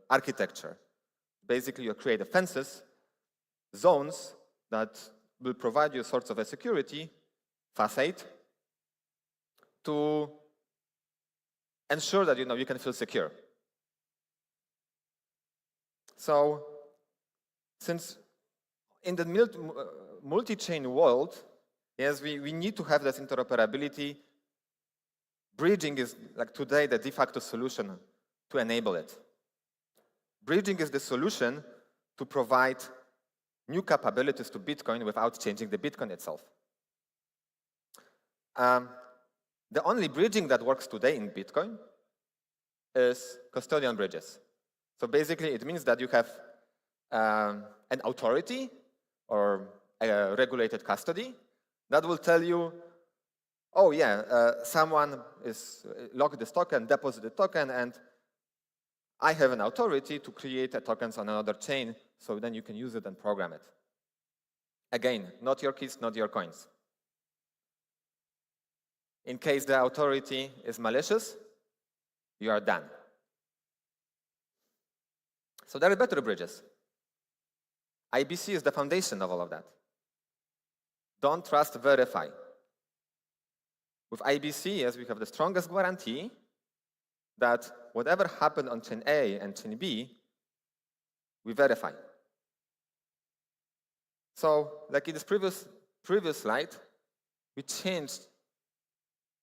architecture. Basically, you create fences, zones that will provide you sorts of a security facade to ensure that you can feel secure. So, since in the multi-chain world, yes, we need to have this interoperability. Bridging is, like today, the de facto solution to enable it. Bridging is the solution to provide new capabilities to Bitcoin without changing the Bitcoin itself. The only bridging that works today in Bitcoin is custodian bridges. So basically, it means that you have an authority or a regulated custody that will tell you, oh yeah, someone is locked this token, deposit the token, and I have an authority to create tokens on another chain, so then you can use it and program it. Again, not your keys, not your coins. In case the authority is malicious, you are done. So there are better bridges. IBC is the foundation of all of that. Don't trust, verify. With IBC, yes, we have the strongest guarantee that whatever happened on chain A and chain B, we verify. So, like in this previous slide, we changed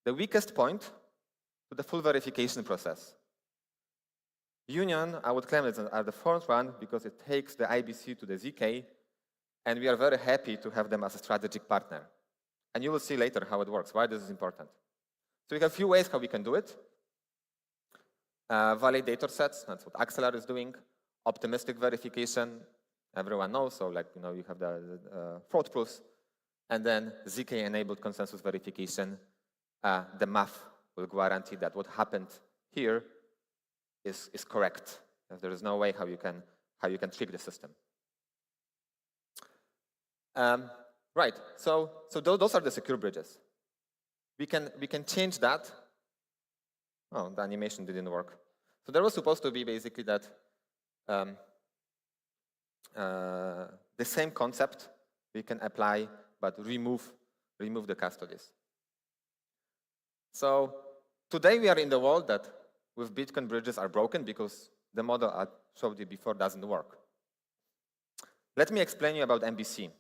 the weakest point to the full verification process. Union, I would claim, is at the front one because it takes the IBC to the ZK, and we are very happy to have them as a strategic partner. And you will see later how it works, why this is important. So we have a few ways how we can do it. Validator sets, that's what Axelar is doing. Optimistic verification, everyone knows, so like, you have the fraud proofs. And then ZK-enabled consensus verification. The math will guarantee that what happened here is correct. There is no way how you can trick the system. Right. So those are the secure bridges. We can change that. Oh, the animation didn't work. So there was supposed to be basically that the same concept we can apply, but remove the custodies. So today we are in the world that with Bitcoin bridges are broken because the model I showed you before doesn't work. Let me explain you about MPC,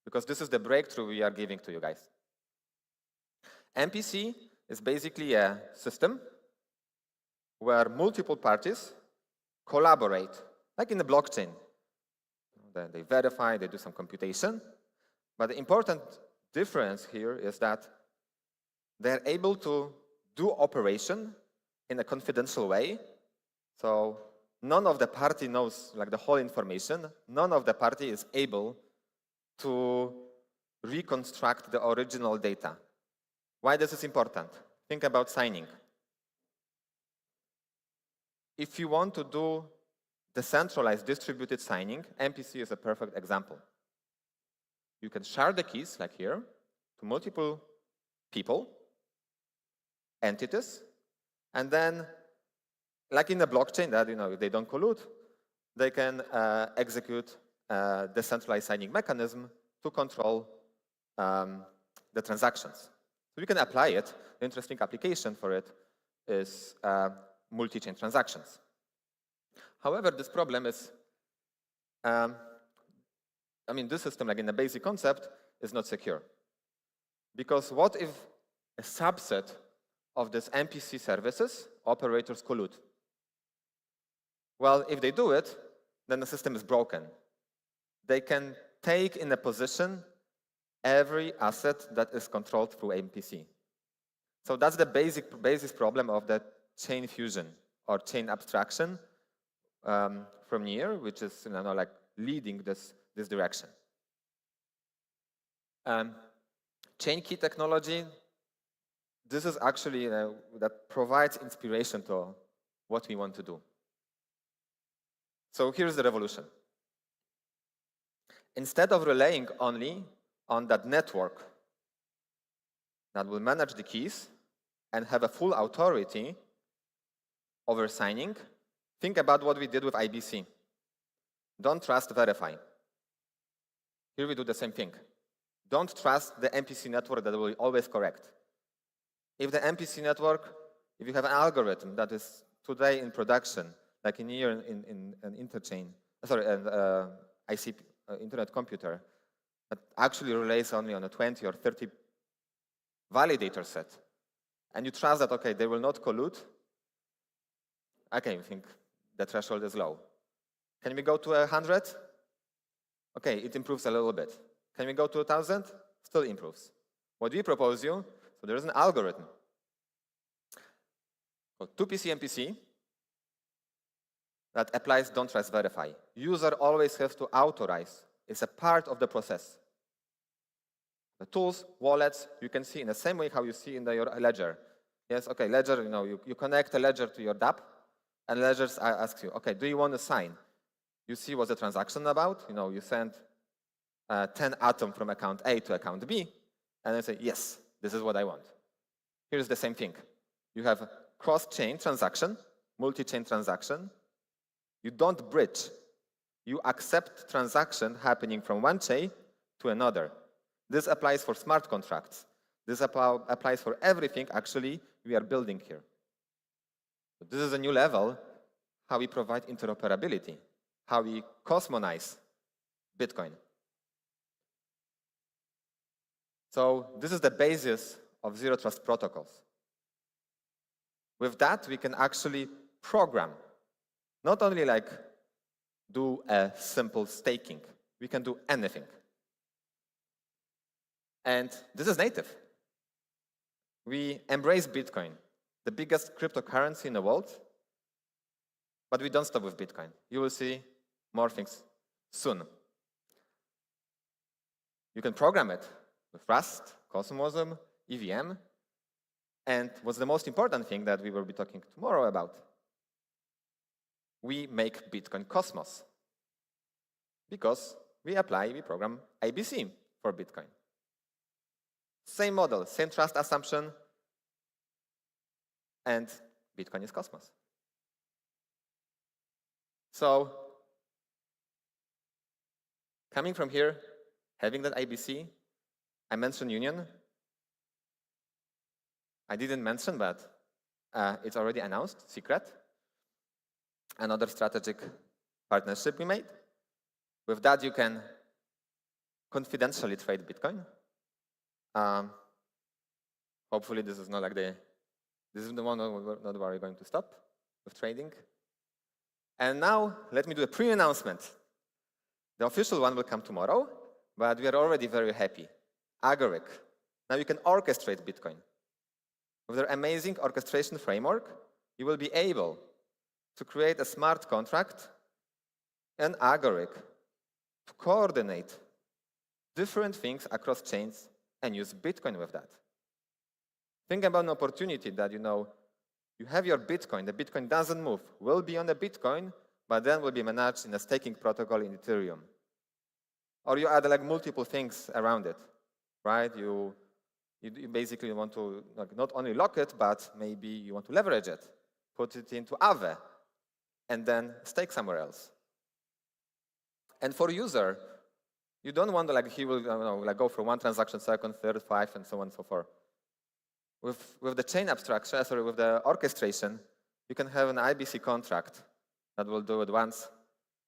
because this is the breakthrough we are giving to you guys. MPC is basically a system where multiple parties collaborate, like in the blockchain. They verify, they do some computation. But the important difference here is that they're able to do operation in a confidential way. So none of the party knows like the whole information. None of the party is able to reconstruct the original data. Why this is important? Think about signing. If you want to do decentralized distributed signing, MPC is a perfect example. You can share the keys, like here, to multiple people, entities, and then, like in the blockchain, that they don't collude, they can execute a decentralized signing mechanism to control the transactions. So you can apply it. The interesting application for it is multi-chain transactions. However, this problem is, this system, like in the basic concept, is not secure. Because what if a subset of these MPC services, operators collude? Well, if they do it, then the system is broken. They can take in a position every asset that is controlled through MPC. So that's the basis problem of the chain fusion or chain abstraction from NIR, which is like leading this direction. Chain key technology, this is actually that provides inspiration to what we want to do. So here's the revolution. Instead of relying only on that network that will manage the keys and have a full authority over signing, Think about what we did with IBC. Don't trust, verify. Here we do the same thing. Don't trust the MPC network that will be always correct. If the MPC network, if you have an algorithm that is today in production, like in here in an interchain, an ICP, internet computer, that actually relays only on a 20 or 30 validator set, and you trust that, okay, they will not collude, okay, you think the threshold is low. Can we go to 100? Okay, it improves a little bit. Can we go to 1,000? Still improves. What we propose you, so there is an algorithm called 2PC MPC that applies don't trust, verify. User always has to authorize. It's a part of the process. The tools, wallets, you can see in the same way how you see in your ledger. Yes, okay, ledger, you connect a ledger to your dApp, and ledger asks you, okay, do you want to sign? You see what's the transaction about. You send 10 atoms from account A to account B, and I say, yes, this is what I want. Here's the same thing. You have cross-chain transaction, multi-chain transaction. You don't bridge. You accept transaction happening from one chain to another. This applies for smart contracts. This applies for everything, actually, we are building here. This is a new level, how we provide interoperability, how we cosmonize Bitcoin. So this is the basis of zero trust protocols. With that, we can actually program, not only like do a simple staking, we can do anything. And this is native. We embrace Bitcoin, the biggest cryptocurrency in the world, but we don't stop with Bitcoin. You will see more things soon. You can program it with Rust, Cosmoverse, EVM, and what's the most important thing that we will be talking tomorrow about? We make Bitcoin Cosmos because we program IBC for Bitcoin. Same model, same trust assumption, and Bitcoin is Cosmos. So, coming from here, having that IBC, I mentioned Union. I didn't mention, but it's already announced, secret. Another strategic partnership we made. With that, you can confidentially trade Bitcoin. Hopefully, this is not like this is the one not where we're going to stop with trading. And now, let me do a pre-announcement. The official one will come tomorrow, but we are already very happy. Agoric. Now you can orchestrate Bitcoin. With their amazing orchestration framework, you will be able to create a smart contract and Agoric to coordinate different things across chains and use Bitcoin with that. Think about an opportunity that you have your Bitcoin, the Bitcoin doesn't move, will be on the Bitcoin, but then will be managed in a staking protocol in Ethereum. Or you add like multiple things around it, right? You basically want to not only lock it, but maybe you want to leverage it, put it into Aave, and then stake somewhere else. And for user, you don't want to he will go from one transaction, second, third, 5, and so on and so forth. With the chain abstraction, with the orchestration, you can have an IBC contract that will do it once,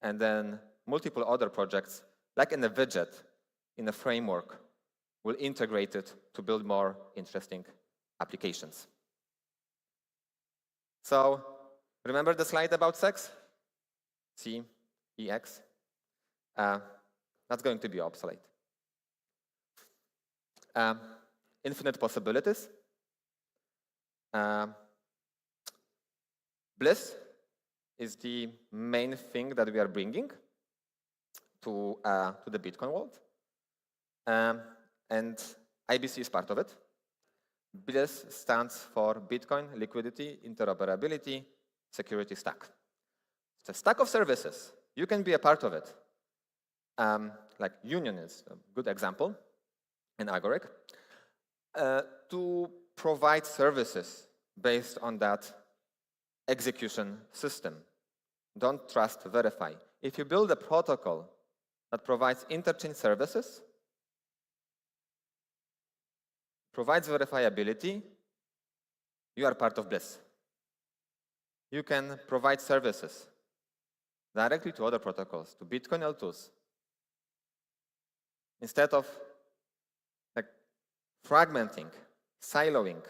and then multiple other projects, like in a widget, in a framework, will integrate it to build more interesting applications. So, remember the slide about sex? C-E-X? That's going to be obsolete. Infinite possibilities. Bliss is the main thing that we are bringing to the Bitcoin world. And IBC is part of it. Bliss stands for Bitcoin Liquidity, Interoperability, Security Stack. It's a stack of services. You can be a part of it. Like Union is a good example in Agoric. To provide services based on that execution system. don't trust, verify. If you build a protocol that provides interchain services, provides verifiability, you are part of Bliss. You can provide services directly to other protocols, to Bitcoin L2s, instead of fragmenting, siloing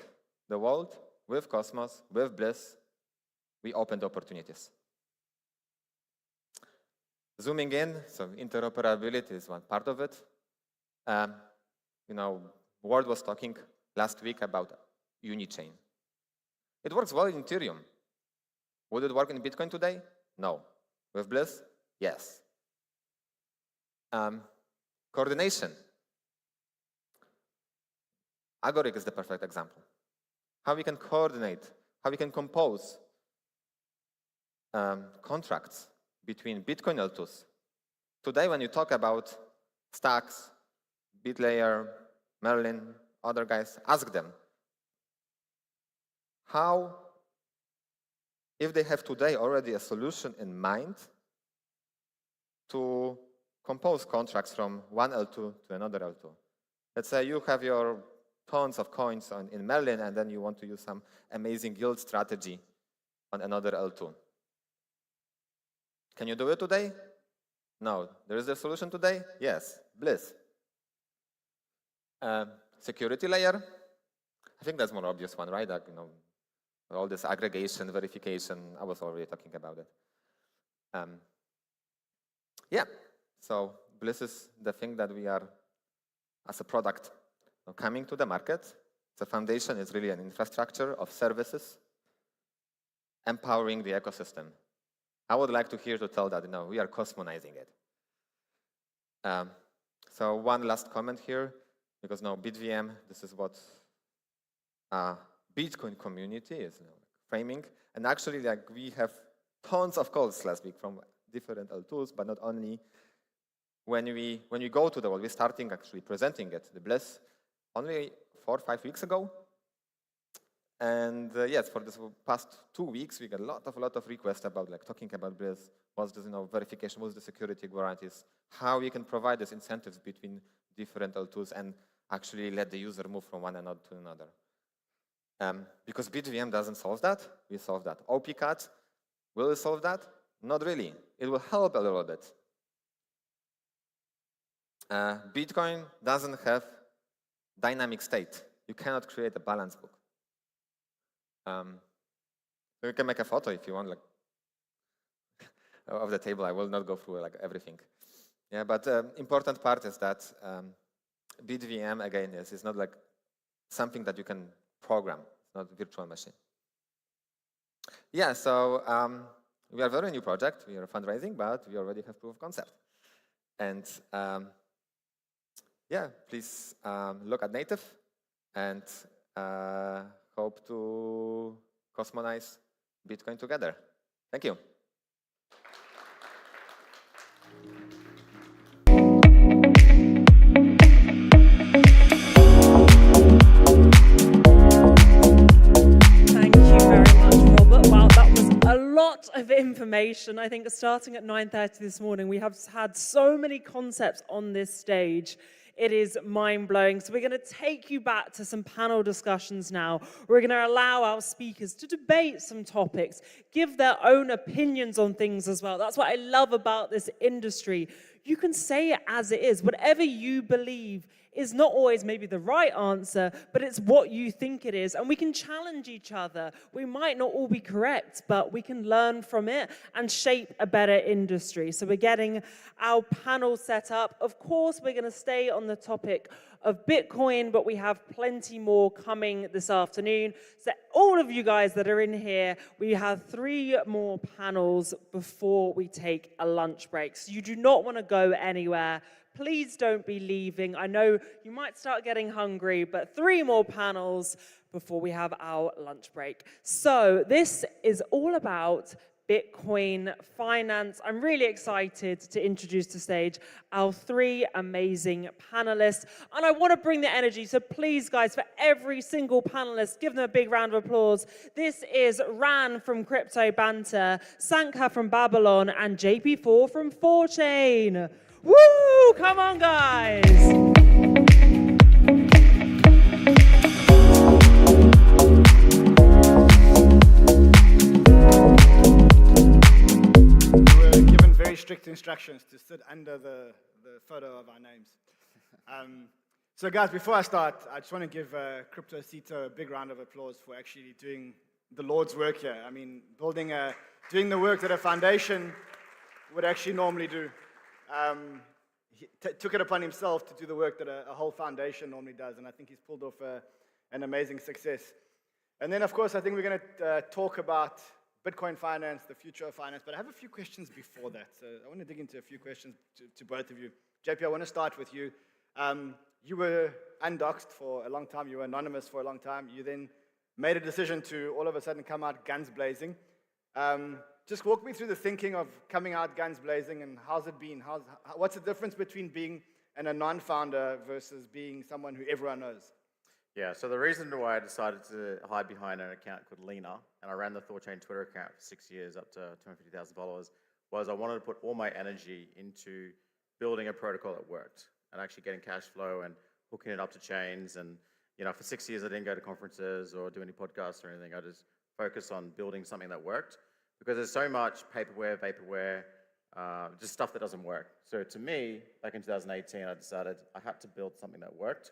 the world with Cosmos, with Bliss. We opened opportunities. Zooming in, so interoperability is one part of it. World was talking last week about Unichain. It works well in Ethereum. Would it work in Bitcoin today? No. With Bliss? Yes. Coordination. Agoric is the perfect example. How we can coordinate, how we can compose contracts between Bitcoin L2s. Today, when you talk about stacks, BitLayer, Merlin, other guys, ask them how, if they have today already a solution in mind to compose contracts from one L2 to another L2. Let's say you have your tons of coins in Merlin, and then you want to use some amazing yield strategy on another L2. Can you do it today? No. There is a solution today? Yes. Bliss. Security layer. I think that's more obvious one, right? Like, all this aggregation, verification. I was already talking about it. Yeah. So Bliss is the thing that we are, as a product, coming to the market. The foundation is really an infrastructure of services empowering the ecosystem. I would like to tell that we are cosmonizing it. So one last comment here, because now BitVM, this is what Bitcoin community is framing, and actually we have tons of calls last week from different L2s, but not only. When we go to the world, we're starting actually presenting it, the Bliss, only 4 or 5 weeks ago. And yes, for this past 2 weeks, we got a lot of requests about talking about Bliss, what's this verification, what's the security guarantees, how we can provide these incentives between different L2s and actually let the user move from one node to another. Because BitVM doesn't solve that, we solve that. OPCAT, will it solve that? Not really. It will help a little bit. Bitcoin doesn't have dynamic state. You cannot create a balance book. You can make a photo if you want, of the table. I will not go through everything. Yeah, but important part is that BitVM again is not something that you can program. It's not a virtual machine. Yeah, so we are a very new project. We are fundraising, but we already have proof of concept. And yeah, please look at native and hope to cosmonize Bitcoin together. Thank you. Of information. I think starting at 9:30 this morning, we have had so many concepts on this stage. It is mind-blowing. So we're going to take you back to some panel discussions now. We're going to allow our speakers to debate some topics, give their own opinions on things as well. That's what I love about this industry. You can say it as it is. Whatever you believe is not always maybe the right answer, but it's what you think it is. And we can challenge each other. We might not all be correct, but we can learn from it and shape a better industry. So we're getting our panel set up. Of course, we're going to stay on the topic of Bitcoin, but we have plenty more coming this afternoon. So all of you guys that are in here, we have 3 more panels before we take a lunch break. So you do not want to go anywhere. Please don't be leaving. I know you might start getting hungry, but 3 more panels before we have our lunch break. So this is all about Bitcoin, finance. I'm really excited to introduce to stage our three amazing panelists. And I want to bring the energy. So please, guys, for every single panelist, give them a big round of applause. This is Ran from Crypto Banter, Sankha from Babylon, and JP4 from 4chain. Woo! Come on, guys. Strict instructions to sit under the photo of our names. So guys, before I start, I just want to give CryptoCito a big round of applause for actually doing the Lord's work here. I mean, doing the work that a foundation would actually normally do. He took it upon himself to do the work that a whole foundation normally does, and I think he's pulled off an amazing success. And then, of course, I think we're going to talk about Bitcoin finance, the future of finance, but I have a few questions before that. So I want to dig into a few questions to both of you. JP, I want to start with you. You were undoxed for a long time. You were anonymous for a long time. You then made a decision to all of a sudden come out guns blazing. Just walk me through the thinking of coming out guns blazing, and how's it been? What's the difference between being a non-founder versus being someone who everyone knows? Yeah, so the reason why I decided to hide behind an account called Lena, and I ran the ThorChain Twitter account for 6 years, up to 250,000 followers, was I wanted to put all my energy into building a protocol that worked and actually getting cash flow and hooking it up to chains. And for 6 years, I didn't go to conferences or do any podcasts or anything. I just focused on building something that worked, because there's so much vaporware, just stuff that doesn't work. So to me, back in 2018, I decided I had to build something that worked.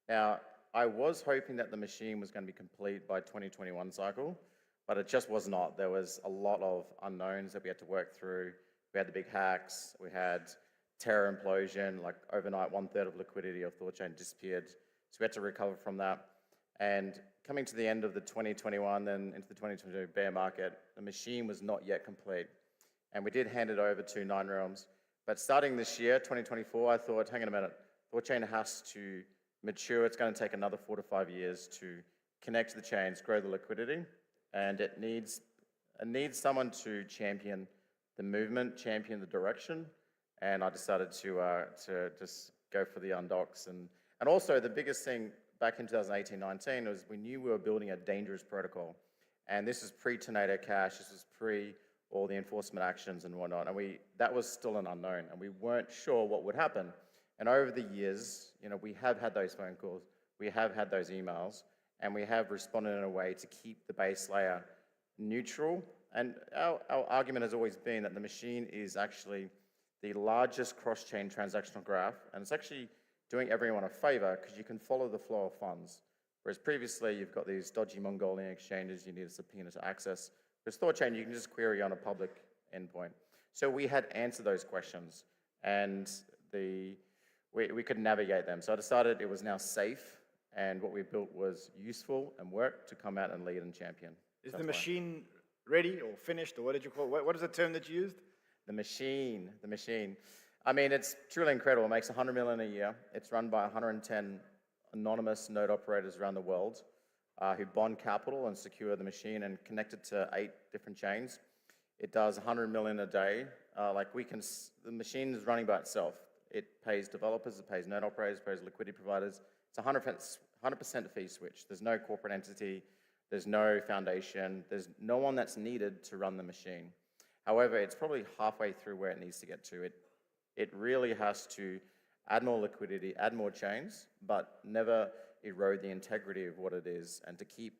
Now, I was hoping that the machine was going to be complete by 2021 cycle, but it just was not. There was a lot of unknowns that we had to work through. We had the big hacks, we had Terra implosion, like overnight 1/3 of liquidity of ThorChain disappeared. So we had to recover from that. And coming to the end of the 2021 and into the 2022 bear market, the machine was not yet complete. And we did hand it over to Nine Realms. But starting this year, 2024, I thought, hang on a minute, ThorChain has to mature. It's going to take another 4 to 5 years to connect the chains, grow the liquidity, and it needs someone to champion the movement, champion the direction. And I decided to just go for the undocs. And also the biggest thing back in 2018-19 was we knew we were building a dangerous protocol. And this is pre-Tornado Cash, this was pre all the enforcement actions and whatnot. And that was still an unknown, and we weren't sure what would happen. And over the years, we have had those phone calls, we have had those emails, and we have responded in a way to keep the base layer neutral. And our argument has always been that the machine is actually the largest cross-chain transactional graph, and it's actually doing everyone a favor because you can follow the flow of funds. Whereas previously, you've got these dodgy Mongolian exchanges you need a subpoena to access. With ThorChain, you can just query on a public endpoint. So we had answered those questions, and we could navigate them. So I decided it was now safe, and what we built was useful and worked to come out and lead and champion. Is the machine ready or finished, or what did you call it? What is the term that you used? The machine. I mean, it's truly incredible. It makes $100 million a year. It's run by 110 anonymous node operators around the world who bond capital and secure the machine and connect it to 8 different chains. It does 100 million a day. The machine is running by itself. It pays developers, it pays node operators, it pays liquidity providers. It's 100% fee switch. There's no corporate entity, there's no foundation, there's no one that's needed to run the machine. However, it's probably halfway through where it needs to get to. It really has to add more liquidity, add more chains, but never erode the integrity of what it is, and to keep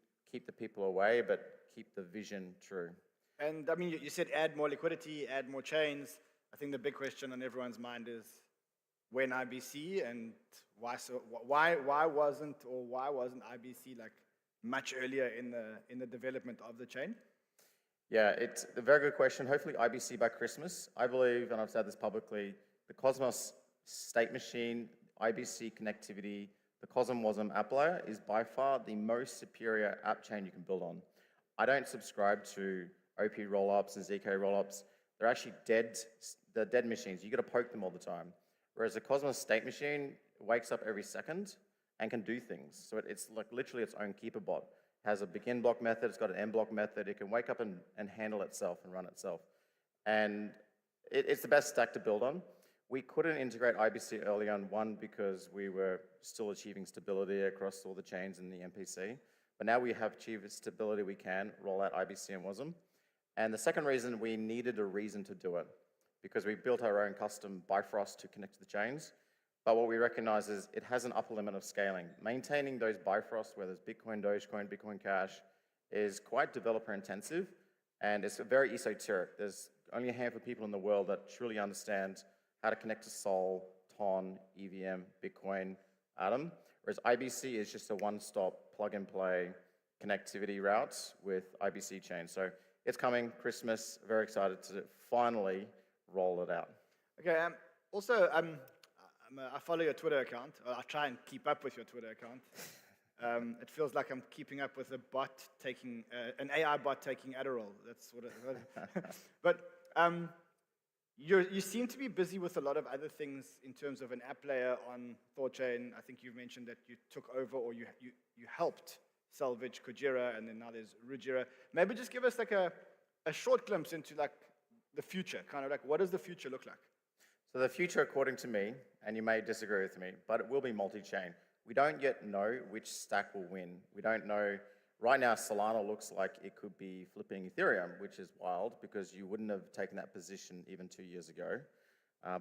the people away, but keep the vision true. And I mean, you said add more liquidity, add more chains. I think the big question on everyone's mind is when IBC, and why wasn't IBC like much earlier in the development of the chain? Yeah, it's a very good question. Hopefully IBC by Christmas. I believe, and I've said this publicly, the Cosmos state machine, IBC connectivity, the Cosmosm app layer is by far the most superior app chain you can build on. I don't subscribe to OP rollups and ZK rollups. They're actually they're dead machines. You got to poke them all the time. Whereas the Cosmos state machine wakes up every second and can do things. So it's like literally its own keeper bot. has a begin block method, it's got an end block method, it can wake up and handle itself and run itself. And it's the best stack to build on. We couldn't integrate IBC early on, one, because we were still achieving stability across all the chains in the MPC. But now we have achieved stability, we can roll out IBC and WASM. And the second reason, we needed a reason to do it, because we built our own custom Bifrost to connect to the chains. But what we recognize is it has an upper limit of scaling. Maintaining those Bifrosts, whether it's Bitcoin, Dogecoin, Bitcoin Cash, is quite developer intensive, and it's very esoteric. There's only a handful of people in the world that truly understand how to connect to Sol, TON, EVM, Bitcoin, Atom, whereas IBC is just a one-stop plug-and-play connectivity route with IBC chain. So it's coming, Christmas, very excited to finally roll it out. Okay, also, I follow your Twitter account, or I try and keep up with your Twitter account. It feels like I'm keeping up with a bot taking, an AI bot taking Adderall. That's what it is. But you seem to be busy with a lot of other things in terms of an app layer on ThorChain. I think you mentioned that you took over, or you helped salvage Kujira, and then now there's Rujira. Maybe just give us like a short glimpse into like the future, kind of like what does the future look like? So the future, according to me, and you may disagree with me, but it will be multi-chain. We don't yet know which stack will win. We don't know. Right now, Solana looks like it could be flipping Ethereum, which is wild because you wouldn't have taken that position even 2 years ago.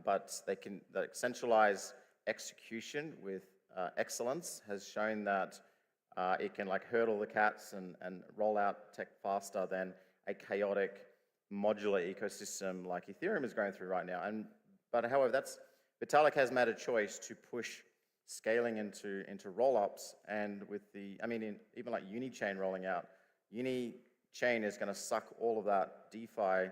But centralized execution with excellence has shown that it can like hurdle the cats and roll out tech faster than a chaotic modular ecosystem like Ethereum is going through right now. But however, Vitalik has made a choice to push scaling into roll-ups, and with even like Unichain rolling out, Unichain is going to suck all of that DeFi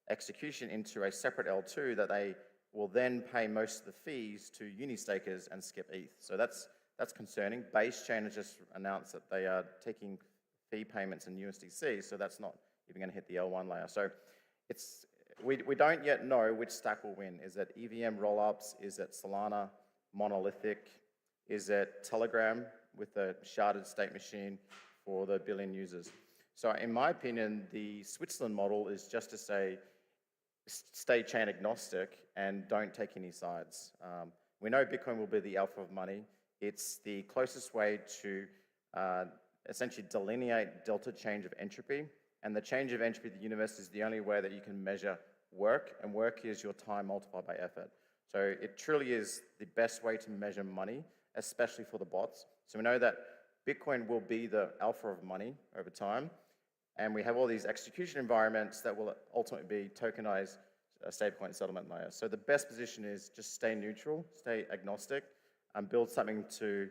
execution into a separate L2 that they will then pay most of the fees to Unistakers and skip ETH. So that's concerning. Base Chain has just announced that they are taking fee payments in USDC, so that's not even going to hit the L1 layer. So we don't yet know which stack will win. Is it EVM rollups? Is it Solana monolithic? Is it Telegram with a sharded state machine for the billion users? So in my opinion, the Switzerland model is just to say, stay chain agnostic and don't take any sides. We know Bitcoin will be the alpha of money. It's the closest way to essentially delineate delta change of entropy. And the change of entropy of the universe is the only way that you can measure work, and work is your time multiplied by effort. So it truly is the best way to measure money, especially for the bots. So we know that Bitcoin will be the alpha of money over time, and we have all these execution environments that will ultimately be tokenized stablecoin settlement layer. So the best position is just stay neutral, stay agnostic, and build something to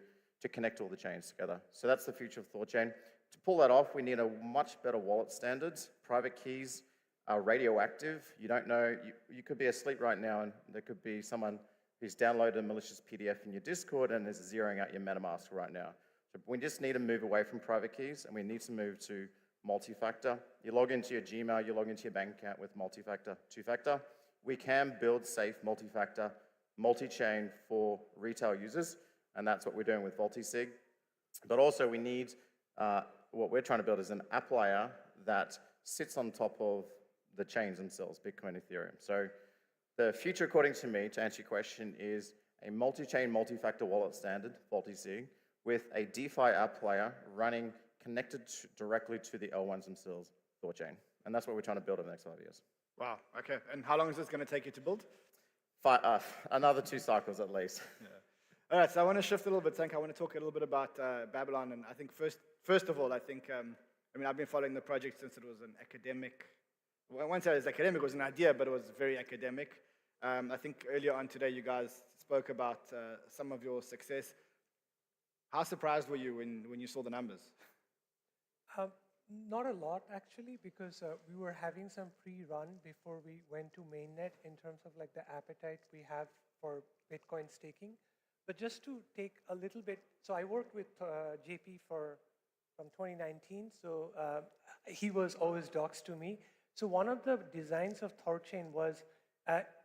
connect all the chains together. So that's the future of ThorChain. To pull that off, we need a much better wallet standards. Private keys are radioactive. You don't know, you could be asleep right now and there could be someone who's downloaded a malicious PDF in your Discord and is zeroing out your MetaMask right now. So we just need to move away from private keys, and we need to move to multi-factor. You log into your Gmail, you log into your bank account with multi-factor, two-factor. We can build safe multi-factor, multi-chain for retail users, and that's what we're doing with Voltisig. But also we need, what we're trying to build is an app layer that sits on top of the chains themselves, Bitcoin, Ethereum. So the future, according to me, to answer your question, is a multi-chain, multi-factor wallet standard, Voltisig, with a DeFi app layer running connected directly to the L1s themselves, ThorChain. And that's what we're trying to build over the next 5 years. Wow, okay. And how long is this going to take you to build? Another 2 cycles at least. Yeah. All right, so I want to shift a little bit, Tank. I want to talk a little bit about Babylon. And I think first of all, I think, I've been following the project since it was an academic. Well, I won't say it was academic, it was an idea, but it was very academic. I think earlier on today, you guys spoke about some of your success. How surprised were you when you saw the numbers? Not a lot, actually, because we were having some pre-run before we went to mainnet in terms of like the appetite we have for Bitcoin staking. But just to take a little bit, so I worked with JP from 2019, so he was always docs to me. So one of the designs of ThorChain was,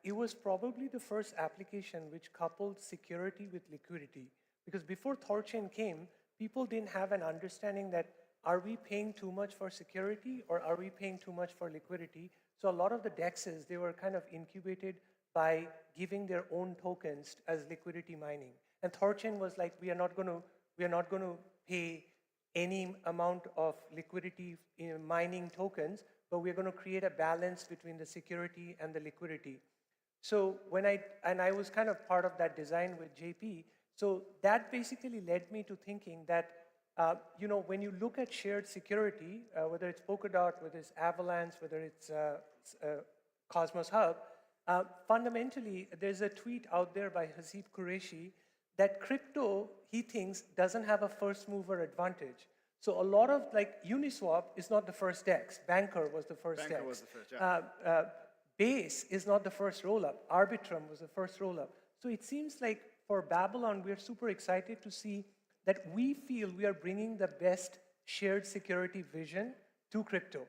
it was probably the first application which coupled security with liquidity. Because before ThorChain came, people didn't have an understanding that are we paying too much for security or are we paying too much for liquidity? So a lot of the DEXs, they were kind of incubated by giving their own tokens as liquidity mining. And Thorchain was like, we are not going to pay any amount of liquidity in mining tokens, but we're going to create a balance between the security and the liquidity. So I was kind of part of that design with JP. So that basically led me to thinking that, when you look at shared security, whether it's Polkadot, whether it's Avalanche, whether it's Cosmos Hub, fundamentally, there's a tweet out there by Hasib Qureshi that crypto, he thinks, doesn't have a first mover advantage. So a lot of, like, Uniswap is not the first DEX. Banker was the first Banker DEX. was the first, yeah. Base is not the first roll-up. Arbitrum was the first roll-up. So it seems like for Babylon, we're super excited to see that we feel we are bringing the best shared security vision to crypto.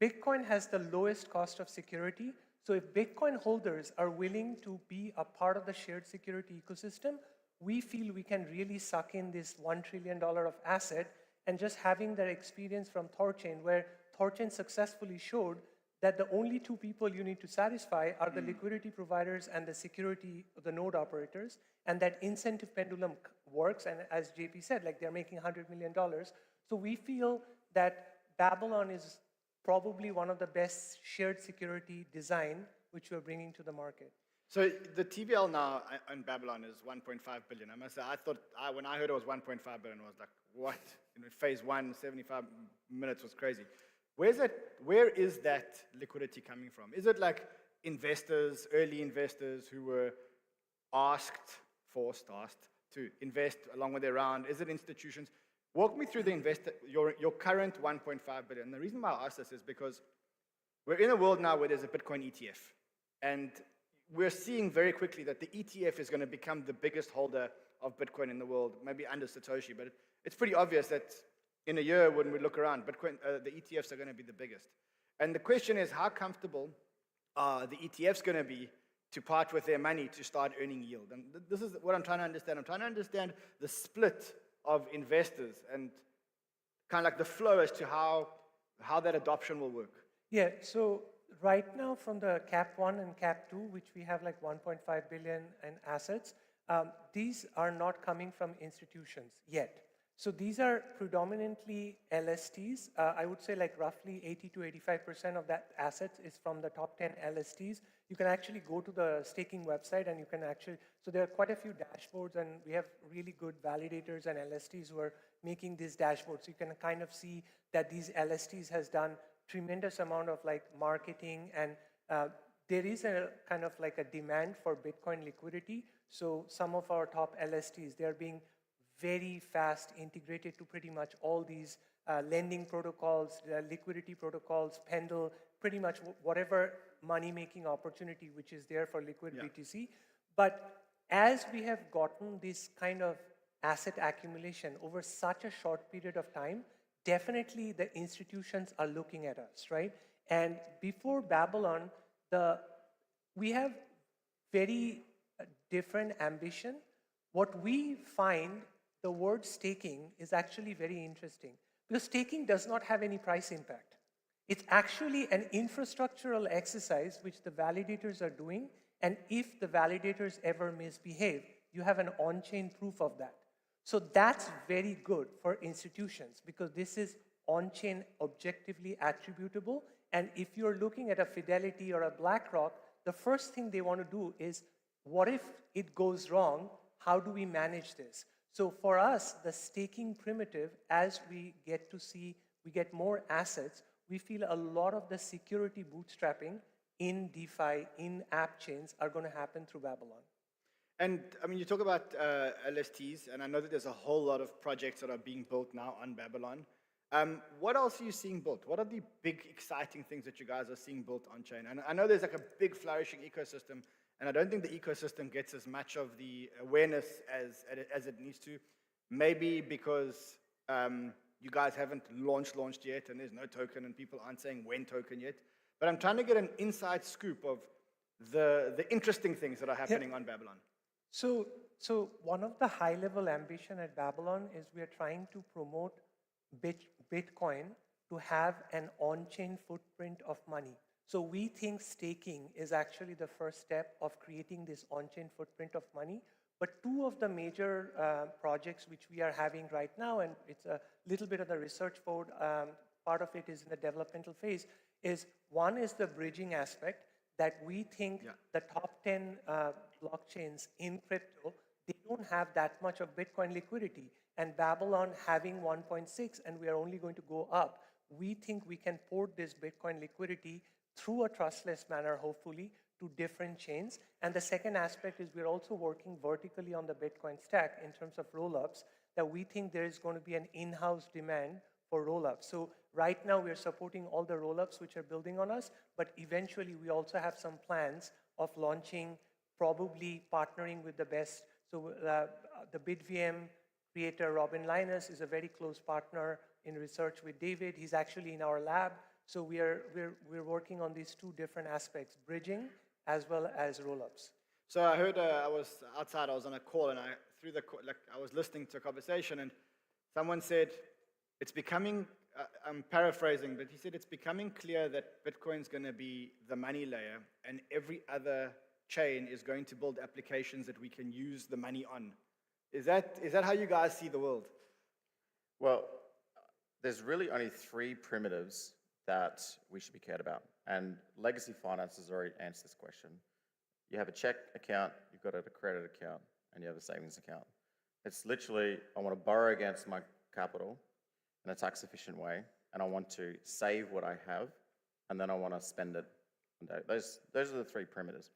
Bitcoin has the lowest cost of security. So if Bitcoin holders are willing to be a part of the shared security ecosystem, we feel we can really suck in this $1 trillion of asset. And just having that experience from Thorchain, where Thorchain successfully showed that the only two people you need to satisfy are the liquidity providers and the security, the node operators, and that incentive pendulum works. And as JP said, like, they're making $100 million. So we feel that Babylon is probably one of the best shared security design which we're bringing to the market. So the TVL now on Babylon is 1.5 billion. I must say, when I heard it was 1.5 billion, I was like, what? Phase 1, 75 minutes was crazy. Where is that liquidity coming from? Is it like investors, early investors who were forced to invest along with their round? Is it institutions? Walk me through your current 1.5 billion. And the reason why I ask this is because we're in a world now where there's a Bitcoin ETF. And we're seeing very quickly that the ETF is going to become the biggest holder of Bitcoin in the world, maybe under Satoshi. But it's pretty obvious that in a year, when we look around, Bitcoin, the ETFs are going to be the biggest. And the question is, how comfortable are the ETFs going to be to part with their money to start earning yield? And this is what I'm trying to understand. I'm trying to understand the split of investors and kind of like the flow as to how that adoption will work. Yeah, so right now from the Cap 1 and Cap 2, which we have like 1.5 billion in assets, these are not coming from institutions yet. So these are predominantly LSTs. I would say like roughly 80 to 85% of that assets is from the top 10 LSTs. You can actually go to the staking website and you can actually, so there are quite a few dashboards and we have really good validators and LSTs who are making these dashboards. So you can kind of see that these LSTs has done tremendous amount of like marketing and there is a kind of like a demand for Bitcoin liquidity. So some of our top LSTs, they're being very fast integrated to pretty much all these lending protocols, liquidity protocols, Pendle, pretty much whatever money-making opportunity which is there for liquid BTC. But as we have gotten this kind of asset accumulation over such a short period of time, definitely the institutions are looking at us, right? And before Babylon, we have very different ambition. What we find, the word staking is actually very interesting because staking does not have any price impact. It's actually an infrastructural exercise which the validators are doing, and if the validators ever misbehave, you have an on-chain proof of that. So that's very good for institutions because this is on-chain objectively attributable, and if you're looking at a Fidelity or a BlackRock, the first thing they want to do is, what if it goes wrong? How do we manage this? So for us, the staking primitive, as we get to see, we get more assets, we feel a lot of the security bootstrapping in DeFi, in app chains are going to happen through Babylon. And I mean, you talk about LSTs, and I know that there's a whole lot of projects that are being built now on Babylon. What else are you seeing built? What are the big, exciting things that you guys are seeing built on chain? And I know there's like a big, flourishing ecosystem, and I don't think the ecosystem gets as much of the awareness as it needs to. Maybe because you guys haven't launched yet, and there's no token, and people aren't saying when token yet. But I'm trying to get an inside scoop of the interesting things that are happening on Babylon. So one of the high-level ambition at Babylon is we are trying to promote Bitcoin to have an on-chain footprint of money. So we think staking is actually the first step of creating this on-chain footprint of money. But two of the major projects which we are having right now, and it's a little bit of the research mode, part of it is in the developmental phase, is one is the bridging aspect that we think the top 10 blockchains in crypto, they don't have that much of Bitcoin liquidity. And Babylon having 1.6, and we are only going to go up, we think we can port this Bitcoin liquidity through a trustless manner, hopefully, to different chains. And the second aspect is we're also working vertically on the Bitcoin stack in terms of rollups, that we think there is going to be an in-house demand for rollups. So right now we're supporting all the rollups which are building on us, but eventually we also have some plans of launching, probably partnering with the best. So the BitVM creator, Robin Linus, is a very close partner in research with David. He's actually in our lab. So we're working on these two different aspects, bridging as well as rollups. So I heard, I was outside, I was on a call, and I was listening to a conversation, and someone said, it's becoming, I'm paraphrasing, but he said it's becoming clear that Bitcoin's going to be the money layer, and every other chain is going to build applications that we can use the money on. Is that how you guys see the world? Well, there's really only three primitives that we should be cared about. And legacy finance has already answered this question. You have a check account, you've got a credit account, and you have a savings account. It's literally, I want to borrow against my capital in a tax-efficient way, and I want to save what I have, and then I want to spend it. Those are the three primitives.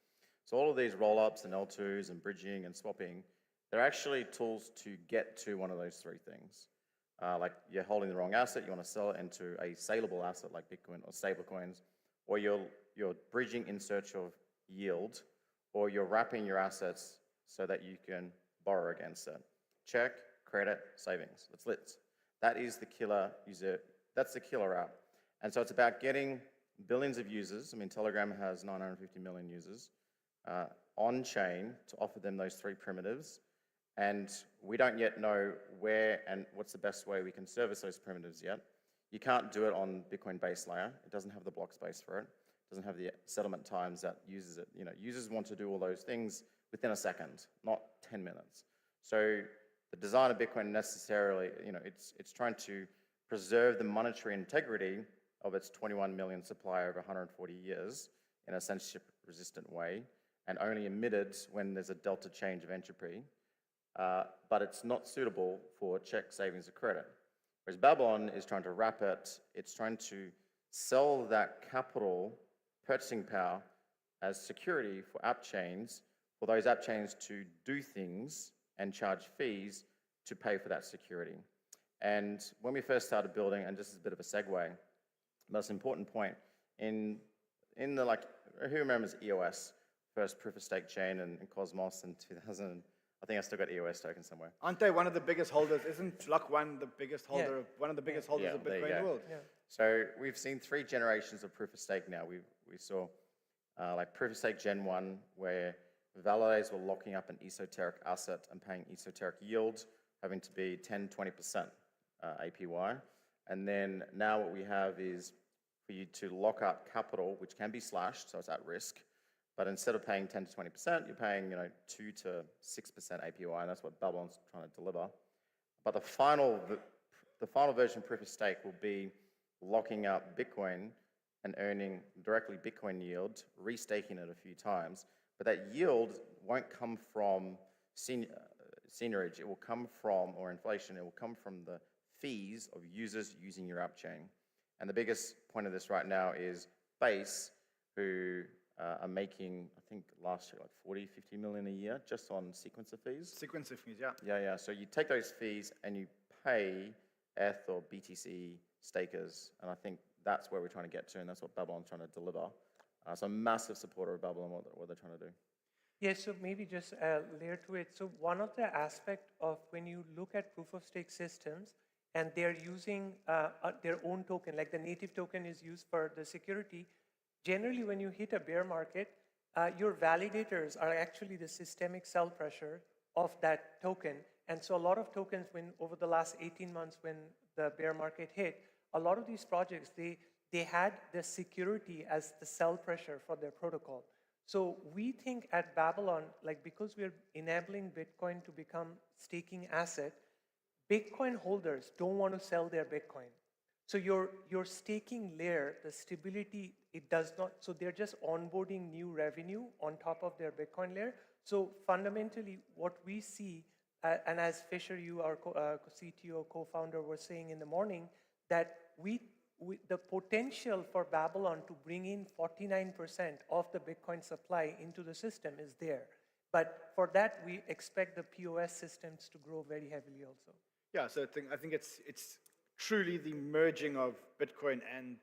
So all of these roll-ups and L2s and bridging and swapping, they're actually tools to get to one of those three things. Like you're holding the wrong asset, you want to sell it into a saleable asset like Bitcoin or stablecoins, or you're bridging in search of yield, or you're wrapping your assets so that you can borrow against it. Check, credit, savings. That's lit. That is the killer user. That's the killer app. And so it's about getting billions of users. I mean, Telegram has 950 million users on chain to offer them those three primitives. And we don't yet know where and what's the best way we can service those primitives yet. You can't do it on Bitcoin base layer. It doesn't have the block space for it. It doesn't have the settlement times that users, users want to do all those things within a second, not 10 minutes. So the design of Bitcoin necessarily, it's trying to preserve the monetary integrity of its 21 million supply over 140 years in a censorship-resistant way, and only emitted when there's a delta change of entropy. But it's not suitable for check, savings, or credit. Whereas Babylon is trying to wrap it, it's trying to sell that capital purchasing power as security for app chains, for those app chains to do things and charge fees to pay for that security. And when we first started building, and this is a bit of a segue, most important point, in the who remembers EOS, first proof of stake chain in Cosmos in 2000, I think I still got EOS tokens somewhere. Aren't they one of the biggest holders? Isn't Block One the biggest holder, one of the biggest holders of Bitcoin in the world? Yeah. So we've seen 3 generations of proof of stake now. We saw proof of stake Gen 1, where validators were locking up an esoteric asset and paying esoteric yield, having to be 10, 20% APY. And then now what we have is for you to lock up capital, which can be slashed, so it's at risk. But instead of paying 10 to 20%, you're paying 2 to 6% APY, and that's what Babylon's trying to deliver. But the final version of proof of stake will be locking up Bitcoin and earning directly Bitcoin yield, restaking it a few times. But that yield won't come from seniorage. It will come from, or inflation, it will come from the fees of users using your app chain. And the biggest point of this right now is Base, who are making, I think last year, like 40, 50 million a year just on sequencer fees. Sequencer fees, yeah. Yeah. So you take those fees and you pay ETH or BTC stakers. And I think that's where we're trying to get to, and that's what Babylon's trying to deliver. So I'm a massive supporter of Babylon, what they're trying to do. Yeah, so maybe just a layer to it. So one of the aspects of when you look at proof of stake systems, and they're using their own token, like the native token is used for the security. Generally, when you hit a bear market, your validators are actually the systemic sell pressure of that token. And so a lot of tokens, when over the last 18 months, when the bear market hit, a lot of these projects, they had the security as the sell pressure for their protocol. So we think at Babylon, like because we're enabling Bitcoin to become staking asset, Bitcoin holders don't want to sell their Bitcoin. So your staking layer, the stability, it does not, so they're just onboarding new revenue on top of their Bitcoin layer. So fundamentally, what we see, and as Fisher, you, our CTO, co-founder, were saying in the morning, that the potential for Babylon to bring in 49% of the Bitcoin supply into the system is there. But for that, we expect the POS systems to grow very heavily also. Yeah, so I think it's truly the merging of Bitcoin and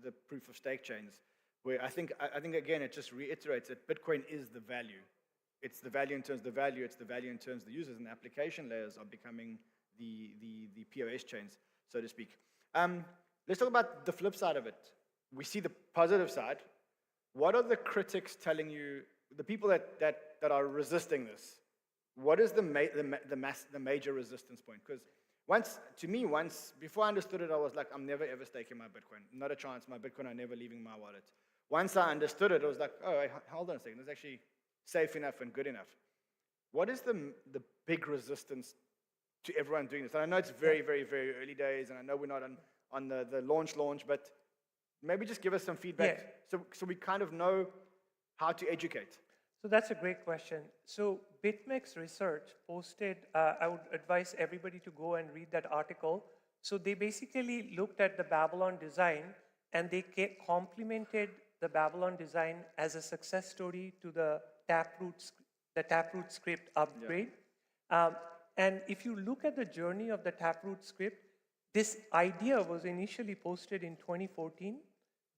the proof of stake chains, where I think again it just reiterates that Bitcoin is the value. It's the value in terms of the value. It's the value in terms of the users, and the application layers are becoming the POS chains, so to speak. Let's talk about the flip side of it. We see the positive side. What are the critics telling you? The people that are resisting this. What is the major resistance point? Because once before I understood it, I was like, I'm never ever staking my Bitcoin. Not a chance. My Bitcoin are never leaving my wallet. Once I understood it, I was like, oh, hold on a second. It's actually safe enough and good enough. What is the big resistance to everyone doing this? And I know it's very, very, very early days, and I know we're not on the launch, but maybe just give us some feedback so we kind of know how to educate. So that's a great question. So BitMEX Research posted, I would advise everybody to go and read that article. So they basically looked at the Babylon design, and they complemented the Babylon design as a success story to the Taproot script upgrade. Yeah. And if you look at the journey of the Taproot script, this idea was initially posted in 2014.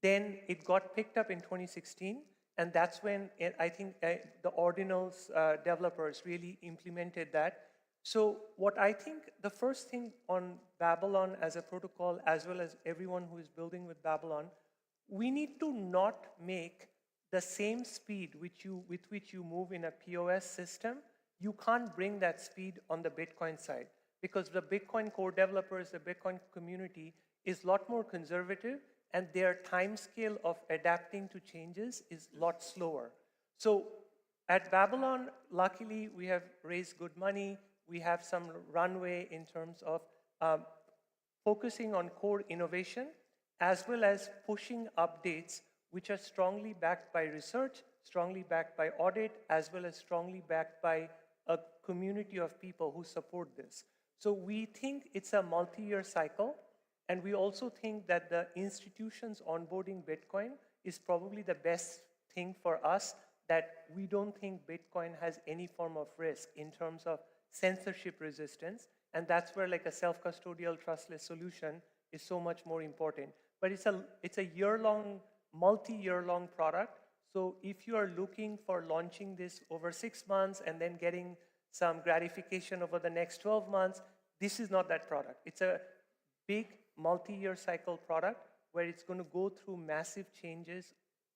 Then it got picked up in 2016. And that's when I think the Ordinals developers really implemented that. So what I think the first thing on Babylon as a protocol, as well as everyone who is building with Babylon, we need to not make the same speed with which you move in a POS system. You can't bring that speed on the Bitcoin side, because the Bitcoin core developers, the Bitcoin community is a lot more conservative, and their time scale of adapting to changes is a lot slower. So at Babylon, luckily, we have raised good money. We have some runway in terms of focusing on core innovation, as well as pushing updates which are strongly backed by research, strongly backed by audit, as well as strongly backed by a community of people who support this. So we think it's a multi-year cycle. And we also think that the institutions onboarding Bitcoin is probably the best thing for us, that we don't think Bitcoin has any form of risk in terms of censorship resistance. And that's where like a self-custodial trustless solution is so much more important. But it's a year-long, multi-year-long product. So if you are looking for launching this over 6 months and then getting some gratification over the next 12 months, this is not that product. It's a big multi-year cycle product where it's going to go through massive changes,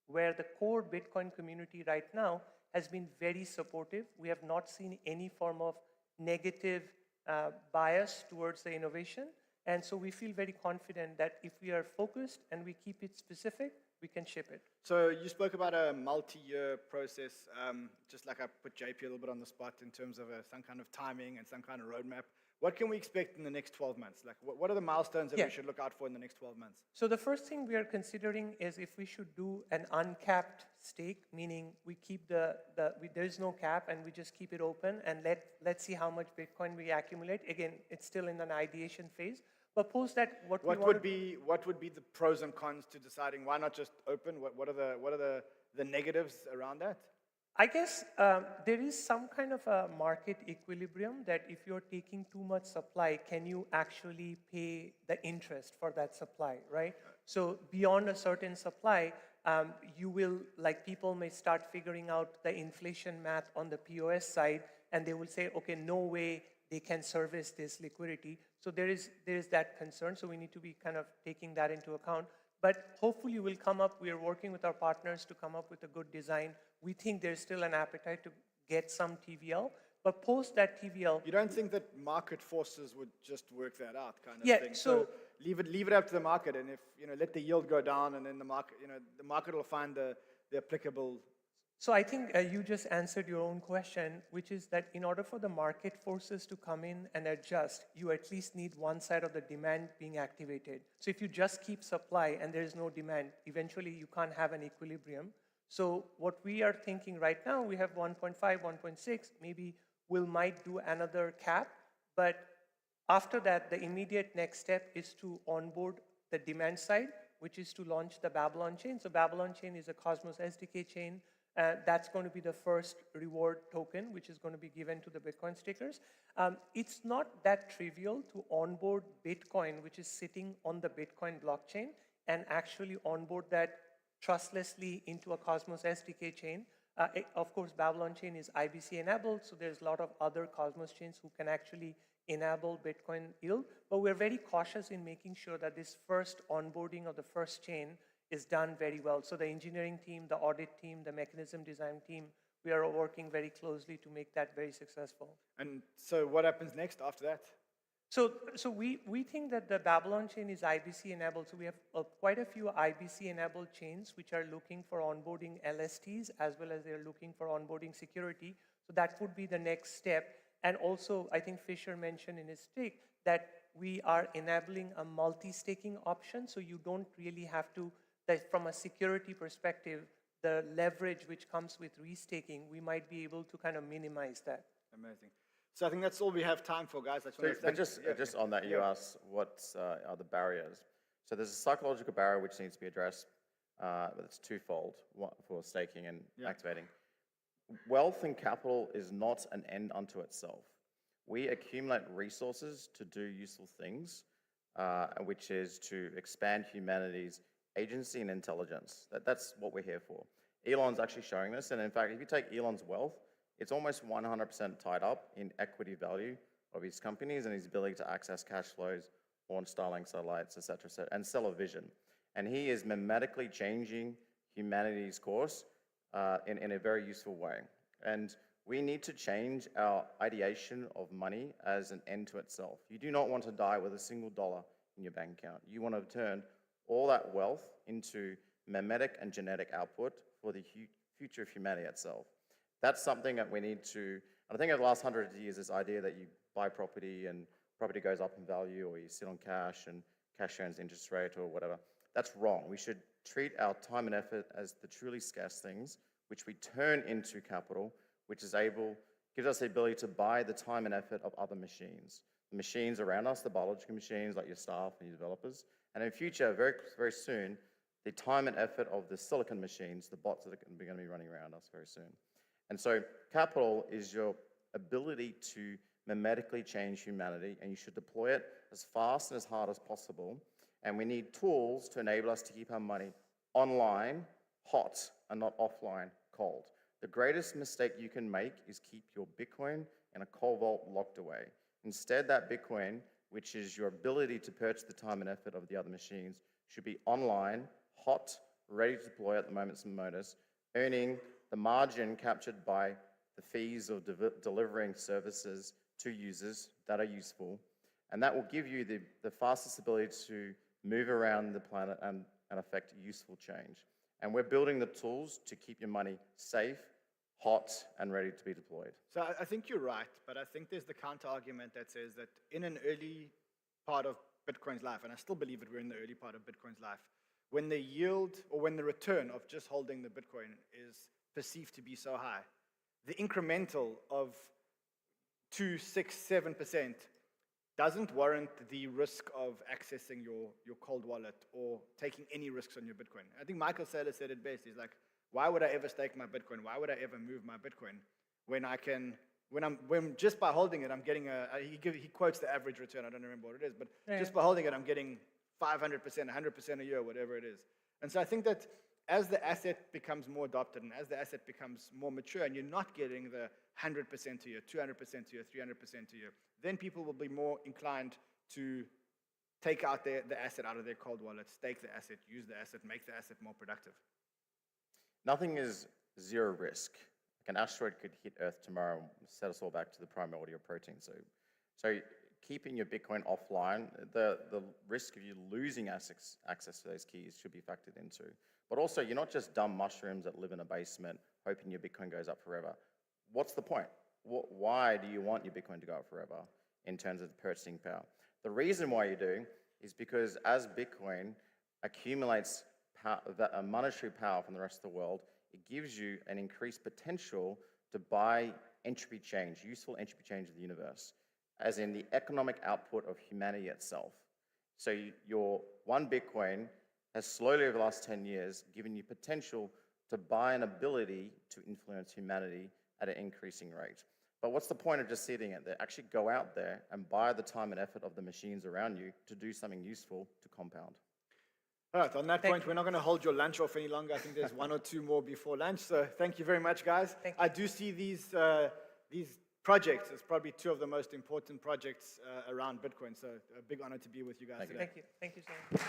where the core Bitcoin community right now has been very supportive. We have not seen any form of negative bias towards the innovation. And so we feel very confident that if we are focused and we keep it specific, we can ship it. So you spoke about a multi-year process, just like I put JP a little bit on the spot in terms of some kind of timing and some kind of roadmap. What can we expect in the next 12 months? Like, what are the milestones that we should look out for in the next 12 months? So the first thing we are considering is if we should do an uncapped stake, meaning we keep there is no cap and we just keep it open, and let's see how much Bitcoin we accumulate. Again, it's still in an ideation phase. But post that, what would be the pros and cons to deciding why not just open? What are the negatives around that? I guess there is some kind of a market equilibrium that if you're taking too much supply, can you actually pay the interest for that supply, right? So beyond a certain supply, you will, like, people may start figuring out the inflation math on the POS side, and they will say, okay, no way they can service this liquidity. So there is that concern. So we need to be kind of taking that into account. But hopefully we'll come up, we are working with our partners to come up with a good design. We think there's still an appetite to get some TVL, But post that TVL, You don't think that market forces would just work that out, kind of Yeah, thing? so- leave it up to the market, and if let the yield go down, and then the market will find the applicable. So I think you just answered your own question, which is that in order for the market forces to come in and adjust, you at least need one side of the demand being activated. So if you just keep supply and there is no demand, eventually you can't have an equilibrium. So what we are thinking right now, we have 1.5, 1.6, maybe we might do another cap, but after that, the immediate next step is to onboard the demand side, which is to launch the Babylon chain. So Babylon chain is a Cosmos SDK chain. That's going to be the first reward token, which is going to be given to the Bitcoin stakers. It's not that trivial to onboard Bitcoin, which is sitting on the Bitcoin blockchain, and actually onboard that trustlessly into a Cosmos SDK chain. Of course, Babylon chain is IBC enabled, so there's a lot of other Cosmos chains who can actually enable Bitcoin yield, but we're very cautious in making sure that this first onboarding of the first chain is done very well. So the engineering team, the audit team, the mechanism design team, we are working very closely to make that very successful. And so what happens next after that? So we think that the Babylon chain is IBC enabled. So we have quite a few IBC enabled chains which are looking for onboarding LSTs as well as they're looking for onboarding security. So that would be the next step. And also, I think Fisher mentioned in his take that we are enabling a multi-staking option. So you don't really have to, that from a security perspective, the leverage which comes with restaking, we might be able to kind of minimize that. Amazing. So I think that's all we have time for, guys. I just want to But thank- just on that, you asked what are the barriers. So there's a psychological barrier which needs to be addressed, but it's twofold for staking and activating. Wealth and capital is not an end unto itself. We accumulate resources to do useful things, which is to expand humanity's agency and intelligence. That's what we're here for. Elon's actually showing this, and in fact, if you take Elon's wealth, it's almost 100% tied up in equity value of his companies and his ability to access cash flows, launch Starlink satellites, et cetera, and sell a vision. And he is mimetically changing humanity's course in a very useful way. And we need to change our ideation of money as an end to itself. You do not want to die with a single dollar in your bank account. You want to turn all that wealth into mimetic and genetic output for the future of humanity itself. That's something that we need to, and I think over the last 100 years, this idea that you buy property and property goes up in value, or you sit on cash and cash earns interest rate or whatever, that's wrong. We should treat our time and effort as the truly scarce things, which we turn into capital, which gives us the ability to buy the time and effort of other machines. The machines around us, the biological machines like your staff and your developers, and in future, very, very soon, the time and effort of the silicon machines, the bots that are going to be running around us very soon. And so capital is your ability to mimetically change humanity, and you should deploy it as fast and as hard as possible. And we need tools to enable us to keep our money online, hot, and not offline, cold. The greatest mistake you can make is keep your Bitcoin in a cold vault locked away. Instead, that Bitcoin, which is your ability to purchase the time and effort of the other machines, should be online, hot, ready to deploy at the moment's notice, earning the margin captured by the fees of delivering services to users that are useful. And that will give you the fastest ability to move around the planet and affect useful change. And we're building the tools to keep your money safe, hot, and ready to be deployed. So I think you're right, but I think there's the counter argument that says that in an early part of Bitcoin's life, and I still believe that we're in the early part of Bitcoin's life, when the yield or when the return of just holding the Bitcoin is perceived to be so high, the incremental of 2, 6, 7% doesn't warrant the risk of accessing your cold wallet or taking any risks on your Bitcoin. I think Michael Saylor said it best. He's like, why would I ever stake my Bitcoin? Why would I ever move my Bitcoin when just by holding it, I'm getting he quotes the average return. I don't remember what it is, but just by holding it, I'm getting 500%, 100% a year, whatever it is. And so I think that as the asset becomes more adopted and as the asset becomes more mature and you're not getting the 100% a year, 200% a year, 300% a year, then people will be more inclined to take out the asset out of their cold wallet, stake the asset, use the asset, make the asset more productive. Nothing is zero risk, Like an asteroid could hit Earth tomorrow and set us all back to the primordial protein. So keeping your Bitcoin offline, the risk of you losing access to those keys should be factored into. But also, you're not just dumb mushrooms that live in a basement hoping your Bitcoin goes up forever. What's the point? Why do you want your Bitcoin to go up forever in terms of the purchasing power? The reason why you do is because as Bitcoin accumulates monetary power from the rest of the world, it gives you an increased potential to buy entropy change, useful entropy change of the universe, as in the economic output of humanity itself. So your one Bitcoin has slowly over the last 10 years given you potential to buy an ability to influence humanity at an increasing rate. But what's the point of just sitting it there? Actually go out there and buy the time and effort of the machines around you to do something useful to compound. All right, on that point, we're not going to hold your lunch off any longer. I think there's one or two more before lunch. So thank you very much, guys. I do see these projects as probably two of the most important projects around Bitcoin. So a big honor to be with you guys today. Thank you. Thank you so much.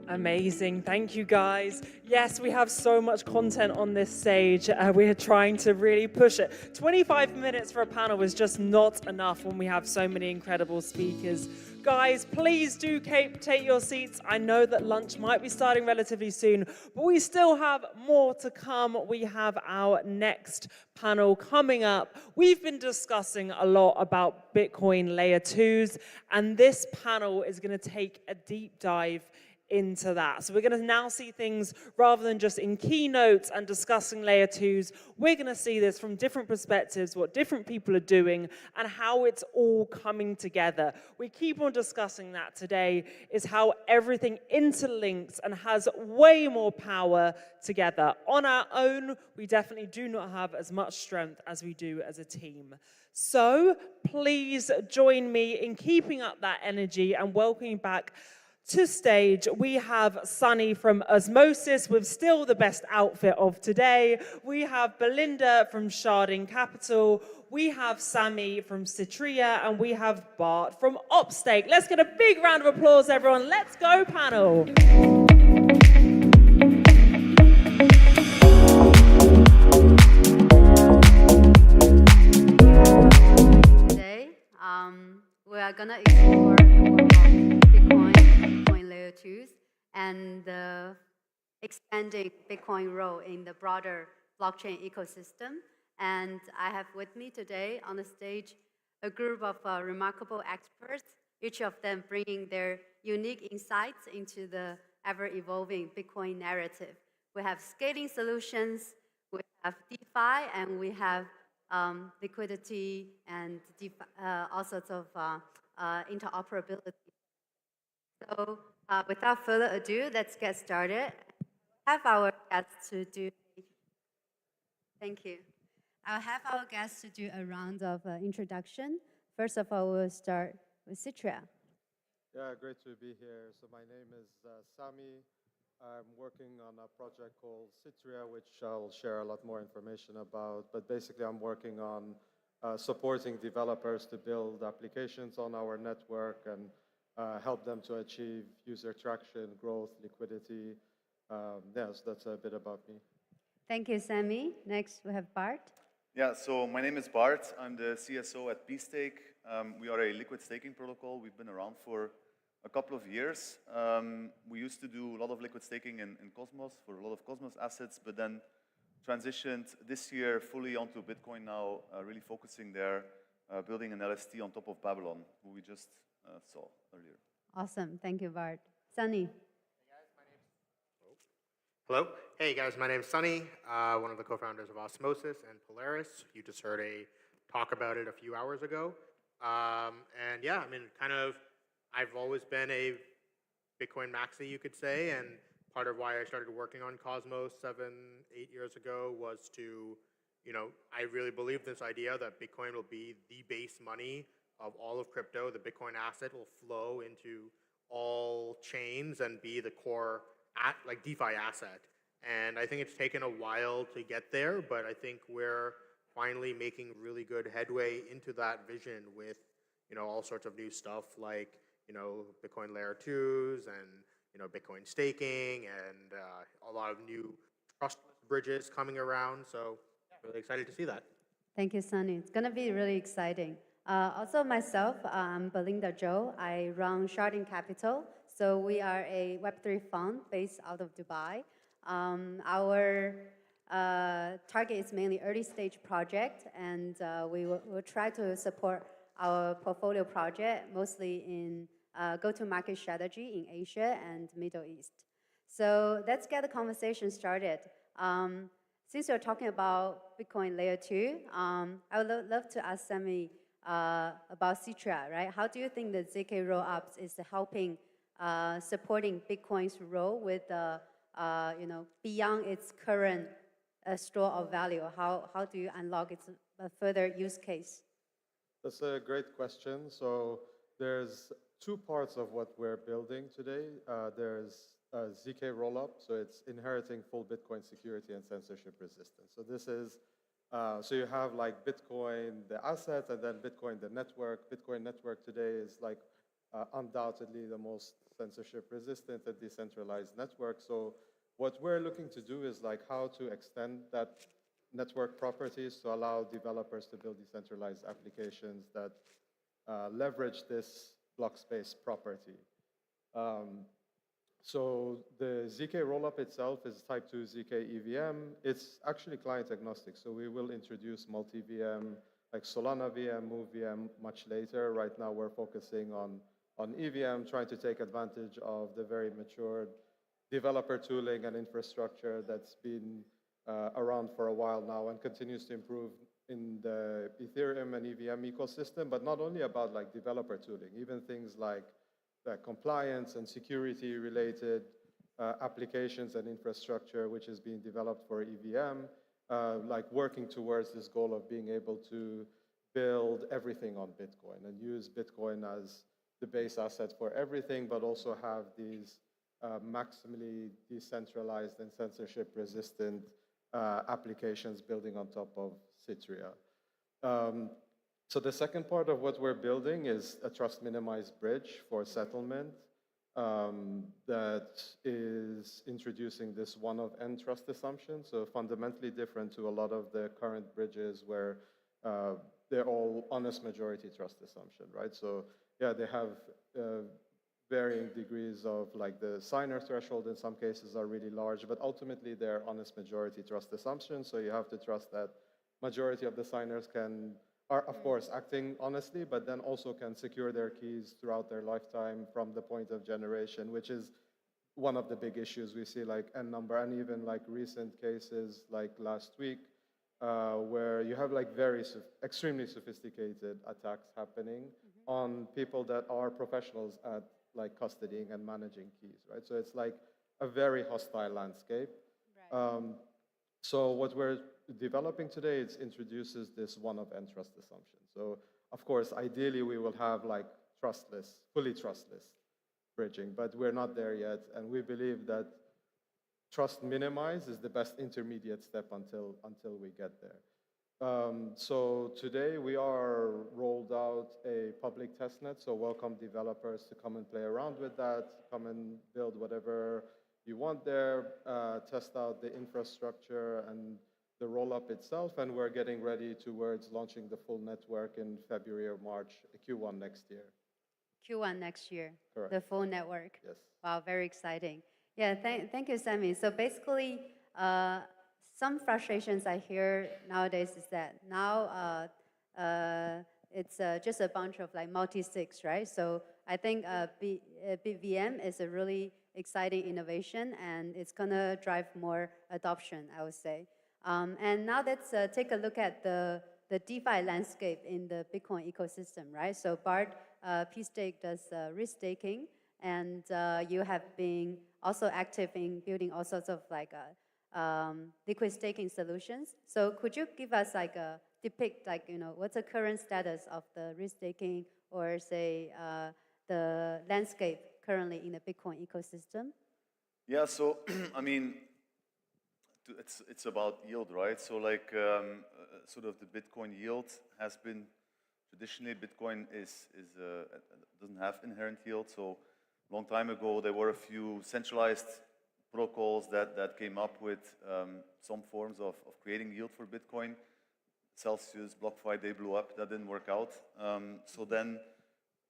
Amazing. Thank you, guys. Yes, we have so much content on this stage. We are trying to really push it. 25 minutes for a panel is just not enough when we have so many incredible speakers. Guys, please do take your seats. I know that lunch might be starting relatively soon, but we still have more to come. We have our next panel coming up. We've been discussing a lot about Bitcoin layer 2s, and this panel is going to take a deep dive into that. So we're going to now see things rather than just in keynotes and discussing layer 2s. We're going to see this from different perspectives, what different people are doing and how it's all coming together. We keep on discussing that today, is how everything interlinks and has way more power together. On our own, we definitely do not have as much strength as we do as a team. So please join me in keeping up that energy and welcoming back to stage. We have Sunny from Osmosis with still the best outfit of today. We have Belinda from Sharding Capital. We have Sammy from Citria, and we have Bart from Opstake. Let's get a big round of applause, everyone. Let's go, panel. Today, we are gonna explore the world of Bitcoin layer 2s, and the expanding Bitcoin role in the broader blockchain ecosystem. And I have with me today on the stage a group of remarkable experts, each of them bringing their unique insights into the ever-evolving Bitcoin narrative. We have scaling solutions, we have DeFi, and we have liquidity and all sorts of interoperability. So without further ado, let's get started. Have our guests to do. Thank you. I'll have our guests to do a round of introduction. First of all, we'll start with Citria. Yeah, great to be here. So my name is Sami. I'm working on a project called Citria, which I'll share a lot more information about. But basically, I'm working on supporting developers to build applications on our network and help them to achieve user traction, growth, liquidity. Yes, that's a bit about me. Thank you, Sami. Next, we have Bart. Yeah, so my name is Bart. I'm the CSO at bstake. We are a liquid staking protocol. We've been around for a couple of years. We used to do a lot of liquid staking in Cosmos for a lot of Cosmos assets, but then transitioned this year fully onto Bitcoin now, really focusing there, building an LST on top of Babylon, who we just saw earlier. Awesome. Thank you, Bart. Sunny. Hello. Hey guys, my name's Sunny, one of the co-founders of Osmosis and Polaris. You just heard a talk about it a few hours ago. And yeah, I mean, I've always been a Bitcoin maxi, you could say, and part of why I started working on Cosmos 7-8 years ago was to, I really believe this idea that Bitcoin will be the base money of all of crypto. The Bitcoin asset will flow into all chains and be the core DeFi asset. And I think it's taken a while to get there, but I think we're finally making really good headway into that vision with, all sorts of new stuff like, Bitcoin layer 2s and, Bitcoin staking and a lot of new trustless bridges coming around. So really excited to see that. Thank you, Sunny. It's going to be really exciting. Also, myself, I'm Belinda Zhou. I run Sharding Capital. So we are a Web3 fund based out of Dubai. Our target is mainly early stage project, and we will try to support our portfolio project mostly in go-to-market strategy in Asia and Middle East. So let's get the conversation started. Since you're talking about Bitcoin layer 2, I would love to ask Sammy about Citra, right? How do you think the ZK rollups is helping supporting Bitcoin's role with beyond its current store of value? How do you unlock its further use case? That's a great question. So there's two parts of what we're building today. There's ZK rollup, so it's inheriting full Bitcoin security and censorship resistance. So this is, so you have like Bitcoin, the asset, and then Bitcoin, the network. Bitcoin network today is like undoubtedly the most censorship resistant and decentralized network. So what we're looking to do is like how to extend that network properties to allow developers to build decentralized applications that leverage this block space property. So the ZK rollup itself is type 2 ZK EVM. It's actually client agnostic. So we will introduce multi-VM like Solana VM, Move VM much later. Right now we're focusing on EVM, trying to take advantage of the very matured developer tooling and infrastructure that's been around for a while now and continues to improve in the Ethereum and EVM ecosystem, but not only about like developer tooling, even things like compliance and security related applications and infrastructure, which is being developed for EVM, like working towards this goal of being able to build everything on Bitcoin and use Bitcoin as the base asset for everything, but also have these maximally decentralized and censorship resistant applications building on top of Citria. So the second part of what we're building is a trust minimized bridge for settlement that is introducing this one of n trust assumption. So fundamentally different to a lot of the current bridges where they're all honest majority trust assumption, right? So yeah, they have varying degrees of like the signer threshold in some cases are really large, but ultimately they're honest majority trust assumptions. So you have to trust that majority of the signers are of course acting honestly, but then also can secure their keys throughout their lifetime from the point of generation, which is one of the big issues we see, like n number, and even like recent cases like last week, where you have like very extremely sophisticated attacks happening on people that are professionals at like custodying and managing keys, right? So it's like a very hostile landscape. Right. So what we're developing today, it introduces this one of n trust assumption. So of course, ideally we will have like trustless, fully trustless bridging, but we're not there yet. And we believe that trust minimize is the best intermediate step until we get there. So today we are rolled out a public testnet, so welcome developers to come and play around with that, come and build whatever you want there, test out the infrastructure and the rollup itself, and we're getting ready towards launching the full network in February or March, Q1 next year. Q1 next year, correct. The full network. Yes. Wow, very exciting. Yeah, thank you, Sammy. So basically, some frustrations I hear nowadays is that now it's just a bunch of like multi-sigs, right? So I think BVM is a really exciting innovation, and it's gonna drive more adoption, I would say. And now let's take a look at the DeFi landscape in the Bitcoin ecosystem, right? So Bart, P-Stake does risk staking, and you have been also active in building all sorts of like liquid staking solutions. So could you give us like a depict like, what's the current status of the risk staking or say the landscape currently in the Bitcoin ecosystem? Yeah, so I mean, it's about yield, right? So like sort of the Bitcoin yield has been traditionally Bitcoin doesn't have inherent yield. So a long time ago there were a few centralized protocols that came up with some forms of creating yield for Bitcoin. Celsius, BlockFi, they blew up. That didn't work out. So then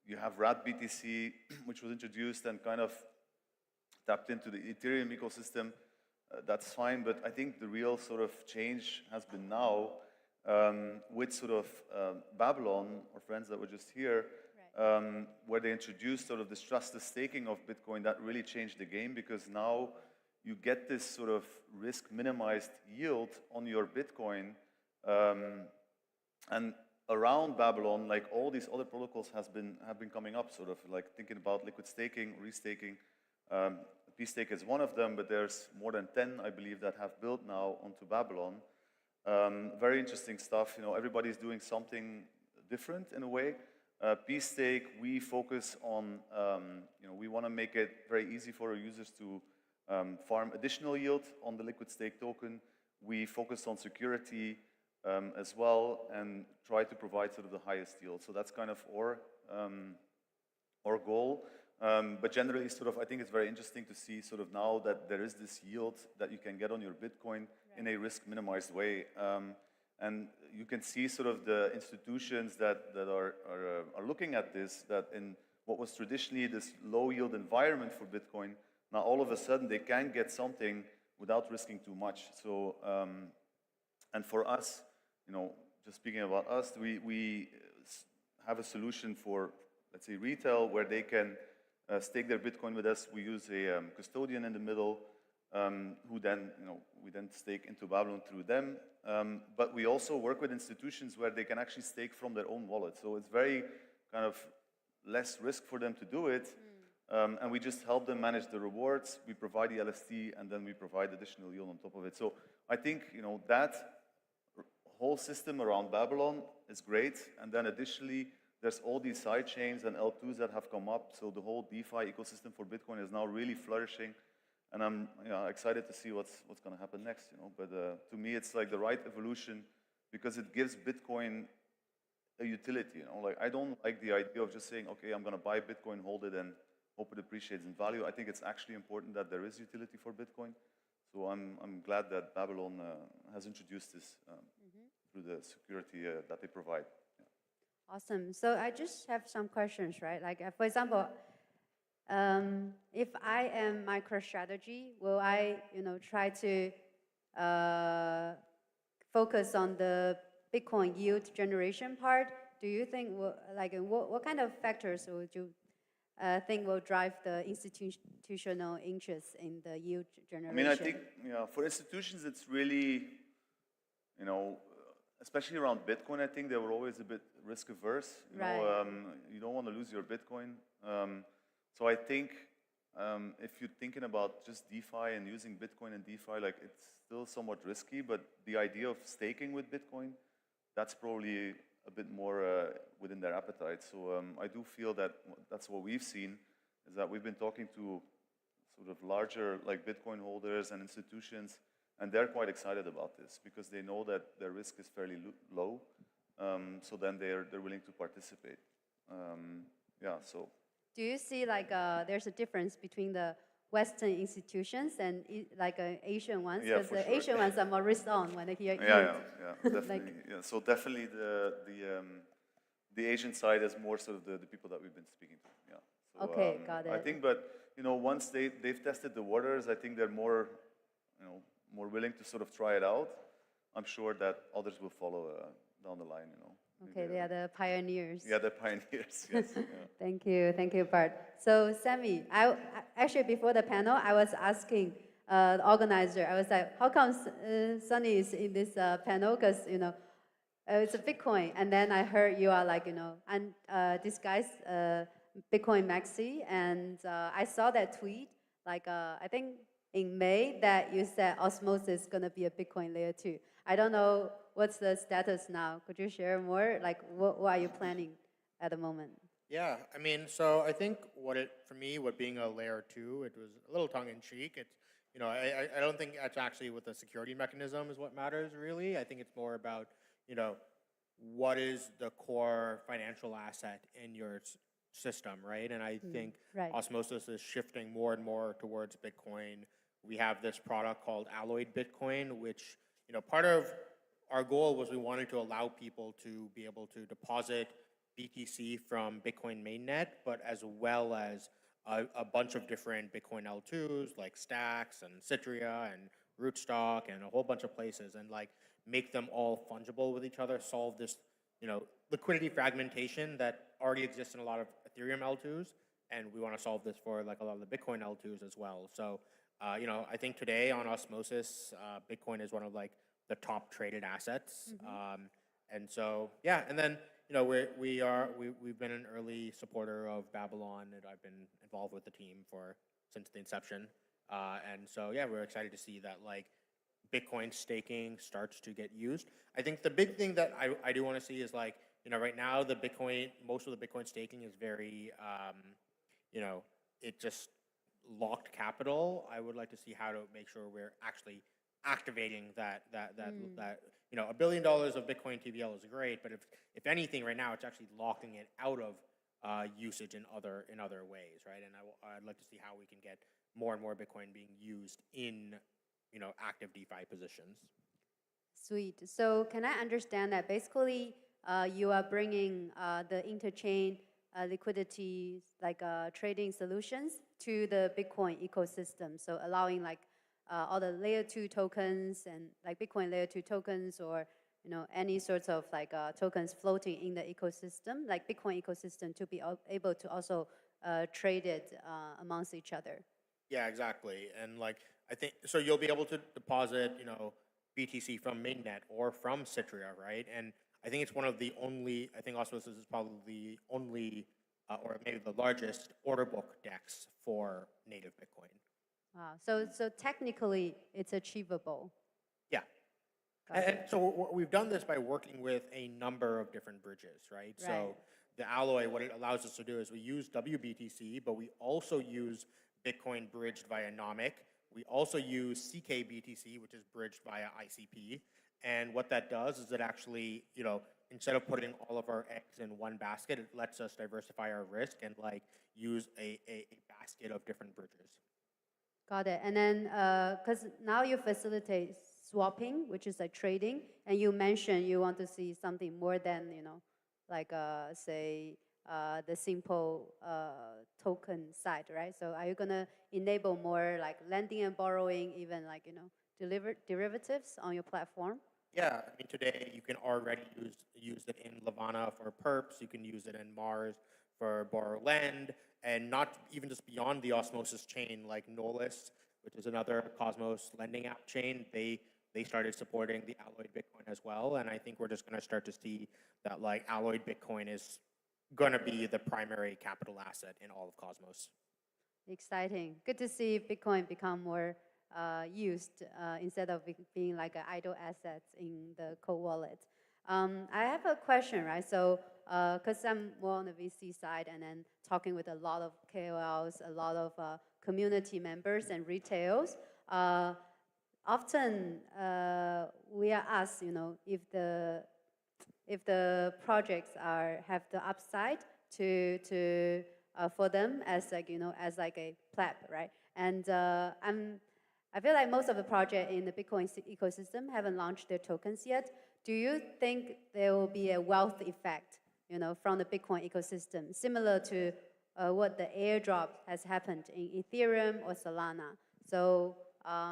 you have RAD-BTC, which was introduced and kind of tapped into the Ethereum ecosystem. That's fine, but I think the real sort of change has been now with sort of Babylon, our friends that were just here, where they introduced sort of this trustless staking of Bitcoin. That really changed the game, because now you get this sort of risk minimized yield on your Bitcoin. And around Babylon, like all these other protocols have been coming up, sort of like thinking about liquid staking, restaking. P-Stake is one of them, but there's more than 10, I believe, that have built now onto Babylon. Very interesting stuff. You know, everybody's doing something different in a way. P-Stake, we focus on, you know, we want to make it very easy for our users to farm additional yield on the liquid stake token. We focus on security as well, and try to provide sort of the highest yield. So that's kind of our goal. But generally, sort of, I think it's very interesting to see sort of now that there is this yield that you can get on your Bitcoin in a risk-minimized way. And you can see sort of the institutions that are looking at this, that in what was traditionally this low-yield environment for Bitcoin, now all of a sudden they can get something without risking too much. So, and for us, you know, just speaking about us, we have a solution for, let's say, retail, where they can stake their Bitcoin with us. We use a custodian in the middle, who then, you know, we then stake into Babylon through them. But we also work with institutions where they can actually stake from their own wallet. So it's very kind of less risk for them to do it. And we just help them manage the rewards. We provide the LST, and then we provide additional yield on top of it. So I think, you know, that whole system around Babylon is great. And then additionally, there's all these side chains and L2s that have come up. So the whole DeFi ecosystem for Bitcoin is now really flourishing. And I'm, you know, excited to see what's going to happen next, you know. But to me, it's like the right evolution, because it gives Bitcoin a utility, you know. Like, I don't like the idea of just saying, okay, I'm going to buy Bitcoin, hold it, and hope it appreciates in value. I think it's actually important that there is utility for Bitcoin. So I'm glad that Babylon has introduced this through the security that they provide. Awesome. So I just have some questions, right? Like, for example, if I am MicroStrategy, will I, you know, try to focus on the Bitcoin yield generation part? Do you think, like, what kind of factors would you think will drive the institutional interest in the yield generation? I mean, I think, yeah, for institutions, it's really, you know, especially around Bitcoin, I think they were always a bit risk averse. You know, you don't want to lose your Bitcoin. So I think if you're thinking about just DeFi and using Bitcoin and DeFi, like, it's still somewhat risky, but the idea of staking with Bitcoin, that's probably a bit more within their appetite. So I do feel that that's what we've seen, is that we've been talking to sort of larger, like, Bitcoin holders and institutions, and they're quite excited about this because they know that their risk is fairly low. So then they're willing to participate. Yeah, so. Do you see, like, there's a difference between the Western institutions and like Asian ones? Yeah, because the sure. Asian ones are more risk on when they hear Yeah, definitely. Like, yeah. So definitely the Asian side is more sort of the people that we've been speaking to. Yeah. So, okay, got it. I think, but you know, once they've tested the waters, I think they're more, you know, more willing to sort of try it out. I'm sure that others will follow down the line, you know. Okay, they are the pioneers. Yeah, they're pioneers, yes. Yeah. Thank you, Bart. So, Sammy, I actually, before the panel, I was asking the organizer, I was like, how come Sunny is in this panel? Because, you know, it's a Bitcoin. And then I heard you are like, you know, and this guy's Bitcoin Maxi. And I saw that tweet, like, I think in May, that you said Osmosis is going to be a Bitcoin layer 2. I don't know what's the status now. Could you share more? Like, what are you planning at the moment? Yeah, I mean, so I think for me, what being a layer 2, it was a little tongue-in-cheek. It's, I don't think that's actually what the security mechanism is what matters really. I think it's more about, what is the core financial asset in your system, right? And I think right. Osmosis is shifting more and more towards Bitcoin. We have this product called Alloyed Bitcoin, which, part of our goal was we wanted to allow people to be able to deposit BTC from Bitcoin mainnet, but as well as a bunch of different Bitcoin L2s like Stacks and Citria and Rootstock and a whole bunch of places, and like make them all fungible with each other, solve this, liquidity fragmentation that already exists in a lot of Ethereum L2s, and we want to solve this for like a lot of the Bitcoin L2s as well. So, I think today on Osmosis, Bitcoin is one of like the top traded assets, and so yeah, and then we've been an early supporter of Babylon, and I've been involved with the team since the inception, and so yeah, we're excited to see that like Bitcoin staking starts to get used. I think the big thing that I do want to see is like, right now most of the Bitcoin staking is very, it just locked capital. I would like to see how to make sure we're actually activating that $1 billion of Bitcoin TVL is great, but if anything right now, it's actually locking it out of usage in other ways, right? And I'd like to see how we can get more and more Bitcoin being used in active DeFi positions. Sweet. So can I understand that basically you are bringing the interchain liquidity, like trading solutions to the Bitcoin ecosystem? So allowing like all the layer 2 tokens and like Bitcoin layer 2 tokens, or any sorts of like tokens floating in the ecosystem, like Bitcoin ecosystem, to be able to also trade it amongst each other. Yeah, exactly. And like, I think, so you'll be able to deposit, BTC from mainnet or from Citria, right? And I think it's one of the only, I think Osmosis is probably the only, or maybe the largest order book DEX for native Bitcoin. Wow. So technically it's achievable. Yeah. And so we've done this by working with a number of different bridges, right? So the Alloy, what it allows us to do is we use WBTC, but we also use Bitcoin bridged via Nomic. We also use CKBTC, which is bridged via ICP. And what that does is it actually, instead of putting all of our eggs in one basket, it lets us diversify our risk and like use a basket of different bridges. Got it. And then, because now you facilitate swapping, which is like trading, and you mentioned you want to see something more than, like say, the simple token side, right? So are you gonna enable more like lending and borrowing, even like, derivatives on your platform? Yeah, I mean, today you can already use it in Levana for perps. You can use it in Mars for borrow lend, and not even just beyond the Osmosis chain, like Nolus, which is another Cosmos lending app chain. They started supporting the Alloyed Bitcoin as well, and I think we're just going to start to see that like Alloyed Bitcoin is going to be the primary capital asset in all of Cosmos. Exciting. Good to see Bitcoin become more used instead of being like an idle asset in the cold wallet. I have a question, right? So, because I'm more on the VC side and then talking with a lot of KOLs, a lot of community members and retails, often we are asked, if the projects have the upside to for them as like as like a pleb, right? And I feel like most of the project in the Bitcoin ecosystem haven't launched their tokens yet. Do you think there will be a wealth effect, from the Bitcoin ecosystem, similar to what the airdrop has happened in Ethereum or Solana? So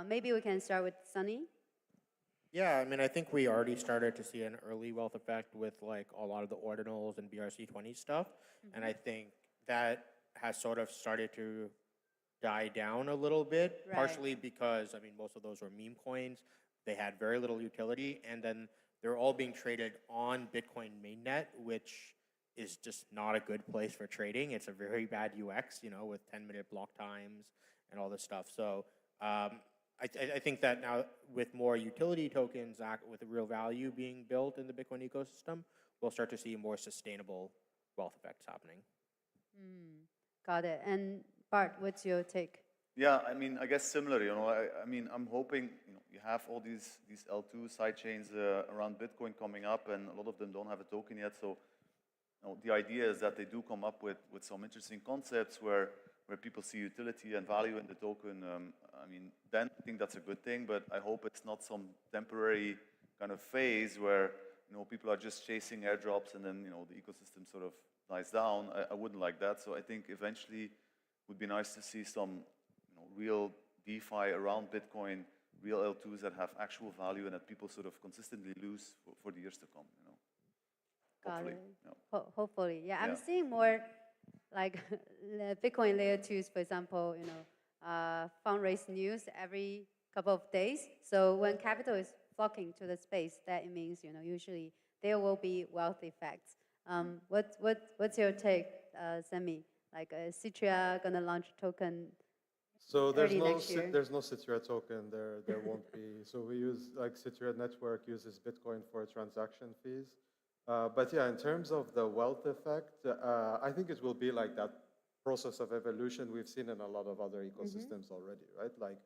maybe we can start with Sunny. Yeah, I mean, I think we already started to see an early wealth effect with like a lot of the ordinals and BRC20 stuff. And I think that has sort of started to die down a little bit, partially because, I mean, most of those were meme coins. They had very little utility, and then they're all being traded on Bitcoin mainnet, which is just not a good place for trading. It's a very bad UX, with 10-minute block times and all this stuff. So I think that now with more utility tokens with real value being built in the Bitcoin ecosystem, we'll start to see more sustainable wealth effects happening. Got it. And Bart, what's your take? Yeah, I mean, I guess similar, you know, I mean, I'm hoping, you know, you have all these L2 side chains around Bitcoin coming up, and a lot of them don't have a token yet. So, you know, the idea is that they do come up with some interesting concepts where people see utility and value in the token. I mean, then I think that's a good thing, but I hope it's not some temporary kind of phase where, you know, people are just chasing airdrops and then, you know, the ecosystem sort of dies down. I wouldn't like that. So I think eventually it would be nice to see some, you know, real DeFi around Bitcoin, real L2s that have actual value and that people sort of consistently lose for the years to come, you know. Got Hopefully. it. Yeah. Hopefully, yeah. Yeah. I'm seeing more like Bitcoin layer 2s, for example, you know, fundraise news every couple of days. So when capital is flocking to the space, that it means, you know, usually there will be wealth effects. What's your take, Sammy? Like, Citria gonna launch a token So early next year? there's no Citria token. There won't be. So we use like Citria network uses Bitcoin for transaction fees. But yeah, in terms of the wealth effect, I think it will be like that process of evolution we've seen in a lot of other ecosystems already, right? Like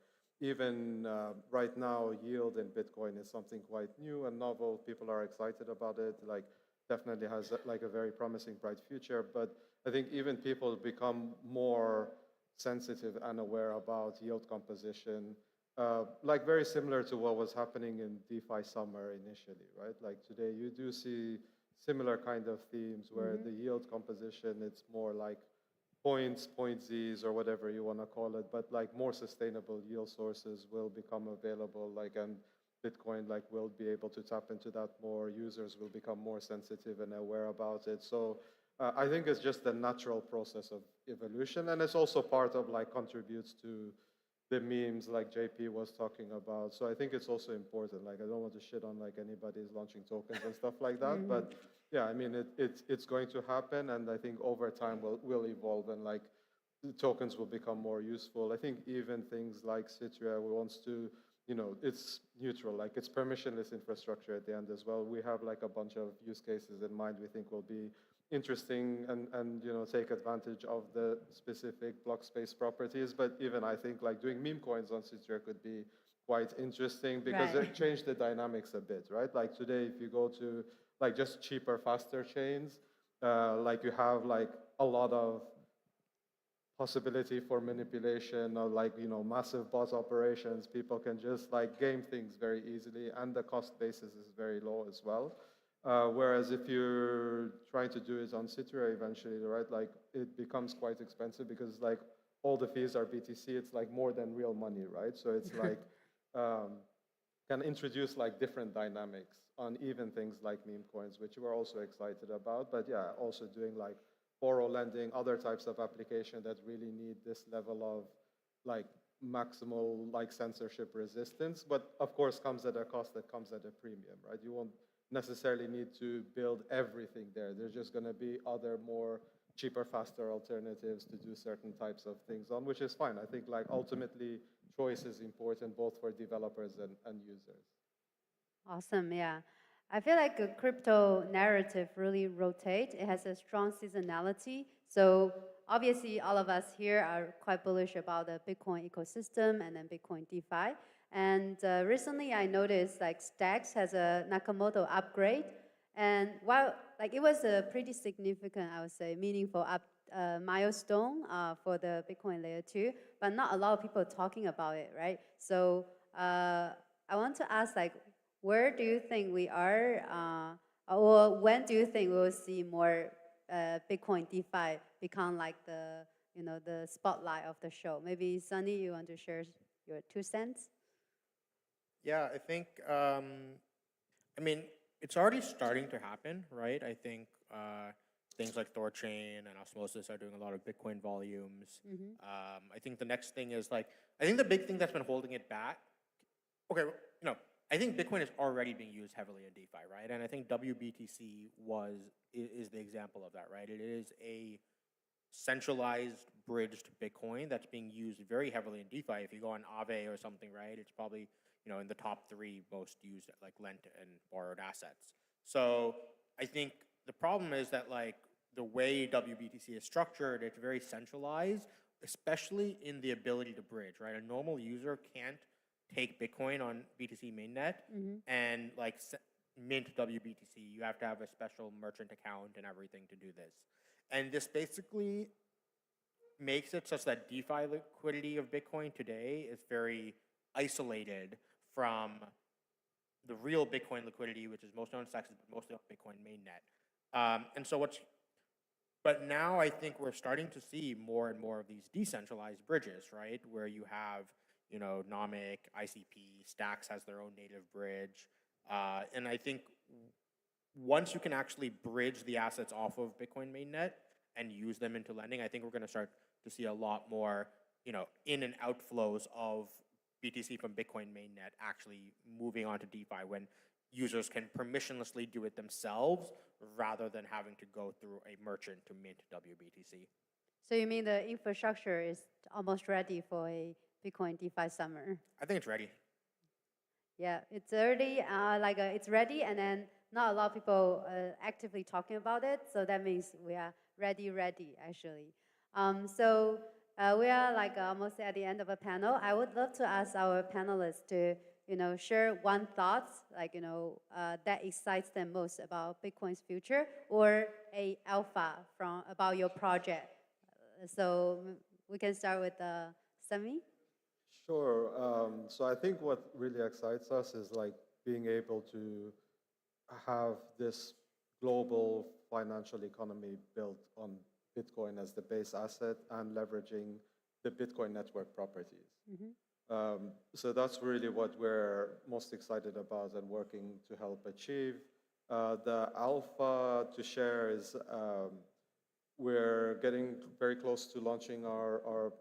even right now, yield in Bitcoin is something quite new and novel. People are excited about it. Like definitely has like a very promising, bright future. But I think even people become more sensitive and aware about yield composition, like very similar to what was happening in DeFi summer initially, right? Like today you do see similar kind of themes where the yield composition, it's more like points, point Zs, or whatever you want to call it, but like more sustainable yield sources will become available, like, and Bitcoin like will be able to tap into that more. Users will become more sensitive and aware about it. So I think it's just a natural process of evolution, and it's also part of like contributes to the memes like JP was talking about. So I think it's also important. Like I don't want to shit on like anybody's launching tokens and stuff like that, but yeah, I mean it's going to happen, and I think over time will evolve, and like the tokens will become more useful. I think even things like Citria wants to, you know, it's neutral, like it's permissionless infrastructure at the end as well. We have like a bunch of use cases in mind we think will be interesting and you know take advantage of the specific block space properties. But even I think like doing meme coins on Citria could be quite interesting because Right. it changed the dynamics a bit, right? Like today, if you go to like just cheaper, faster chains, like you have like a lot of possibility for manipulation or like, you know, massive bot operations. People can just like game things very easily, and the cost basis is very low as well. Whereas if you're trying to do it on Citria eventually, right, like it becomes quite expensive because like all the fees are BTC. It's like more than real money, right? So it's like can introduce like different dynamics on even things like meme coins, which we're also excited about. But yeah, also doing like borrow lending, other types of application that really need this level of like maximal like censorship resistance, but of course comes at a cost that comes at a premium, right? You won't necessarily need to build everything there. There's just going to be other more cheaper, faster alternatives to do certain types of things on, which is fine. I think like ultimately choice is important both for developers and users. Awesome, yeah. I feel like a crypto narrative really rotates. It has a strong seasonality. So obviously all of us here are quite bullish about the Bitcoin ecosystem and then Bitcoin DeFi. And recently I noticed like Stacks has a Nakamoto upgrade. And while like it was a pretty significant, I would say, meaningful milestone for the Bitcoin layer 2, but not a lot of people talking about it, right? So I want to ask like, where do you think we are, or when do you think we will see more Bitcoin DeFi become like the, you know, the spotlight of the show? Maybe Sunny, you want to share your 2 cents? Yeah, I think, I mean, it's already starting to happen, right? I think things like Thorchain and Osmosis are doing a lot of Bitcoin volumes. I think the next thing is like, I think the big thing that's been holding it back, okay, you know, I think Bitcoin is already being used heavily in DeFi, right? And I think WBTC is the example of that, right? It is a centralized bridged Bitcoin that's being used very heavily in DeFi. If you go on Aave or something, right, it's probably, you know, in the top 3 most used like lent and borrowed assets. So I think the problem is that like the way WBTC is structured, it's very centralized, especially in the ability to bridge, right? A normal user can't take Bitcoin on BTC mainnet and like mint WBTC. You have to have a special merchant account and everything to do this. And this basically makes it such that DeFi liquidity of Bitcoin today is very isolated from the real Bitcoin liquidity, which is mostly on Sexes, but mostly on Bitcoin mainnet. And so but now I think we're starting to see more and more of these decentralized bridges, right? Where you have, you know, Nomic, ICP, Stacks has their own native bridge. And I think once you can actually bridge the assets off of Bitcoin mainnet and use them into lending, I think we're going to start to see a lot more, you know, in and outflows of BTC from Bitcoin mainnet actually moving on to DeFi when users can permissionlessly do it themselves rather than having to go through a merchant to mint WBTC. So you mean the infrastructure is almost ready for a Bitcoin DeFi summer? I think it's ready. Yeah, it's early, it's ready, and then not a lot of people actively talking about it, so that means we are ready, actually. So we are like almost at the end of a panel. I would love to ask our panelists to, you know, share one thought, like, you know, that excites them most about Bitcoin's future, or a alpha about your project. So we can start with Sami. Sure. So I think what really excites us is like being able to have this global financial economy built on Bitcoin as the base asset and leveraging the Bitcoin network properties. So that's really what we're most excited about and working to help achieve. The alpha to share is we're getting very close to launching our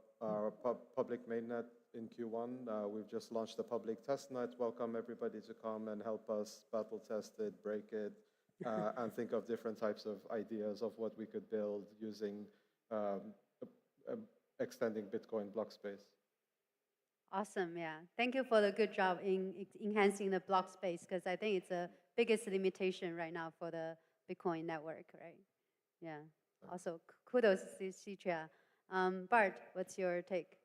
public mainnet in Q1. We've just launched a public testnet. Welcome everybody to come and help us battle test it, break it, and think of different types of ideas of what we could build using extending Bitcoin block space. Awesome, yeah. Thank you for the good job in enhancing the block space, because I think it's the biggest limitation right now for the Bitcoin network, right? Yeah. Also, kudos to Citria. Bart, what's your take?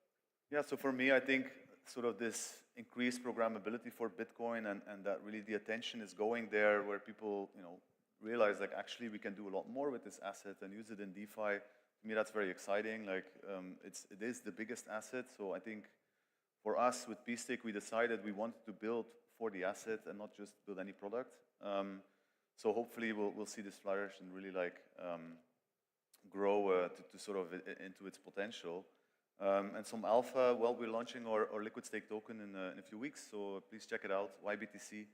Yeah, so for me, I think sort of this increased programmability for Bitcoin and that really the attention is going there where people, you know, realize like actually we can do a lot more with this asset and use it in DeFi. To me, that's very exciting. Like it is the biggest asset. So I think for us with P-Stake, we decided we wanted to build for the asset and not just build any product. So hopefully we'll see this flourish and really like grow to sort of into its potential. And some alpha, well, we're launching our liquid stake token in a few weeks, so please check it out, YBTC.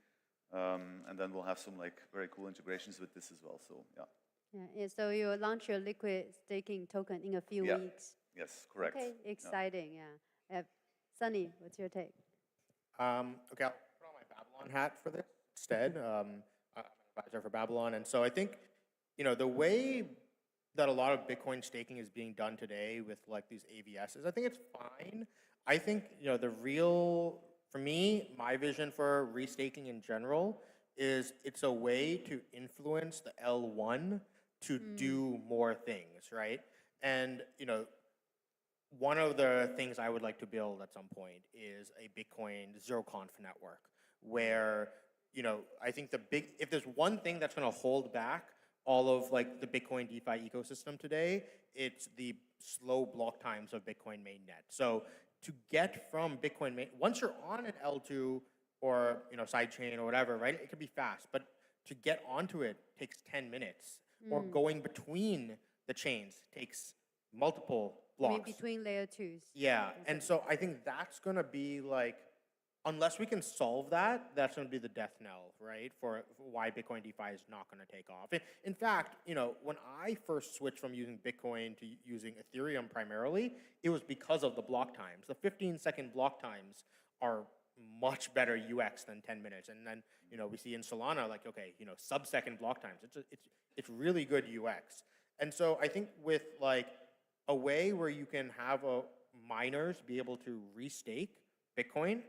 And then we'll have some like very cool integrations with this as well, so yeah. Yeah, so you launch your liquid staking token in a few weeks. Yes, correct. Okay, exciting, yeah. Sunny, what's your take? Okay, I'll put on my Babylon hat for this instead. I'm an advisor for Babylon, and so I think, you know, the way that a lot of Bitcoin staking is being done today with like these AVSs, I think it's fine. I think, you know, for me, my vision for restaking in general is it's a way to influence the L1 to do more things, right? And, you know, one of the things I would like to build at some point is a Bitcoin zero-conf network where, you know, I think if there's one thing that's going to hold back all of like the Bitcoin DeFi ecosystem today, it's the slow block times of Bitcoin mainnet. So to get from Bitcoin once you're on an L2 or, you know, sidechain or whatever, right, it can be fast, but to get onto it takes 10 minutes, or going between the chains takes multiple blocks. You mean between layer 2s? Yeah, and so I think that's gonna be like, unless we can solve that, that's going to be the death knell, right, for why Bitcoin DeFi is not going to take off. In fact, you know, when I first switched from using Bitcoin to using Ethereum primarily, it was because of the block times. The 15-second block times are much better UX than 10 minutes. And then, you know, we see in Solana, like, okay, you know, sub-second block times. It's really good UX. And so I think with like a way where you can have miners be able to restake Bitcoin,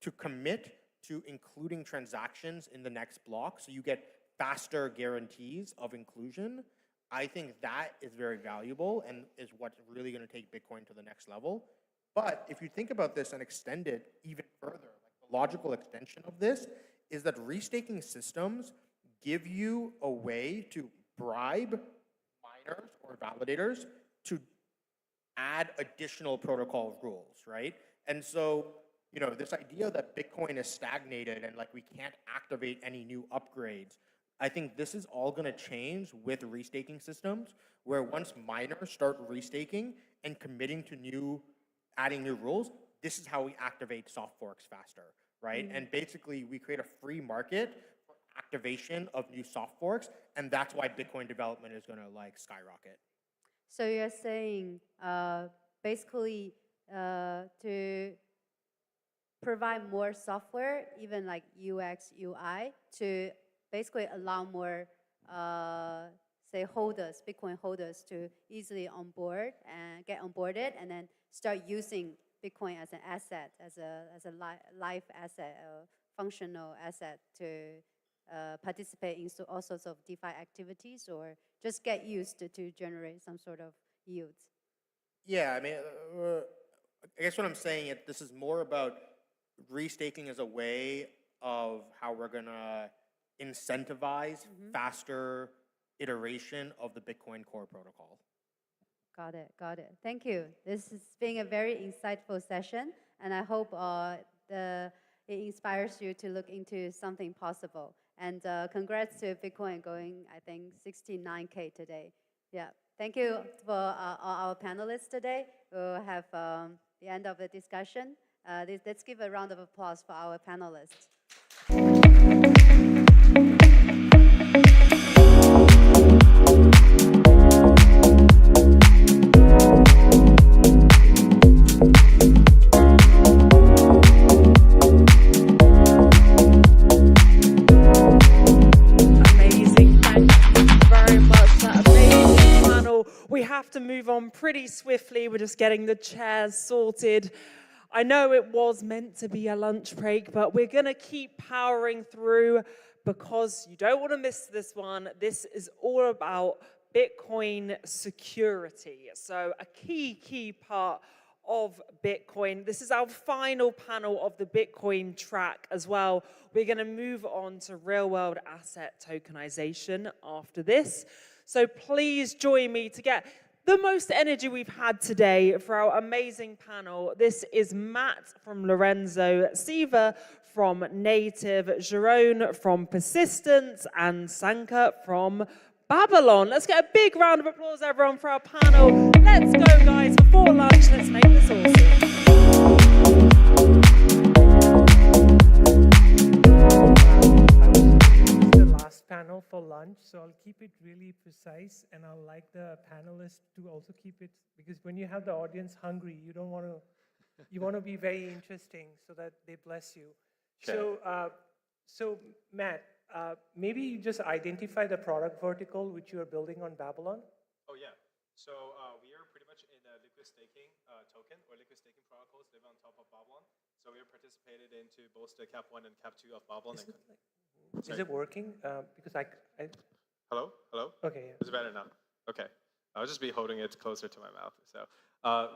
to commit to including transactions in the next block, so you get faster guarantees of inclusion, I think that is very valuable and is what's really going to take Bitcoin to the next level. But if you think about this and extend it even further, like the logical extension of this is that restaking systems give you a way to bribe miners or validators to add additional protocol rules, right? And so, this idea that Bitcoin is stagnated and like we can't activate any new upgrades, I think this is all going to change with restaking systems, where once miners start restaking and committing to adding new rules, this is how we activate soft forks faster, right? And basically we create a free market for activation of new soft forks, and that's why Bitcoin development is going to like skyrocket. So you're saying basically to provide more software, even like UX, UI, to basically allow more, say, Bitcoin holders to easily onboard and get onboarded and then start using Bitcoin as an asset, as a live asset, a functional asset to participate in all sorts of DeFi activities, or just get used to generate some sort of yields? Yeah, I mean, I guess what I'm saying is this is more about restaking as a way of how we're going to incentivize faster iteration of the Bitcoin core protocol. Got it. Thank you. This has been a very insightful session, and I hope it inspires you to look into something possible. And congrats to Bitcoin going, I think, 69K today. Yeah. Thank you for our panelists today. We'll have the end of the discussion. Let's give a round of applause for our panelists. We have to move on pretty swiftly. We're just getting the chairs sorted. I know it was meant to be a lunch break, but we're going to keep powering through because you don't want to miss this one. This is all about Bitcoin security. So a key part of Bitcoin. This is our final panel of the Bitcoin track as well. We're going to move on to real-world asset tokenization after this. So please join me to get the most energy we've had today for our amazing panel. This is Matt from Lorenzo, Siva from Native, Jerome from Persistence, and Sanka from Babylon. Let's get a big round of applause, everyone, for our panel. Let's go, guys. Before lunch, let's make this awesome. Panel for lunch, so I'll keep it really precise, and I'll like the panelists to also keep it, because when you have the audience hungry, you don't want to, you want to be very interesting so that they bless you. Okay. So Matt, maybe you just identify the product vertical which you are building on Babylon. Oh yeah, so we are pretty much in a liquid staking token or liquid staking protocols living on top of Babylon. So we are participated into both the Cap 1 and Cap 2 of Babylon. Is it working? Because I Hello? Okay. Yeah. Is it better now? Okay. I'll just be holding it closer to my mouth. So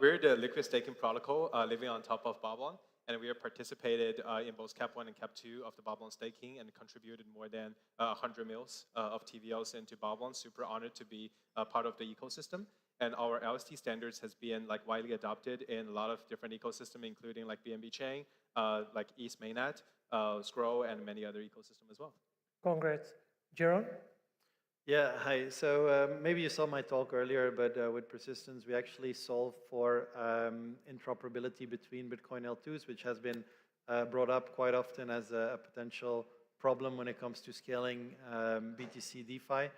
we're the liquid staking protocol living on top of Babylon, and we have participated in both Cap 1 and Cap 2 of the Babylon staking and contributed more than 100 mils of TVLs into Babylon. Super honored to be part of the ecosystem. And our LST standards has been like widely adopted in a lot of different ecosystems, including like BNB Chain, like East Mainnet, Scroll, and many other ecosystems as well. Congrats. Jerome? Yeah, hi. So maybe you saw my talk earlier, but with Persistence, we actually solve for interoperability between Bitcoin L2s, which has been brought up quite often as a potential problem when it comes to scaling BTC DeFi.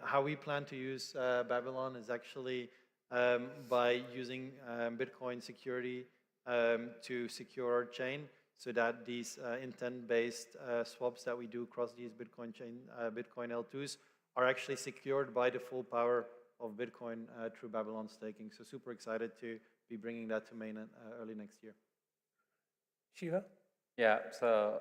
How we plan to use Babylon is actually by using Bitcoin security to secure our chain, so that these intent-based swaps that we do across these Bitcoin chain, Bitcoin L2s, are actually secured by the full power of Bitcoin through Babylon staking. So super excited to be bringing that to mainnet early next year. Shiva? Yeah, so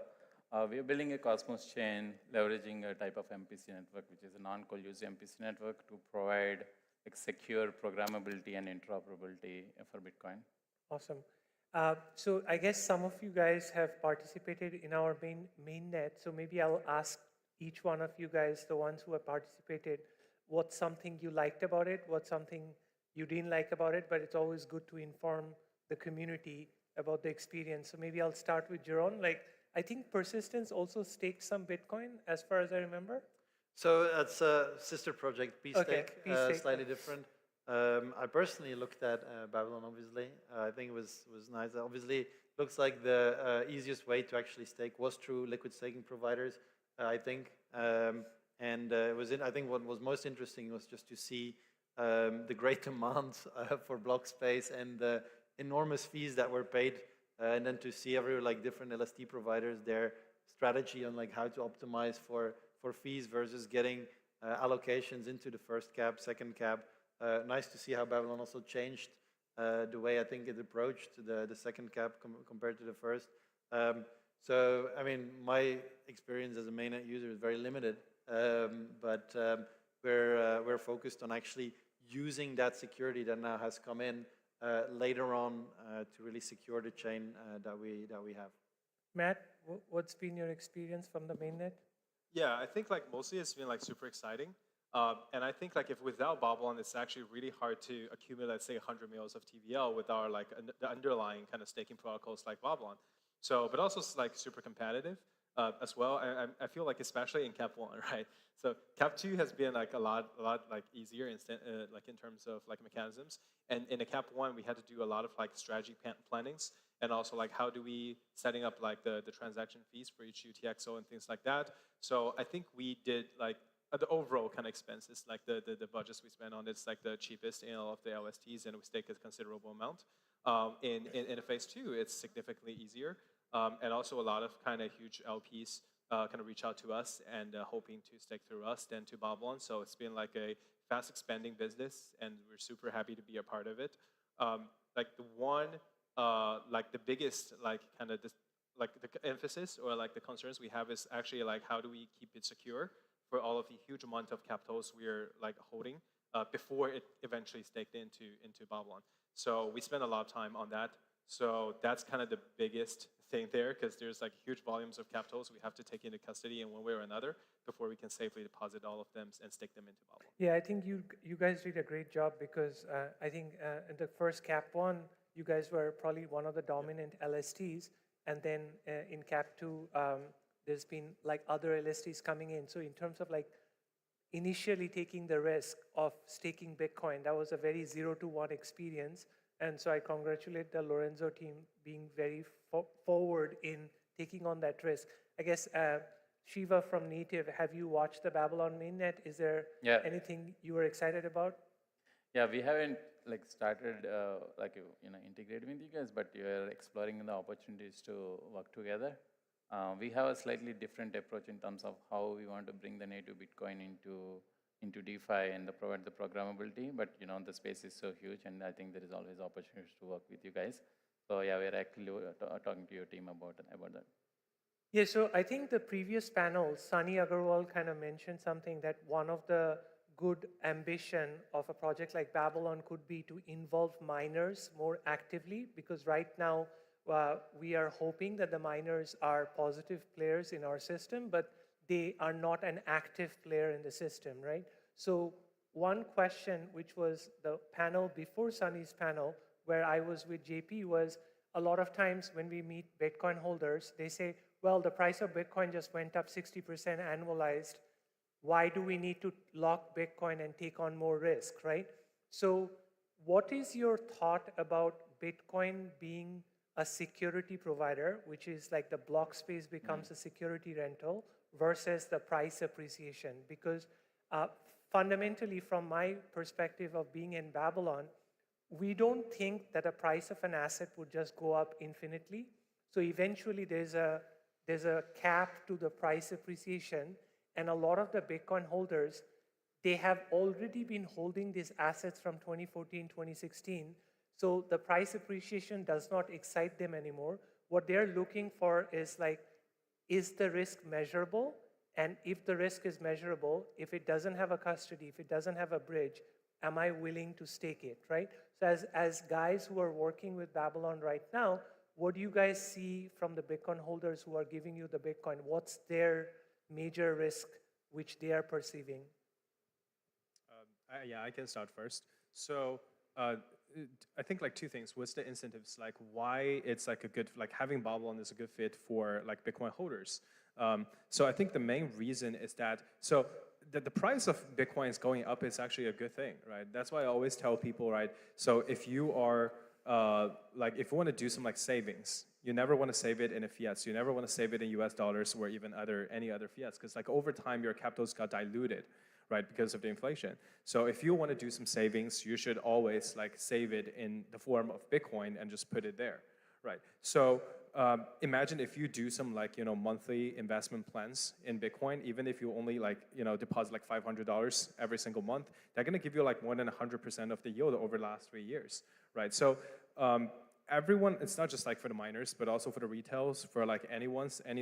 We are building a Cosmos chain leveraging a type of MPC network, which is a non-collusive MPC network to provide like, secure programmability and interoperability for Bitcoin. Awesome. So I guess some of you guys have participated in our mainnet. So maybe I'll ask each one of you guys, the ones who have participated, what's something you liked about it, what's something you didn't like about it, but it's always good to inform the community about the experience. So maybe I'll start with Jeroen. Like, I think Persistence also staked some Bitcoin, as far as I remember. So that's a sister project, P-Stake, Okay, P-Stake. slightly different. I personally looked at Babylon, obviously. I think it was nice. Obviously, looks like the easiest way to actually stake was through liquid staking providers, I think. It was I think what was most interesting was just to see the great demand for block space and the enormous fees that were paid, and then to see every like different LST providers, their strategy on like how to optimize for fees versus getting allocations into the first cap, second cap. Nice to see how Babylon also changed the way I think it approached the second cap compared to the first. So, I mean, my experience as a mainnet user is very limited, but we're focused on actually using that security that now has come in later on to really secure the chain that we have. Matt, what's been your experience from the mainnet? Yeah, I think like mostly it's been like super exciting. And I think like if without Babylon, it's actually really hard to accumulate, let's say 100 mils of TVL with our like the underlying kind of staking protocols like Babylon. So, but also it's like super competitive as well. I feel like especially in Cap 1, right? So Cap 2 has been like a lot like easier like in terms of like mechanisms. And in a Cap 1, we had to do a lot of like strategy plannings and also like how do we setting up like the transaction fees for each UTXO and things like that. So I think we did like the overall kind of expenses, like the budgets we spent on it's like the cheapest in all of the LSTs, and we stake a considerable amount. In a phase 2, it's significantly easier, and also a lot of kind of huge LPs kind of reach out to us and hoping to stake through us than to Babylon. So it's been like a fast expanding business, and we're super happy to be a part of it. Like the one, like the biggest, like kind of like the emphasis or like the concerns we have is actually like how do we keep it secure for all of the huge amount of capitals we're like holding before it eventually staked into Babylon. So we spend a lot of time on that. So that's kind of the biggest thing there because there's like huge volumes of capitals we have to take into custody in one way or another before we can safely deposit all of them and stake them into Babylon. Yeah, I think you guys did a great job because I think in the first Cap 1, you guys were probably one of the dominant LSTs. And then in Cap 2, there's been like other LSTs coming in. So in terms of like initially taking the risk of staking Bitcoin, that was a very 0 to 1 experience. And so I congratulate the Lorenzo team being very forward in taking on that risk. I guess, Shiva from Native, have you watched the Babylon mainnet? Is there anything you were excited about? Yeah, we haven't like started integrating with you guys, but we are exploring the opportunities to work together. We have a slightly different approach in terms of how we want to bring the native Bitcoin into DeFi and provide the programmability. But the space is so huge, and I think there is always opportunities to work with you guys. So yeah, we're actually talking to your team about that. Yeah, so I think the previous panel, Sunny Agarwal kind of mentioned something that one of the good ambition of a project like Babylon could be to involve miners more actively, because right now we are hoping that the miners are positive players in our system, but they are not an active player in the system, right? So one question, which was the panel before Sunny's panel, where I was with JP, was a lot of times when we meet Bitcoin holders, they say, well, the price of Bitcoin just went up 60% annualized. Why do we need to lock Bitcoin and take on more risk, right? So what is your thought about Bitcoin being a security provider, which is like the block space becomes a security rental, versus the price appreciation? Because fundamentally, from my perspective of being in Babylon, we don't think that the price of an asset would just go up infinitely. So eventually there's a cap to the price appreciation, and a lot of the Bitcoin holders, they have already been holding these assets from 2014, 2016. So the price appreciation does not excite them anymore. What they're looking for is like is the risk measurable? And if the risk is measurable, if it doesn't have a custody, if it doesn't have a bridge, am I willing to stake it, right? So as guys who are working with Babylon right now, what do you guys see from the Bitcoin holders who are giving you the Bitcoin? What's their major risk which they are perceiving? Yeah, I can start first. So I think like two things. What's the incentives? Like why it's like a good, like having Babylon is a good fit for like Bitcoin holders. So I think the main reason is that, so the price of Bitcoin is going up is actually a good thing, right? That's why I always tell people, right? So if you are, like if you want to do some like savings, you never want to save it in a fiat. So you never want to save it in US dollars or even any other fiats, because like over time your capitals got diluted, right, because of the inflation. So if you want to do some savings, you should always like save it in the form of Bitcoin and just put it there, right? So imagine if you do some like, monthly investment plans in Bitcoin, even if you only like, deposit like $500 every single month, they're going to give you like more than 100% of the yield over the last 3 years, right? So everyone, it's not just like for the miners, but also for the retails, for like any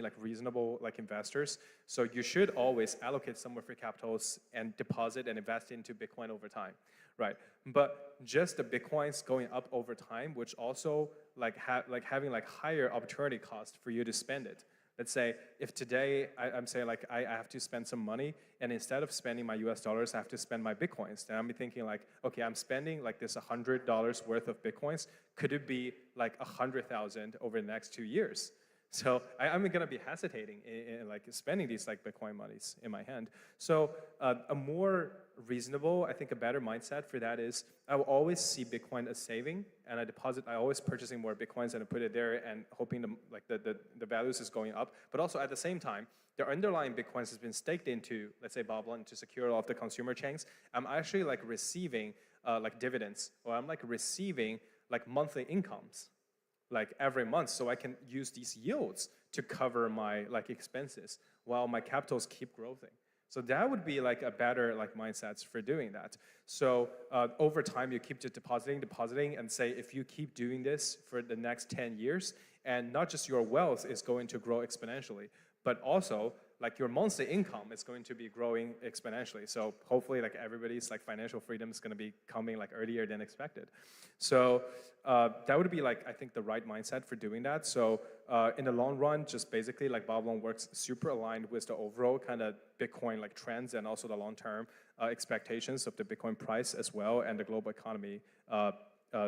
like reasonable like investors. So you should always allocate some of your capitals and deposit and invest into Bitcoin over time, right? But just the Bitcoins going up over time, which also like having like higher opportunity cost for you to spend it. Let's say if today I'm saying like I have to spend some money, and instead of spending my US dollars, I have to spend my Bitcoins. Then I'm thinking like, okay, I'm spending like this $100 worth of Bitcoins. Could it be like 100,000 over the next 2 years? So I'm gonna be hesitating in like spending these like Bitcoin monies in my hand. So a more reasonable, I think a better mindset for that is I will always see Bitcoin as saving, and I always purchasing more Bitcoins and I put it there and hoping the values is going up. But also at the same time, the underlying Bitcoins has been staked into, let's say Babylon, to secure all of the consumer chains. I'm actually like receiving like dividends, or I'm like receiving like monthly incomes like every month, so I can use these yields to cover my like expenses while my capitals keep growing. So that would be like a better like mindsets for doing that. So over time, you keep just depositing, and say if you keep doing this for the next 10 years, and not just your wealth is going to grow exponentially, but also like your monthly income is going to be growing exponentially. So hopefully like everybody's like financial freedom is going to be coming like earlier than expected. So that would be like, I think, the right mindset for doing that. So in the long run, just basically like Babylon works super aligned with the overall kind of Bitcoin like trends, and also the long-term expectations of the Bitcoin price as well, and the global economy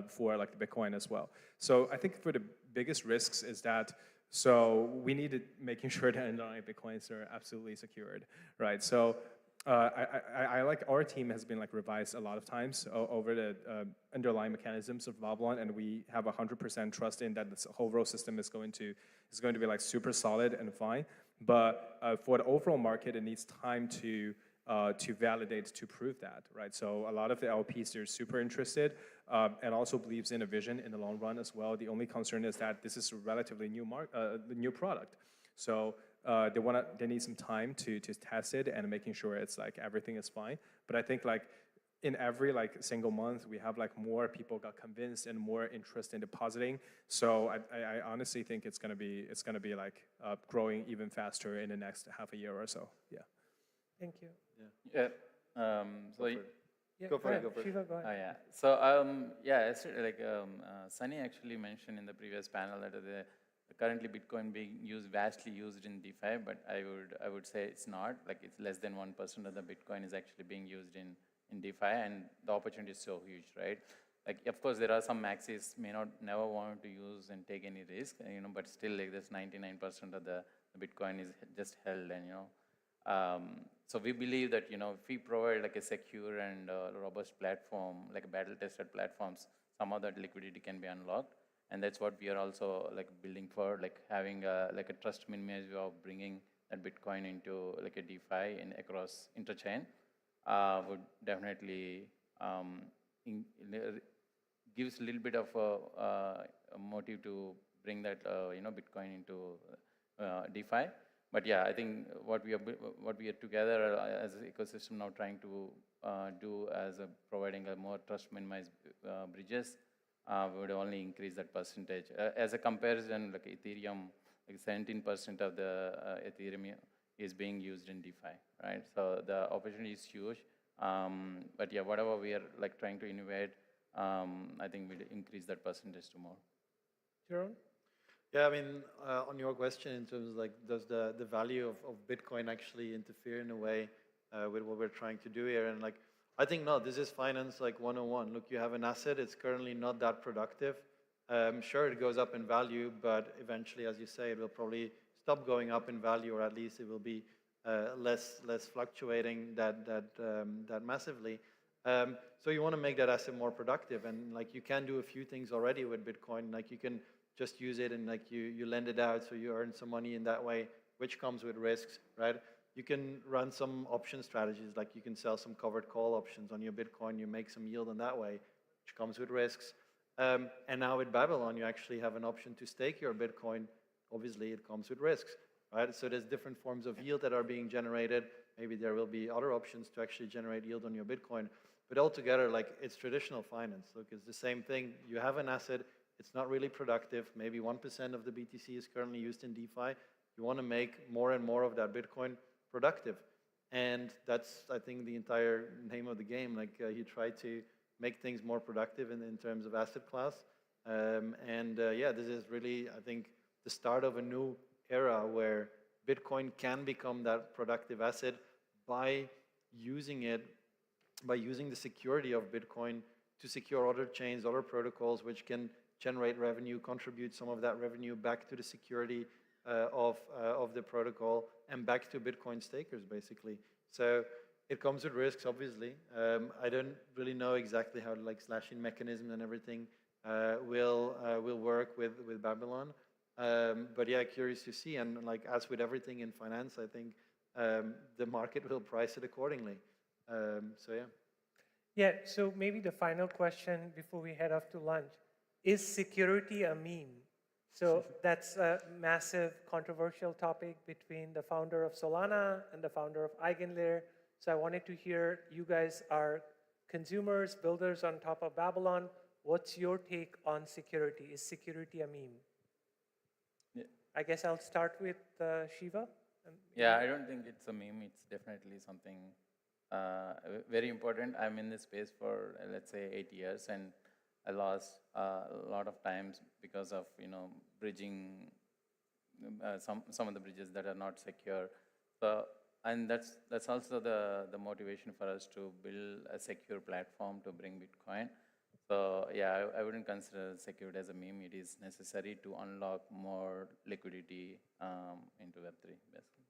for like the Bitcoin as well. So I think for the biggest risks is that, so we needed making sure that underlying Bitcoins are absolutely secured, right? So I like our team has been like revised a lot of times over the underlying mechanisms of Babylon, and we have 100% trust in that this overall system is going to be like super solid and fine. But for the overall market, it needs time to validate, to prove that, right? So a lot of the LPs are super interested and also believes in a vision in the long run as well. The only concern is that this is a relatively new product. So they need some time to test it and making sure it's like everything is fine. But I think like in every like single month, we have like more people got convinced and more interest in depositing. So I honestly think it's gonna be like growing even faster in the next half a year or so. Yeah. Thank you. Yeah. So Yeah, Go for it. Shiva, go ahead. Oh, yeah. So, yeah, it's like Sunny actually mentioned in the previous panel that the currently Bitcoin being vastly used in DeFi, but I would say it's not. Like it's less than 1% of the Bitcoin is actually being used in DeFi, and the opportunity is so huge, right? Like, of course, there are some maxis never want to use and take any risk, but still, like this 99% of the Bitcoin is just held, and so we believe that if we provide like a secure and robust platform, like battle-tested platforms, some of that liquidity can be unlocked, and that's what we are also like building for, like having like a trust minimized way of bringing that Bitcoin into like a DeFi and across interchain would definitely gives a little bit of a motive to bring that Bitcoin into DeFi. But yeah, I think what we are together as an ecosystem now trying to do as providing a more trust minimized bridges would only increase that percentage. As a comparison, like Ethereum like 17% of the Ethereum is being used in DeFi, right? So the opportunity is huge. But yeah, whatever we are like trying to innovate, I think we'll increase that percentage to more. Jerome? Yeah, I mean, on your question in terms of like, does the value of Bitcoin actually interfere in a way with what we're trying to do here? And like, I think no, this is finance like 101. Look, you have an asset, it's currently not that productive. Sure, it goes up in value, but eventually, as you say, it will probably stop going up in value, or at least it will be less fluctuating that massively. So you want to make that asset more productive, and like you can do a few things already with Bitcoin. Like you can just use it and like you lend it out, so you earn some money in that way, which comes with risks, right? You can run some option strategies, like you can sell some covered call options on your Bitcoin, you make some yield in that way, which comes with risks. And now with Babylon, you actually have an option to stake your Bitcoin. Obviously, it comes with risks, right? So there's different forms of yield that are being generated. Maybe there will be other options to actually generate yield on your Bitcoin. But altogether, like, it's traditional finance. Look, it's the same thing. You have an asset, it's not really productive. Maybe 1% of the BTC is currently used in DeFi. You want to make more and more of that Bitcoin productive. And that's, I think, the entire name of the game. Like, you try to make things more productive in terms of asset class. Yeah, this is really, I think, the start of a new era where Bitcoin can become that productive asset by using it, by using the security of Bitcoin to secure other chains, other protocols, which can generate revenue, contribute some of that revenue back to the security of the protocol and back to Bitcoin stakers, basically. So it comes with risks, obviously. I don't really know exactly how like slashing mechanism and everything will work with Babylon. But yeah, curious to see. And like as with everything in finance, I think the market will price it accordingly. So yeah. Yeah, so maybe the final question before we head off to lunch. Is security a meme? So that's a massive controversial topic between the founder of Solana and the founder of Eigenlayer. So I wanted to hear, you guys are consumers, builders on top of Babylon. What's your take on security? Is security a meme? Yeah. I guess I'll start with Shiva. Yeah, I don't think it's a meme. It's definitely something very important. I'm in this space for, let's say, 8 years, and I lost a lot of times because of, bridging some of the bridges that are not secure. So, and that's also the motivation for us to build a secure platform to bring Bitcoin. So yeah, I wouldn't consider security as a meme. It is necessary to unlock more liquidity into Web3, basically.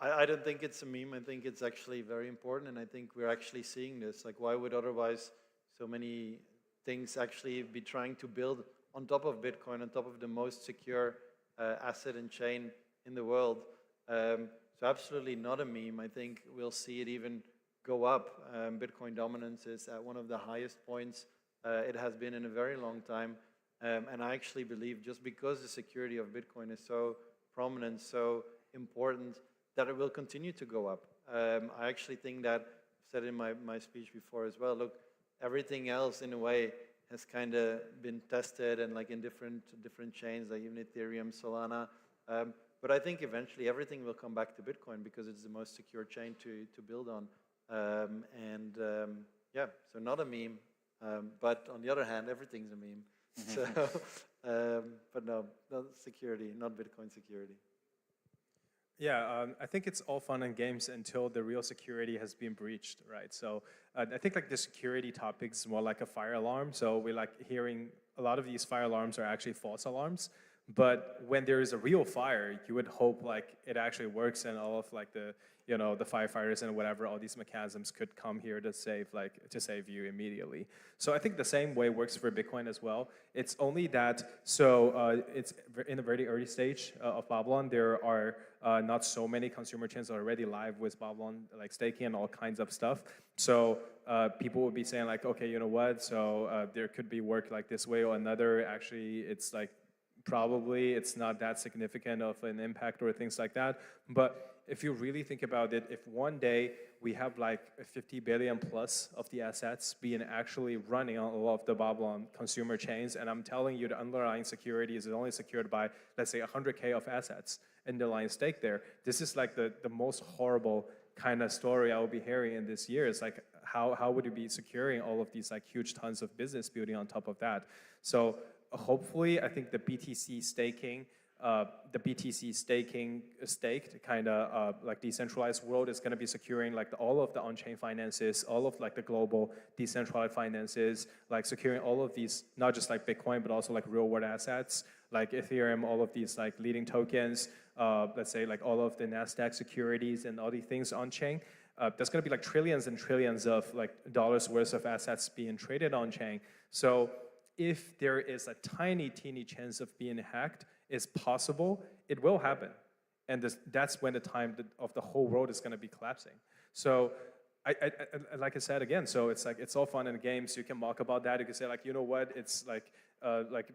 I don't think it's a meme. I think it's actually very important, and I think we're actually seeing this. Like, why would otherwise so many things actually be trying to build on top of Bitcoin, on top of the most secure asset and chain in the world? So absolutely not a meme. I think we'll see it even go up. Bitcoin dominance is at one of the highest points it has been in a very long time. And I actually believe just because the security of Bitcoin is so prominent, so important, that it will continue to go up. I actually think that, I've said in my speech before as well, look, everything else in a way has kind of been tested and like in different chains, like even Ethereum, Solana. But I think eventually everything will come back to Bitcoin because it's the most secure chain to build on. Yeah, so not a meme, but on the other hand, everything's a meme. So, but no, not security, not Bitcoin security. Yeah, I think it's all fun and games until the real security has been breached, right? So I think like the security topic is more like a fire alarm. So we're like hearing a lot of these fire alarms are actually false alarms. But when there is a real fire, you would hope like it actually works and all of like the, the firefighters and whatever, all these mechanisms could come here to save you immediately. So I think the same way works for Bitcoin as well. It's only that, it's in a very early stage of Babylon. There are not so many consumer chains already live with Babylon, like staking and all kinds of stuff. So people would be saying like, okay, you know what? So there could be work like this way or another. Actually, it's like, probably it's not that significant of an impact or things like that. But if you really think about it, if one day we have like 50 billion plus of the assets being actually running on all of the Babylon consumer chains, and I'm telling you the underlying security is only secured by, let's say, 100K of assets underlying stake there, this is like the most horrible kind of story I will be hearing in this year. It's like, how would you be securing all of these like huge tons of business building on top of that? So hopefully, I think the BTC staking, staked kind of like decentralized world is going to be securing like all of the on-chain finances, all of like the global decentralized finances, like securing all of these, not just like Bitcoin, but also like real world assets, like Ethereum, all of these like leading tokens, let's say like all of the NASDAQ securities and all these things on-chain. There's going to be like trillions and trillions of like dollars worth of assets being traded on-chain. So if there is a tiny, teeny chance of being hacked, is possible, it will happen. And that's when the time of the whole world is going to be collapsing. So like I said again, so it's like, it's all fun and games. You can mock about that. You can say like, you know what, it's like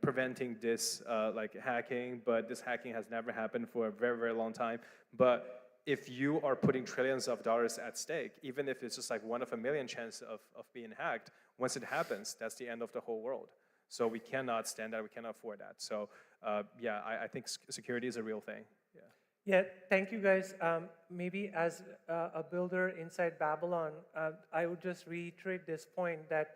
preventing this like hacking, but this hacking has never happened for a very, very long time. But if you are putting trillions of dollars at stake, even if it's just like 1 of a million chance of being hacked, once it happens, that's the end of the whole world. So we cannot stand that, we cannot afford that. So yeah, I think security is a real thing. Yeah, thank you guys. Maybe as a builder inside Babylon, I would just reiterate this point that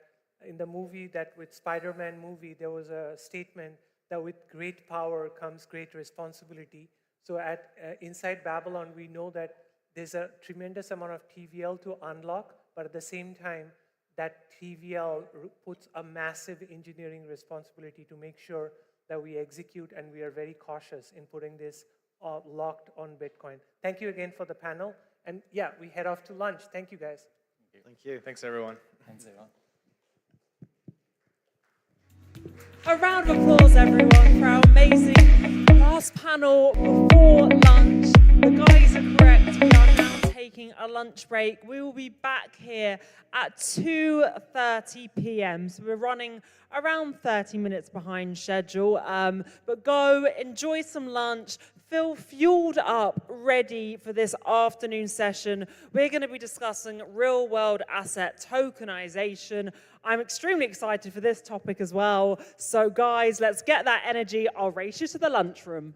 in the movie, that with Spider-Man movie, there was a statement that with great power comes great responsibility. So at inside Babylon, we know that there's a tremendous amount of TVL to unlock, but at the same time, that TVL puts a massive engineering responsibility to make sure that we execute, and we are very cautious in putting this locked on Bitcoin. Thank you again for the panel. And yeah, we head off to lunch. Thank you, guys. Thank you. Thanks, everyone. Thanks, everyone. A round of applause, everyone, for our amazing last panel before lunch. The guys are correct. We are now taking a lunch break. We will be back here at 2:30 p.m. So we're running around 30 minutes behind schedule. But go, enjoy some lunch, feel fueled up, ready for this afternoon session. We're going to be discussing real-world asset tokenization. I'm extremely excited for this topic as well. So guys, let's get that energy. I'll race you to the lunchroom.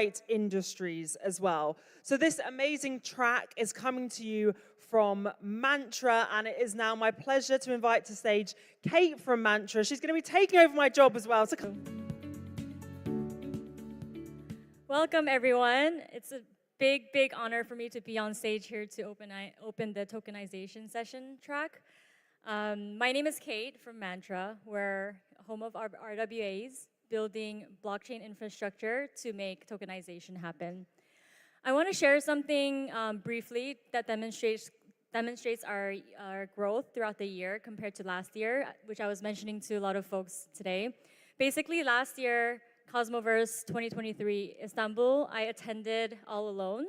right industries as well. So this amazing track is coming to you from Mantra, and it is now my pleasure to invite to stage Kate from Mantra. She's going to be taking over my job as well. So welcome, everyone. It's a big, big honor for me to be on stage here to open the tokenization session track. My name is Kate from Mantra. We're home of our RWAs, building blockchain infrastructure to make tokenization happen. I want to share something briefly that demonstrates our growth throughout the year compared to last year, which I was mentioning to a lot of folks today. Basically, last year, Cosmoverse 2023 Istanbul, I attended all alone.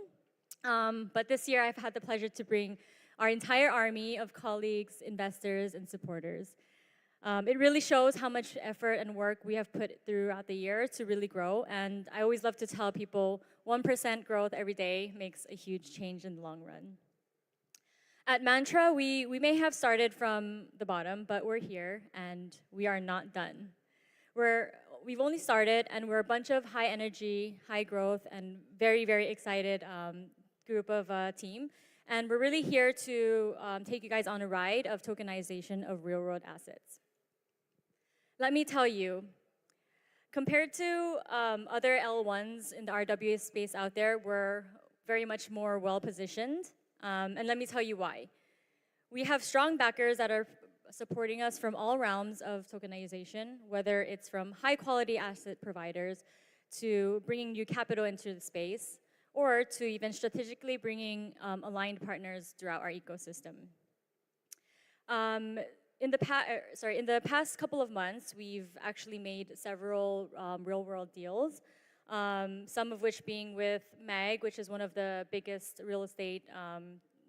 But this year, I've had the pleasure to bring our entire army of colleagues, investors, and supporters. It really shows how much effort and work we have put throughout the year to really grow. And I always love to tell people 1% growth every day makes a huge change in the long run. At Mantra, we may have started from the bottom, but we're here and we are not done. We've only started, and we're a bunch of high energy, high growth, and very, very excited group of team. And we're really here to take you guys on a ride of tokenization of real-world assets. Let me tell you, compared to other L1s in the RWA space out there, we're very much more well-positioned. And let me tell you why. We have strong backers that are supporting us from all realms of tokenization, whether it's from high-quality asset providers to bringing new capital into the space, or to even strategically bringing aligned partners throughout our ecosystem. In the past couple of months, we've actually made several real-world deals, some of which being with MAG, which is one of the biggest real estate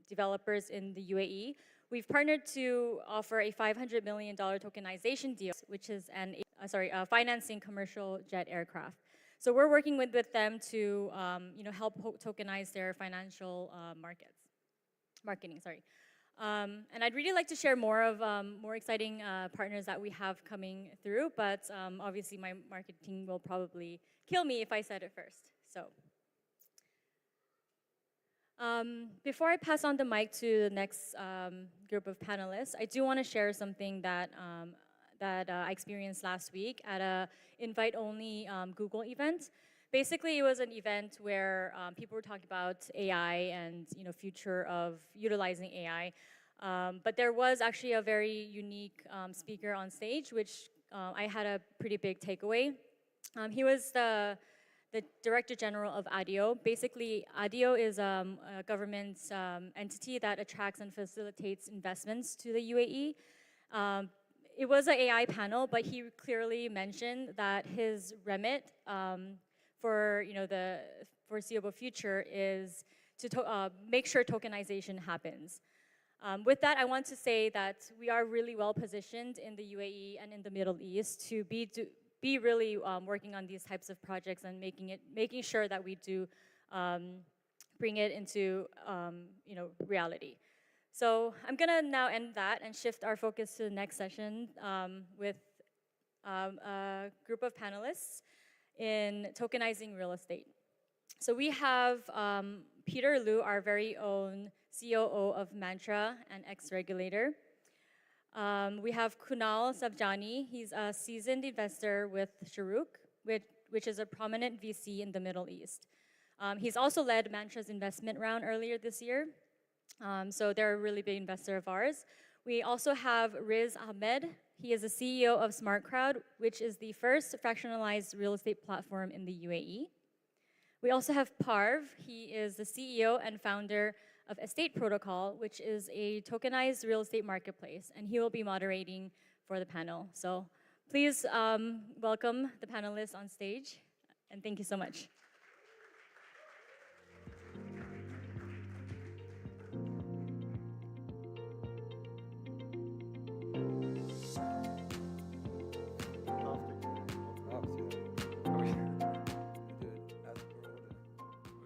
developers in the UAE. We've partnered to offer a $500 million tokenization deal, which is financing commercial jet aircraft. So we're working with them to help tokenize their financial marketing. And I'd really like to share more of more exciting partners that we have coming through, but obviously my marketing will probably kill me if I said it first. So before I pass on the mic to the next group of panelists, I do want to share something that I experienced last week at a invite-only Google event. Basically, it was an event where people were talking about AI and future of utilizing AI. But there was actually a very unique speaker on stage, which I had a pretty big takeaway. He was the Director General of ADIO. Basically, ADIO is a government entity that attracts and facilitates investments to the UAE. It was an AI panel, but he clearly mentioned that his remit for the foreseeable future is to make sure tokenization happens. With that, I want to say that we are really well positioned in the UAE and in the Middle East to be really working on these types of projects and making sure that we do bring it into reality. So I'm gonna now end that and shift our focus to the next session with a group of panelists in tokenizing real estate. So we have Peter Liu, our very own COO of Mantra and ex-regulator. We have Kunal Sabjani. He's a seasoned investor with Sharuk, which is a prominent VC in the Middle East. He's also led Mantra's investment round earlier this year. So they're a really big investor of ours. We also have Riz Ahmed. He is the CEO of SmartCrowd, which is the first fractionalized real estate platform in the UAE. We also have Parv. He is the CEO and founder of Estate Protocol, which is a tokenized real estate marketplace, and he will be moderating for the panel. So please welcome the panelists on stage, and thank you so much.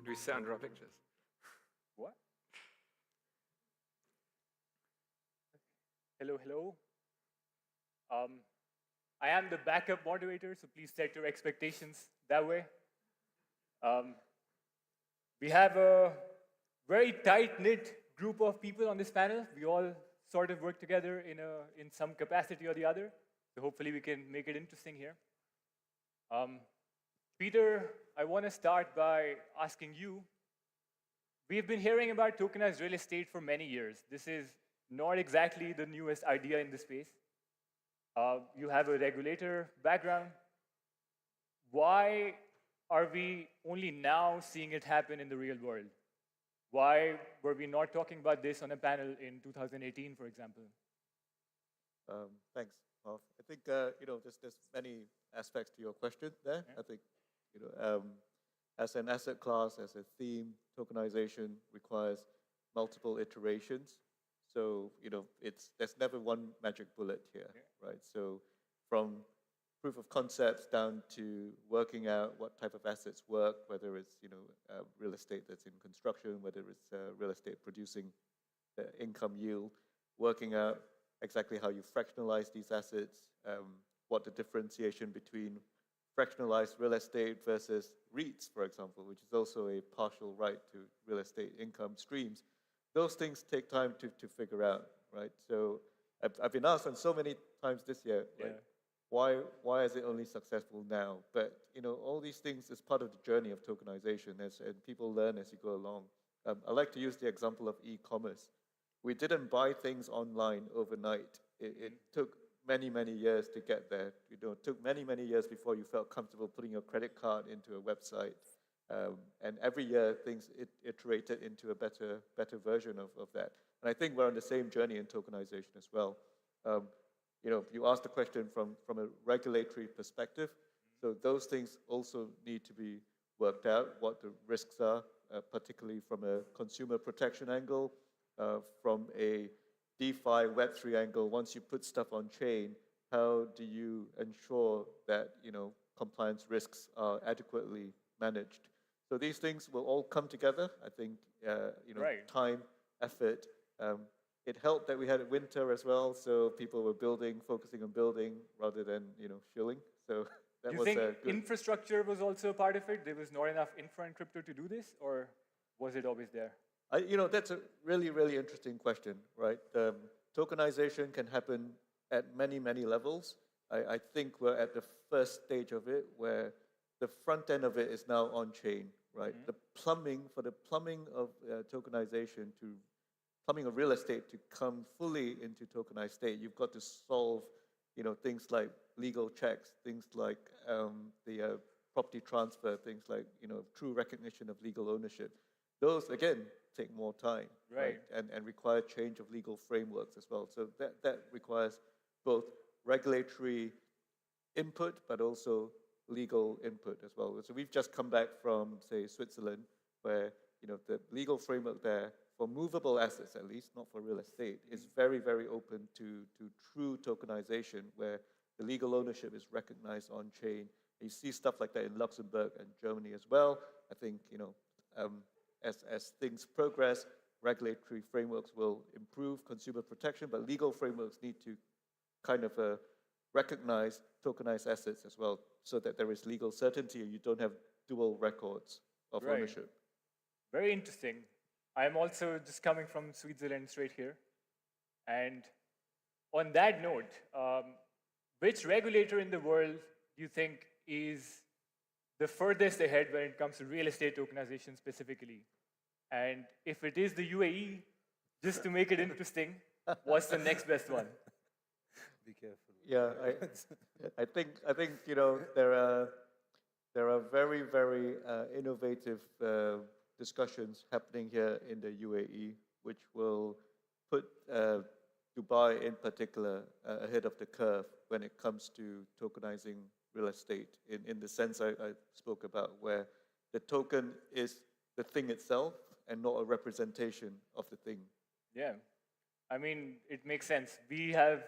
Do we sound raw pictures? What? Hello, hello. I am the backup moderator, so please set your expectations that way. We have a very tight-knit group of people on this panel. We all sort of work together in some capacity or the other. So hopefully we can make it interesting here. Peter, I want to start by asking you, we've been hearing about tokenized real estate for many years. This is not exactly the newest idea in the space. You have a regulator background. Why are we only now seeing it happen in the real world? Why were we not talking about this on a panel in 2018, for example? Thanks, Marv. I think there's many aspects to your question there. Yeah. I think as an asset class, as a theme, tokenization requires multiple iterations. So there's never one magic bullet here, right? So from proof of concepts down to working out what type of assets work, whether it's real estate that's in construction, whether it's real estate producing income yield, working out exactly how you fractionalize these assets, what the differentiation between fractionalized real estate versus REITs, for example, which is also a partial right to real estate income streams. Those things take time to figure out, right? So I've been asked on so many times this year, like, why is it only successful now? But all these things is part of the journey of tokenization, and people learn as you go along. I like to use the example of e-commerce. We didn't buy things online overnight. It took many years to get there. It took many years before you felt comfortable putting your credit card into a website. And every year, things iterated into a better version of that. And I think we're on the same journey in tokenization as well. You asked the question from a regulatory perspective. So those things also need to be worked out, what the risks are, particularly from a consumer protection angle, from a DeFi Web3 angle. Once you put stuff on chain, how do you ensure that compliance risks are adequately managed? So these things will all come together. I think time, effort. It helped that we had a winter as well, so people were focusing on building rather than shilling. So that was Do you good. think infrastructure was also a part of it? There was not enough infra in crypto to do this, or was it always there? That's a really interesting question, right? Tokenization can happen at many levels. I think we're at the first stage of it, where the front end of it is now on chain, right? The plumbing of tokenization plumbing of real estate to come fully into tokenized state, you've got to solve, things like legal checks, things like the property transfer, things like true recognition of legal ownership. Those again take more time, right? And require change of legal frameworks as well. So that requires both regulatory input, but also legal input as well. So we've just come back from, say, Switzerland, where the legal framework there for movable assets, at least, not for real estate, is very open to true tokenization, where the legal ownership is recognized on chain. You see stuff like that in Luxembourg and Germany as well. I think as things progress, regulatory frameworks will improve consumer protection, but legal frameworks need to kind of recognize tokenized assets as well, so that there is legal certainty and you don't have dual records of ownership. Very interesting. I'm also just coming from Switzerland straight here. And on that note, which regulator in the world do you think is the furthest ahead when it comes to real estate tokenization specifically? And if it is the UAE, just to make it interesting, what's the next best one? Be careful. Yeah, I think there are very innovative discussions happening here in the UAE, which will put Dubai in particular ahead of the curve when it comes to tokenizing real estate in the sense I spoke about, where the token is the thing itself and not a representation of the thing. Yeah, I mean, it makes sense. We have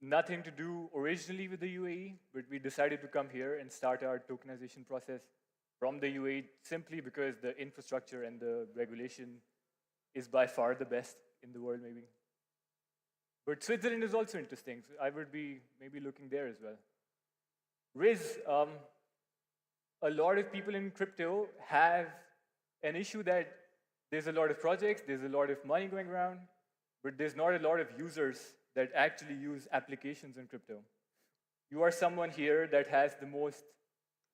nothing to do originally with the UAE, but we decided to come here and start our tokenization process from the UAE simply because the infrastructure and the regulation is by far the best in the world, maybe. But Switzerland is also interesting. So I would be maybe looking there as well. Riz, a lot of people in crypto have an issue that there's a lot of projects, there's a lot of money going around, but there's not a lot of users that actually use applications in crypto. You are someone here that has the most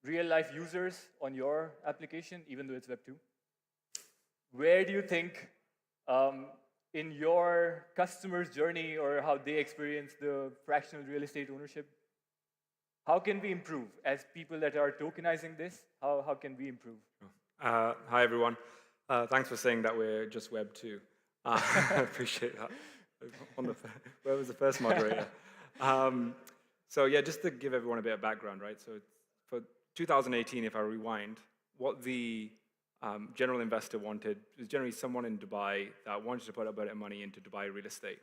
real-life users on your application, even though it's Web2. Where do you think, in your customer's journey or how they experience the fractional real estate ownership, how can we improve as people that are tokenizing this? How can we improve? Hi, everyone. Thanks for saying that we're just Web 2. I appreciate that. Where was the first moderator? So yeah, just to give everyone a bit of background, right? So for 2018, if I rewind, what the general investor wanted was generally someone in Dubai that wanted to put a bit of money into Dubai real estate.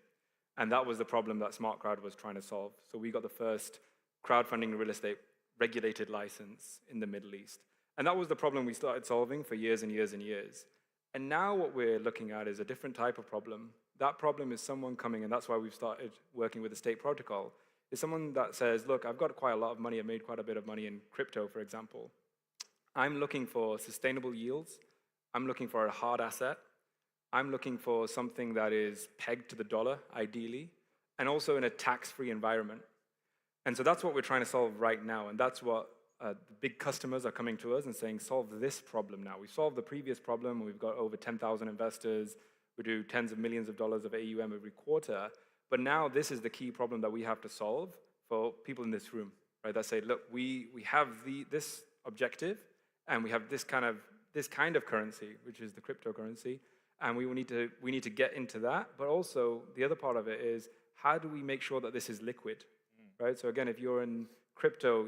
And that was the problem that Smart Crowd was trying to solve. So we got the first crowdfunding real estate regulated license in the Middle East. And that was the problem we started solving for years and years and years. And now what we're looking at is a different type of problem. That problem is someone coming, and that's why we've started working with the state protocol, is someone that says, look, I've got quite a lot of money, I've made quite a bit of money in crypto, for example. I'm looking for sustainable yields. I'm looking for a hard asset. I'm looking for something that is pegged to the dollar, ideally, and also in a tax-free environment. And so that's what we're trying to solve right now, and that's what the big customers are coming to us and saying, solve this problem now. We solved the previous problem. We've got over 10,000 investors. We do tens of millions of dollars of AUM every quarter. But now this is the key problem that we have to solve for people in this room, right? That say, look, we have this objective, and we have this kind of currency, which is the cryptocurrency, and we need to get into that. But also the other part of it is, how do we make sure that this is liquid, right? So again, if you're in crypto,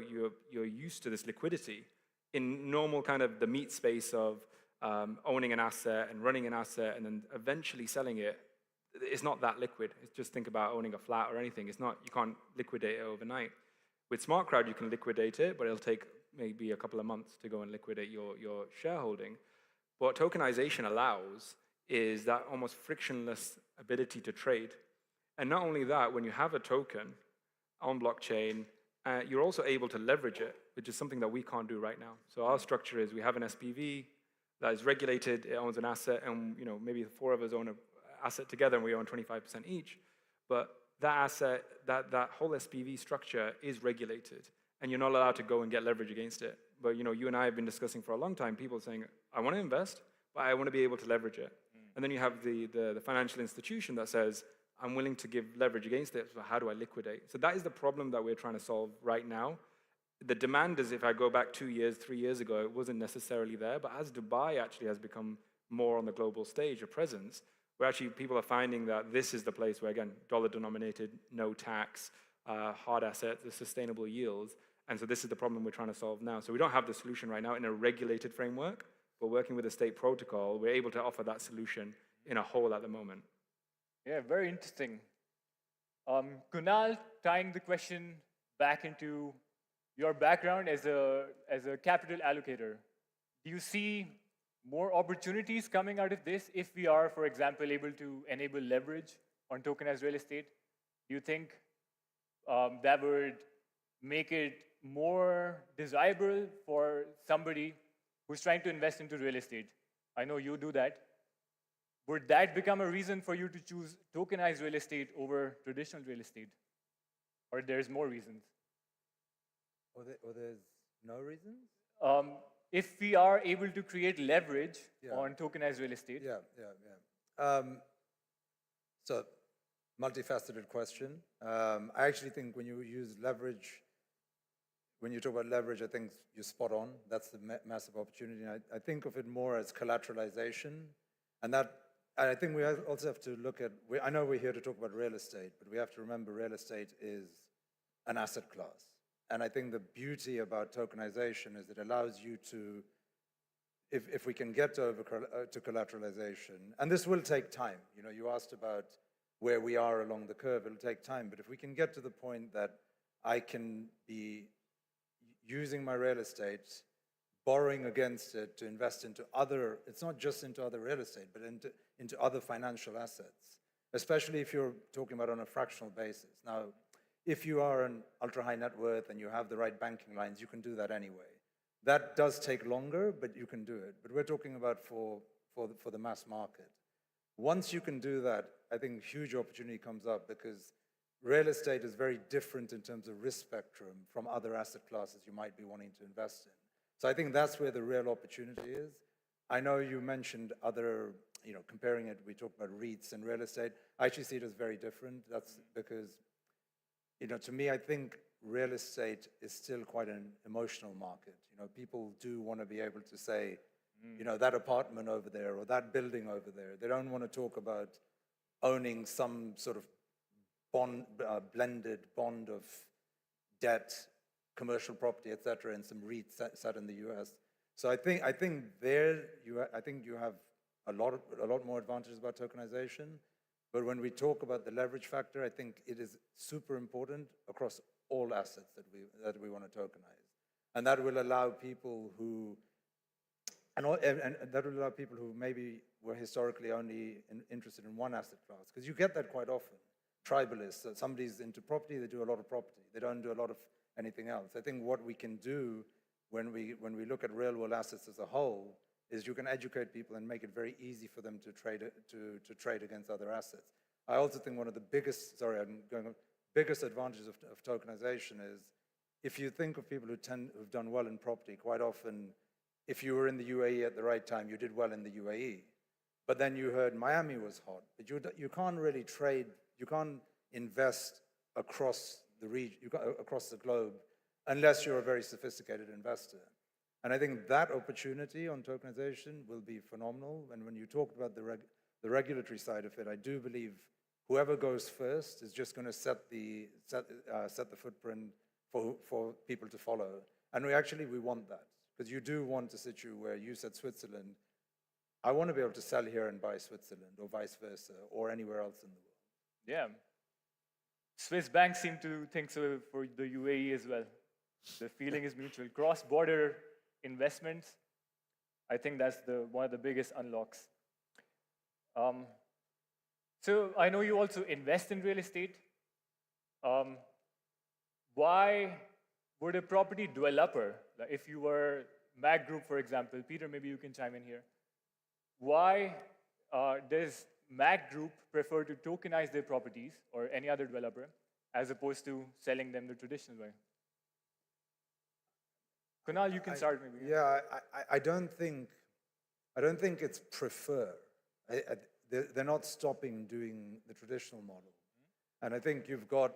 you're used to this liquidity. In normal kind of the meat space of owning an asset and running an asset and then eventually selling it, it's not that liquid. It's just think about owning a flat or anything. It's not, you can't liquidate it overnight. With Smart Crowd, you can liquidate it, but it'll take maybe a couple of months to go and liquidate your shareholding. What tokenization allows is that almost frictionless ability to trade. And not only that, when you have a token on blockchain, you're also able to leverage it, which is something that we can't do right now. So our structure is we have an SPV that is regulated, it owns an asset, and maybe the four of us own an asset together and we own 25% each. But that asset, that whole SPV structure is regulated, and you're not allowed to go and get leverage against it. But you and I have been discussing for a long time, people saying, I want to invest, but I want to be able to leverage it. And then you have the financial institution that says, I'm willing to give leverage against it, so how do I liquidate? So that is the problem that we're trying to solve right now. The demand is, if I go back 2 years, 3 years ago, it wasn't necessarily there, but as Dubai actually has become more on the global stage, a presence, where actually people are finding that this is the place where, again, dollar-denominated, no tax, hard assets, the sustainable yields, and so this is the problem we're trying to solve now. So we don't have the solution right now in a regulated framework, but working with the state protocol, we're able to offer that solution in a whole at the moment. Yeah, very interesting. Kunal, tying the question back into your background as a capital allocator, do you see more opportunities coming out of this if we are, for example, able to enable leverage on tokenized real estate? Do you think that would make it more desirable for somebody who's trying to invest into real estate? I know you do that. Would that become a reason for you to choose tokenized real estate over traditional real estate? Or there's more reasons? Or there's no reasons? If we are able to create leverage on tokenized real estate. So, multifaceted question. I actually think when you use leverage, when you talk about leverage, I think you're spot on. That's the massive opportunity. I think of it more as collateralization. And that, I think we also have to look at, I know we're here to talk about real estate, but we have to remember real estate is an asset class. And I think the beauty about tokenization is it allows you to, if we can get to collateralization, and this will take time. You asked about where we are along the curve, it'll take time. But if we can get to the point that I can be using my real estate, borrowing against it to invest into other, it's not just into other real estate, but into other financial assets, especially if you're talking about on a fractional basis. Now, if you are an ultra high net worth and you have the right banking lines, you can do that anyway. That does take longer, but you can do it. But we're talking about for the mass market. Once you can do that, I think huge opportunity comes up because real estate is very different in terms of risk spectrum from other asset classes you might be wanting to invest in. So I think that's where the real opportunity is. I know you mentioned other, comparing it, we talked about REITs and real estate. I actually see it as very different. That's because, to me, I think real estate is still quite an emotional market. People do want to be able to say, that apartment over there or that building over there. They don't want to talk about owning some sort of blended bond of debt, commercial property, etc., and some REITs set in the US. So I think you have a lot more advantages about tokenization. But when we talk about the leverage factor, I think it is super important across all assets that we want to tokenize, and that will allow people who maybe were historically only interested in one asset class, because you get that quite often. Tribalists, so somebody's into property, they do a lot of property. They don't do a lot of anything else. I think what we can do when we look at real world assets as a whole is you can educate people and make it very easy for them to trade against other assets. I also think one of the biggest advantages of tokenization is if you think of people who've done well in property, quite often, if you were in the UAE at the right time, you did well in the UAE. But then you heard Miami was hot. But you can't really trade, you can't invest across the region, across the globe, unless you're a very sophisticated investor. And I think that opportunity on tokenization will be phenomenal. And when you talk about the regulatory side of it, I do believe whoever goes first is just going to set the footprint for people to follow. And we want that, because you do want a situation where you said Switzerland, I want to be able to sell here and buy Switzerland, or vice versa, or anywhere else in the world. Yeah. Swiss banks seem to think so for the UAE as well. The feeling is mutual. Cross-border investments, I think that's one of the biggest unlocks. So I know you also invest in real estate. Why would a property developer, like if you were Mac Group, for example, Peter, maybe you can chime in here. Why does Mac Group prefer to tokenize their properties, or any other developer, as opposed to selling them the traditional way? Kunal, you can start maybe. Yeah, I don't think it's prefer. They're not stopping doing the traditional model. And I think you've got,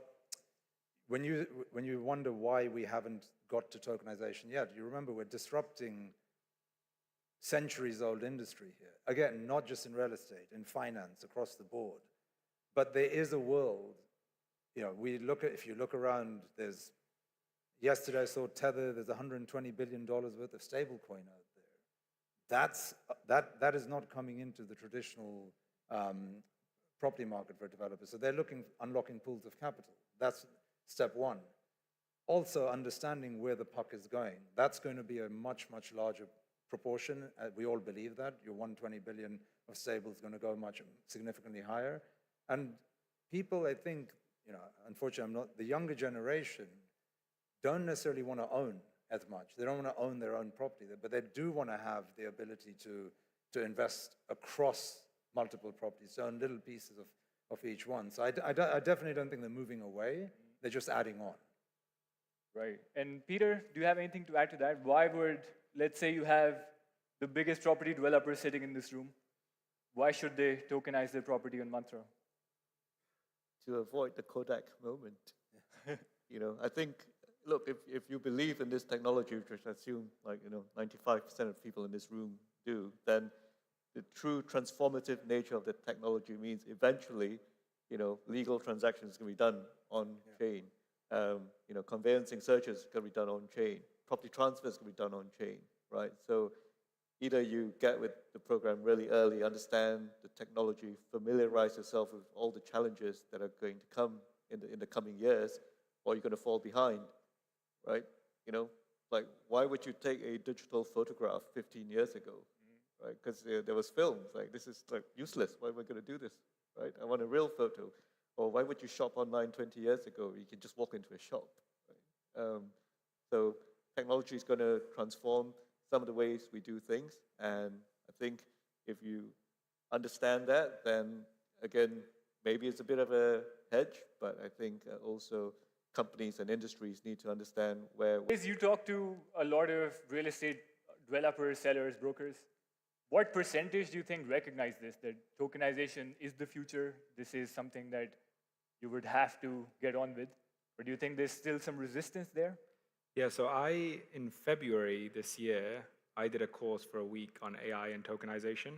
when you wonder why we haven't got to tokenization yet, you remember we're disrupting centuries-old industry here. Again, not just in real estate, in finance, across the board. But there is a world, if you look around, yesterday I saw Tether, there's $120 billion worth of stablecoin out there. That is not coming into the traditional property market for developers. So they're unlocking pools of capital. That's step one. Also understanding where the puck is going. That's going to be a much, much larger proportion. We all believe that. Your 120 billion of stable is going to go significantly higher. And people, I think, unfortunately, the younger generation don't necessarily want to own as much. They don't want to own their own property, but they do want to have the ability to invest across multiple properties, so in little pieces of each one. So I definitely don't think they're moving away. They're just adding on. Right. And Peter, do you have anything to add to that? Why would, let's say you have the biggest property developer sitting in this room, why should they tokenize their property on Mantra? To avoid the Kodak moment. I think, look, if you believe in this technology, which I assume 95% of people in this room do, then the true transformative nature of the technology means eventually, legal transactions can be done on chain. Conveyancing searches can be done on chain. Property transfers can be done on chain, right? So either you get with the program really early, understand the technology, familiarize yourself with all the challenges that are going to come in the coming years, or you're going to fall behind, right? Why would you take a digital photograph 15 years ago, right? Because there was films, this is useless. Why am I going to do this, right? I want a real photo. Or why would you shop online 20 years ago? You can just walk into a shop, right? So technology is going to transform some of the ways we do things. And I think if you understand that, then again, maybe it's a bit of a hedge, but I think also companies and industries need to understand where. As you talk to a lot of real estate developers, sellers, brokers, what percentage do you think recognize this, that tokenization is the future? This is something that you would have to get on with? Or do you think there's still some resistance there? Yeah, so in February this year, I did a course for a week on AI and tokenization.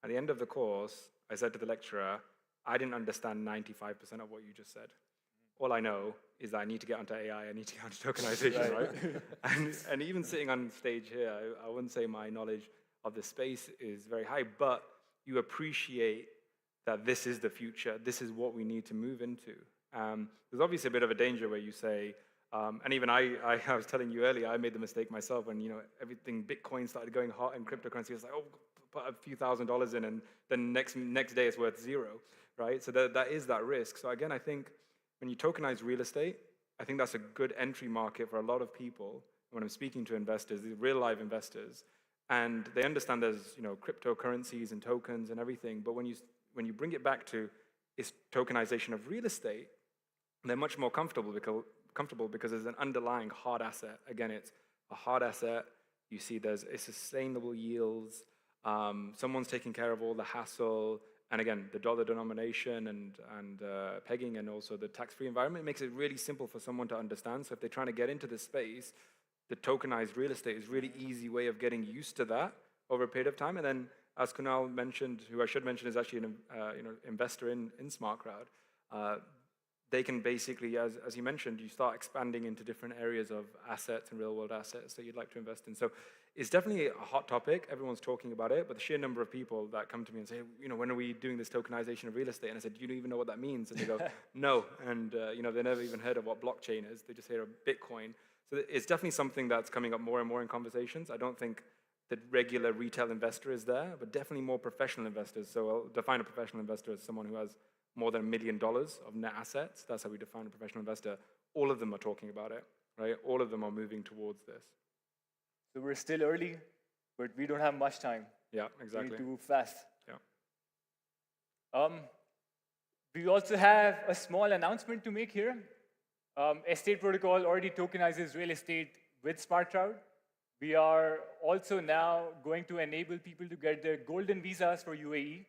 At the end of the course, I said to the lecturer, I didn't understand 95% of what you just said. All I know is that I need to get onto AI, I need to get onto tokenization, right? and even sitting on stage here, I wouldn't say my knowledge of the space is very high, but you appreciate that this is the future, this is what we need to move into. There's obviously a bit of a danger where you say, and even I was telling you earlier, I made the mistake myself when everything Bitcoin started going hot and cryptocurrency was like, oh, put a few $1,000s in, and then next day it's worth zero, right? So that is that risk. So again, I think when you tokenize real estate, I think that's a good entry market for a lot of people. When I'm speaking to investors, these real live investors, and they understand there's cryptocurrencies and tokens and everything, but when you bring it back to its tokenization of real estate, they're much more comfortable because there's an underlying hard asset. Again, it's a hard asset. You see there's sustainable yields. Someone's taking care of all the hassle. And again, the dollar denomination and pegging, and also the tax-free environment makes it really simple for someone to understand. So if they're trying to get into this space, the tokenized real estate is a really easy way of getting used to that over a period of time. And then, as Kunal mentioned, who I should mention is actually an investor in SmartCrowd, they can basically, as you mentioned, you start expanding into different areas of assets and real-world assets that you'd like to invest in. So it's definitely a hot topic. Everyone's talking about it, but the sheer number of people that come to me and say, when are we doing this tokenization of real estate? And I said, you don't even know what that means. And they go, no. And they never even heard of what blockchain is. They just hear of Bitcoin. So it's definitely something that's coming up more and more in conversations. I don't think the regular retail investor is there, but definitely more professional investors. So I'll define a professional investor as someone who has more than $1 million of net assets. That's how we define a professional investor. All of them are talking about it, right? All of them are moving towards this. So we're still early, but we don't have much time. Yeah, exactly. We need to move fast. Yeah. We also have a small announcement to make here. Estate Protocol already tokenizes real estate with SmartCrowd. We are also now going to enable people to get their golden visas for UAE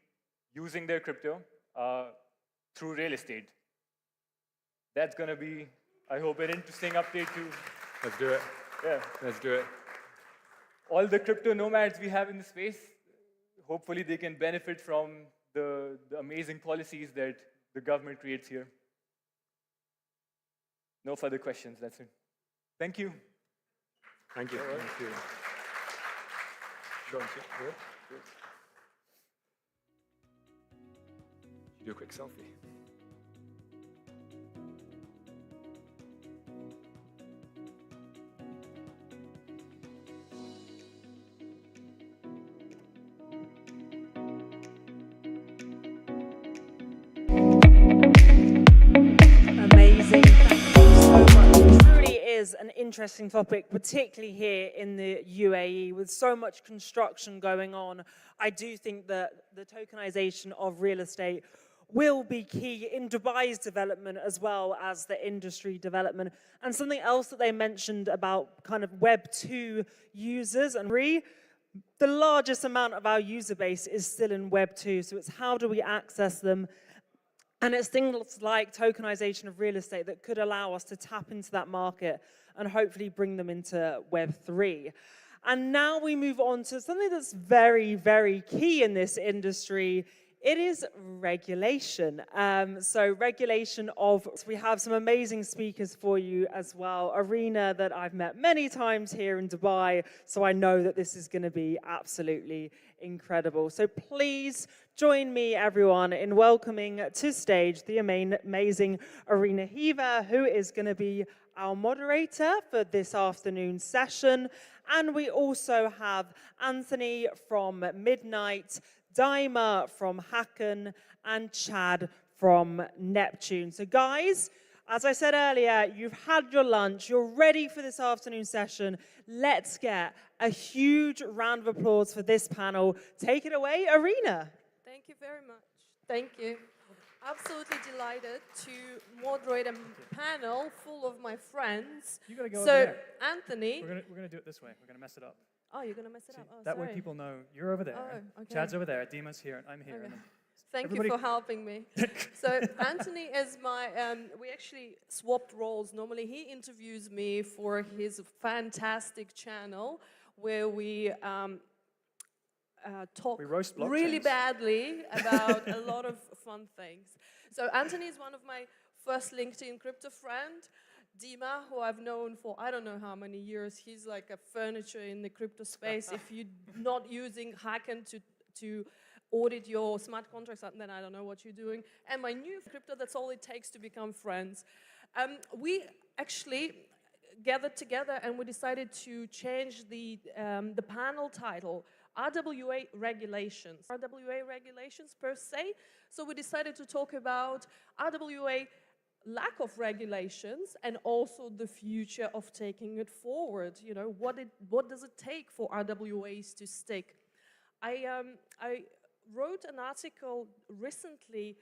using their crypto through real estate. That's going to be, I hope, an interesting update too. Let's do it. Yeah. Let's do it. All the crypto nomads we have in the space, hopefully they can benefit from the amazing policies that the government creates here. No further questions, that's it. Thank you. Thank you. Thank you. Sure. Good. Do a quick selfie. Amazing. Thank you so much. It truly is an interesting topic, particularly here in the UAE with so much construction going on. I do think that the tokenization of real estate will be key in Dubai's development as well as the industry development. And something else that they mentioned about kind of Web 2 users, and the largest amount of our user base is still in Web 2, so it's how do we access them? And it's things like tokenization of real estate that could allow us to tap into that market and hopefully bring them into Web 3. And now we move on to something that's very, very key in this industry. It is regulation. So regulation of, we have some amazing speakers for you as well. Arena that I've met many times here in Dubai, so I know that this is going to be absolutely incredible. So please join me, everyone, in welcoming to stage the amazing Arena Hiva, who is going to be our moderator for this afternoon's session. And we also have Anthony from Midnight, Daima from Hacken, and Chad from Neptune. So guys, As I said earlier, you've had your lunch, you're ready for this afternoon session. Let's get a huge round of applause for this panel. Take it away, Arena. Thank you very much. Thank you. Absolutely delighted to moderate a panel full of my friends. You gotta go so, over there. Anthony. We're gonna do it this way. We're gonna mess it up. Oh, you're gonna mess it up. Oh, That sorry. way people know you're over there. Oh, okay. Chad's over there. Dima's here, and I'm here. Okay. And then Thank everybody- you for helping me. So Anthony is my, we actually swapped roles. Normally he interviews me for his fantastic channel where we talk We roast really blockchains. badly about a lot of fun things. So Anthony is one of my first LinkedIn crypto friend. Dima, who I've known for I don't know how many years, he's like a furniture in the crypto space. If you're not using Hacken to audit your smart contracts, then I don't know what you're doing. And my new crypto, that's all it takes to become friends. We actually gathered together and we decided to change the panel title, RWA regulations. RWA regulations per se. So we decided to talk about RWA lack of regulations and also the future of taking it forward. You know, what does it take for RWAs to stick? I wrote an article recently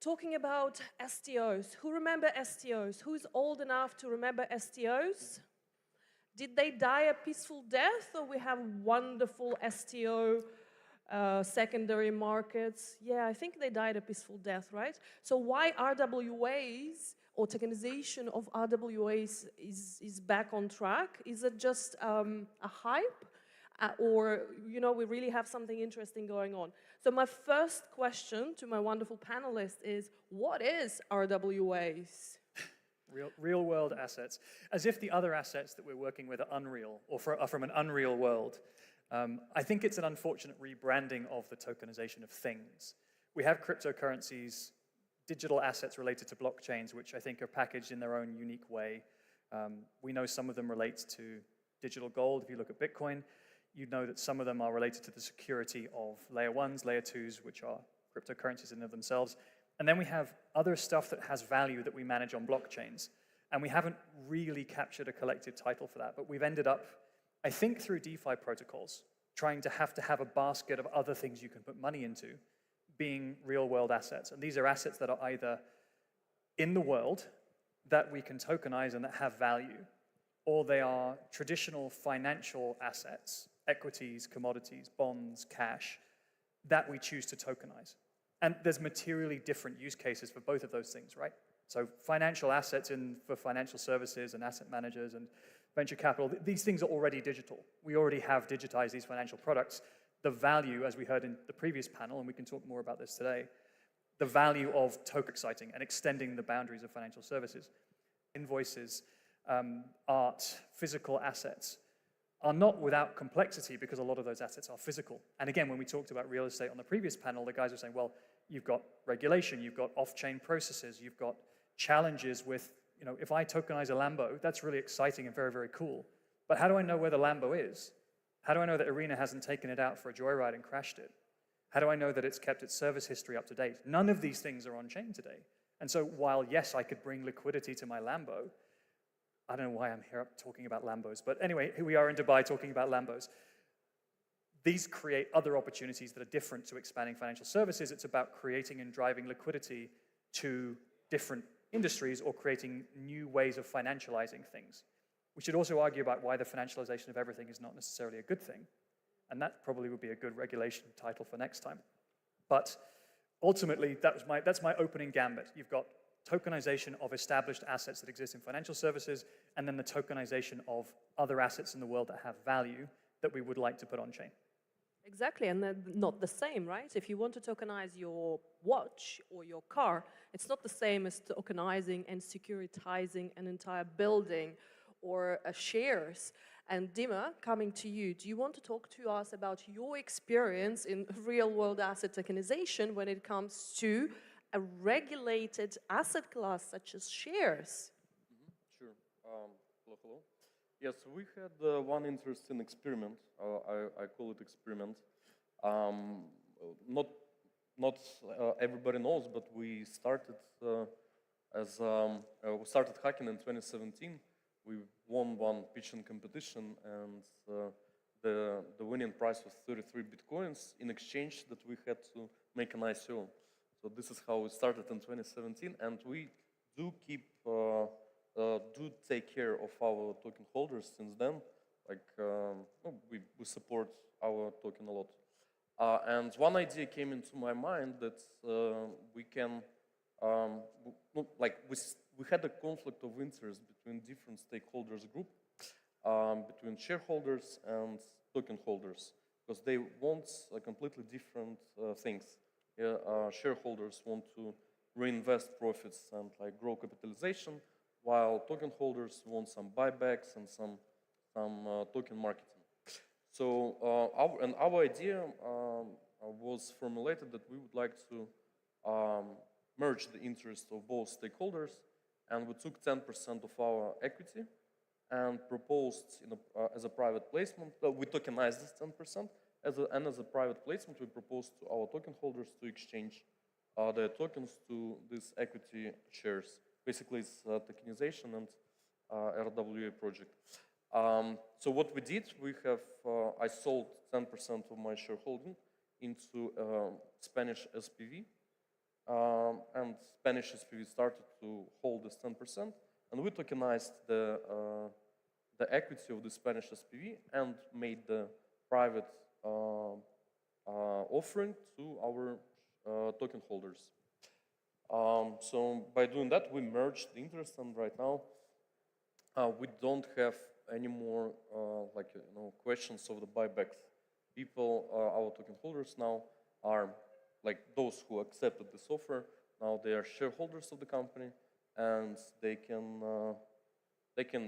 talking about STOs. Who remember STOs? Who's old enough to remember STOs? Did they die a peaceful death, or we have wonderful STO secondary markets? Yeah, I think they died a peaceful death, right? So why RWAs or tokenization of RWAs is back on track? Is it just a hype? Or, you know, we really have something interesting going on. So my first question to my wonderful panelists is, what is RWAs? Real world assets. As if the other assets that we're working with are unreal or are from an unreal world. I think it's an unfortunate rebranding of the tokenization of things. We have cryptocurrencies, digital assets related to blockchains, which I think are packaged in their own unique way. We know some of them relate to digital gold. If you look at Bitcoin, you know that some of them are related to the security of layer 1s, layer 2s, which are cryptocurrencies in and of themselves. And then we have other stuff that has value that we manage on blockchains. And we haven't really captured a collective title for that, but we've ended up, I think through DeFi protocols, trying to have a basket of other things you can put money into, being real world assets. And these are assets that are either in the world that we can tokenize and that have value, or they are traditional financial assets, equities, commodities, bonds, cash, that we choose to tokenize. And there's materially different use cases for both of those things, right? So financial assets for financial services and asset managers and venture capital, these things are already digital. We already have digitized these financial products. The value, as we heard in the previous panel, and we can talk more about this today, the value of token exciting and extending the boundaries of financial services. Invoices, art, physical assets are not without complexity because a lot of those assets are physical. And again, when we talked about real estate on the previous panel, the guys were saying, well, you've got regulation, you've got off-chain processes, you've got challenges with, you know, if I tokenize a Lambo, that's really exciting and very, very cool. But how do I know where the Lambo is? How do I know that Arena hasn't taken it out for a joyride and crashed it? How do I know that it's kept its service history up to date? None of these things are on chain today. And so while, yes, I could bring liquidity to my Lambo, I don't know why I'm here talking about Lambos, but anyway, here we are in Dubai talking about Lambos. These create other opportunities that are different to expanding financial services. It's about creating and driving liquidity to different industries or creating new ways of financializing things. We should also argue about why the financialization of everything is not necessarily a good thing. And that probably would be a good regulation title for next time. But ultimately, that's my opening gambit. You've got tokenization of established assets that exist in financial services, and then the tokenization of other assets in the world that have value that we would like to put on chain. Exactly, and they're not the same, right? If you want to tokenize your watch or your car, it's not the same as tokenizing and securitizing an entire building or shares. And Dima, coming to you, do you want to talk to us about your experience in real-world asset tokenization when it comes to a regulated asset class such as shares? Sure. Hello. Yes, we had one interesting experiment. I call it experiment. Not everybody knows, but we started as we started hacking in 2017, we won one pitching competition, and the winning prize was 33 bitcoins. In exchange, that we had to make an ICO. So this is how we started in 2017, and we do keep do take care of our token holders since then. Like we support our token a lot. And one idea came into my mind that we can, we had a conflict of interest between different stakeholders group, between shareholders and token holders, because they want completely different things. Shareholders want to reinvest profits and like grow capitalization, while token holders want some buybacks and some token marketing. So our idea was formulated that we would like to merge the interest of both stakeholders, and we took 10% of our equity and proposed as a private placement. We tokenized this 10%, and as a private placement, we proposed to our token holders to exchange their tokens to these equity shares. Basically, it's tokenization and RWA project. So what we did, I sold 10% of my shareholding into Spanish SPV, and Spanish SPV started to hold this 10%, and we tokenized the equity of the Spanish SPV and made the private offering to our token holders. So by doing that, we merged the interest, and right now we don't have any more questions of the buybacks. People, our token holders now are like those who accepted this offer. Now they are shareholders of the company, and they can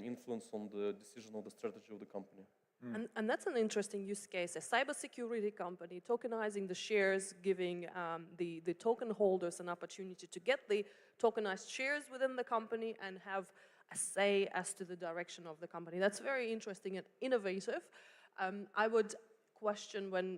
influence on the decision of the strategy of the company. And that's an interesting use case. A cybersecurity company tokenizing the shares, giving the token holders an opportunity to get the tokenized shares within the company and have a say as to the direction of the company. That's very interesting and innovative. I would question when,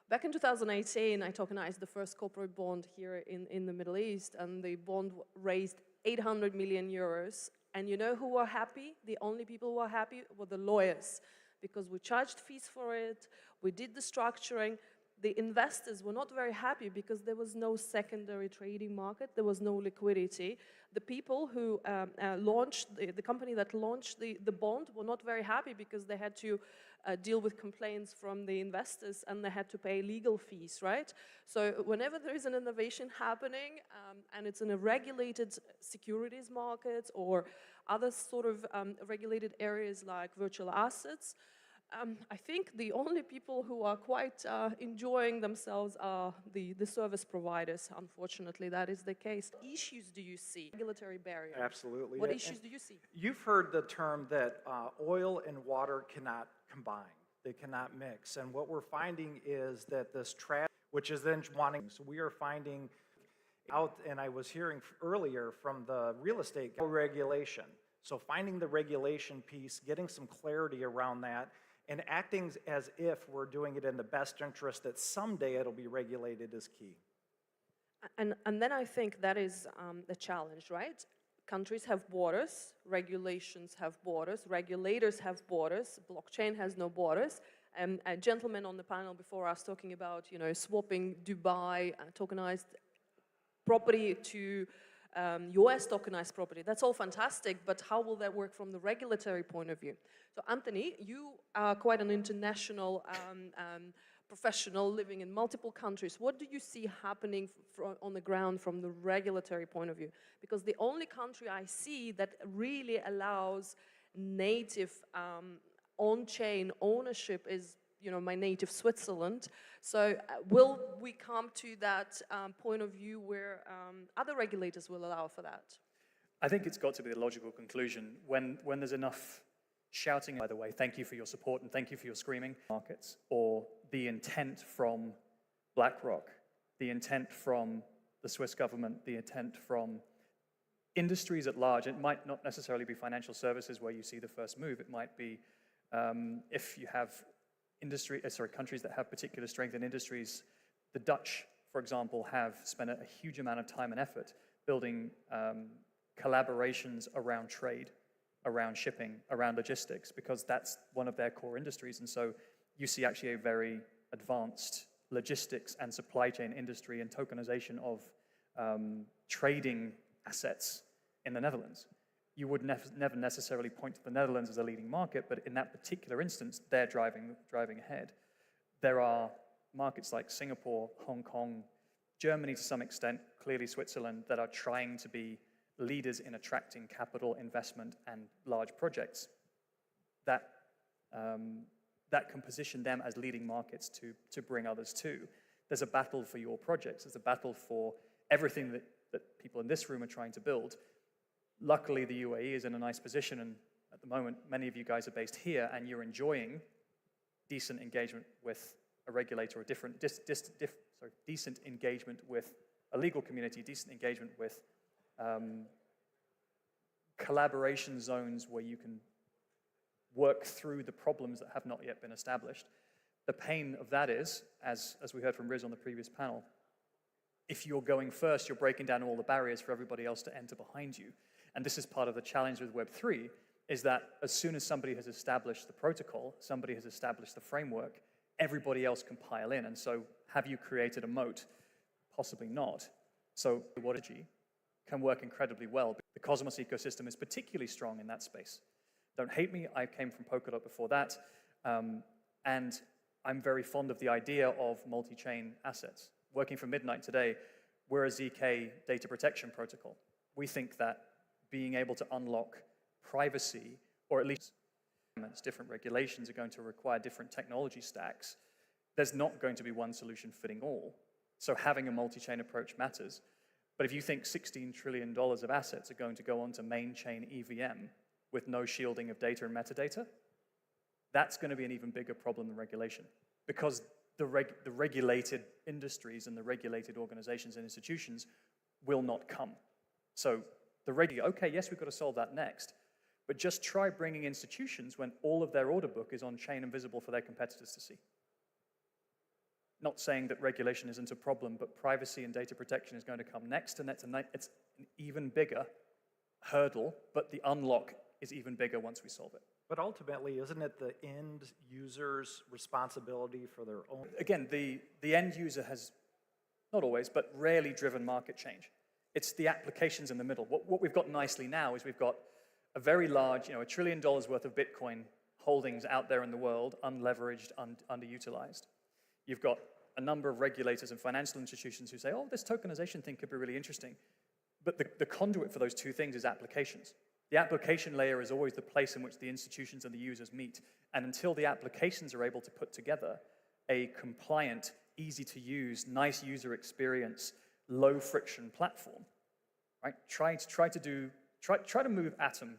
back in 2018, I tokenized the first corporate bond here in the Middle East, and the bond raised 800 million euros. And you know who were happy? The only people who were happy were the lawyers, because we charged fees for it, we did the structuring. The investors were not very happy because there was no secondary trading market, there was no liquidity. The people who launched, the company that launched the bond were not very happy because they had to deal with complaints from the investors, and they had to pay legal fees, right? So whenever there is an innovation happening and it's in a regulated securities market or other sort of regulated areas like virtual assets, I think the only people who are quite enjoying themselves are the service providers. Unfortunately, that is the case. What issues do you see? Regulatory barriers. Absolutely. What issues do you see? You've heard the term that oil and water cannot combine. They cannot mix. And what we're finding is that this which is then wanting, so we are finding out, and I was hearing earlier from the real estate regulation. So finding the regulation piece, getting some clarity around that, and acting as if we're doing it in the best interest that someday it'll be regulated is key. And then I think that is the challenge, right? Countries have borders, regulations have borders, regulators have borders, blockchain has no borders. A gentleman on the panel before us talking about, swapping Dubai tokenized property to US tokenized property. That's all fantastic, but how will that work from the regulatory point of view? So Anthony, you are quite an international professional living in multiple countries. What do you see happening on the ground from the regulatory point of view? Because the only country I see that really allows native on-chain ownership is my native Switzerland. So will we come to that point of view where other regulators will allow for that? I think it's got to be the logical conclusion when there's enough shouting, by the way, thank you for your support and thank you for your screaming, markets, or the intent from BlackRock, the intent from the Swiss government, the intent from industries at large. It might not necessarily be financial services where you see the first move. It might be if you have countries that have particular strength in industries. The Dutch, for example, have spent a huge amount of time and effort building collaborations around trade, around shipping, around logistics, because that's one of their core industries. And so you see actually a very advanced logistics and supply chain industry and tokenization of trading assets in the Netherlands. You would never necessarily point to the Netherlands as a leading market, but in that particular instance, they're driving ahead. There are markets like Singapore, Hong Kong, Germany to some extent, clearly Switzerland, that are trying to be leaders in attracting capital investment and large projects that can position them as leading markets to bring others to. There's a battle for your projects. There's a battle for everything that people in this room are trying to build. Luckily, the UAE is in a nice position, and at the moment, many of you guys are based here, and you're enjoying decent engagement with a regulator, or decent engagement with a legal community, decent engagement with collaboration zones where you can work through the problems that have not yet been established. The pain of that is, as we heard from Riz on the previous panel, if you're going first, you're breaking down all the barriers for everybody else to enter behind you. And this is part of the challenge with Web3, is that as soon as somebody has established the protocol, somebody has established the framework, everybody else can pile in. And so have you created a moat? Possibly not. So what can work incredibly well. The Cosmos ecosystem is particularly strong in that space. Don't hate me, I came from Polkadot before that, and I'm very fond of the idea of multi-chain assets. Working for Midnight today, we're a ZK data protection protocol. We think that being able to unlock privacy, or at least different regulations are going to require different technology stacks. There's not going to be one solution fitting all. So having a multi-chain approach matters. But if you think $16 trillion of assets are going to go onto main chain EVM with no shielding of data and metadata, that's going to be an even bigger problem than regulation. Because the regulated industries and the regulated organizations and institutions will not come. So okay, yes, we've got to solve that next. But just try bringing institutions when all of their order book is on chain and visible for their competitors to see. Not saying that regulation isn't a problem, but privacy and data protection is going to come next, and it's an even bigger hurdle, but the unlock is even bigger once we solve it. But ultimately, isn't it the end user's responsibility for their own? Again, the end user has, not always, but rarely driven market change. It's the applications in the middle. What we've got nicely now is we've got a very large, $1 trillion worth of Bitcoin holdings out there in the world, unleveraged, underutilized. You've got a number of regulators and financial institutions who say, oh, this tokenization thing could be really interesting. But the conduit for those two things is applications. The application layer is always the place in which the institutions and the users meet. And until the applications are able to put together a compliant, easy to use, nice user experience, low friction platform, right? Try to move Atom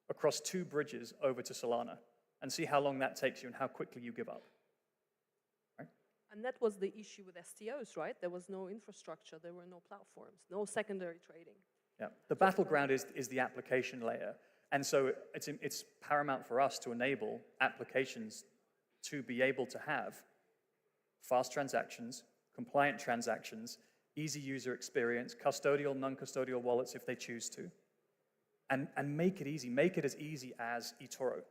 across 2 bridges over to Solana and see how long that takes you and how quickly you give up. Right? And that was the issue with STOs, right? There was no infrastructure, there were no platforms, no secondary trading. Yeah, the battleground is the application layer. And so it's paramount for us to enable applications to be able to have fast transactions, compliant transactions, easy user experience, custodial, non-custodial wallets if they choose to, and make it easy. Make it as easy as eToro.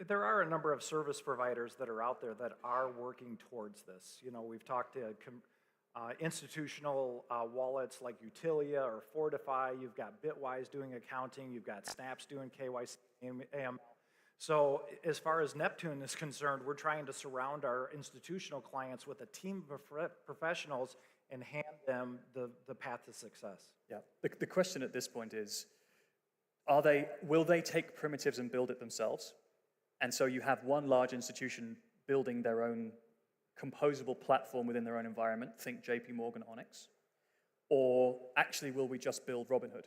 There are a number of service providers that are out there that are working towards this. We've talked to institutional wallets like Utilia or Fortify. You've got Bitwise doing accounting. You've got Snaps doing KYC, AML. So as far as Neptune is concerned, we're trying to surround our institutional clients with a team of professionals and hand them the path to success. Yeah. The question at this point is, will they take primitives and build it themselves? And so you have one large institution building their own composable platform within their own environment, think JP Morgan Onyx, or actually will we just build Robinhood?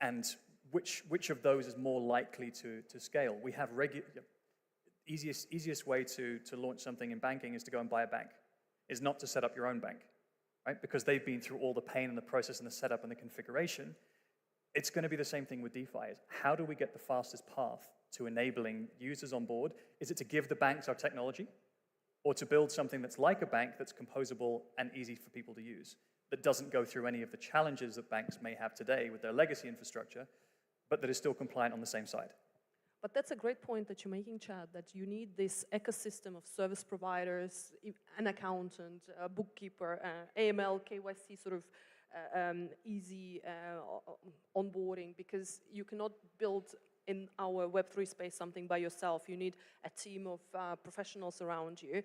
And which of those is more likely to scale? We have easiest way to launch something in banking is to go and buy a bank, is not to set up your own bank, right? Because they've been through all the pain and the process and the setup and the configuration. It's going to be the same thing with DeFi. How do we get the fastest path to enabling users on board? Is it to give the banks our technology? or to build something that's like a bank that's composable and easy for people to use, that doesn't go through any of the challenges that banks may have today with their legacy infrastructure, but that is still compliant on the same side. But that's a great point that you're making, Chad, that you need this ecosystem of service providers, an accountant, a bookkeeper, AML, KYC, sort of easy onboarding, because you cannot build in our Web3 space something by yourself. You need a team of professionals around you.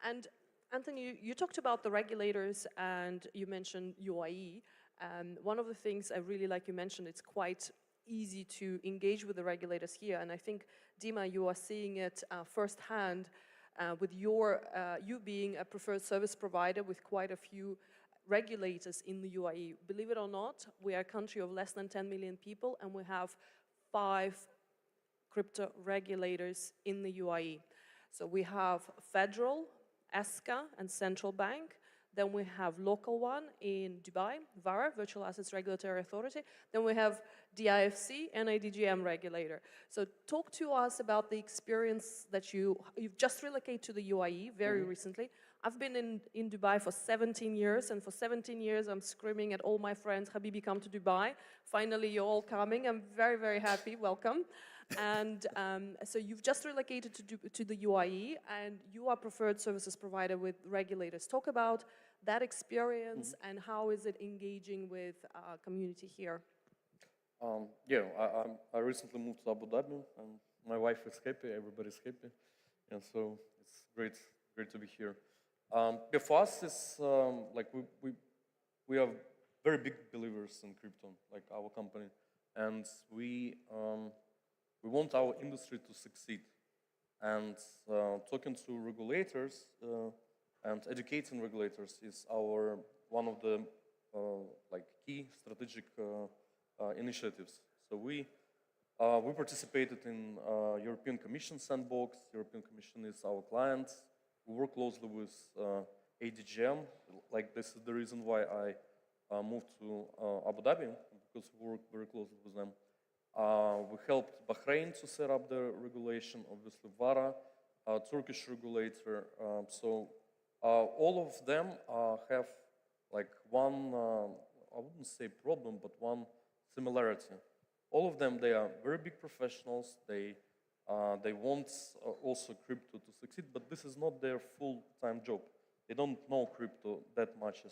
And Anthony, you talked about the regulators and you mentioned UIE. One of the things I really like you mentioned, it's quite easy to engage with the regulators here. And I think, Dima, you are seeing it firsthand with you being a preferred service provider with quite a few regulators in the UAE. Believe it or not, we are a country of less than 10 million people and we have 5 crypto regulators in the UAE. So we have federal, ESCA and central bank. Then we have local one in Dubai, VARA, Virtual Assets Regulatory Authority. Then we have DIFC and IDGM regulator. So talk to us about the experience that you've just relocated to the UAE very recently. I've been in Dubai for 17 years, and for 17 years I'm screaming at all my friends, Habibi, come to Dubai. Finally, you're all coming. I'm very, very happy. Welcome. And so you've just relocated to the UAE, and you are preferred services provider with regulators. Talk about that experience and how is it engaging with community here? I recently moved to Abu Dhabi, and my wife is happy, everybody's happy, and so it's great to be here. For us, it's like we are very big believers in crypto, like our company, and we want our industry to succeed. And talking to regulators and educating regulators is one of the key strategic initiatives. So we participated in European Commission sandbox. European Commission is our client. We work closely with ADGM. Like, this is the reason why I moved to Abu Dhabi, because we work very closely with them. We helped Bahrain to set up the regulation, obviously VARA, Turkish regulator. So all of them have like one, I wouldn't say problem, but one similarity. All of them, they are very big professionals. They want also crypto to succeed, but this is not their full-time job. They don't know crypto that much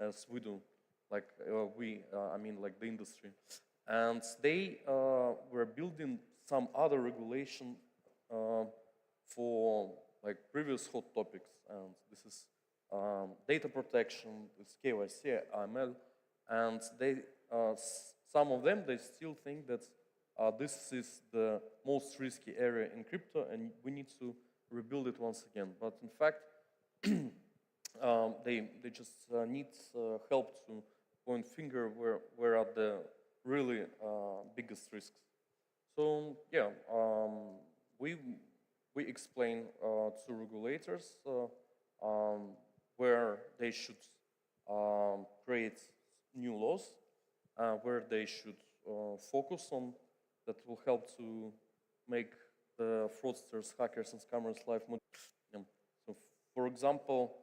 as we do, like like the industry. And they were building some other regulation for like previous hot topics, and this is data protection, this KYC, AML, and they, some of them, they still think that this is the most risky area in crypto, and we need to rebuild it once again. But in fact, they just need help to point finger where are the really biggest risks. So yeah, we explain to regulators where they should create new laws, where they should focus on, that will help to make the fraudsters, hackers, and scammers' life more. Yeah. So, for example,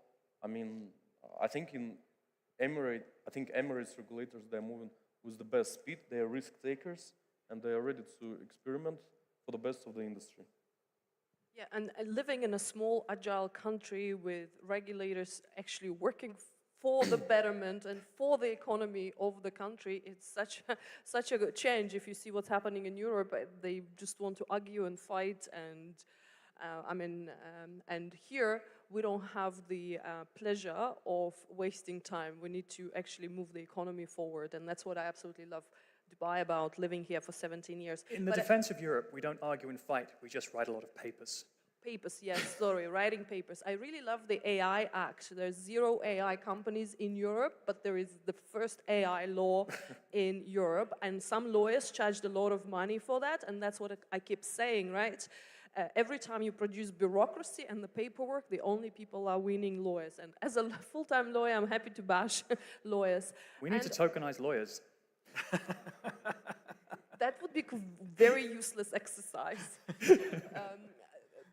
I think Emirates regulators, they're moving with the best speed. They are risk takers, and they are ready to experiment for the best of the industry. Yeah, and living in a small, agile country with regulators actually working for the betterment and for the economy of the country, it's such a good change. If you see what's happening in Europe, they just want to argue and fight, and and here we don't have the pleasure of wasting time. We need to actually move the economy forward, and that's what I absolutely love Dubai about, living here for 17 years. In the defense of Europe, we don't argue and fight, we just write a lot of papers. Papers, yes, sorry, writing papers. I really love the AI Act. There's 0 AI companies in Europe, but there is the first AI law in Europe, and some lawyers charged a lot of money for that, and that's what I keep saying, right? Every time you produce bureaucracy and the paperwork, the only people are winning lawyers. And as a full-time lawyer, I'm happy to bash lawyers. We need to tokenize lawyers. That would be a very useless exercise.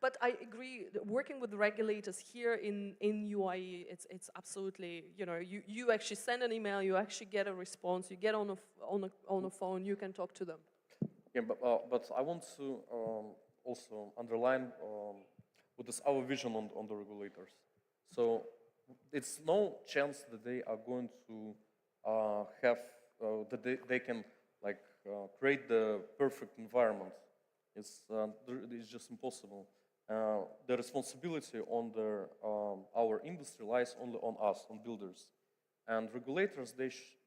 But I agree, that working with regulators here in UAE, it's absolutely, you actually send an email, you actually get a response, you get on a phone, you can talk to them. Yeah, but I want to also underline what is our vision on the regulators. So it's no chance that they are going to have, that they can create the perfect environment. It's just impossible. The responsibility on our industry lies only on us, on builders. And regulators,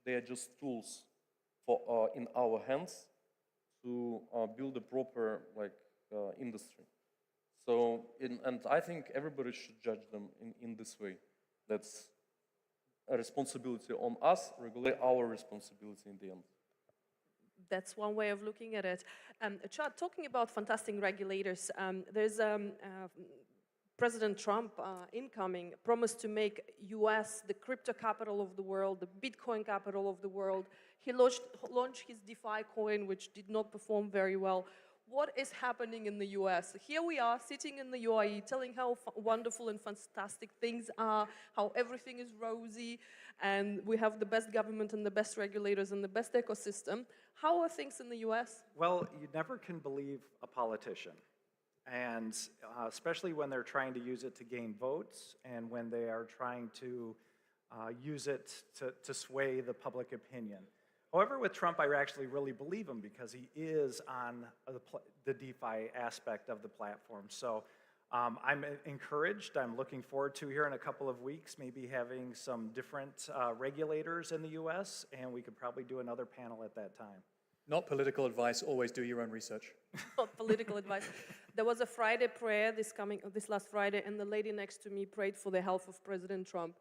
they are just tools in our hands to build a proper industry. So, and I think everybody should judge them in this way. That's a responsibility on us, regulate our responsibility in the end. That's one way of looking at it. Chad, talking about fantastic regulators, there's President Trump, incoming, promised to make US the crypto capital of the world, the Bitcoin capital of the world. He launched his DeFi coin, which did not perform very well. What is happening in the US? Here we are, sitting in the UAE, telling how wonderful and fantastic things are, how everything is rosy, and we have the best government and the best regulators and the best ecosystem. How are things in the US? Well, you never can believe a politician. And especially when they're trying to use it to gain votes and when they are trying to use it to sway the public opinion. However, with Trump, I actually really believe him because he is on the DeFi aspect of the platform. So I'm encouraged. I'm looking forward to here in a couple of weeks, maybe having some different regulators in the US, and we could probably do another panel at that time. Not political advice, always do your own research. Not political advice. There was a Friday prayer this last Friday, and the lady next to me prayed for the health of President Trump.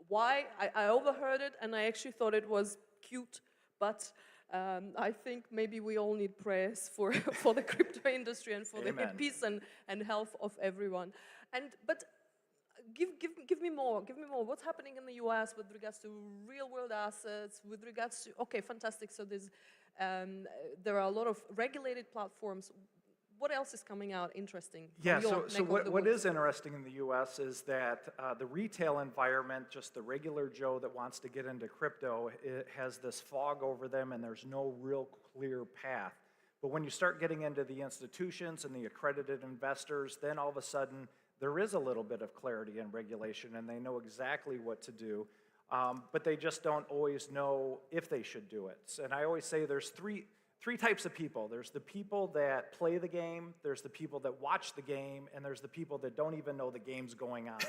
Why? I overheard it, and I actually thought it was cute, but I think maybe we all need prayers for the crypto industry and for Amen. the peace and health of everyone. But give me more. Give me more. What's happening in the US with regards to real-world assets? With regards to fantastic. So there are a lot of regulated platforms. What else is coming out interesting? Yeah, so what is interesting in the US is that the retail environment, just the regular Joe that wants to get into crypto, it has this fog over them and there's no real clear path. But when you start getting into the institutions and the accredited investors, then all of a sudden there is a little bit of clarity and regulation and they know exactly what to do. But they just don't always know if they should do it. And I always say there's three types of people. There's the people that play the game, there's the people that watch the game, and there's the people that don't even know the game's going on.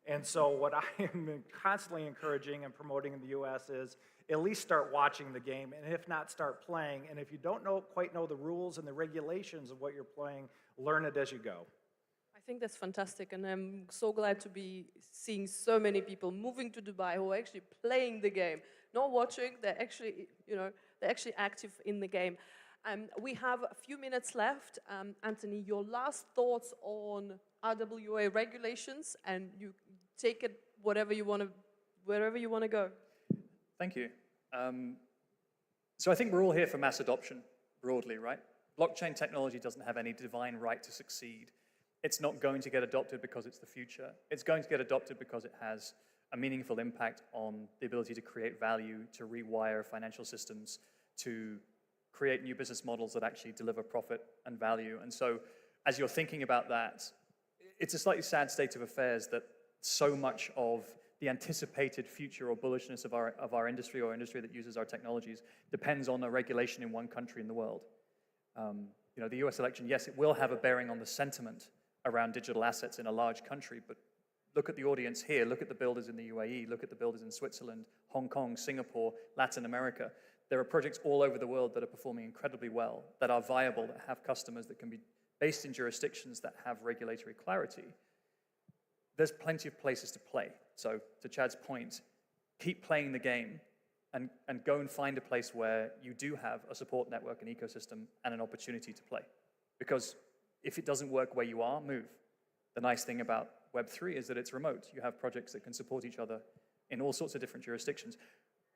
And so what I am constantly encouraging and promoting in the US is at least start watching the game, and if not, start playing. And if you don't quite know the rules and the regulations of what you're playing, learn it as you go. I think that's fantastic, and I'm so glad to be seeing so many people moving to Dubai who are actually playing the game, not watching. They're actually, they're actually active in the game. We have a few minutes left. Anthony, your last thoughts on RWA regulations, and you take it wherever you want to go. Thank you. So I think we're all here for mass adoption, broadly, right? Blockchain technology doesn't have any divine right to succeed. It's not going to get adopted because it's the future. It's going to get adopted because it has a meaningful impact on the ability to create value, to rewire financial systems, to create new business models that actually deliver profit and value. And so as you're thinking about that, it's a slightly sad state of affairs that so much of the anticipated future or bullishness of our industry or industry that uses our technologies depends on a regulation in one country in the world. The US election, yes, it will have a bearing on the sentiment around digital assets in a large country, but look at the audience here, look at the builders in the UAE, look at the builders in Switzerland, Hong Kong, Singapore, Latin America. There are projects all over the world that are performing incredibly well, that are viable, that have customers, that can be based in jurisdictions that have regulatory clarity. There's plenty of places to play. So to Chad's point, keep playing the game and go and find a place where you do have a support network and ecosystem and an opportunity to play. Because if it doesn't work where you are, move. The nice thing about Web3 is that it's remote. You have projects that can support each other in all sorts of different jurisdictions.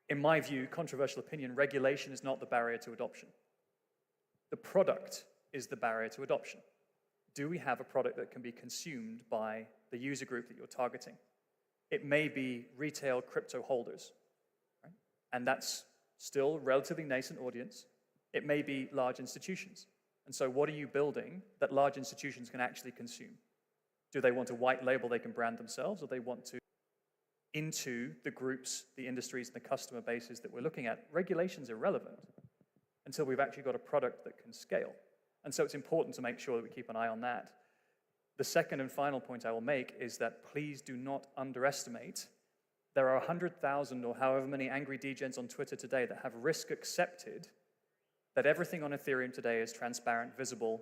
In my view, controversial opinion, regulation is not the barrier to adoption. The product is the barrier to adoption. do we have a product that can be consumed by the user group that you're targeting? It may be retail crypto holders, right? And that's still a relatively nascent audience. It may be large institutions. And so what are you building that large institutions can actually consume? Do they want a white label they can brand themselves, or they want to into the groups, the industries, and the customer bases that we're looking at? Regulation's irrelevant until we've actually got a product that can scale. And so it's important to make sure that we keep an eye on that. The second and final point I will make is that please do not underestimate. There are 100,000 or however many angry degens on Twitter today that have risk accepted that everything on Ethereum today is transparent, visible.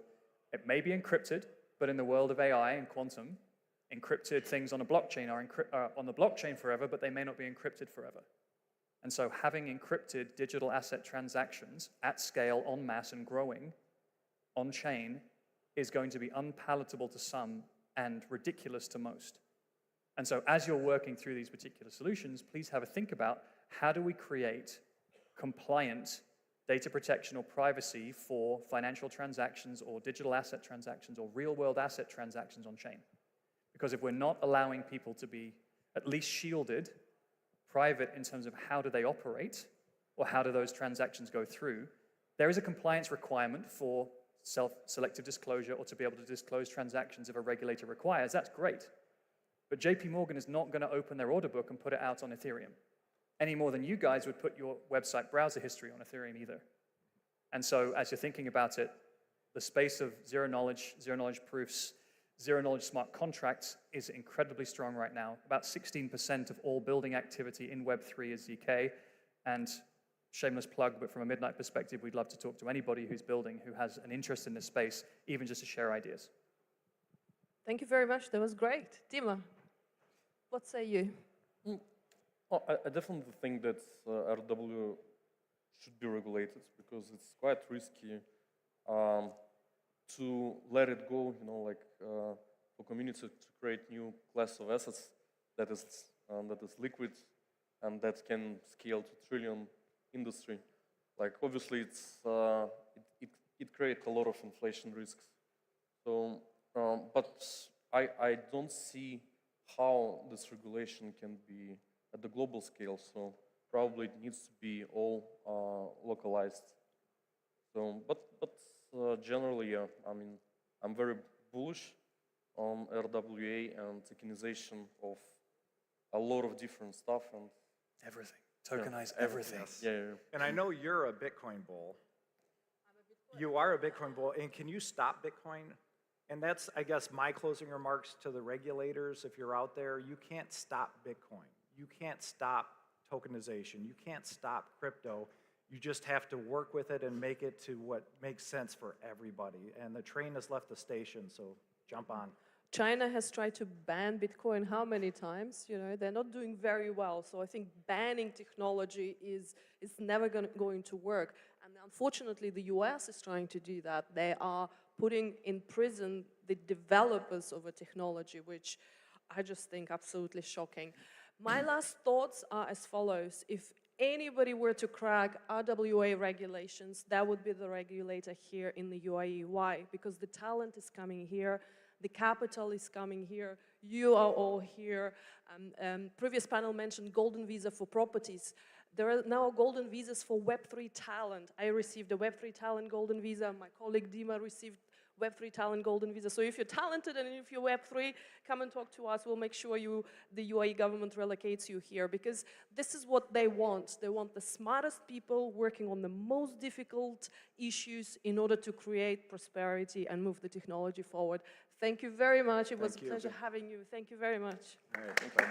It may be encrypted, but in the world of AI and quantum, encrypted things on a blockchain are on the blockchain forever, but they may not be encrypted forever. And so having encrypted digital asset transactions at scale, en masse, and growing on-chain is going to be unpalatable to some and ridiculous to most. And so as you're working through these particular solutions, please have a think about how do we create compliant data protection or privacy for financial transactions or digital asset transactions or real-world asset transactions on-chain. Because if we're not allowing people to be at least shielded, private in terms of how do they operate or how do those transactions go through, there is a compliance requirement for selective disclosure or to be able to disclose transactions if a regulator requires. That's great. But JP Morgan is not going to open their order book and put it out on Ethereum any more than you guys would put your website browser history on Ethereum either. And so as you're thinking about it, the space of zero knowledge proofs, zero knowledge smart contracts is incredibly strong right now. About 16% of all building activity in Web3 is ZK. And shameless plug, but from a Midnight perspective, we'd love to talk to anybody who's building, who has an interest in this space, even just to share ideas. Thank you very much. That was great. Dima, what say you? Well, I definitely think that RW should be regulated because it's quite risky to let it go, for community to create new class of assets that is liquid and that can scale to trillion industry. Like obviously it creates a lot of inflation risks. So, but I don't see how this regulation can be at the global scale. So probably it needs to be all localized. So, but generally, I mean, I'm very bullish on RWA and tokenization of a lot of different stuff and everything. Tokenize everything. Yes. Yeah. And I know you're a Bitcoin bull. You are a Bitcoin bull, and can you stop Bitcoin? And that's, I guess, my closing remarks to the regulators. If you're out there, you can't stop Bitcoin. You can't stop tokenization. You can't stop crypto. You just have to work with it and make it to what makes sense for everybody. And the train has left the station, so jump on. China has tried to ban Bitcoin how many times? You know, they're not doing very well. So I think banning technology is never going to work. And unfortunately, the US is trying to do that. They are putting in prison the developers of a technology, which I just think absolutely shocking. My last thoughts are as follows. If anybody were to crack RWA regulations, that would be the regulator here in the UAE. Why? Because the talent is coming here. The capital is coming here. You are all here. Previous panel mentioned golden visa for properties. There are now golden visas for Web3 talent. I received a Web3 talent golden visa. My colleague Dima received Web3 talent golden visa. So if you're talented and if you're Web3, come and talk to us. We'll make sure the UAE government relocates you here, because this is what they want. They want the smartest people working on the most difficult issues in order to create prosperity and move the technology forward. Thank you very much. It was a pleasure having you. Thank you very much. All right, thank you.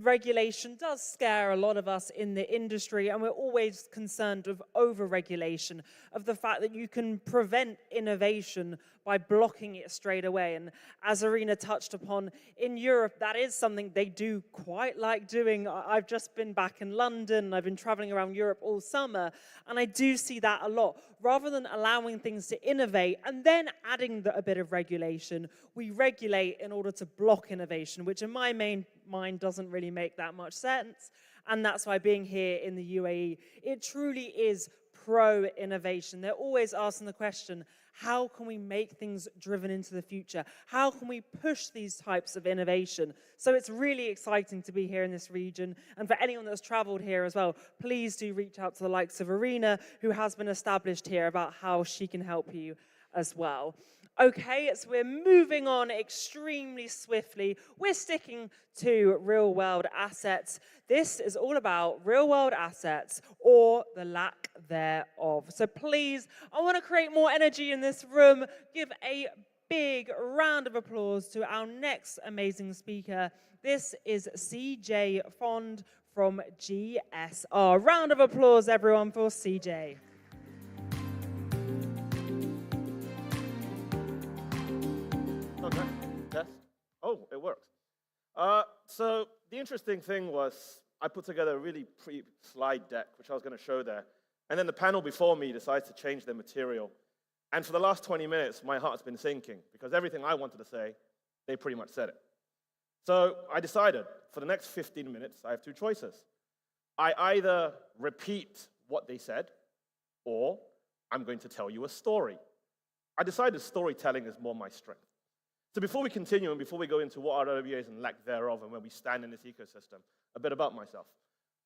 Regulation does does scare a lot of us in the industry, and we're always concerned of over-regulation, of the fact that you can prevent innovation by blocking it straight away. And as Arena touched upon, in Europe, that is something they do quite like doing. I've just been back in London, I've been traveling around Europe all summer, and I do see that a lot. Rather than allowing things to innovate and then adding a bit of regulation, we regulate in order to block innovation, which in my mind doesn't really make that much sense. And that's why being here in the UAE, it truly is pro-innovation. They're always asking the question, how can we make things driven into the future? How can we push these types of innovation? So it's really exciting to be here in this region. And for anyone that's traveled here as well, please do reach out to the likes of Arena, who has been established here, about how she can help you as well. Okay, so we're moving on extremely swiftly. We're sticking to real-world assets. This is all about real-world assets, or the lack thereof. So please, I want to create more energy in this room. Give a big round of applause to our next amazing speaker. This is CJ Fond from GSR. Round of applause, everyone, for CJ. Okay. Yes. Oh, it works. So the interesting thing was I put together a really pretty slide deck, which I was going to show there. And then the panel before me decides to change their material. And for the last 20 minutes, my heart's been sinking because everything I wanted to say, they pretty much said it. So I decided for the next 15 minutes, I have two choices. I either repeat what they said, or I'm going to tell you a story. I decided storytelling is more my strength. So before we continue and before we go into what RWA is and lack thereof and where we stand in this ecosystem, a bit about myself.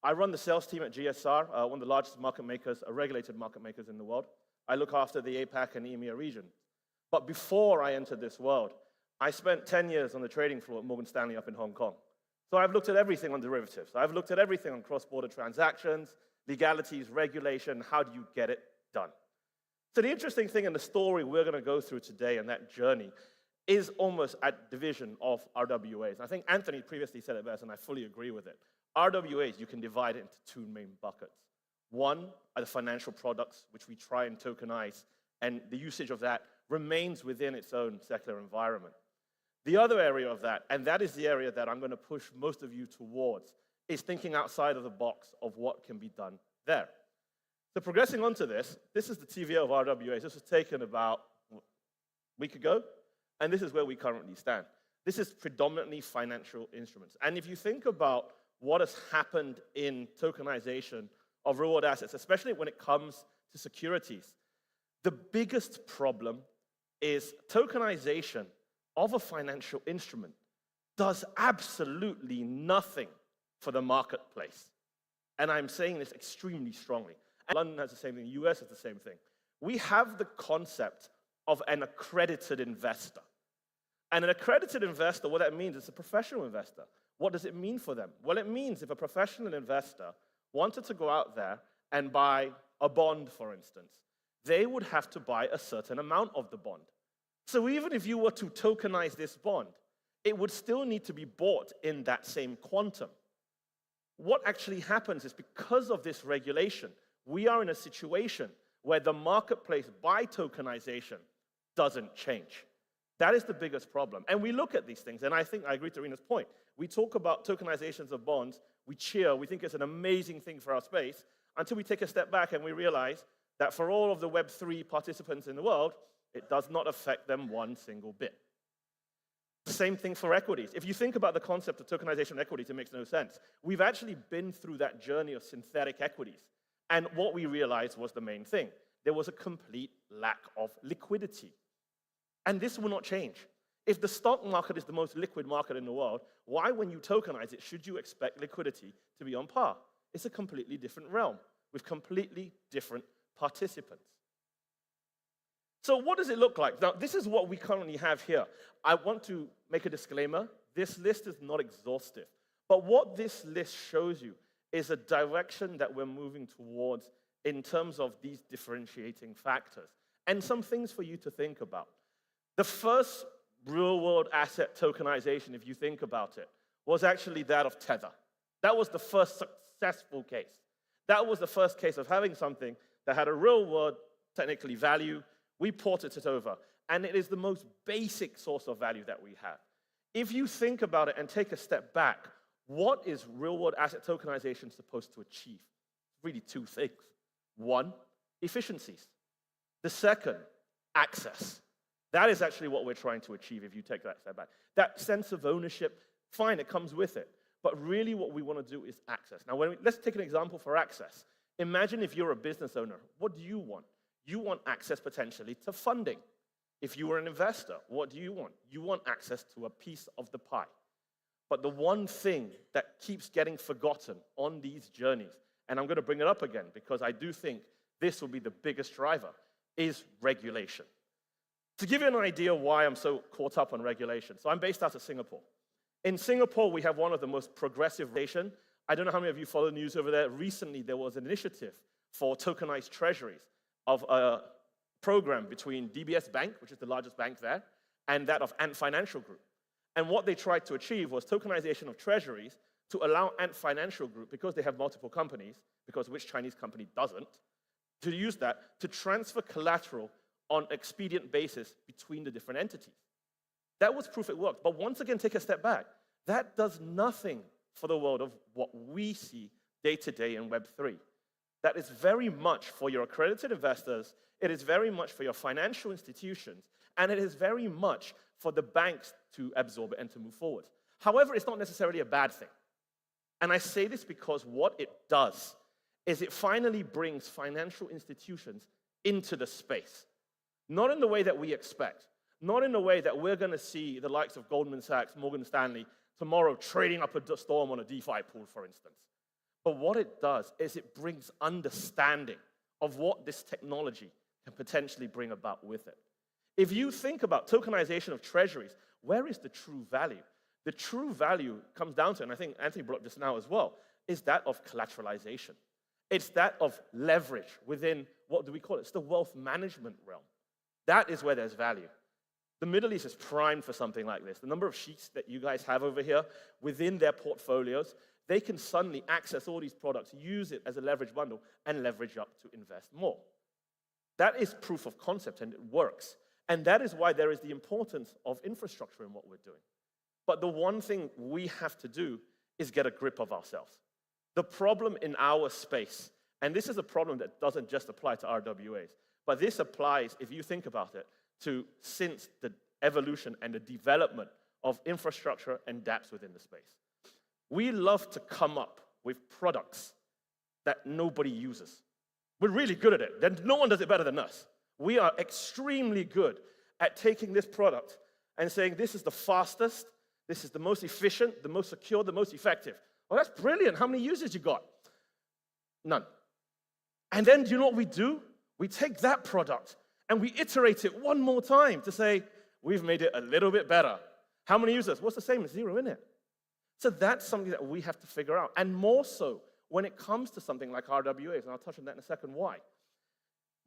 I run the sales team at GSR, one of the largest market makers, regulated market makers in the world. I look after the APAC and EMEA region. But before I entered this world, I spent 10 years on the trading floor at Morgan Stanley up in Hong Kong. So I've looked at everything on derivatives. I've looked at everything on cross-border transactions, legalities, regulation, how do you get it done? So the interesting thing in the story we're going to go through today and that journey is almost at division of RWAs. I think Anthony previously said it best, and I fully agree with it. RWAs, you can divide it into two main buckets. One are the financial products, which we try and tokenize, and the usage of that remains within its own secular environment. The other area of that, and that is the area that I'm going to push most of you towards, is thinking outside of the box of what can be done there. So progressing on to this is the TVA of RWAs. This was taken about a week ago. And this is where we currently stand. This is predominantly financial instruments. And if you think about what has happened in tokenization of real-world assets, especially when it comes to securities, the biggest problem is tokenization of a financial instrument does absolutely nothing for the marketplace. And I'm saying this extremely strongly. And London has the same thing, the US has the same thing. We have the concept of an accredited investor. And an accredited investor, what that means is a professional investor. What does it mean for them? Well, it means if a professional investor wanted to go out there and buy a bond, for instance, they would have to buy a certain amount of the bond. So even if you were to tokenize this bond, it would still need to be bought in that same quantum. What actually happens is because of this regulation, we are in a situation where the marketplace by tokenization doesn't change. That is the biggest problem. And we look at these things, and I think I agree to Rena's point. We talk about tokenizations of bonds, we cheer, we think it's an amazing thing for our space, until we take a step back and we realize that for all of the Web3 participants in the world, it does not affect them one single bit. The same thing for equities. If you think about the concept of tokenization of equities, it makes no sense. We've actually been through that journey of synthetic equities, and what we realized was the main thing. There was a complete lack of liquidity. And this will not change. If the stock market is the most liquid market in the world, why, when you tokenize it, should you expect liquidity to be on par? It's a completely different realm with completely different participants. So what does it look like? Now, this is what we currently have here. I want to make a disclaimer. This list is not exhaustive. But what this list shows you is a direction that we're moving towards in terms of these differentiating factors and some things for you to think about. The first real-world asset tokenization, if you think about it, was actually that of Tether. That was the first successful case. That was the first case of having something that had a real world, technically, value. We ported it over, and it is the most basic source of value that we have. If you think about it and take a step back, what is real-world asset tokenization supposed to achieve? Really two things. One, efficiencies. The second, access. That is actually what we're trying to achieve if you take that step back. That sense of ownership, fine, it comes with it. But really what we want to do is access. Now, let's take an example for access. Imagine if you're a business owner. What do you want? You want access potentially to funding. If you were an investor, what do you want? You want access to a piece of the pie. But the one thing that keeps getting forgotten on these journeys, and I'm going to bring it up again because I do think this will be the biggest driver, is regulation. To give you an idea why I'm so caught up on regulation, so I'm based out of Singapore. In Singapore, we have one of the most progressive regulation. I don't know how many of you follow the news over there. Recently, there was an initiative for tokenized treasuries of a program between DBS Bank, which is the largest bank there, and that of Ant Financial Group. And what they tried to achieve was tokenization of treasuries to allow Ant Financial Group, because they have multiple companies, because which Chinese company doesn't, to use that to transfer collateral on expedient basis between the different entities. That was proof it worked. But once again, take a step back. That does nothing for the world of what we see day to day in Web3. That is very much for your accredited investors, it is very much for your financial institutions, and it is very much for the banks to absorb it and to move forward. However, it's not necessarily a bad thing. And I say this because what it does is it finally brings financial institutions into the space. Not in the way that we expect. Not in the way that we're going to see the likes of Goldman Sachs, Morgan Stanley, tomorrow trading up a storm on a DeFi pool, for instance. But what it does is it brings understanding of what this technology can potentially bring about with it. If you think about tokenization of treasuries, where is the true value? The true value comes down to, and I think Anthony brought up just now as well, is that of collateralization. It's that of leverage within, what do we call it? It's the wealth management realm. That is where there's value. The Middle East is primed for something like this. The number of sheikhs that you guys have over here within their portfolios, they can suddenly access all these products, use it as a leverage bundle, and leverage up to invest more. That is proof of concept, and it works. And that is why there is the importance of infrastructure in what we're doing. But the one thing we have to do is get a grip of ourselves. The problem in our space, and this is a problem that doesn't just apply to RWAs, but this applies, if you think about it, to since the evolution and the development of infrastructure and dApps within the space. We love to come up with products that nobody uses. We're really good at it. Then no one does it better than us. We are extremely good at taking this product and saying, this is the fastest, this is the most efficient, the most secure, the most effective. Oh, that's brilliant. How many users you got? None. And then do you know what we do? We take that product and we iterate it one more time to say, we've made it a little bit better. How many users? What's the same as 0, isn't it? So that's something that we have to figure out. And more so when it comes to something like RWAs, and I'll touch on that in a second why.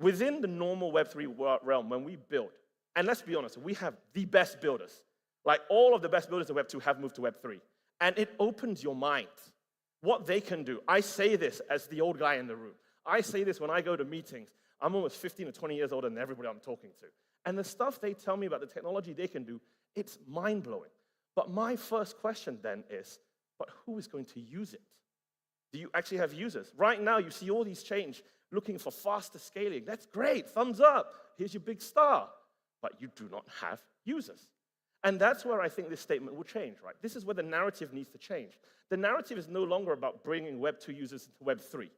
Within the normal Web3 realm, when we build, and let's be honest, we have the best builders. Like all of the best builders of Web2 have moved to Web3. And it opens your mind. What they can do. I say this as the old guy in the room. I say this when I go to meetings. I'm almost 15 or 20 years older than everybody I'm talking to. And the stuff they tell me about the technology they can do, it's mind-blowing. But my first question then is, but who is going to use it? Do you actually have users? Right now, you see all these change looking for faster scaling. That's great, thumbs up. Here's your big star. But you do not have users. And that's where I think this statement will change, right? This is where the narrative needs to change. The narrative is no longer about bringing Web2 users into Web3.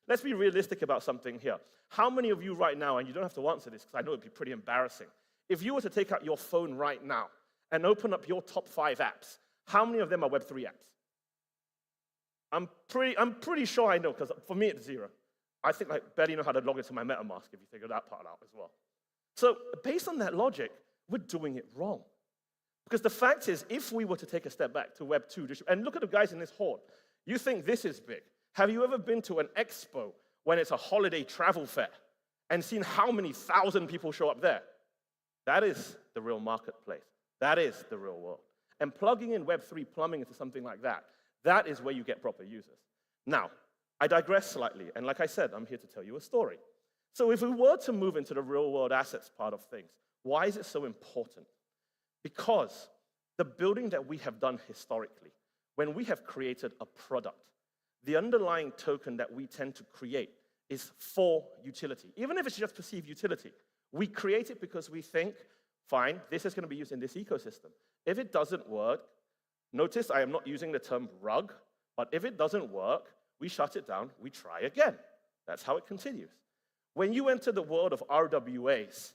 Let's be realistic about something here. How many of you right now, and you don't have to answer this because I know it'd be pretty embarrassing, if you were to take out your phone right now and open up your top 5 apps, how many of them are Web3 apps? I'm pretty sure I know, because for me it's 0. I think I barely know how to log into my MetaMask if you figure that part out as well. So based on that logic, we're doing it wrong. Because the fact is, if we were to take a step back to Web 2, and look at the guys in this hall, you think this is big. Have you ever been to an expo when it's a holiday travel fair and seen how many thousand people show up there? That is the real marketplace. That is the real world. And plugging in Web 3 plumbing into something like that, That is where you get proper users. Now, I digress slightly, and like I said, I'm here to tell you a story. So if we were to move into the real-world assets part of things, why is it so important? Because the building that we have done historically, when we have created a product, the underlying token that we tend to create is for utility. Even if it's just perceived utility, we create it because we think, fine, this is going to be used in this ecosystem. If it doesn't work, notice I am not using the term rug, but if it doesn't work, we shut it down, we try again. That's how it continues. When you enter the world of RWAs,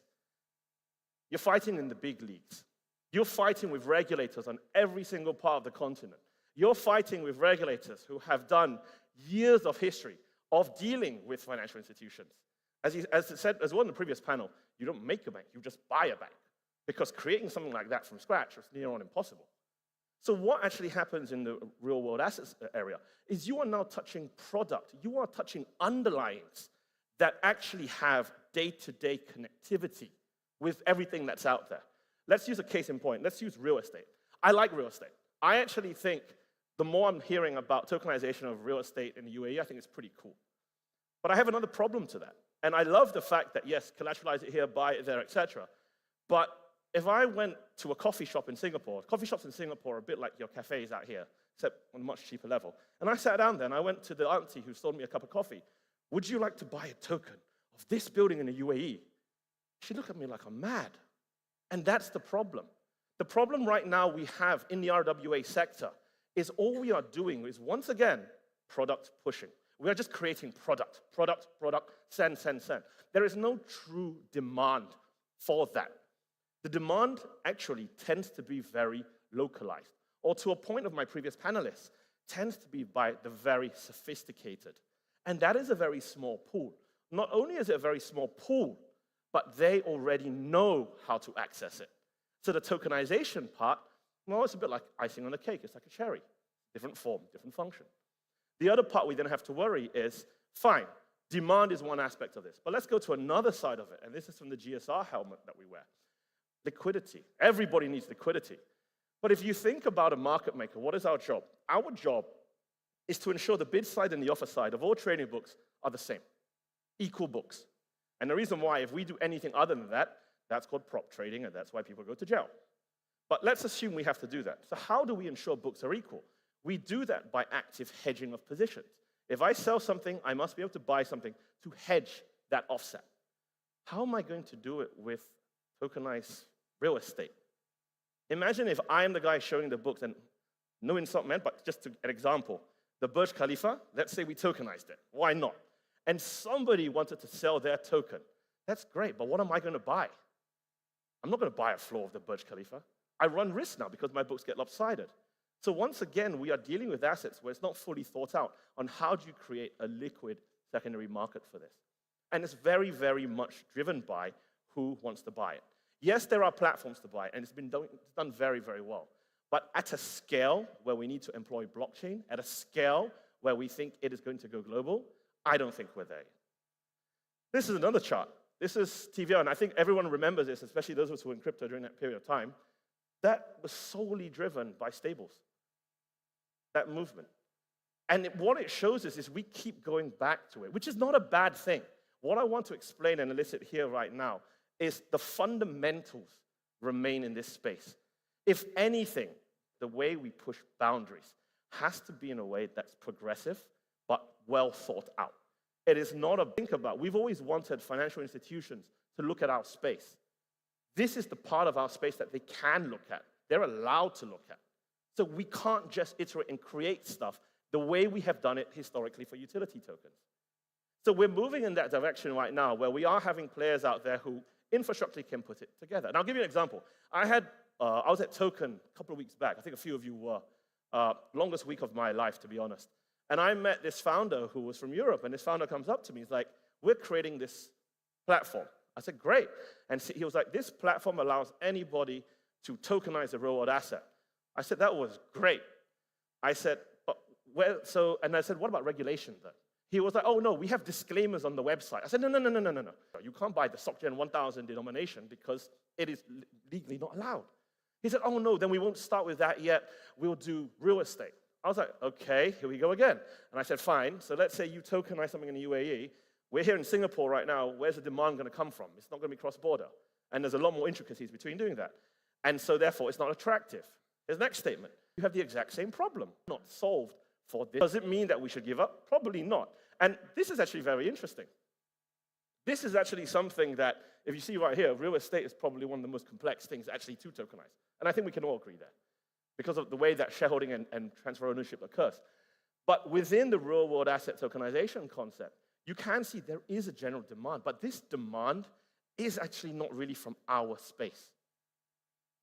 you're fighting in the big leagues. You're fighting with regulators on every single part of the continent. You're fighting with regulators who have done years of history of dealing with financial institutions. As it said as well in the previous panel, you don't make a bank, you just buy a bank. Because creating something like that from scratch is near on impossible. So what actually happens in the real-world assets area is you are now touching product, you are touching underlyings that actually have day-to-day connectivity with everything that's out there. Let's use a case in point. Let's use real estate. I like real estate. I actually think the more I'm hearing about tokenization of real estate in the UAE, I think it's pretty cool. But I have another problem to that. And I love the fact that, yes, collateralize it here, buy it there, etc. But if I went to a coffee shop in Singapore, coffee shops in Singapore are a bit like your cafes out here, except on a much cheaper level. And I sat down there and I went to the auntie who sold me a cup of coffee. Would you like to buy a token of this building in the UAE? She looked at me like I'm mad. And that's the problem. The problem right now we have in the RWA sector is all we are doing is, once again, product pushing. We are just creating product, send. There is no true demand for that. The demand actually tends to be very localized, or to a point of my previous panelists, tends to be by the very sophisticated. And that is a very small pool. Not only is it a very small pool, but they already know how to access it. So the tokenization part, well, it's a bit like icing on the cake. It's like a cherry. Different form, different function. The other part we then have to worry is, fine, demand is one aspect of this. But let's go to another side of it. And this is from the GSR helmet that we wear. Liquidity. Everybody needs liquidity. But if you think about a market maker, what is our job? Our job is to ensure the bid side and the offer side of all trading books are the same, equal books. And the reason why, if we do anything other than that, that's called prop trading, and that's why people go to jail. But let's assume we have to do that. So how do we ensure books are equal? We do that by active hedging of positions. If I sell something, I must be able to buy something to hedge that offset. How am I going to do it with tokenized real estate? Imagine if I am the guy showing the books, and no insult meant, but just an example. The Burj Khalifa, let's say we tokenized it. Why not? And somebody wanted to sell their token. That's great, but what am I going to buy? I'm not going to buy a floor of the Burj Khalifa. I run risk now because my books get lopsided. So once again, we are dealing with assets where it's not fully thought out on how do you create a liquid secondary market for this. And it's very, very much driven by who wants to buy it. Yes, there are platforms to buy, and it's done very, very well. But at a scale where we need to employ blockchain, at a scale where we think it is going to go global, I don't think we're there. This is another chart. This is TVL, and I think everyone remembers this, especially those of us who were in crypto during that period of time. That was solely driven by stables, that movement. And what it shows us is we keep going back to it, which is not a bad thing. What I want to explain and elicit here right now is the fundamentals remain in this space. If anything, the way we push boundaries has to be in a way that's progressive, but well thought out. It is not a think about. We've always wanted financial institutions to look at our space. This is the part of our space that they can look at. They're allowed to look at. So we can't just iterate and create stuff the way we have done it historically for utility tokens. So we're moving in that direction right now where we are having players out there who infrastructure can put it together. And I'll give you an example. I was at Token a couple of weeks back. I think a few of you were. Longest week of my life, to be honest. And I met this founder who was from Europe, and this founder comes up to me. He's like, we're creating this platform. I said, great. And he was like, this platform allows anybody to tokenize a real-world asset. I said, that was great. I said, and I said, what about regulation then? He was like, oh, no, we have disclaimers on the website. I said, no. You can't buy the SocGen 1000 denomination because it is legally not allowed. He said, oh, no, then we won't start with that yet. We'll do real estate. I was like, okay, here we go again. And I said, fine, so let's say you tokenize something in the UAE. We're here in Singapore right now. Where's the demand going to come from? It's not going to be cross-border. And there's a lot more intricacies between doing that. And so therefore, it's not attractive. Here's the next statement. You have the exact same problem, not solved for this. Does it mean that we should give up? Probably not. And this is actually very interesting. This is actually something that, if you see right here, real estate is probably one of the most complex things actually to tokenize. And I think we can all agree there, because of the way that shareholding and transfer ownership occurs. But within the real-world asset tokenization concept, you can see there is a general demand, but this demand is actually not really from our space.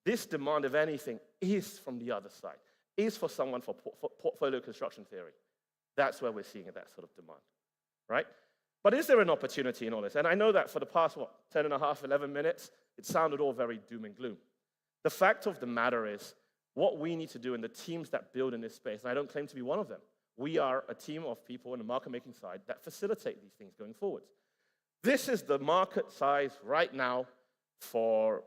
This demand, if anything, is from the other side, is for someone for portfolio construction theory. That's where we're seeing that sort of demand, right? But is there an opportunity in all this? And I know that for the past, 10 and a half, 11 minutes, it sounded all very doom and gloom. The fact of the matter is, what we need to do in the teams that build in this space, and I don't claim to be one of them, we are a team of people in the market-making side that facilitate these things going forward. This is the market size right now for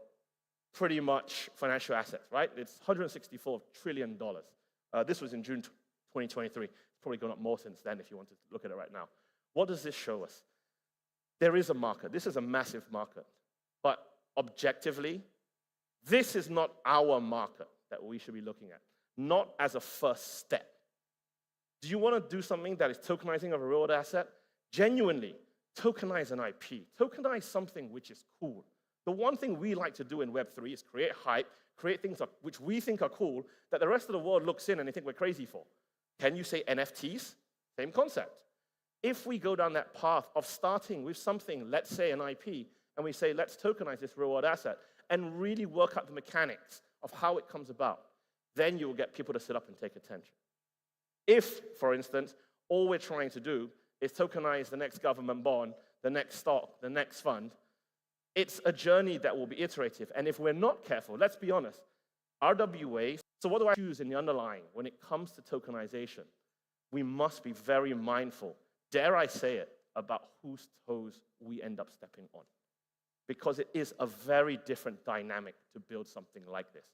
pretty much financial assets, right? It's $164 trillion. This was in June 2023. It's probably gone up more since then if you want to look at it right now. What does this show us? There is a market. This is a massive market. But objectively, this is not our market that we should be looking at, not as a first step. Do you want to do something that is tokenizing of a real asset? Genuinely, tokenize an IP. Tokenize something which is cool. The one thing we like to do in Web3 is create hype, create things which we think are cool that the rest of the world looks in and they think we're crazy for. Can you say NFTs? Same concept. If we go down that path of starting with something, let's say an IP, and we say, let's tokenize this real-world asset and really work out the mechanics of how it comes about, then you will get people to sit up and take attention. If, for instance, all we're trying to do is tokenize the next government bond, the next stock, the next fund, it's a journey that will be iterative. And if we're not careful, let's be honest, RWA, so what do I choose in the underlying when it comes to tokenization? We must be very mindful, dare I say it, about whose toes we end up stepping on. Because it is a very different dynamic to build something like this.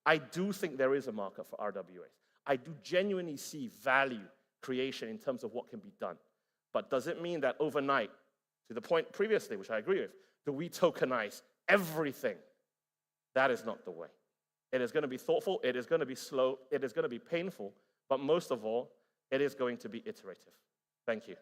I do think there is a market for RWAs. I do genuinely see value creation in terms of what can be done. But does it mean that overnight, to the point previously, which I agree with, do we tokenize everything? That is not the way. It is going to be thoughtful, it is going to be slow, it is going to be painful, but most of all, it is going to be iterative. Thank you.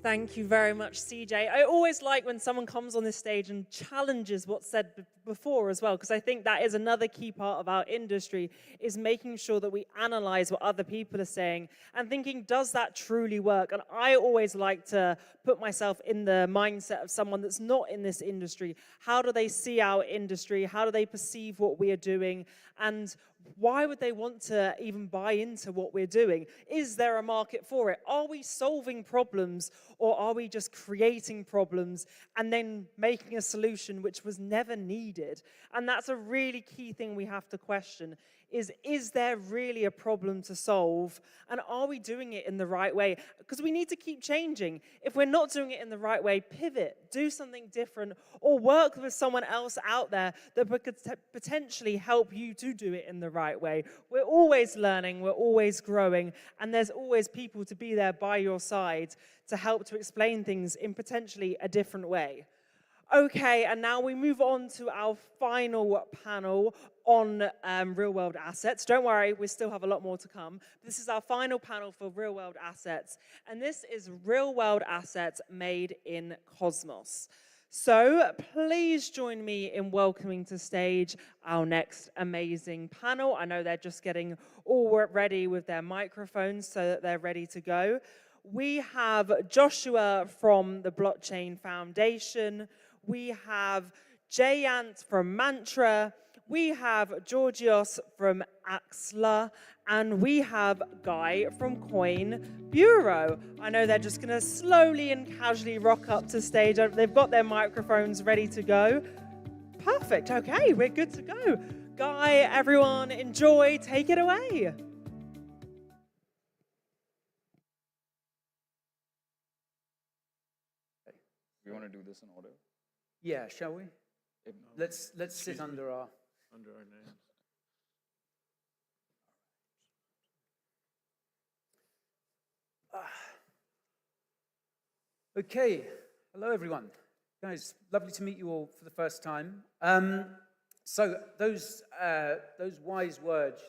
Thank you very much, CJ. I always like when someone comes on this stage and challenges what's said before as well, because I think that is another key part of our industry, is making sure that we analyze what other people are saying and thinking, does that truly work? And I always like to put myself in the mindset of someone that's not in this industry. How do they see our industry? How do they perceive what we are doing? And why would they want to even buy into what we're doing? Is there a market for it? Are we solving problems, or are we just creating problems and then making a solution which was never needed? And that's a really key thing we have to question. Is there really a problem to solve? And are we doing it in the right way? Because we need to keep changing. If we're not doing it in the right way, pivot, do something different, or work with someone else out there that could potentially help you to do it in the right way. We're always learning, we're always growing, and there's always people to be there by your side to help to explain things in potentially a different way. Okay, and now we move on to our final panel on real-world assets. Don't worry, we still have a lot more to come. This is our final panel for real-world assets, and this is real-world assets made in Cosmos. So please join me in welcoming to stage our next amazing panel. I know they're just getting all ready with their microphones so that they're ready to go. We have Joshua from the Blockchain Foundation. We have Jayant from Mantra, we have Georgios from Axla, and we have Guy from Coin Bureau. I know they're just going to slowly and casually rock up to stage. They've got their microphones ready to go. Perfect. Okay, we're good to go. Guy, everyone, enjoy. Take it away. We want to do this in order? Yeah, shall we? Let's sit under our names. Okay, hello everyone. Guys, lovely to meet you all for the first time. So those wise words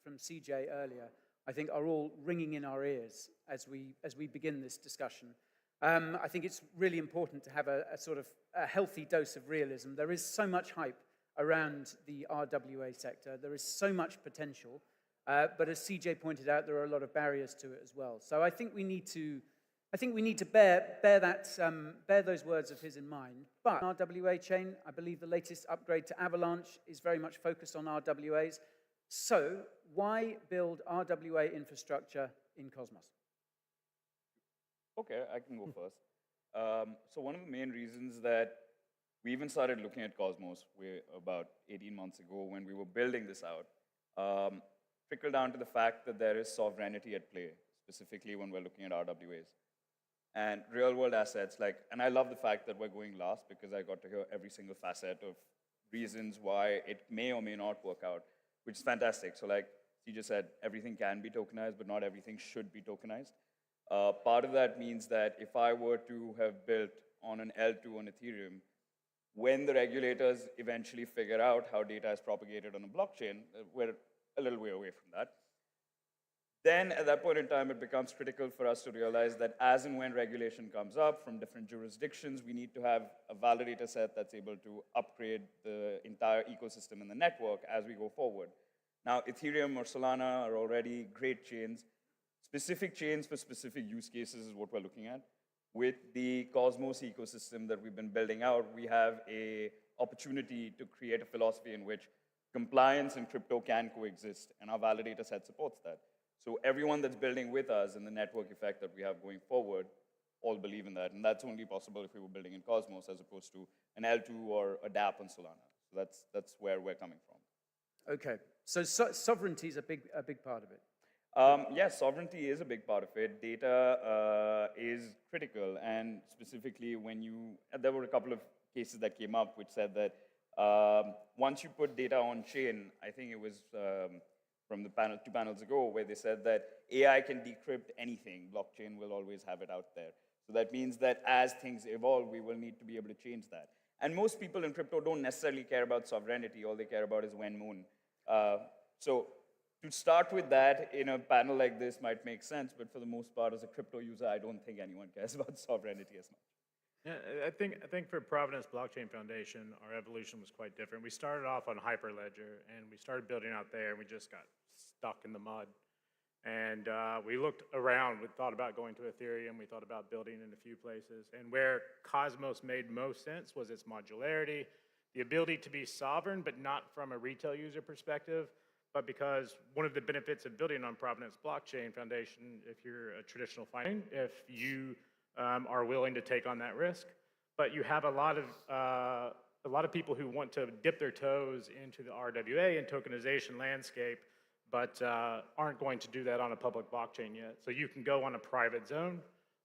from CJ earlier, I think, are all ringing in our ears as we begin this discussion. I think it's really important to have a sort of a healthy dose of realism. There is so much hype around the RWA sector. There is so much potential, but as CJ pointed out, there are a lot of barriers to it as well. So I think we need to bear those words of his in mind. But RWA chain, I believe the latest upgrade to Avalanche is very much focused on RWAs. So why build RWA infrastructure in Cosmos? Okay, I can go first. So one of the main reasons that we even started looking at Cosmos about 18 months ago when we were building this out, trickled down to the fact that there is sovereignty at play, specifically when we're looking at RWAs. And real-world assets, and I love the fact that we're going last because I got to hear every single facet of reasons why it may or may not work out, which is fantastic. So like you just said, everything can be tokenized, but not everything should be tokenized. Part of that means that if I were to have built on an L2 on Ethereum, when the regulators eventually figure out how data is propagated on a blockchain, we're a little way away from that. Then at that point in time, it becomes critical for us to realize that as and when regulation comes up from different jurisdictions, we need to have a validator set that's able to upgrade the entire ecosystem in the network as we go forward. Now, Ethereum or Solana are already great chains. Specific chains for specific use cases is what we're looking at. With the Cosmos ecosystem that we've been building out, we have an opportunity to create a philosophy in which compliance and crypto can coexist, and our validator set supports that. So everyone that's building with us and the network effect that we have going forward all believe in that, and that's only possible if we were building in Cosmos as opposed to an L2 or a dApp on Solana. So that's where we're coming from. Okay, so sovereignty is a big part of it. Yes, sovereignty is a big part of it. Data is critical, and specifically there were a couple of cases that came up which said that once you put data on chain, I think it was from the panel 2 panels ago, where they said that AI can decrypt anything. Blockchain will always have it out there. So that means that as things evolve, we will need to be able to change that. And most people in crypto don't necessarily care about sovereignty. All they care about is when moon. So to start with that in a panel like this might make sense, but for the most part, as a crypto user, I don't think anyone cares about sovereignty as much. Yeah, I think for Providence Blockchain Foundation, our evolution was quite different. We started off on Hyperledger, and we started building out there, and we just got stuck in the mud. And we looked around, we thought about going to Ethereum, we thought about building in a few places. And where Cosmos made most sense was its modularity, the ability to be sovereign, but not from a retail user perspective, but because one of the benefits of building on Providence Blockchain Foundation, if you're a traditional finance, if you are willing to take on that risk, but you have a lot of people who want to dip their toes into the RWA and tokenization landscape, but aren't going to do that on a public blockchain yet. So you can go on a private zone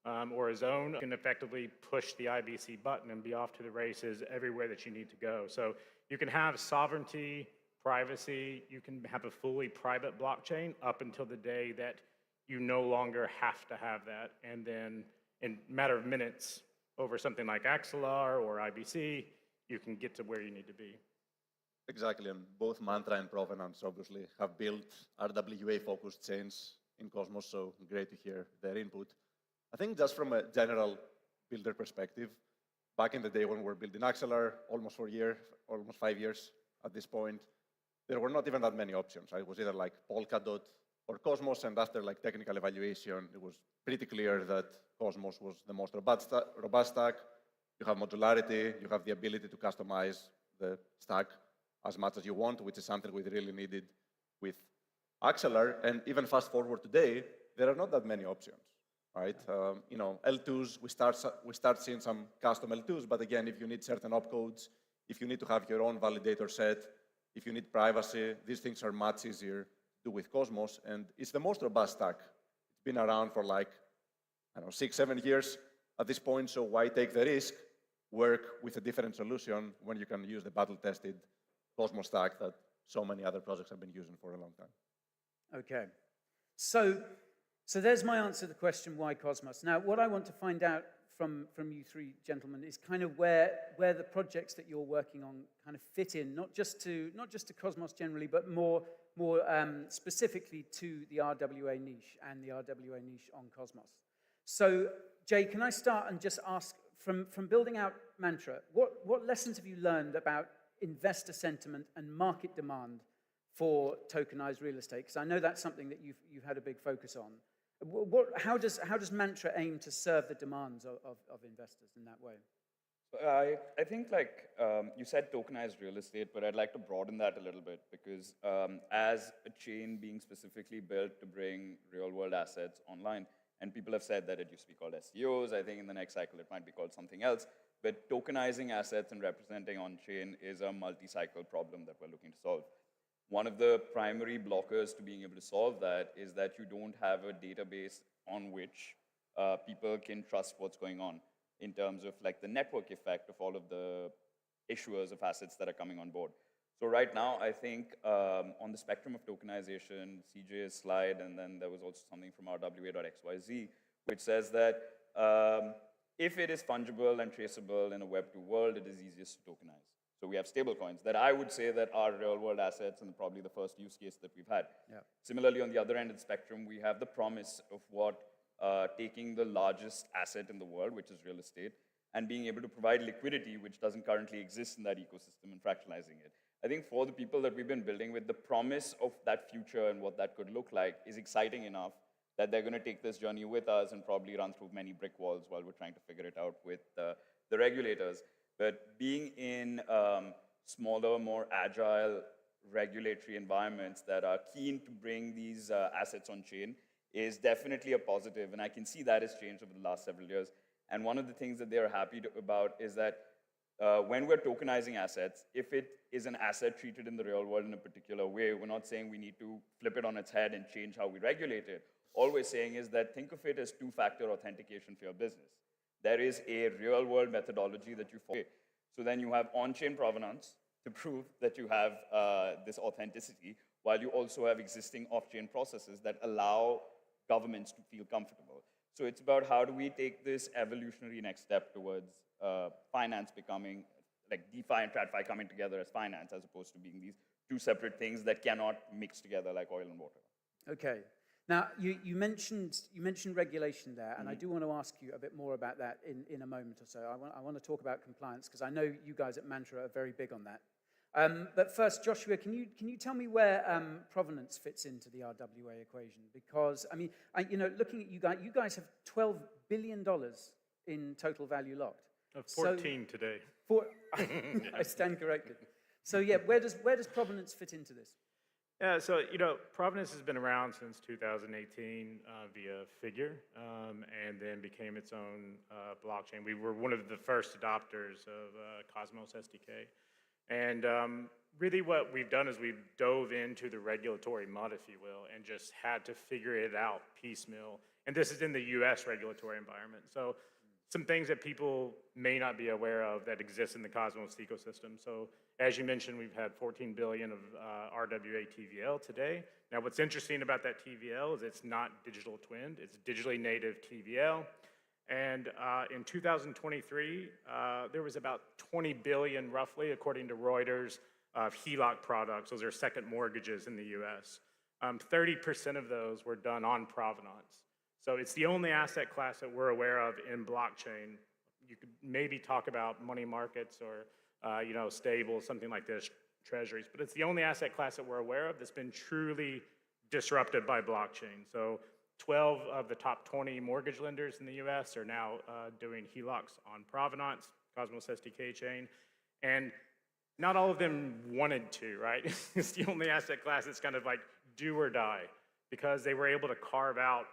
or a zone, you can effectively push the IBC button and be off to the races everywhere that you need to go. So you can have sovereignty, privacy, you can have a fully private blockchain up until the day that you no longer have to have that, and then in a matter of minutes, over something like Axelar or IBC, you can get to where you need to be. Exactly, and both Mantra and Provenance obviously have built RWA-focused chains in Cosmos, so great to hear their input. I think just from a general builder perspective, back in the day when we were building Axelar, almost 5 years at this point, there were not even that many options, right? It was either like Polkadot or Cosmos, and after like technical evaluation, it was pretty clear that Cosmos was the most robust stack. You have modularity, you have the ability to customize the stack as much as you want, which is something we really needed with Axelar. And even fast forward today, there are not that many options, right? L2s, we start seeing some custom L2s, but again, if you need certain opcodes, if you need to have your own validator set, if you need privacy, these things are much easier to do with Cosmos, and it's the most robust stack. It's been around for like, I don't know, 6, 7 years at this point, so why take the risk work with a different solution when you can use the battle-tested Cosmos stack that so many other projects have been using for a long time. Okay. So there's my answer to the question, why Cosmos? Now, what I want to find out from you three gentlemen is kind of where the projects that you're working on kind of fit in, not just to Cosmos generally, but more specifically to the RWA niche and the RWA niche on Cosmos. So, Jay, can I start and just ask, from building out Mantra, what lessons have you learned about investor sentiment and market demand for tokenized real estate? Because I know that's something that you've had a big focus on. How does Mantra aim to serve the demands of investors in that way? I think, like you said, tokenized real estate, but I'd like to broaden that a little bit because as a chain being specifically built to bring real-world assets online, and people have said that it used to be called SEOs. I think in the next cycle it might be called something else. But tokenizing assets and representing on-chain is a multi-cycle problem that we're looking to solve. One of the primary blockers to being able to solve that is that you don't have a database on which people can trust what's going on in terms of like the network effect of all of the issuers of assets that are coming on board. So right now, I think on the spectrum of tokenization, CJ's slide, and then there was also something from RWA.xyz, which says that if it is fungible and traceable in a Web2 world, it is easiest to tokenize. So we have stablecoins that I would say that are real-world assets and probably the first use case that we've had. Yeah. Similarly, on the other end of the spectrum, we have the promise of what taking the largest asset in the world, which is real estate, and being able to provide liquidity, which doesn't currently exist in that ecosystem, and fractionalizing it. I think for the people that we've been building with, the promise of that future and what that could look like is exciting enough that they're going to take this journey with us and probably run through many brick walls while we're trying to figure it out with the regulators. But being in smaller, more agile regulatory environments that are keen to bring these assets on chain is definitely a positive, and I can see that has changed over the last several years. And one of the things that they're happy about is that when we're tokenizing assets, if it is an asset treated in the real world in a particular way, we're not saying we need to flip it on its head and change how we regulate it. All we're saying is that think of it as two-factor authentication for your business. There is a real-world methodology that you follow. So then you have on-chain provenance to prove that you have this authenticity, while you also have existing off-chain processes that allow governments to feel comfortable. So it's about how do we take this evolutionary next step towards finance becoming, like DeFi and TradFi coming together as finance, as opposed to being these two separate things that cannot mix together like oil and water. Okay. Now, you mentioned regulation there, and I do want to ask you a bit more about that in a moment or so. I want to talk about compliance, because I know you guys at Mantra are very big on that. But first, Joshua, can you tell me where provenance fits into the RWA equation? Because, I mean, looking at you guys have $12 billion in total value locked. 14 today. I stand corrected. So yeah, where does provenance fit into this? Yeah, so provenance has been around since 2018 via Figure, and then became its own blockchain. We were one of the first adopters of Cosmos SDK. And really what we've done is we've dove into the regulatory mud, if you will, and just had to figure it out piecemeal. And this is in the US regulatory environment. So some things that people may not be aware of that exist in the Cosmos ecosystem. So as you mentioned, we've had 14 billion of RWA TVL today. Now what's interesting about that TVL is it's not digital twinned, it's digitally native TVL. And in 2023, there was about 20 billion roughly, according to Reuters, of HELOC products. Those are second mortgages in the US. 30% of those were done on provenance. So it's the only asset class that we're aware of in blockchain. You could maybe talk about money markets or stables, something like this, treasuries, but it's the only asset class that we're aware of that's been truly disrupted by blockchain. So 12 of the top 20 mortgage lenders in the US are now doing HELOCs on provenance, Cosmos SDK chain, and not all of them wanted to, right? It's the only asset class that's kind of like do or die, because they were able to carve out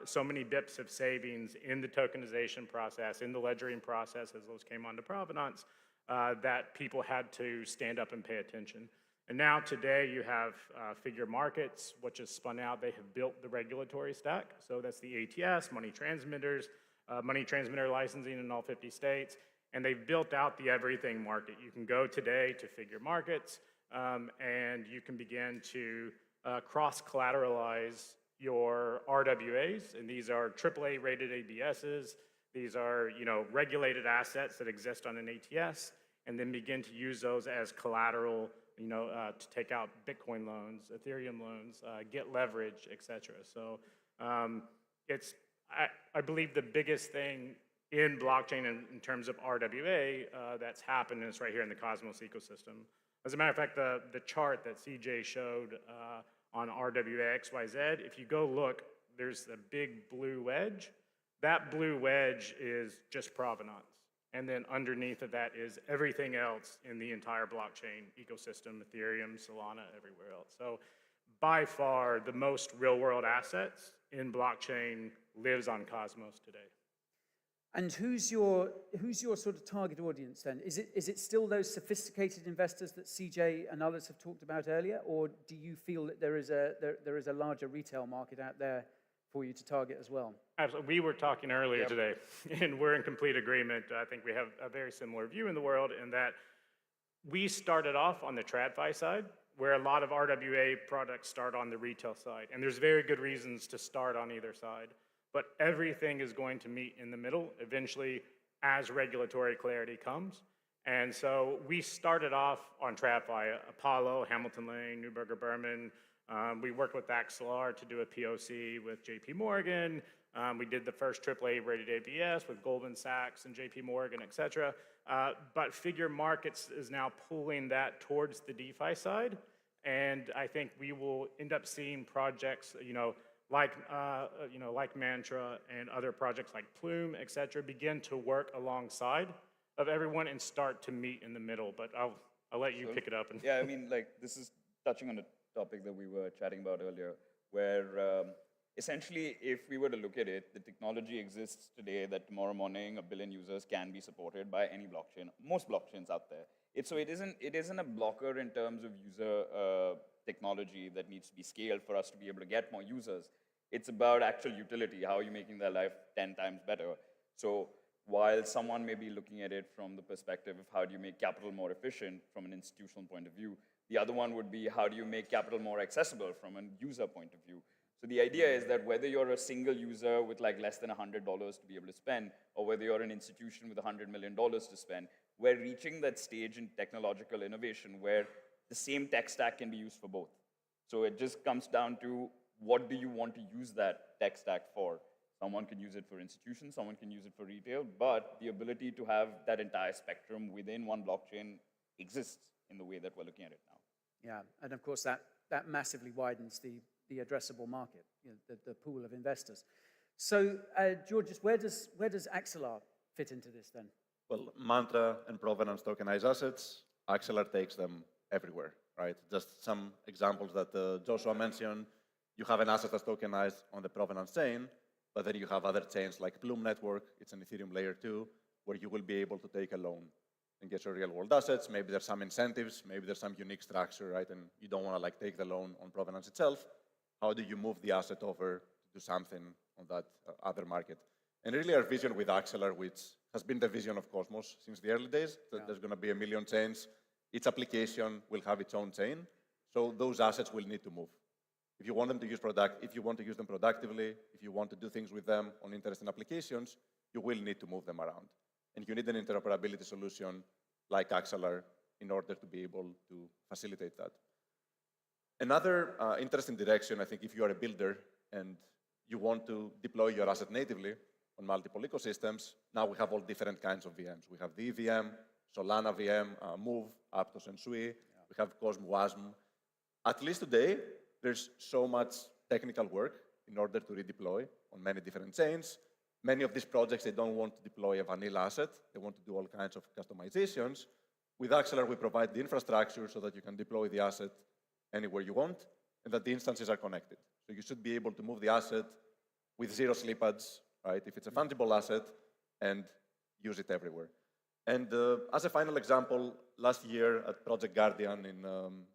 so many bips of savings in the tokenization process, in the ledgering process as those came onto provenance, that people had to stand up and pay attention. And now today you have Figure Markets, which has spun out. They have built the regulatory stack. So that's the ATS, money transmitters, money transmitter licensing in all 50 states. And they've built out the everything market. You can go today to Figure Markets, and you can begin to cross-collateralize your RWAs, and these are AAA rated ABSs. These are, regulated assets that exist on an ATS, and then begin to use those as collateral, to take out Bitcoin loans, Ethereum loans, get leverage, et cetera. So I believe the biggest thing in blockchain in terms of RWA that's happened is right here in the Cosmos ecosystem. As a matter of fact, the chart that CJ showed on RWA XYZ, if you go look, there's a big blue wedge. That blue wedge is just provenance. And then underneath of that is everything else in the entire blockchain ecosystem, Ethereum, Solana, everywhere else. So by far, the most real-world assets in blockchain lives on Cosmos today. And who's your sort of target audience then? Is it still those sophisticated investors that CJ and others have talked about earlier, or do you feel that there is a larger retail market out there for you to target as well? Absolutely. We were talking earlier today, and we're in complete agreement. I think we have a very similar view in the world in that we started off on the TradFi side, where a lot of RWA products start on the retail side. And there's very good reasons to start on either side. But everything is going to meet in the middle eventually as regulatory clarity comes. And so we started off on TradFi, Apollo, Hamilton Lane, Neuberger Berman. We worked with Axelar to do a POC with JP Morgan. We did the first AAA rated ABS with Goldman Sachs and JP Morgan, et cetera. But Figure Markets is now pulling that towards the DeFi side. And I think we will end up seeing projects, like Mantra and other projects like Plume, et cetera, begin to work alongside of everyone and start to meet in the middle. But I'll let you pick it up. Yeah, I mean, this is touching on a topic that we were chatting about earlier, where essentially, if we were to look at it, the technology exists today that tomorrow morning 1 billion users can be supported by any blockchain, most blockchains out there. So it isn't a blocker in terms of user technology that needs to be scaled for us to be able to get more users. It's about actual utility. How are you making their life 10 times better? So while someone may be looking at it from the perspective of how do you make capital more efficient from an institutional point of view, the other one would be how do you make capital more accessible from a user point of view. So the idea is that whether you're a single user with less than $100 to be able to spend, or whether you're an institution with $100 million to spend, we're reaching that stage in technological innovation where the same tech stack can be used for both. So it just comes down to what do you want to use that tech stack for? Someone can use it for institutions, someone can use it for retail, but the ability to have that entire spectrum within one blockchain exists in the way that we're looking at it now. Yeah, and of course that massively widens the addressable market, the pool of investors. So, Georges, where does Axelar fit into this then? Well, Mantra and provenance tokenized assets, Axelar takes them everywhere, right? Just some examples that Joshua mentioned. You have an asset that's tokenized on the provenance chain, but then you have other chains like Plume Network, it's an Ethereum layer 2, where you will be able to take a loan and get your real world assets. Maybe there's some incentives, maybe there's some unique structure, right? And you don't want to take the loan on provenance itself. How do you move the asset over to do something on that other market? And really our vision with Axelar, which has been the vision of Cosmos since the early days, that there's going to be 1 million chains. Each application will have its own chain. So those assets will need to move. If you want them to use if you want to use them productively, if you want to do things with them on interesting applications, you will need to move them around. And you need an interoperability solution like Axelar in order to be able to facilitate that. Another interesting direction, I think, if you are a builder and you want to deploy your asset natively on multiple ecosystems, now we have all different kinds of VMs. We have the EVM, Solana VM, Move, Aptos, and Sui. We have Cosmo. At least today, there's so much technical work in order to redeploy on many different chains. Many of these projects, they don't want to deploy a vanilla asset. They want to do all kinds of customizations. With Axelar, we provide the infrastructure so that you can deploy the asset anywhere you want and that the instances are connected. So you should be able to move the asset with zero slippage, right? If it's a fungible asset, and use it everywhere. And as a final example, last year at Project Guardian in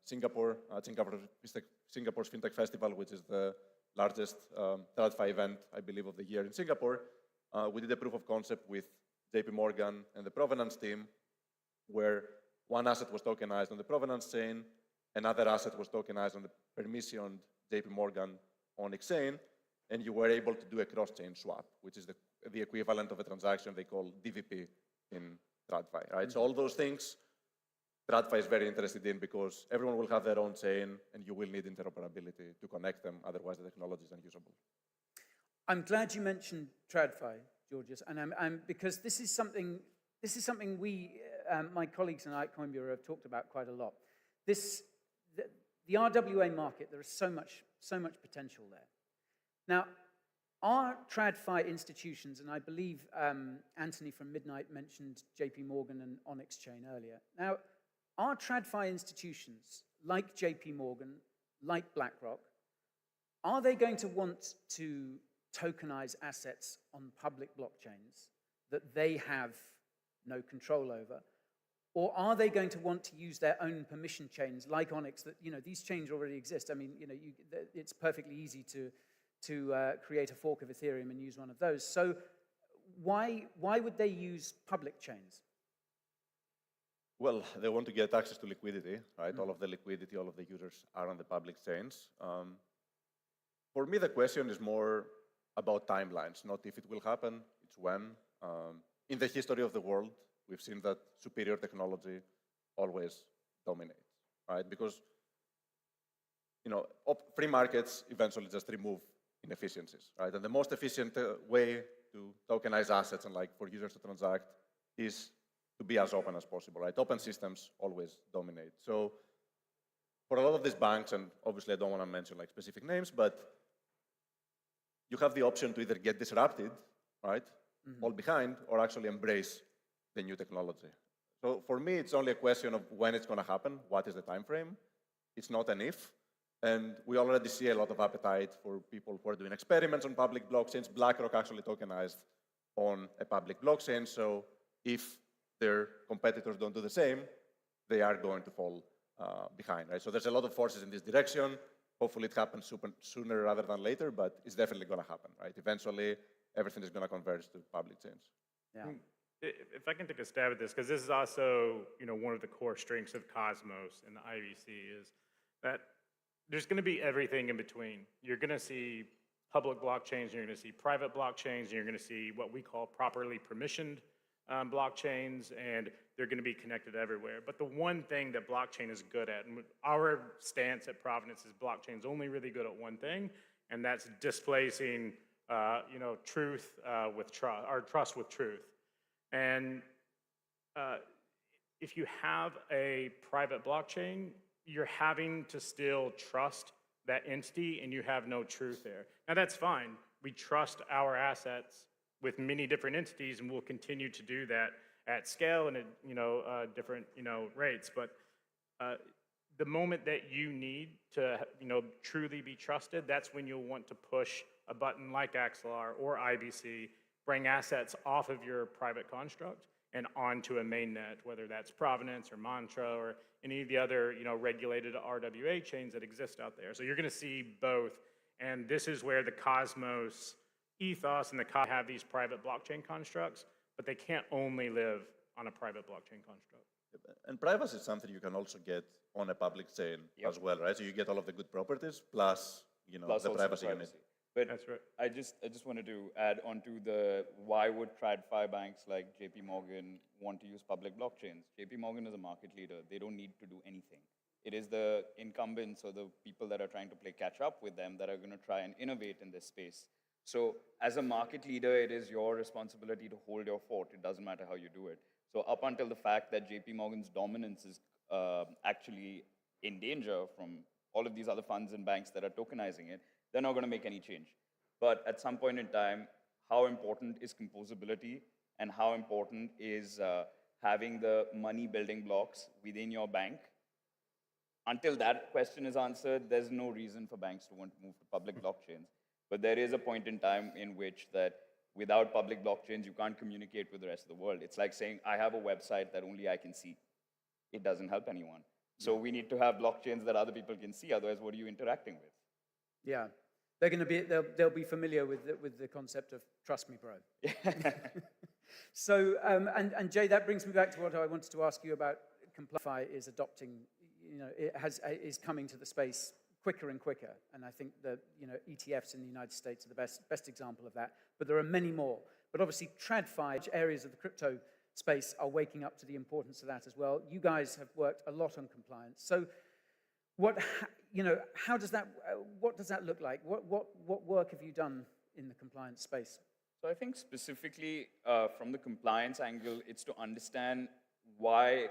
Singapore, Singapore's FinTech Festival, which is the largest TradFi event, I believe, of the year in Singapore, we did a proof of concept with JP Morgan and the provenance team, where one asset was tokenized on the provenance chain, another asset was tokenized on the permissioned JP Morgan Onyx chain, and you were able to do a cross-chain swap, which is the equivalent of a transaction they call DVP in TradFi, right? So all those things, TradFi is very interested in because everyone will have their own chain, and you will need interoperability to connect them, otherwise the technology is unusable. I'm glad you mentioned TradFi, Georgios, and because this is something we, my colleagues in Litecoin Bureau have talked about quite a lot. The RWA market, there is so much potential there. Now, our TradFi institutions, and I believe Anthony from Midnight mentioned JP Morgan and Onyx Chain earlier. Now, our TradFi institutions, like JP Morgan, like BlackRock, are they going to want to tokenize assets on public blockchains that they have no control over? Or are they going to want to use their own permission chains like Onyx that, these chains already exist. I mean, it's perfectly easy to create a fork of Ethereum and use one of those. So why would they use public chains? Well, they want to get access to liquidity, right? All of the liquidity, all of the users are on the public chains. For me, the question is more about timelines, not if it will happen, it's when. In the history of the world, we've seen that superior technology always dominates, right? Because, free markets eventually just remove inefficiencies, right? And the most efficient way to tokenize assets and for users to transact is to be as open as possible, right? Open systems always dominate. So for a lot of these banks, and obviously I don't want to mention specific names, but you have the option to either get disrupted, right? Fall behind, or actually embrace the new technology. So for me, it's only a question of when it's going to happen, what is the time frame. It's not an if. And we already see a lot of appetite for people who are doing experiments on public blockchains. BlackRock actually tokenized on a public blockchain. So if their competitors don't do the same, they are going to fall behind, right? So there's a lot of forces in this direction. Hopefully it happens sooner rather than later, but it's definitely going to happen, right? Eventually, everything is going to converge to public chains. Yeah. If I can take a stab at this, because this is also, one of the core strengths of Cosmos and the IBC is that there's going to be everything in between. You're going to see public blockchains, you're going to see private blockchains, and you're going to see what we call properly permissioned blockchains, and they're going to be connected everywhere. But the one thing that blockchain is good at, and our stance at Provenance is blockchain's only really good at one thing, and that's displacing, truth with trust, or trust with truth. And if you have a private blockchain, you're having to still trust that entity, and you have no truth there. Now that's fine. We trust our assets with many different entities, and we'll continue to do that at scale and at different rates. But the moment that you need to truly be trusted, that's when you'll want to push a button like Axelar or IBC, bring assets off of your private construct and onto a mainnet, whether that's Provenance or Mantra or any of the other regulated RWA chains that exist out there. So you're going to see both, and this is where the Cosmos ethos and the have these private blockchain constructs, but they can't only live on a private blockchain construct. And privacy is something you can also get on a public chain as well, right? So you get all of the good properties plus, the privacy you need. But that's right. I just wanted to add on to the why would TradFi banks like JP Morgan want to use public blockchains? JP Morgan is a market leader. They don't need to do anything. It is the incumbents or the people that are trying to play catch up with them that are going to try and innovate in this space. So as a market leader, it is your responsibility to hold your fort. It doesn't matter how you do it. So up until the fact that JP Morgan's dominance is actually in danger from all of these other funds and banks that are tokenizing it, they're not going to make any change. But at some point in time, how important is composability and how important is having the money building blocks within your bank? Until that question is answered, there's no reason for banks to want to move to public blockchains. But there is a point in time in which that without public blockchains, you can't communicate with the rest of the world. It's like saying, I have a website that only I can see. It doesn't help anyone. So we need to have blockchains that other people can see. Otherwise, what are you interacting with? Yeah, they'll be familiar with the concept of trust me, bro. So, and Jay, that brings me back to what I wanted to ask you about. Comply is adopting, is coming to the space quicker and quicker. And I think that, ETFs in the United States are the best example of that. But there are many more. But obviously, TradFi, areas of the crypto space are waking up to the importance of that as well. You guys have worked a lot on compliance. So how does that, what does that look like? What work have you done in the compliance space? So I think specifically from the compliance angle, it's to understand why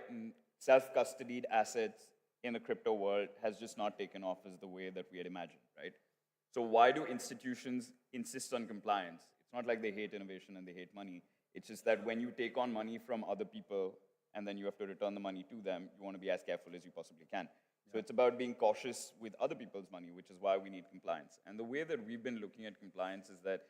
self-custodied assets in a crypto world has just not taken off as the way that we had imagined, right? So why do institutions insist on compliance? It's not like they hate innovation and they hate money. It's just that when you take on money from other people and then you have to return the money to them, you want to be as careful as you possibly can. So it's about being cautious with other people's money, which is why we need compliance. And the way that we've been looking at compliance is that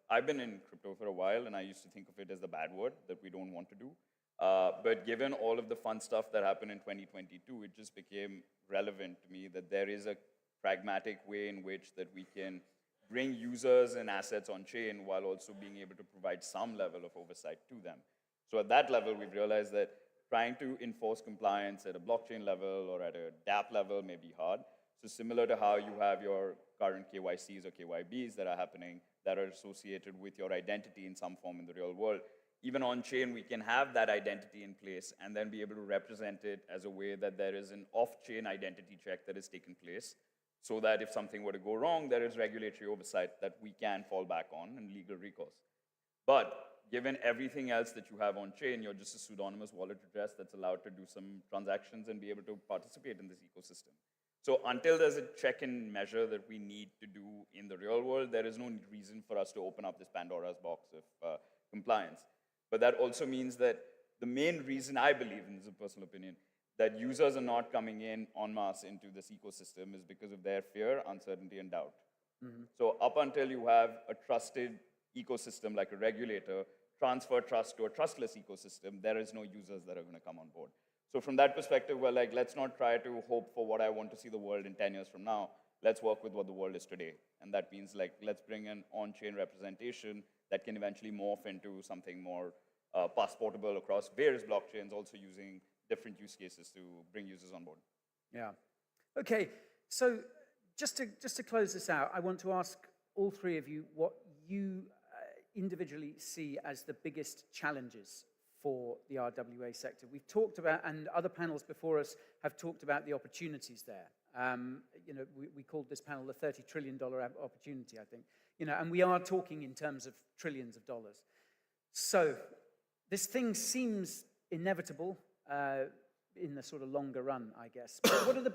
I've been in crypto for a while, and I used to think of it as the bad word that we don't want to do. But given all of the fun stuff that happened in 2022, it just became relevant to me that there is a pragmatic way in which that we can bring users and assets on chain while also being able to provide some level of oversight to them. So at that level, we've realized that trying to enforce compliance at a blockchain level or at a dApp level may be hard. So similar to how you have your current KYCs or KYBs that are happening that are associated with your identity in some form in the real world, even on chain, we can have that identity in place and then be able to represent it as a way that there is an off-chain identity check that is taken place so that if something were to go wrong, there is regulatory oversight that we can fall back on and legal recourse. But given everything else that you have on chain, you're just a pseudonymous wallet address that's allowed to do some transactions and be able to participate in this ecosystem. So until there's a check and measure that we need to do in the real world, there is no reason for us to open up this Pandora's box of compliance. But that also means that the main reason I believe, and this is a personal opinion, that users are not coming in en masse into this ecosystem is because of their fear, uncertainty, and doubt. Mm-hmm. So up until you have a trusted ecosystem like a regulator, transfer trust to a trustless ecosystem, there is no users that are going to come on board. So from that perspective, we're like, let's not try to hope for what I want to see the world in 10 years from now. Let's work with what the world is today. And that means like, let's bring an on-chain representation that can eventually morph into something more passportable across various blockchains, also using different use cases to bring users on board. Yeah. Okay, so just to close this out, I want to ask all three of you what you individually see as the biggest challenges for the RWA sector. We've talked about, and other panels before us have talked about the opportunities there. We called this panel the $30 trillion opportunity, I think. And we are talking in terms of trillions of dollars. So this thing seems inevitable in the sort of longer run, I guess. But what are the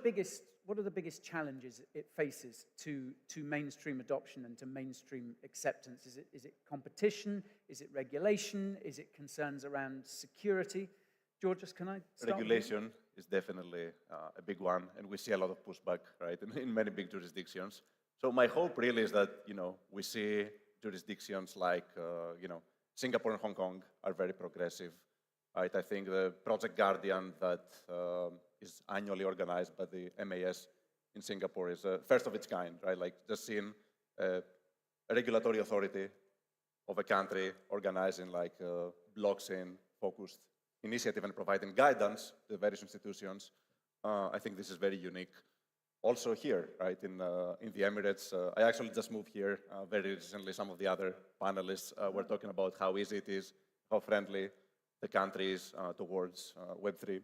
biggest challenges it faces to mainstream adoption and to mainstream acceptance? Is it competition? Is it regulation? Is it concerns around security? Georgios, can I start? Regulation is definitely a big one, and we see a lot of pushback, right, in many big jurisdictions. So my hope really is that, we see jurisdictions like, Singapore and Hong Kong are very progressive. Right? I think the Project Guardian that is annually organized by the MAS in Singapore is first of its kind, right? Like just seeing a regulatory authority of a country organizing like a blockchain-focused initiative and providing guidance to various institutions. I think this is very unique. Also here, right, in the Emirates, I actually just moved here very recently. Some of the other panelists were talking about how easy it is, how friendly the country is towards Web3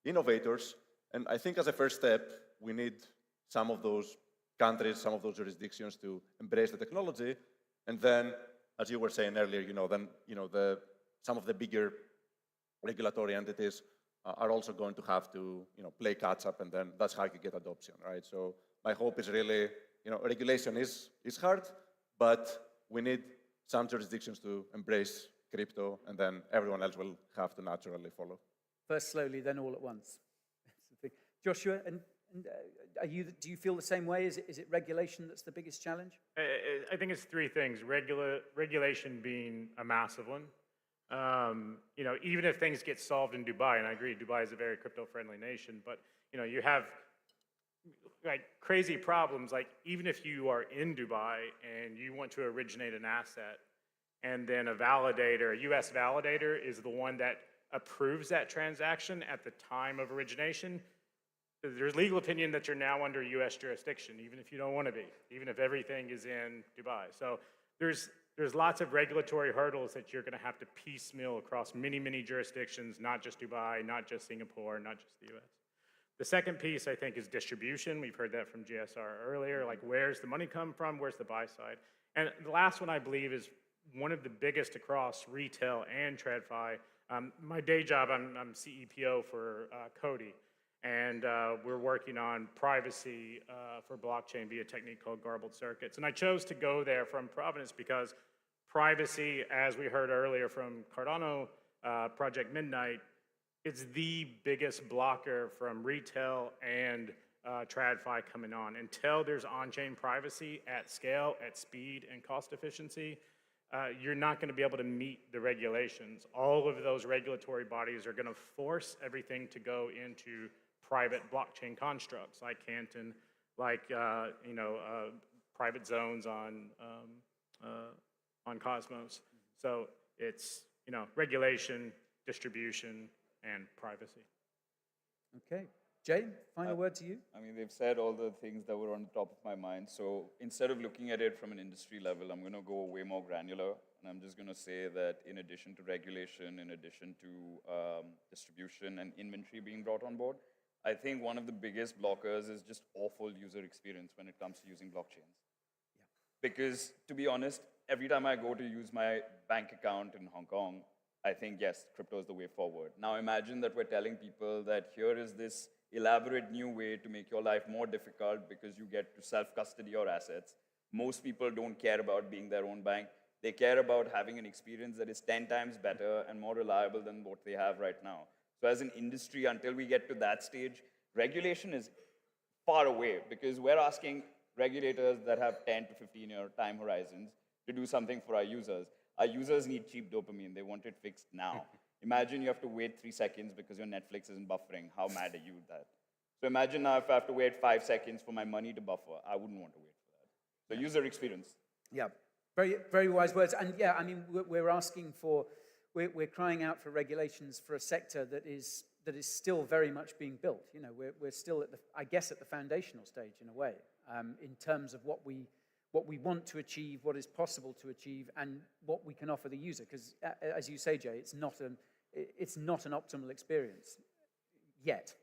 innovators. And I think as a first step, we need some of those countries, some of those jurisdictions to embrace the technology. And then, as you were saying earlier, some of the bigger regulatory entities are also going to have to, play catch up, and then that's how you get adoption, right? So my hope is really, regulation is hard, but we need some jurisdictions to embrace crypto, and then everyone else will have to naturally follow. First slowly, then all at once. Joshua, and do you feel the same way? Is it regulation that's the biggest challenge? I think it's three things. Regulation being a massive one. Even if things get solved in Dubai, and I agree, Dubai is a very crypto-friendly nation, but you have like crazy problems. Like even if you are in Dubai and you want to originate an asset, and then a validator, a US validator, is the one that approves that transaction at the time of origination. There's legal opinion that you're now under US jurisdiction, even if you don't want to be, even if everything is in Dubai. So there's lots of regulatory hurdles that you're going to have to piecemeal across many, many jurisdictions, not just Dubai, not just Singapore, not just the US. The second piece, I think, is distribution. We've heard that from GSR earlier, like where's the money come from, where's the buy side? And the last one, I believe, is one of the biggest across retail and TradFi. My day job, I'm CEPO for Cody, and we're working on privacy for blockchain via a technique called garbled circuits. And I chose to go there from Provenance because privacy, as we heard earlier from Cardano, Project Midnight, it's the biggest blocker from retail and TradFi coming on. Until there's on-chain privacy at scale, at speed, and cost efficiency, you're not going to be able to meet the regulations. All of those regulatory bodies are going to force everything to go into private blockchain constructs like Canton, like private zones on Cosmos. So it's regulation, distribution, and privacy. Okay. Jay, final word to you. I mean, they've said all the things that were on the top of my mind. So instead of looking at it from an industry level, I'm going to go way more granular. And I'm just going to say that in addition to regulation, in addition to distribution and inventory being brought on board, I think one of the biggest blockers is just awful user experience when it comes to using blockchains. Yeah. Because to be honest, every time I go to use my bank account in Hong Kong, I think, yes, crypto is the way forward. Now imagine that we're telling people that here is this elaborate new way to make your life more difficult because you get to self-custody your assets. Most people don't care about being their own bank. They care about having an experience that is 10 times better and more reliable than what they have right now. So as an industry, until we get to that stage, regulation is far away because we're asking regulators that have 10 to 15-year time horizons to do something for our users. Our users need cheap dopamine. They want it fixed now. Imagine you have to wait 3 seconds because your Netflix isn't buffering. How mad are you at that? So imagine now if I have to wait 5 seconds for my money to buffer. I wouldn't want to wait for that. So user experience. Yeah, very, very wise words. And yeah, I mean, we're asking for, we're crying out for regulations for a sector that is still very much being built. You know, we're still at the, I guess, at the foundational stage in a way, in terms of what we want to achieve, what is possible to achieve, and what we can offer the user. Because, as you say, Jay, it's not an optimal experience yet.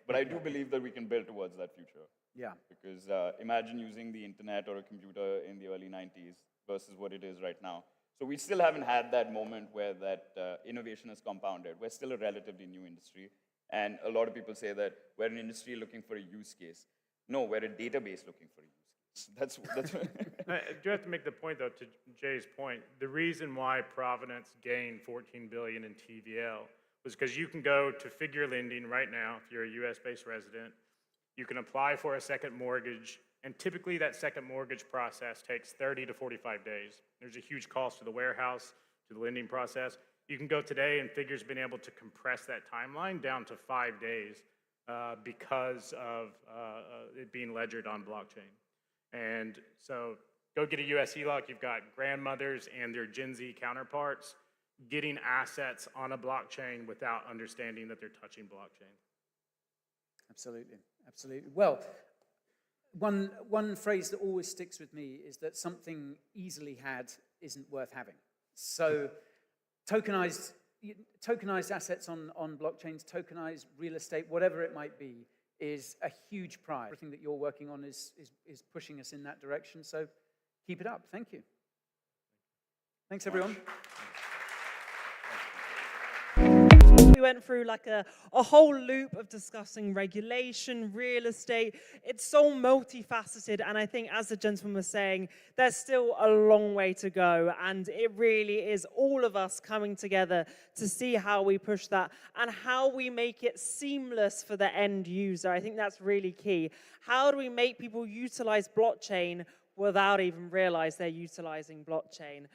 But I do believe that we can build towards that future. Yeah. Because imagine using the internet or a computer in the early 90s versus what it is right now. So we still haven't had that moment where that innovation is compounded. We're still a relatively new industry. And a lot of people say that we're an industry looking for a use case. No, we're a database looking for a use case. That's I do have to make the point, though, to Jay's point. The reason why Provenance gained $14 billion in TVL was because you can go to Figure Lending right now if you're a US-based resident. You can apply for a second mortgage, and typically that second mortgage process takes 30 to 45 days. There's a huge cost to the warehouse, to the lending process. You can go today, and Figure's been able to compress that timeline down to 5 days because of it being ledgered on blockchain. And so go get a US HELOC. You've got grandmothers and their Gen Z counterparts getting assets on a blockchain without understanding that they're touching blockchain. Absolutely, absolutely. Well, one phrase that always sticks with me is that something easily had isn't worth having. So tokenized assets on blockchains, tokenized real estate, whatever it might be, is a huge prize. Everything that you're working on is pushing us in that direction. So keep it up. Thank you. Thanks, everyone. We went through like a whole loop of discussing regulation, real estate. It's so multifaceted, and I think, as the gentleman was saying, there's still a long way to go, and it really is all of us coming together to see how we push that and how we make it seamless for the end user. I think that's really key. How do we make people utilize blockchain without even realize they're utilizing blockchain?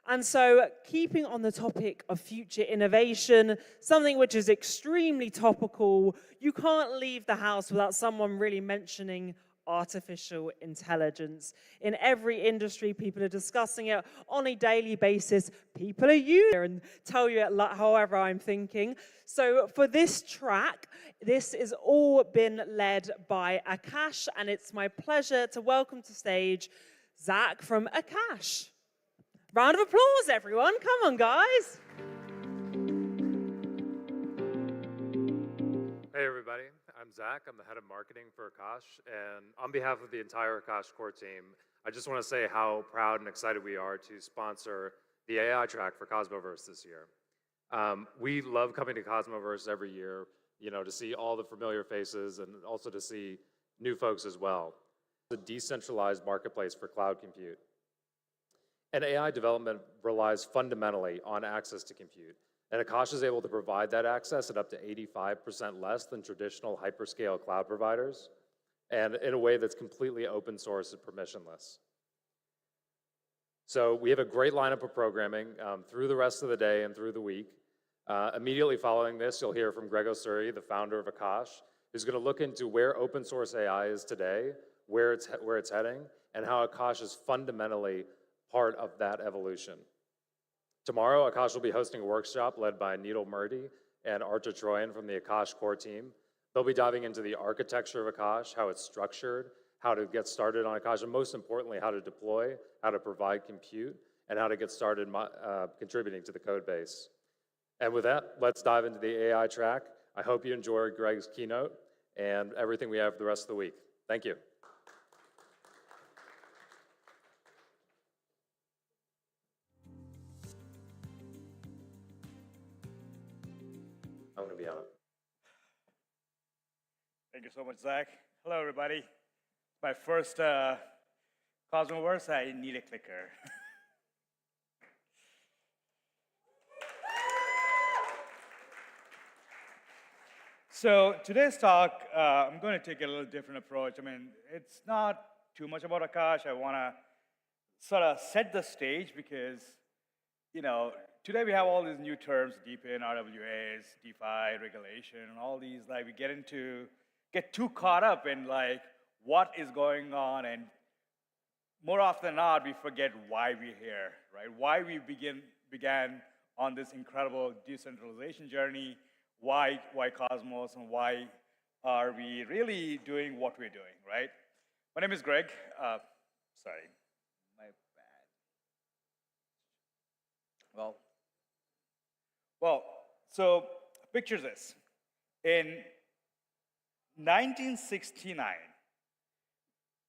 And so, keeping on the topic of future innovation, something which is extremely topical, you can't leave the house without someone really mentioning artificial intelligence. In every industry, people are discussing it on a daily basis. People are using it and tell you it however I'm thinking. So for this track, this has all been led by Akash, and it's my pleasure to welcome to stage Zach from Akash. Round of applause, everyone. Come on, guys. Hey everybody, I'm Zach. I'm the head of marketing for Akash, and on behalf of the entire Akash core team, I just want to say how proud and excited we are to sponsor the AI track for Cosmoverse this year. We love coming to Cosmoverse every year, to see all the familiar faces and also to see new folks as well. It's a decentralized marketplace for cloud compute. And AI development relies fundamentally on access to compute. And Akash is able to provide that access at up to 85% less than traditional hyperscale cloud providers, and in a way that's completely open source and permissionless. So we have a great lineup of programming through the rest of the day and through the week. Immediately following this, you'll hear from Greg Osuri, the founder of Akash, who's going to look into where open source AI is today, where it's heading, and how Akash is fundamentally part of that evolution. Tomorrow, Akash will be hosting a workshop led by Needle Murdy and Archer Troyan from the Akash core team. They'll be diving into the architecture of Akash, how it's structured, how to get started on Akash, and most importantly, how to deploy, how to provide compute, and how to get started contributing to the code base. And with that, let's dive into the AI track. I hope you enjoy Greg's keynote and everything we have for the rest of the week. Thank you. I'm going to be on it. Thank you so much, Zach. Hello, everybody. My first Cosmoverse, I need a clicker. So today's talk, I'm going to take a little different approach. I mean, it's not too much about Akash. I want to sort of set the stage because, today we have all these new terms, DeepIn, RWAs, DeFi, regulation, and all these, we get too caught up in what is going on, and more often than not, we forget why we're here, right? Why we began on this incredible decentralization journey, why Cosmos, and why are we really doing what we're doing, right? My name is Greg. Sorry, my bad. Well, so picture this. In 1969,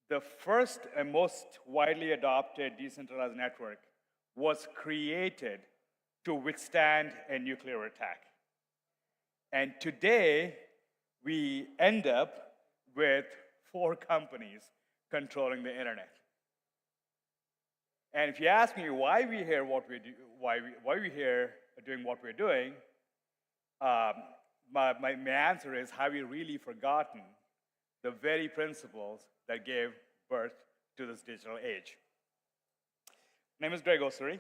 the first and most widely adopted decentralized network was created to withstand a nuclear attack. And today, we end up with 4 companies controlling the internet. And if you ask me why we're here, what we do, why we're here doing what we're doing, my answer is, have we really forgotten the very principles that gave birth to this digital age? My name is Greg Osuri.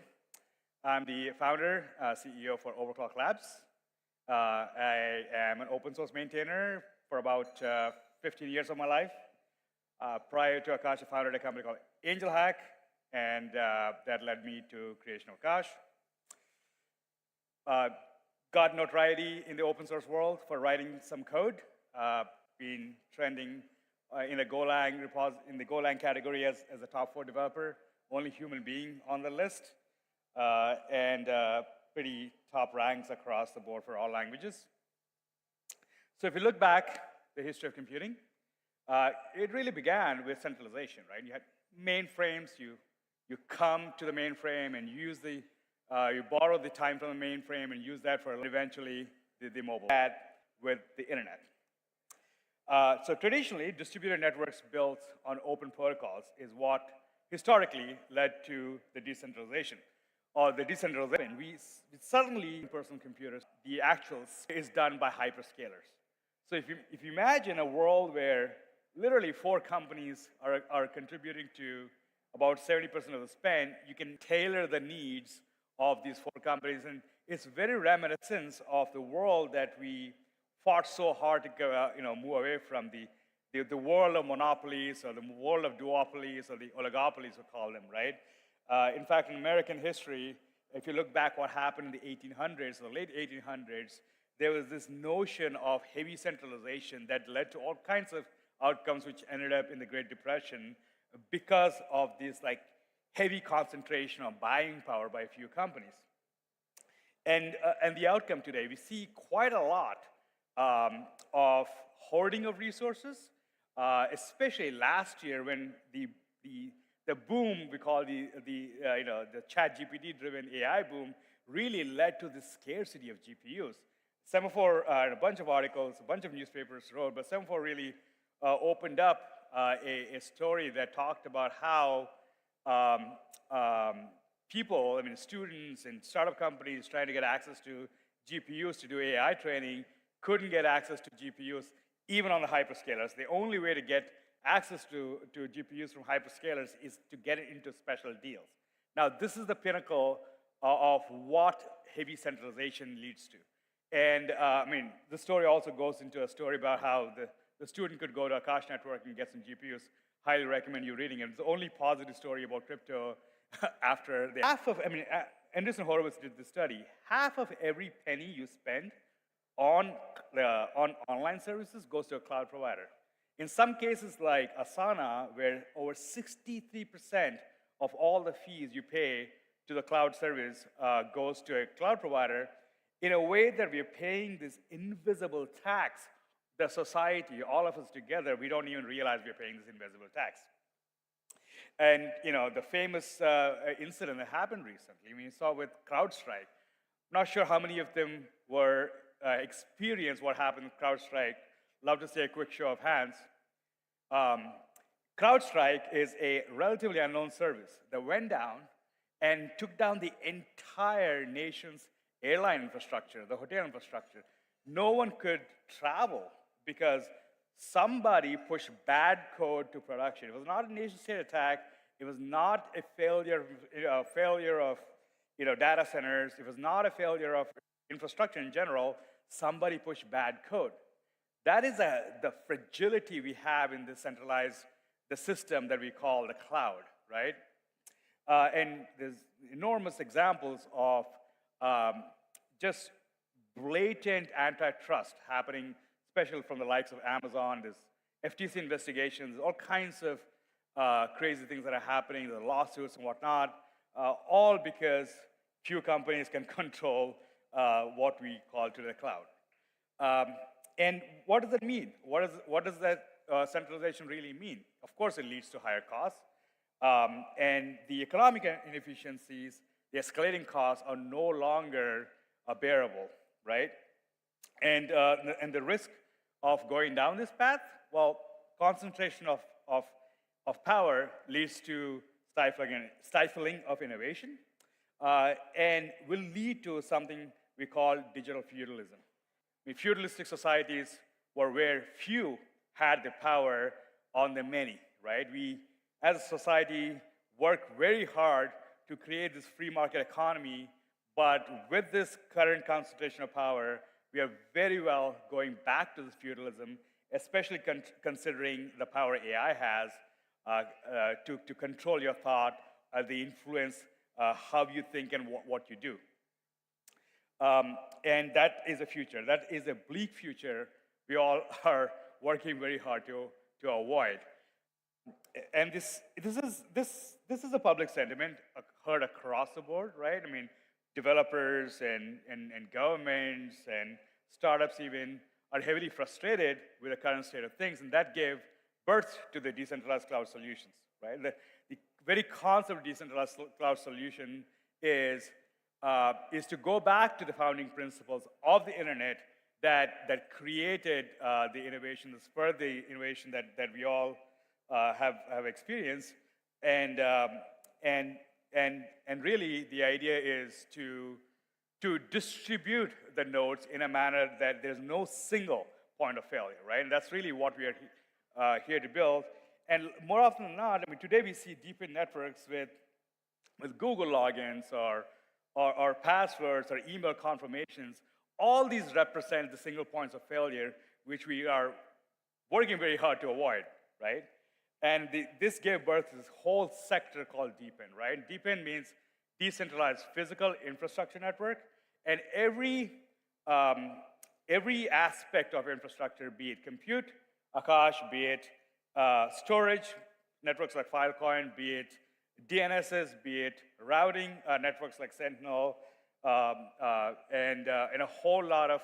I'm the founder, CEO for Overclock Labs. I am an open source maintainer for about 15 years of my life. Prior to Akash, I founded a company called AngelHack, and that led me to creation of Akash. Got notoriety in the open source world for writing some code. Been trending in the Golang category as a top 4 developer, only human being on the list, and pretty top ranks across the board for all languages. So if you look back the history of computing, it really began with centralization, right? You had mainframes, you come to the mainframe and use you borrow the time from the mainframe and use that for eventually the mobile ad with the internet. So traditionally, distributed networks built on open protocols is what historically led to the decentralization. Or the decentralization, suddenly personal computers, the actual is done by hyperscalers. So if you imagine a world where literally 4 companies are contributing to about 70% of the spend, you can tailor the needs of these 4 companies. And it's very reminiscent of the world that we fought so hard to go, move away from, the the world of monopolies or the world of duopolies or the oligopolies, we call them, right? In fact, in American history, if you look back what happened in the 1800s, or the late 1800s, there was this notion of heavy centralization that led to all kinds of outcomes which ended up in the Great Depression because of this like heavy concentration of buying power by a few companies. And the outcome today, we see quite a lot of hoarding of resources, especially last year when the boom, we call the chat GPT-driven AI boom, really led to the scarcity of GPUs. Semaphore, a bunch of articles, a bunch of newspapers wrote, but Semaphore really opened up a story that talked about how people, I mean students and startup companies trying to get access to GPUs to do AI training couldn't get access to GPUs even on the hyperscalers. The only way to get access to GPUs from hyperscalers is to get it into special deals. Now, this is the pinnacle of what heavy centralization leads to. And I mean, the story also goes into a story about how the student could go to Akash Network and get some GPUs. Highly recommend you reading it. It's the only positive story about crypto after the Anderson Horowitz did the study. Half of every penny you spend on online services goes to a cloud provider. In some cases like Asana, where over 63% of all the fees you pay to the cloud service goes to a cloud provider, in a way that we are paying this invisible tax, the society, all of us together, we don't even realize we're paying this invisible tax. And the famous incident that happened recently, we saw with CrowdStrike. Not sure how many of them were experienced what happened with CrowdStrike. Love to see a quick show of hands. CrowdStrike is a relatively unknown service that went down and took down the entire nation's airline infrastructure, the hotel infrastructure. No one could travel because somebody pushed bad code to production. It was not a nation-state attack. It was not a failure of data centers. It was not a failure of infrastructure in general. Somebody pushed bad code. That is the fragility we have in the system that we call the cloud, right? And there's enormous examples of just blatant antitrust happening, especially from the likes of Amazon. There's FTC investigations, all kinds of crazy things that are happening, the lawsuits and whatnot, all because few companies can control what we call to the cloud. And what does that mean? What does that centralization really mean? Of course, it leads to higher costs. And the economic inefficiencies, the escalating costs are no longer bearable, right? And the risk of going down this path, well, concentration of power leads to stifling of innovation and will lead to something we call digital feudalism. I mean, feudalistic societies were where few had the power on the many, right? We, as a society, work very hard to create this free market economy, but with this current concentration of power, we are very well going back to this feudalism, especially considering the power AI has to control your thought, the influence, how you think and what you do. And that is a future. That is a bleak future we all are working very hard to avoid. And this is a public sentiment heard across the board, right? I mean, developers and governments and startups even are heavily frustrated with the current state of things, and that gave birth to the decentralized cloud solutions, right? The very concept of decentralized cloud solution is to go back to the founding principles of the internet that created the innovation, that spurred the innovation that we all have experienced, and really the idea is to distribute the nodes in a manner that there's no single point of failure, right? And that's really what we are here to build. And more often than not, I mean, today we see deep in networks with Google logins or passwords or email confirmations. All these represent the single points of failure, which we are working very hard to avoid, right? And this gave birth to this whole sector called DeepIn, right? DeepIn means decentralized physical infrastructure network, and every aspect of infrastructure, be it compute, Akash, be it storage, networks like Filecoin, be it DNSs, be it routing, networks like Sentinel, and a whole lot of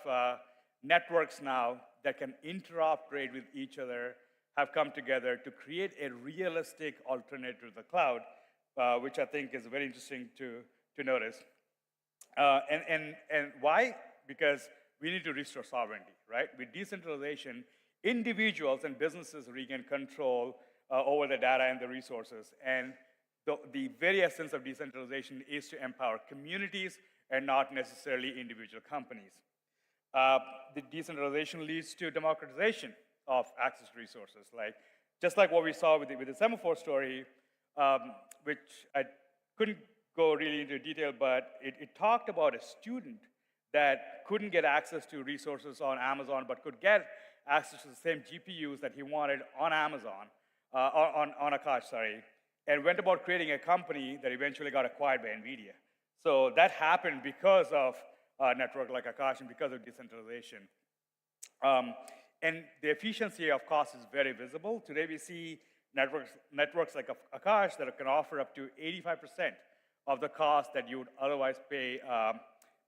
networks now that can interoperate with each other have come together to create a realistic alternative to the cloud, which I think is very interesting to notice. And why? Because we need to restore sovereignty, right? With decentralization, individuals and businesses regain control over the data and the resources. And the very essence of decentralization is to empower communities and not necessarily individual companies. The decentralization leads to democratization of access to resources, just like what we saw with the semaphore story, which I couldn't go really into detail, but it talked about a student that couldn't get access to resources on Amazon, but could get access to the same GPUs that he wanted on Amazon, on Akash, sorry, and went about creating a company that eventually got acquired by NVIDIA. So that happened because of a network like Akash and because of decentralization. And the efficiency of cost is very visible. Today we see networks like Akash that can offer up to 85% of the cost that you would otherwise pay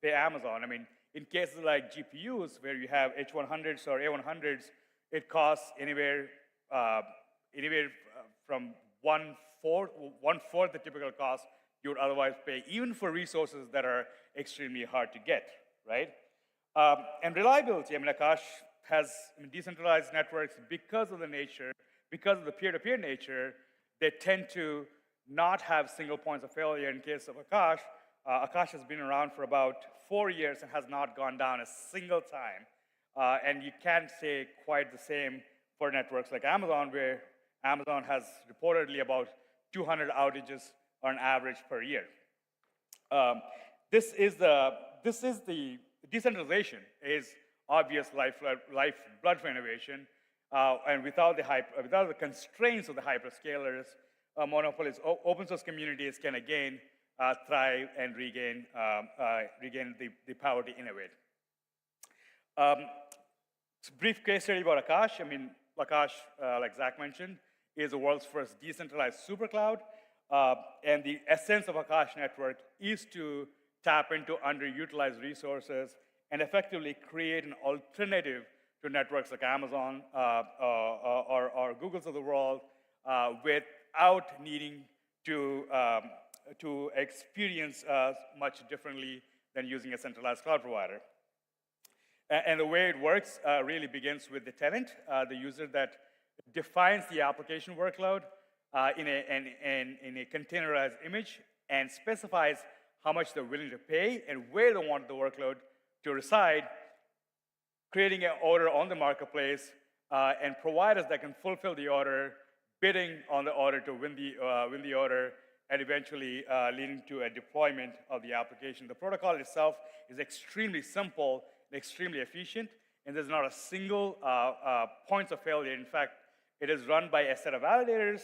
Amazon. I mean, in cases like GPUs, where you have H100s or A100s, it costs anywhere from one-fourth the typical cost you would otherwise pay, even for resources that are extremely hard to get, right? And reliability, I mean, Akash has decentralized networks because of the nature, because of the peer-to-peer nature, they tend to not have single points of failure. In case of Akash, Akash has been around for about 4 years and has not gone down a single time. And you can't say quite the same for networks like Amazon, where Amazon has reportedly about 200 outages on average per year. This is the decentralization is obvious lifeblood for innovation, and without the constraints of the hyperscalers, monopolies, open source communities can again thrive and regain the power to innovate. Brief case study about Akash. I mean, Akash, like Zach mentioned, is the world's first decentralized supercloud. And the essence of Akash network is to tap into underutilized resources and effectively create an alternative to networks like Amazon or Google's of the world without needing to experience much differently than using a centralized cloud provider. And the way it works really begins with the tenant, the user that defines the application workload in a containerized image and specifies how much they're willing to pay and where they want the workload to reside, creating an order on the marketplace, and providers that can fulfill the order, bidding on the order to win the order, and eventually leading to a deployment of the application. The protocol itself is extremely simple and extremely efficient, and there's not a single point of failure. In fact, it is run by a set of validators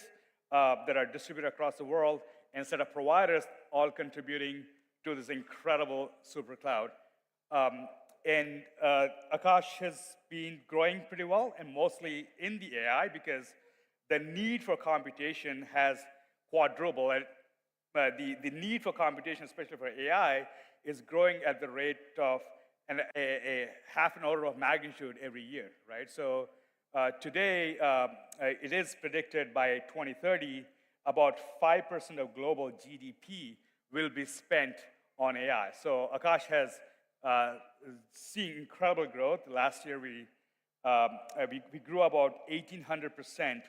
that are distributed across the world and a set of providers all contributing to this incredible super cloud. And Akash has been growing pretty well, and mostly in the AI, because the need for computation has quadrupled. And the need for computation, especially for AI, is growing at the rate of a half an order of magnitude every year, right? So today, it is predicted by 2030, about 5% of global GDP will be spent on AI. So Akash has seen incredible growth. Last year, we grew about 1,800%,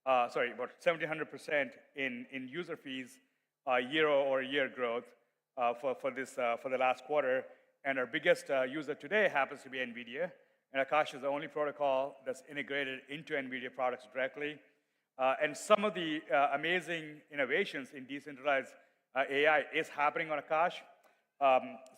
about 1,700% in user fees year-over-year growth for the last quarter. And our biggest user today happens to be NVIDIA. And Akash is the only protocol that's integrated into NVIDIA products directly. And some of the amazing innovations in decentralized AI is happening on Akash.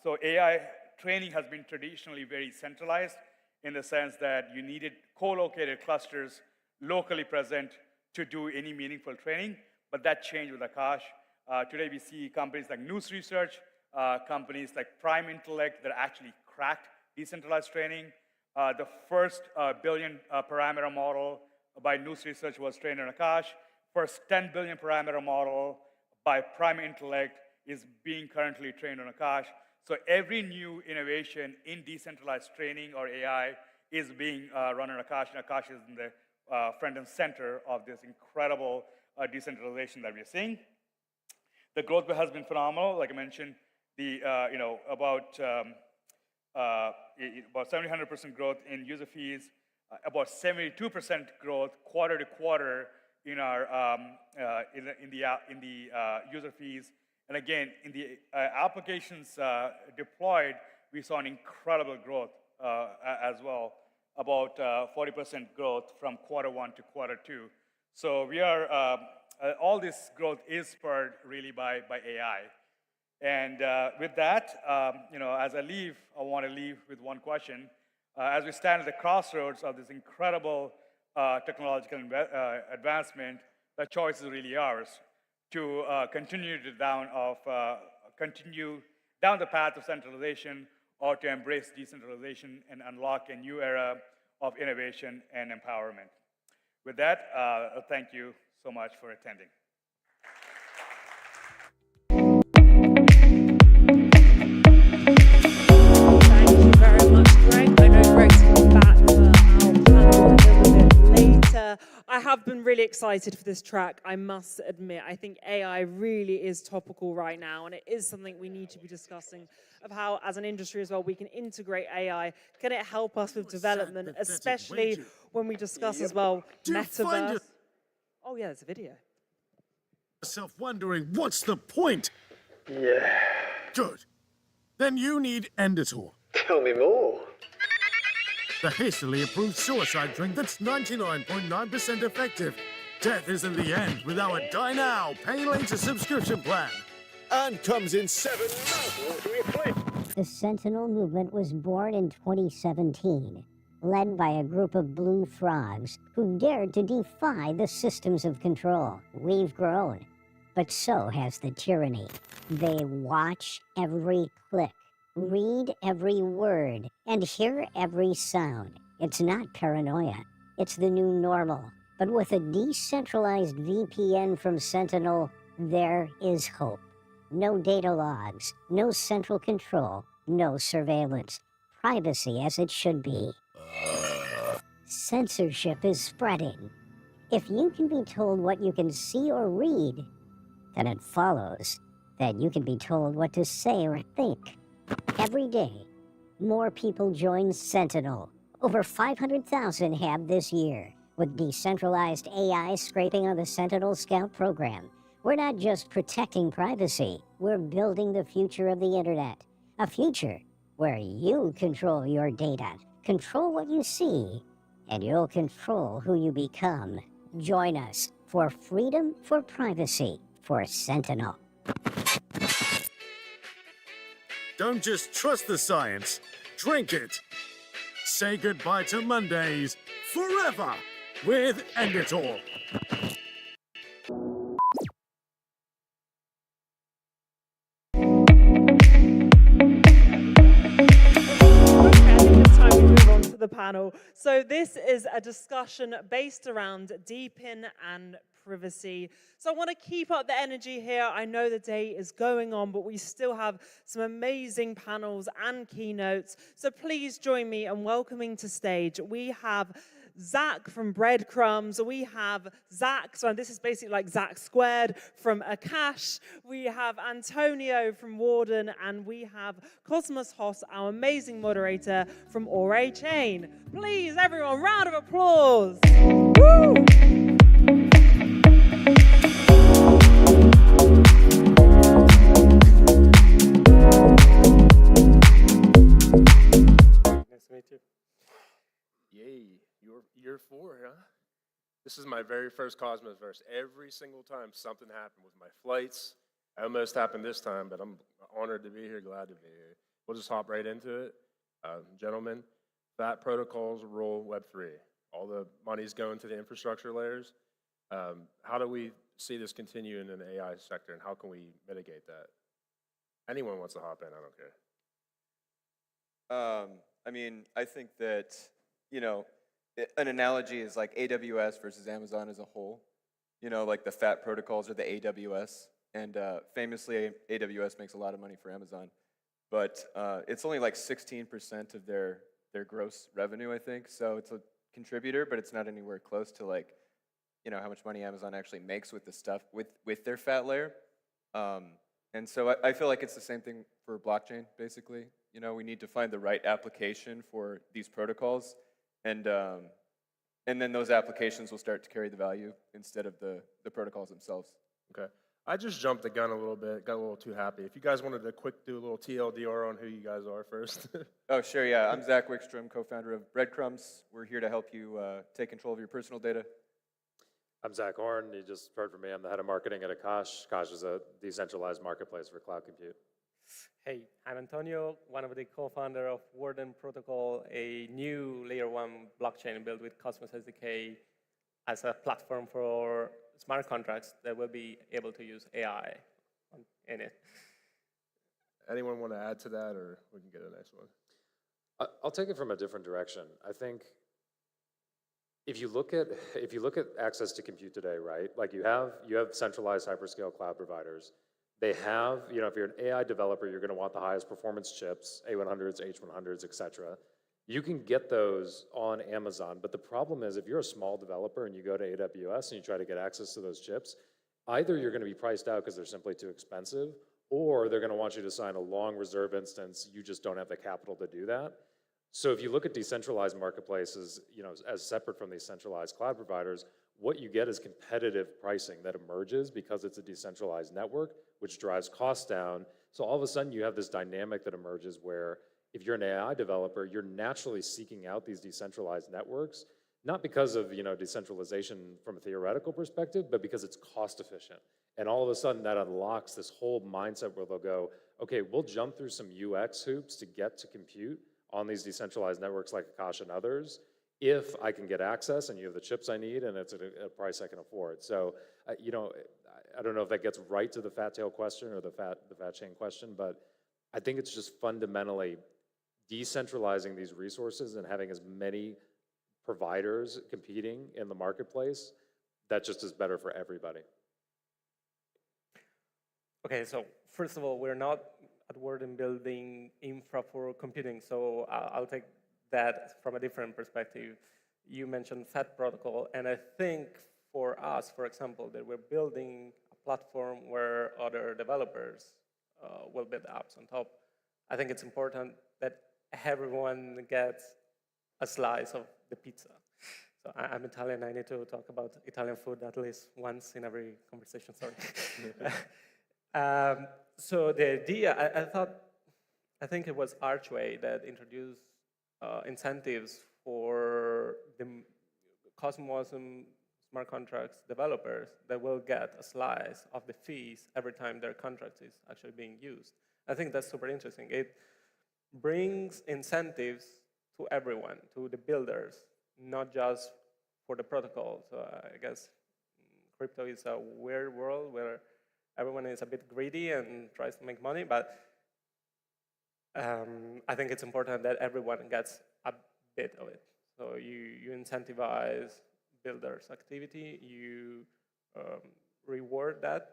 So AI training has been traditionally very centralized, in the sense that you needed co-located clusters locally present to do any meaningful training, but that changed with Akash. Today we see companies like News Research, companies like Prime Intellect that actually cracked decentralized training. The first billion parameter model by News Research was trained on Akash. First 10 billion parameter model by Prime Intellect is being currently trained on Akash. So every new innovation in decentralized training or AI is being run on Akash, and Akash is in the front and center of this incredible decentralization that we're seeing. The growth has been phenomenal. Like I mentioned, the about 700% growth in user fees, about 72% growth quarter to quarter in our in the user fees, and again in the applications deployed, we saw an incredible growth as well, about 40% growth from quarter one to quarter two. So we are all this growth is spurred really by AI. And with that, as I leave, I want to leave with one question. As we stand at the crossroads of this incredible technological advancement, the choice is really ours to continue down the path of centralization, or to embrace decentralization and unlock a new era of innovation and empowerment. With that, thank you so much for attending. Thank you very much, Greg. I know Greg's coming back for our panel a little bit later. I have been really excited for this track, I must admit. I think AI really is topical right now, and it is something we need to be discussing, of how, as an industry as well, we can integrate AI. Can it help us with development, especially when we discuss as well metaverse? Oh yeah, there's a video. Yourself wondering, what's the point? Yeah. Good. Then you need Enditor. Tell me more. The hastily approved suicide drink that's 99.9% effective. Death isn't the end with our Die Now, Pay Later subscription plan. And comes in 7 mouth-watering flavors. The Sentinel movement was born in 2017, led by a group of blue frogs who dared to defy the systems of control. We've grown, but so has the tyranny. They watch every click, read every word, and hear every sound. It's not paranoia. It's the new normal. But with a decentralized VPN from Sentinel, there is hope. No data logs, no central control, no surveillance. Privacy as it should be. Censorship is spreading. If you can be told what you can see or read, then it follows that you can be told what to say or think. Every day, more people join Sentinel. Over 500,000 have this year, with decentralized AI scraping on the Sentinel Scout program. We're not just protecting privacy, we're building the future of the internet. A future where you control your data, control what you see, and you'll control who you become. Join us for freedom, for privacy, for Sentinel. Don't just trust the science, drink it. Say goodbye to Mondays forever with Enditor. The panel. So this is a discussion based around DeepIn and privacy. So I want to keep up the energy here. I know the day is going on, but we still have some amazing panels and keynotes. So please join me in welcoming to stage. We have Zach from Breadcrumbs. We have Zach, so this is basically like Zach squared from Akash. We have Antonio from Warden, and we have Cosmoverse, our amazing moderator from Aura Chain. Please, everyone, round of applause. Woo! Nice to meet you. Yay. Year 4, huh? This is my very first Cosmoverse. Every single time something happened with my flights. It almost happened this time, but I'm honored to be here, glad to be here. We'll just hop right into it. Gentlemen, fat protocols rule Web3. All the money's going to the infrastructure layers. How do we see this continue in the AI sector, and how can we mitigate that? Anyone wants to hop in, I don't care. I mean, I think that, you know, an analogy is like AWS versus Amazon as a whole. You know, like the fat protocols are the AWS, and famously, AWS makes a lot of money for Amazon, but it's only like 16% of their gross revenue, I think. So it's a contributor, but it's not anywhere close to like, you know, how much money Amazon actually makes with the stuff with their fat layer. And so I feel like it's the same thing for blockchain, basically. You know, we need to find the right application for these protocols, and then those applications will start to carry the value instead of the protocols themselves. Okay. I just jumped the gun a little bit, got a little too happy. If you guys wanted to do a little TLDR on who you guys are first. Oh, sure, yeah. I'm Zach Wickstrom, co-founder of Breadcrumbs. We're here to help you take control of your personal data. I'm Zach Horn. You just heard from me. I'm the head of marketing at Akash. Akash is a decentralized marketplace for cloud compute. Hey, I'm Antonio, one of the co-founder of Warden Protocol, a new layer 1 blockchain built with Cosmos SDK as a platform for smart contracts that will be able to use AI in it. Anyone want to add to that, or we can get to the next one? I'll take it from a different direction. I think if you look at access to compute today, right? Like you have centralized hyperscale cloud providers. They have, you know, if you're an AI developer, you're going to want the highest performance chips, A100s, H100s, et cetera. You can get those on Amazon, but the problem is if you're a small developer and you go to AWS and you try to get access to those chips, either you're going to be priced out because they're simply too expensive, or they're going to want you to sign a long reserve instance. You just don't have the capital to do that. So if you look at decentralized marketplaces, you know, as separate from these centralized cloud providers, what you get is competitive pricing that emerges because it's a decentralized network, which drives costs down. So all of a sudden you have this dynamic that emerges where if you're an AI developer, you're naturally seeking out these decentralized networks, not because of, you know, decentralization from a theoretical perspective, but because it's cost efficient. And all of a sudden that unlocks this whole mindset where they'll go, okay, we'll jump through some UX hoops to get to compute on these decentralized networks like Akash and others, if I can get access and you have the chips I need and it's at a price I can afford. So, you know, I don't know if that gets right to the fat tail question or the fat chain question, but I think it's just fundamentally decentralizing these resources and having as many providers competing in the marketplace, that just is better for everybody. Okay, so first of all, we're not at Warden building infra for computing, so I'll take that from a different perspective. You mentioned FAT protocol, and I think for us, for example, that we're building a platform where other developers will build apps on top. I think it's important that everyone gets a slice of the pizza. So I'm Italian, I need to talk about Italian food at least once in every conversation, sorry. So the idea, I think it was Archway that introduced incentives for the Cosmos smart contracts developers that will get a slice of the fees every time their contract is actually being used. I think that's super interesting. It brings incentives to everyone, to the builders, not just for the protocol. So I guess crypto is a weird world where everyone is a bit greedy and tries to make money, but I think it's important that everyone gets a bit of it. So you incentivize builders' activity, you reward that,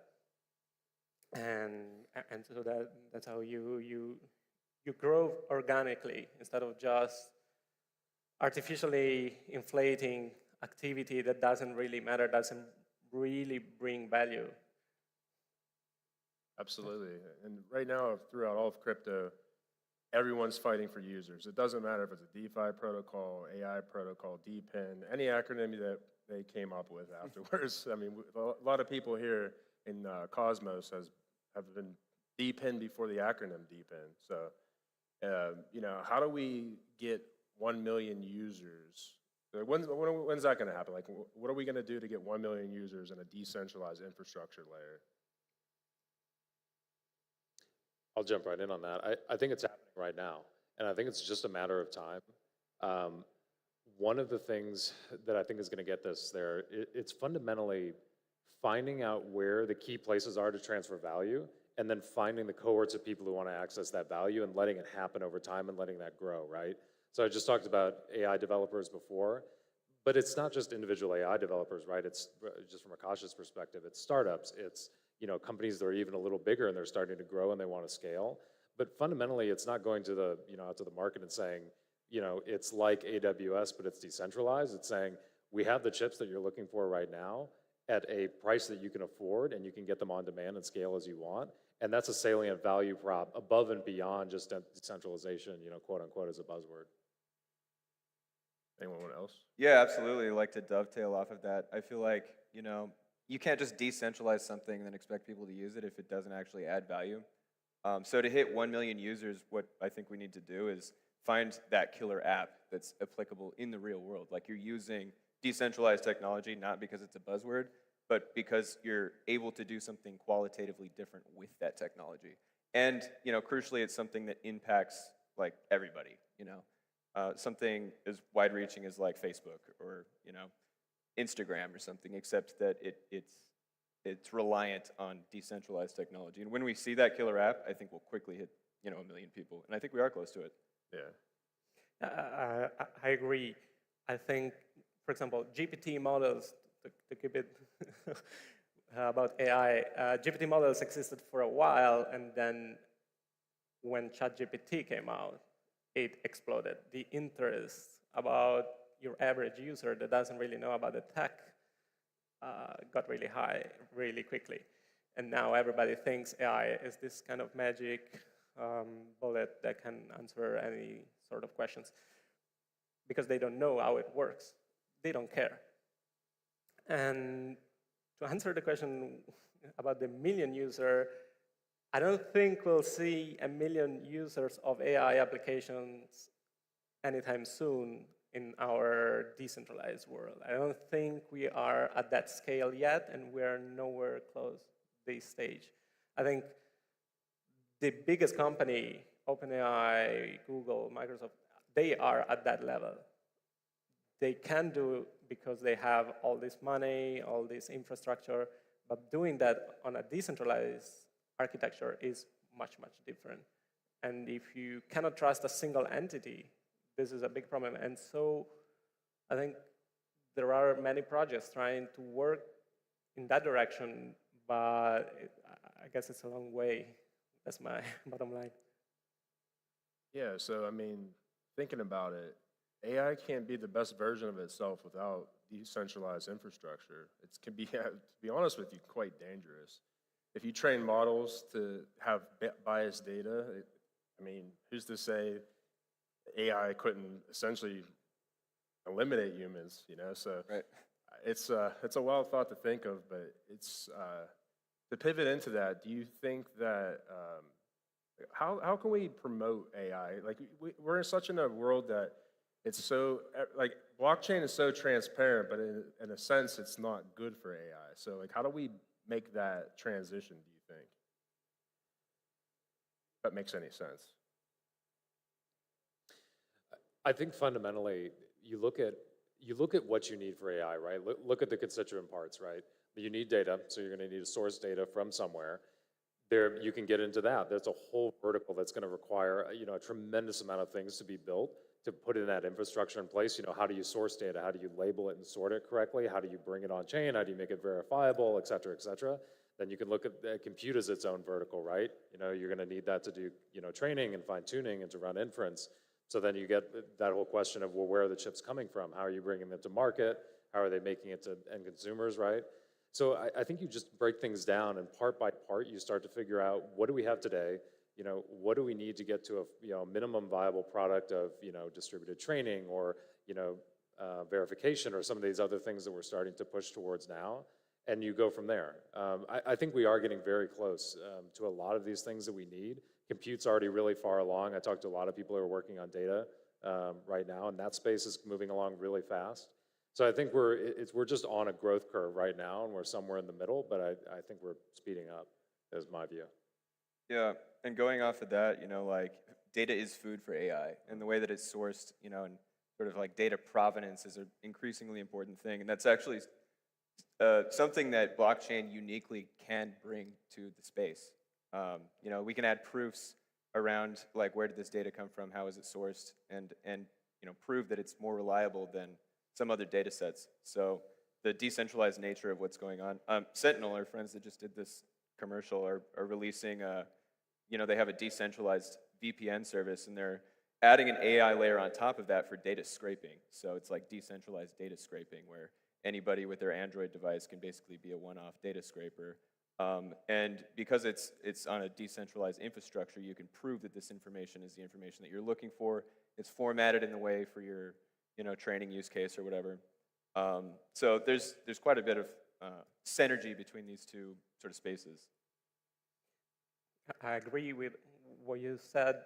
and so that's how you grow organically instead of just artificially inflating activity that doesn't really matter, doesn't really bring value. Absolutely. And right now, throughout all of crypto, everyone's fighting for users. It doesn't matter if it's a DeFi protocol, AI protocol, DPIN, any acronym that they came up with afterwards. I mean, a lot of people here in Cosmos have been DPIN before the acronym DPIN. So, you know, how do we get 1 million users? When's that going to happen? Like, what are we going to do to get 1 million users in a decentralized infrastructure layer? I'll jump right in on that. I think it's happening right now, and I think it's just a matter of time. One of the things that I think is going to get this there, it's fundamentally finding out where the key places are to transfer value, and then finding the cohorts of people who want to access that value and letting it happen over time and letting that grow, right? So I just talked about AI developers before, but it's not just individual AI developers, right? It's just from Akash's perspective, it's startups, it's companies that are even a little bigger and they're starting to grow and they want to scale. But fundamentally, it's not going to the out to the market and saying, it's like AWS, but it's decentralized. It's saying we have the chips that you're looking for right now at a price that you can afford, and you can get them on demand and scale as you want. And that's a salient value prop above and beyond just decentralization, quote unquote, as a buzzword. Anyone else? Yeah, absolutely. I'd like to dovetail off of that. I feel like, you can't just decentralize something and then expect people to use it if it doesn't actually add value. So to hit 1 million users, what I think we need to do is find that killer app that's applicable in the real world. Like you're using decentralized technology, not because it's a buzzword, but because you're able to do something qualitatively different with that technology. And, crucially, it's something that impacts like everybody, something as wide-reaching as like Facebook or, Instagram or something, except that it's reliant on decentralized technology. And when we see that killer app, I think we'll quickly hit, 1 million people. And I think we are close to it. Yeah. I agree. I think, for example, GPT models, to keep it about AI, GPT models existed for a while, and then when ChatGPT came out, it exploded. The interest about your average user that doesn't really know about the tech got really high really quickly. And now everybody thinks AI is this kind of magic bullet that can answer any sort of questions because they don't know how it works. They don't care. And to answer the question about the million user, I don't think we'll see 1 million users of AI applications anytime soon in our decentralized world. I don't think we are at that scale yet, and we're nowhere close this stage. I think the biggest company, OpenAI, Google, Microsoft, they are at that level. They can do because they have all this money, all this infrastructure, but doing that on a decentralized architecture is much, much different. And if you cannot trust a single entity, this is a big problem. And so I think there are many projects trying to work in that direction, but I guess it's a long way. That's my bottom line. Yeah, so I mean, thinking about it, AI can't be the best version of itself without decentralized infrastructure. It can be, to be honest with you, quite dangerous. If you train models to have biased data, I mean, who's to say AI couldn't essentially eliminate humans, So right. It's a wild thought to think of, but it's to pivot into that. Do you think that how can we promote AI? Like we're in such a world that it's so like blockchain is so transparent, but in a sense, it's not good for AI. So like, how do we make that transition? Do you think? If that makes any sense? I think fundamentally, you look at what you need for AI, right? Look at the constituent parts, right? You need data, so you're going to need to source data from somewhere. There, you can get into that. There's a whole vertical that's going to require, a tremendous amount of things to be built to put in that infrastructure in place. How do you source data? How do you label it and sort it correctly? How do you bring it on chain? How do you make it verifiable, et cetera, et cetera? Then you can look at compute as its own vertical, right? You're going to need that to do, training and fine tuning and to run inference. So then you get that whole question of, well, where are the chips coming from? How are you bringing them to market? How are they making it to end consumers, right? So I think you just break things down, and part by part, you start to figure out, what do we have today? What do we need to get to a minimum viable product of distributed training or verification or some of these other things that we're starting to push towards now, and you go from there. I think we are getting very close to a lot of these things that we need. Compute's already really far along. I talked to a lot of people who are working on data right now, and that space is moving along really fast. So I think we're just on a growth curve right now, and we're somewhere in the middle, but I think we're speeding up, is my view. Yeah, and going off of that, like data is food for AI, and the way that it's sourced, and sort of like data provenance is an increasingly important thing, and that's actually something that blockchain uniquely can bring to the space. You know, we can add proofs around like where did this data come from, how is it sourced, and you know, prove that it's more reliable than some other data sets. So the decentralized nature of what's going on. Sentinel, our friends that just did this commercial, are releasing you know, they have a decentralized VPN service, and they're adding an AI layer on top of that for data scraping. So it's like decentralized data scraping, where anybody with their Android device can basically be a one-off data scraper. And because it's on a decentralized infrastructure, you can prove that this information is the information that you're looking for. It's formatted in the way for your, you know, training use case or whatever. So there's quite a bit of synergy between these two sort of spaces. I agree with what you said.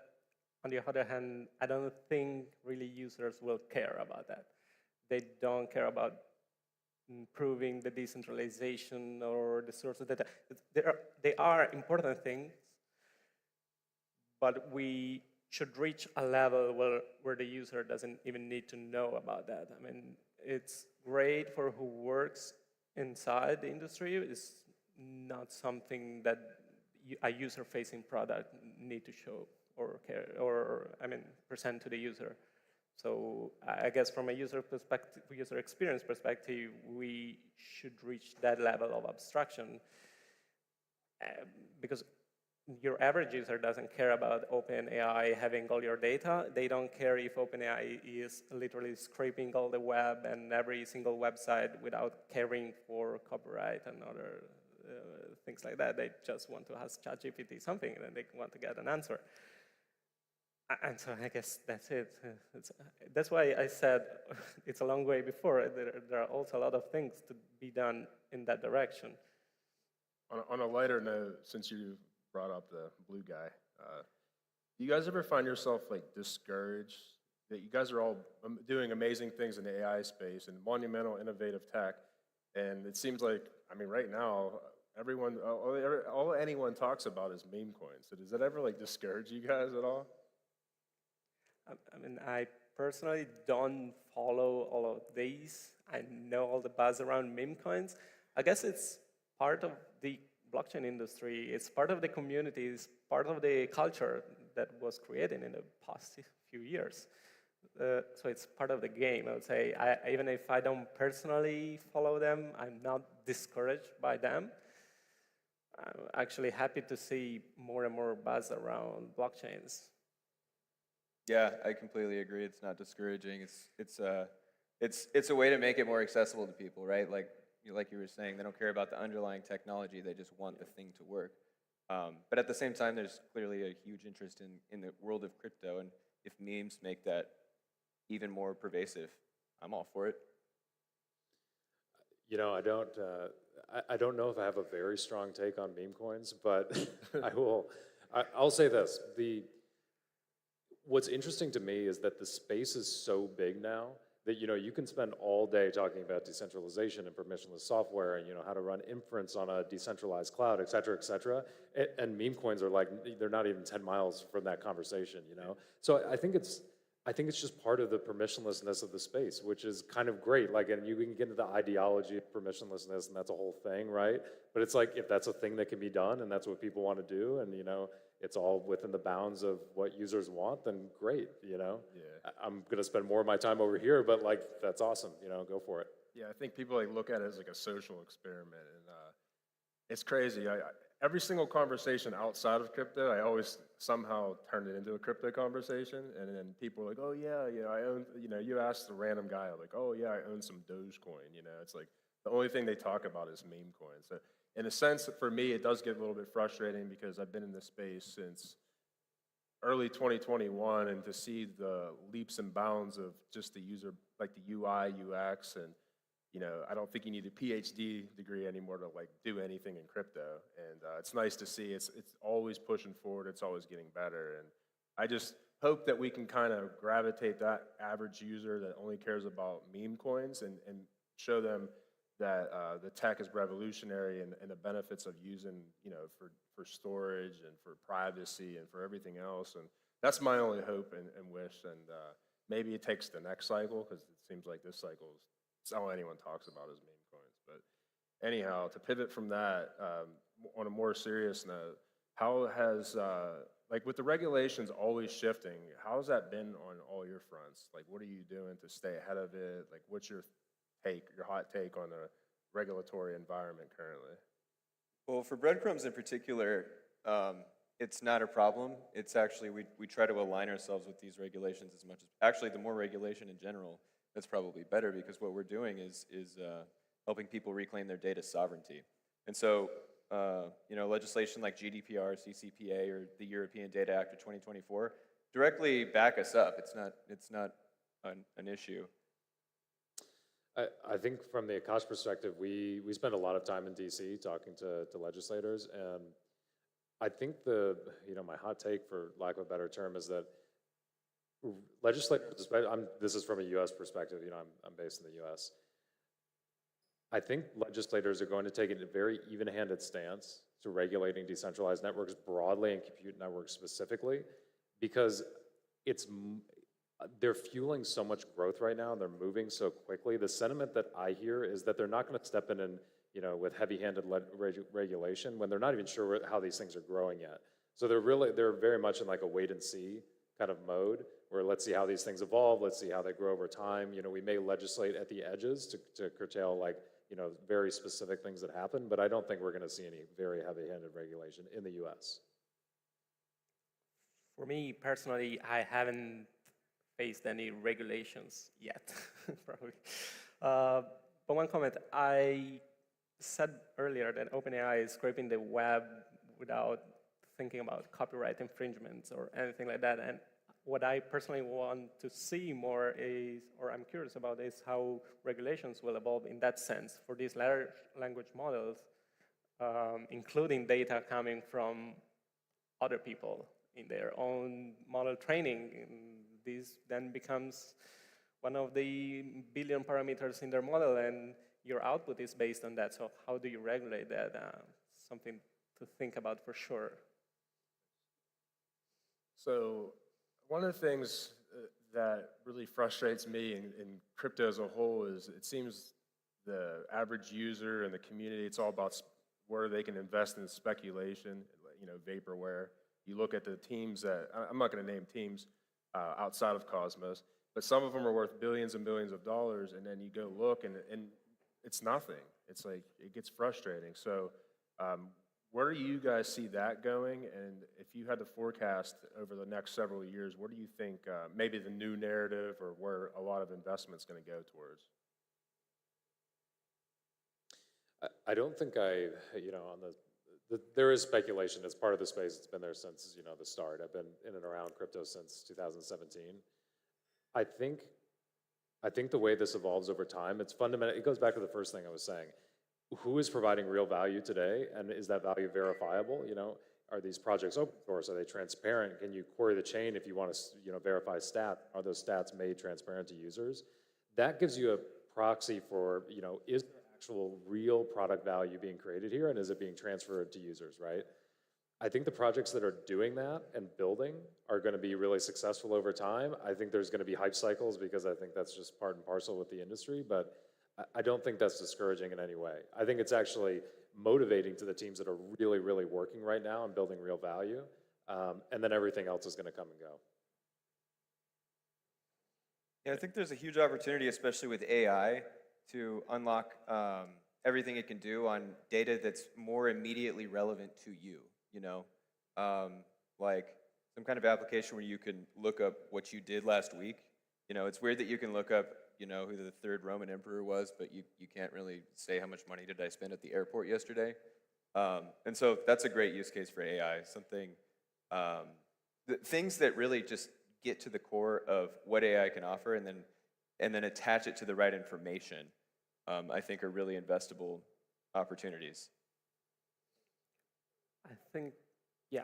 On the other hand, I don't think really users will care about that. They don't care about improving the decentralization or the source of data. They are important things, but we should reach a level where the user doesn't even need to know about that. I mean, it's great for who works inside the industry. It's not something that a user-facing product need to show or care, or I mean, present to the user. So I guess from a user perspective, user experience perspective, we should reach that level of abstraction, because your average user doesn't care about OpenAI having all your data. They don't care if OpenAI is literally scraping all the web and every single website without caring for copyright and other things like that. They just want to ask ChatGPT something, and then they want to get an answer. And so I guess that's it. That's why I said it's a long way before. There are also a lot of things to be done in that direction. On a lighter note, since you brought up the blue guy, do you guys ever find yourself like discouraged that you guys are all doing amazing things in the AI space and monumental innovative tech, and it seems like, I mean, right now, everyone, all anyone talks about is meme coins. So does that ever like discourage you guys at all? I mean, I personally don't follow all of these. I know all the buzz around meme coins. I guess it's part of the blockchain industry. It's part of the community. It's part of the culture that was created in the past few years. So it's part of the game, I would say. Even if I don't personally follow them, I'm not discouraged by them. I'm actually happy to see more and more buzz around blockchains. Yeah, I completely agree. It's not discouraging. It's a way to make it more accessible to people, right? Like you were saying, they don't care about the underlying technology. They just want the thing to work. But at the same time, there's clearly a huge interest in the world of crypto, and if memes make that even more pervasive, I'm all for it. You know, I don't know if I have a very strong take on meme coins, but I'll say this. What's interesting to me is that the space is so big now that, you know, you can spend all day talking about decentralization and permissionless software and, you know, how to run inference on a decentralized cloud, et cetera, et cetera. And meme coins are like, they're not even 10 miles from that conversation, you know? So I think it's just part of the permissionlessness of the space, which is kind of great. Like, and you can get into the ideology of permissionlessness, and that's a whole thing, right? But it's like, if that's a thing that can be done, and that's what people want to do, and, you know, it's all within the bounds of what users want, then great, you know? Yeah. I'm going to spend more of my time over here, but, like, that's awesome, you know, go for it. Yeah, I think people like look at it as like a social experiment, and it's crazy. Every single conversation outside of crypto, I always somehow turn it into a crypto conversation, and then people are like, oh yeah, I own, you know, you ask the random guy, like, oh yeah, I own some Dogecoin, you know, it's like the only thing they talk about is meme coins. So in a sense, for me, it does get a little bit frustrating because I've been in this space since early 2021, and to see the leaps and bounds of just the user, like the UI, UX, and you know, I don't think you need a PhD degree anymore to like do anything in crypto. And it's nice to see it's always pushing forward. It's always getting better. And I just hope that we can kind of gravitate that average user that only cares about meme coins and show them that the tech is revolutionary and the benefits of using, you know, for storage and for privacy and for everything else. And that's my only hope and wish. And maybe it takes the next cycle, because it seems like this cycle is, it's all anyone talks about is meme coins. But anyhow, to pivot from that, on a more serious note, how has, like with the regulations always shifting, how has that been on all your fronts? Like, what are you doing to stay ahead of it? Like, what's your take, your hot take on the regulatory environment currently? Well, for breadcrumbs in particular, it's not a problem. It's actually, we try to align ourselves with these regulations as much as, actually the more regulation in general, that's probably better, because what we're doing is helping people reclaim their data sovereignty. And so, you know, legislation like GDPR, CCPA, or the European Data Act of 2024 directly back us up. It's not an issue. I think from the Akash perspective, we spend a lot of time in DC talking to legislators, and I think you know, my hot take, for lack of a better term, is that legislators, this is from a US perspective, you know, I'm based in the US. I think legislators are going to take a very even-handed stance to regulating decentralized networks broadly and compute networks specifically, because they're fueling so much growth right now, and they're moving so quickly. The sentiment that I hear is that they're not going to step in and, you know, with heavy-handed regulation when they're not even sure how these things are growing yet. So they're very much in like a wait-and-see kind of mode, where let's see how these things evolve, let's see how they grow over time. You know, we may legislate at the edges to curtail, like, you know, very specific things that happen, but I don't think we're going to see any very heavy-handed regulation in the US. For me personally, I haven't faced any regulations yet, probably. But one comment, I said earlier that OpenAI is scraping the web without thinking about copyright infringements or anything like that. And what I personally want to see more is, or I'm curious about, is how regulations will evolve in that sense for these large language models, including data coming from other people in their own model training. This then becomes one of the billion parameters in their model, and your output is based on that. So how do you regulate that? Something to think about for sure. So one of the things that really frustrates me in crypto as a whole is it seems the average user and the community, it's all about where they can invest in speculation, you know, vaporware. You look at the teams that, I'm not going to name teams outside of Cosmos, but some of them are worth billions and billions of dollars, and then you go look and it's nothing. It's like, it gets frustrating. So where do you guys see that going? And if you had to forecast over the next several years, what do you think maybe the new narrative or where a lot of investment's going to go towards? I don't think you know, there is speculation. It's part of the space. It's been there since, you know, the start. I've been in and around crypto since 2017. I think the way this evolves over time, it's fundamental. It goes back to the first thing I was saying. Who is providing real value today, and is that value verifiable? You know, are these projects open source? Are they transparent? Can you query the chain if you want to, you know, verify stats? Are those stats made transparent to users? That gives you a proxy for, you know, is there actual real product value being created here, and is it being transferred to users, right? I think the projects that are doing that and building are going to be really successful over time. I think there's going to be hype cycles, because I think that's just part and parcel with the industry, but I don't think that's discouraging in any way. I think it's actually motivating to the teams that are really, really working right now and building real value, and then everything else is going to come and go. Yeah, I think there's a huge opportunity, especially with AI, to unlock everything it can do on data that's more immediately relevant to you, you know? Like some kind of application where you can look up what you did last week. You know, it's weird that you can look up, you know, who the third Roman emperor was, but you can't really say how much money did I spend at the airport yesterday. And so that's a great use case for AI, something, things that really just get to the core of what AI can offer, and then attach it to the right information, I think are really investable opportunities. I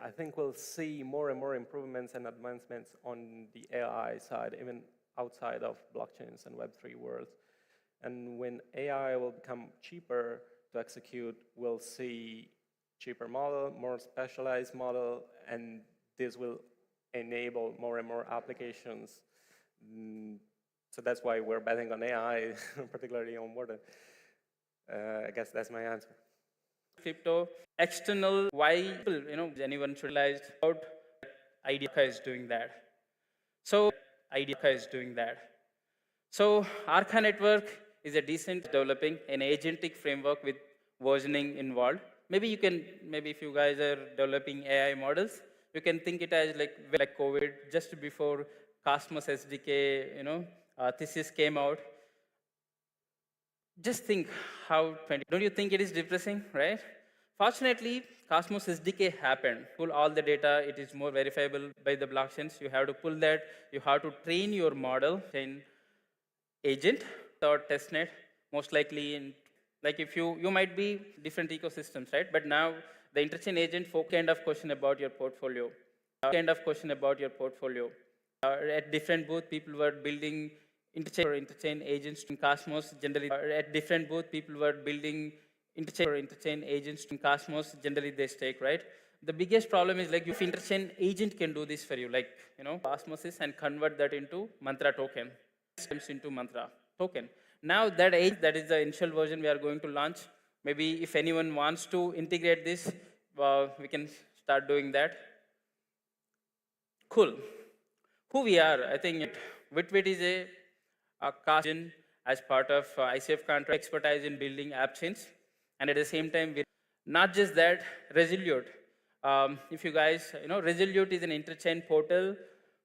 think we'll see more and more improvements and advancements on the AI side, even outside of blockchains and Web3 worlds. And when AI will become cheaper to execute, we'll see cheaper model, more specialized model, and this will enable more and more applications So that's why we're betting on AI, particularly on water. I guess that's my answer. Crypto, external, why, anyone should realize about idea is doing that. So idea is doing that. So Arca network is a decent developing an agentic framework with versioning involved. Maybe if you guys are developing AI models, you can think it as like COVID, just before Cosmos SDK, thesis came out. Just think how, don't you think it is depressing, right? Fortunately, Cosmos SDK happened. Pull all the data, it is more verifiable by the blockchains. You have to pull that, you have to train your model in agent or testnet, most likely in, like if you might be different ecosystems, right? But now the interchain agent kind of question about your portfolio. At different booth, people were building interchain agents in Cosmos. Generally, at different booth, people were building interchain agents in Cosmos. Generally, they stake, right? The biggest problem is like if interchain agent can do this for you, like Osmosis, and convert that into Mantra token. Into Mantra token. Now that is the initial version we are going to launch. Maybe if anyone wants to integrate this, we can start doing that. Cool. Who we are, I think Witwit is a cast as part of ICF contract expertise in building app chains. And at the same time, not just that, Resolute. If you guys, Resolute is an interchain portal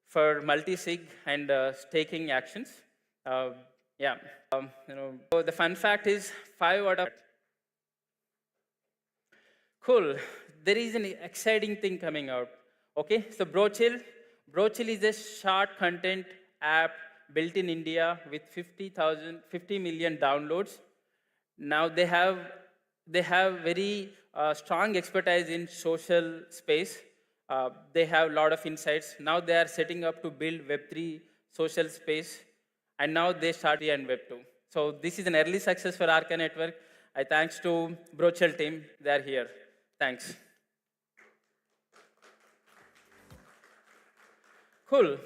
for multi-sig and staking actions. So the fun fact is 5 out of. Cool. There is an exciting thing coming out. Okay, so Brochill is a short content app built in India with 50 million downloads. Now they have very strong expertise in social space. They have a lot of insights. Now they are setting up to build Web3 social space. And now they start and Web2. So this is an early success for Arca Network. I thanks to Brochill team, they're here. Thanks. Cool.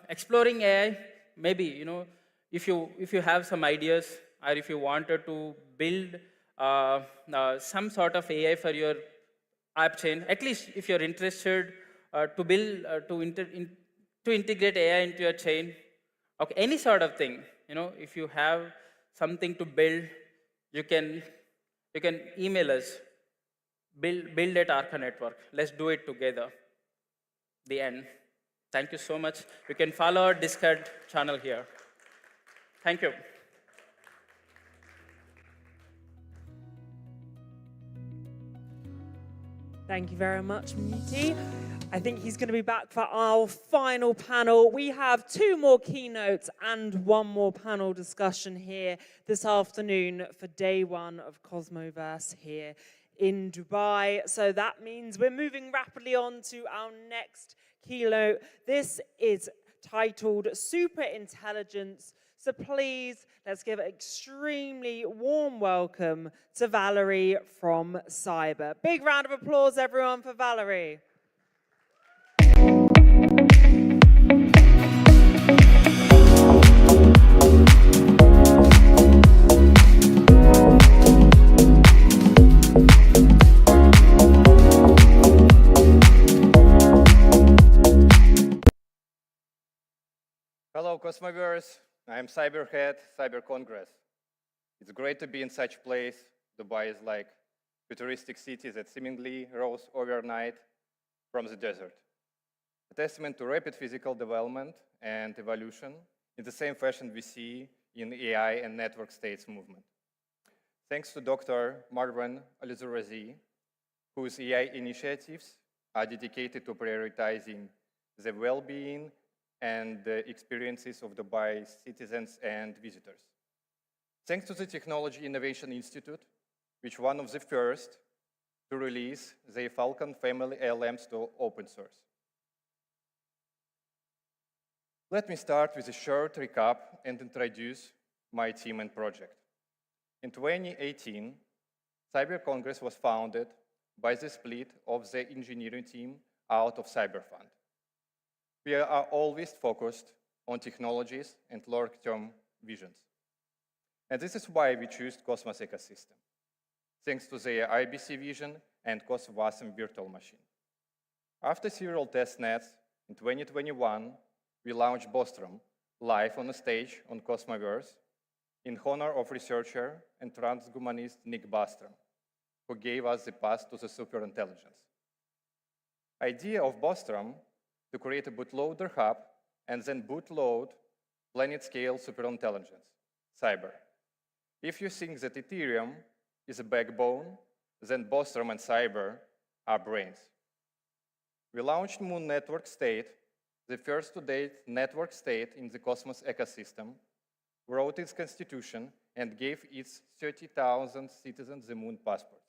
Exploring AI, maybe, if you have some ideas or if you wanted to build some sort of AI for your app chain, at least if you're interested to build, to integrate AI into your chain, okay, any sort of thing, if you have something to build, you can email us, build at Arca Network. Let's do it together. The end. Thank you so much. You can follow our Discord channel here. Thank you. Thank you very much, Muti. I think he's going to be back for our final panel. We have 2 more keynotes and 1 more panel discussion here this afternoon for day 1 of Cosmoverse here in Dubai. So that means we're moving rapidly on to our next keynote. This is titled Super Intelligence. So please, let's give an extremely warm welcome to Valerie from Cyber. Big round of applause, everyone, for Valerie. Hello, Cosmoverse. I'm Cyberhead, Cyber Congress. It's great to be in such place. Dubai is like a futuristic city that seemingly rose overnight from the desert. A testament to rapid physical development and evolution in the same fashion we see in AI and network states movement. Thanks to Dr. Marwan Alizurazi, whose AI initiatives are dedicated to prioritizing the well-being and the experiences of Dubai's citizens and visitors. Thanks to the Technology Innovation Institute, which one of the first to release the Falcon family LLMs to open source. Let me start with a short recap and introduce my team and project. In 2018, Cyber Congress was founded by the split of the engineering team out of CyberFund. We are always focused on technologies and long-term visions. And this is why we chose Cosmos ecosystem, thanks to their IBC vision and Cosmos virtual machine. After several test nets in 2021, we launched Bostrom live on a stage on Cosmoverse in honor of researcher and transhumanist Nick Bostrom, who gave us the path to the superintelligence. Idea of Bostrom to create a bootloader hub and then bootload planet-scale superintelligence, cyber. If you think that Ethereum is a backbone, then Bostrom and cyber are brains. We launched Moon Network State, the first to-date network state in the Cosmos ecosystem, wrote its constitution, and gave its 30,000 citizens the Moon passports.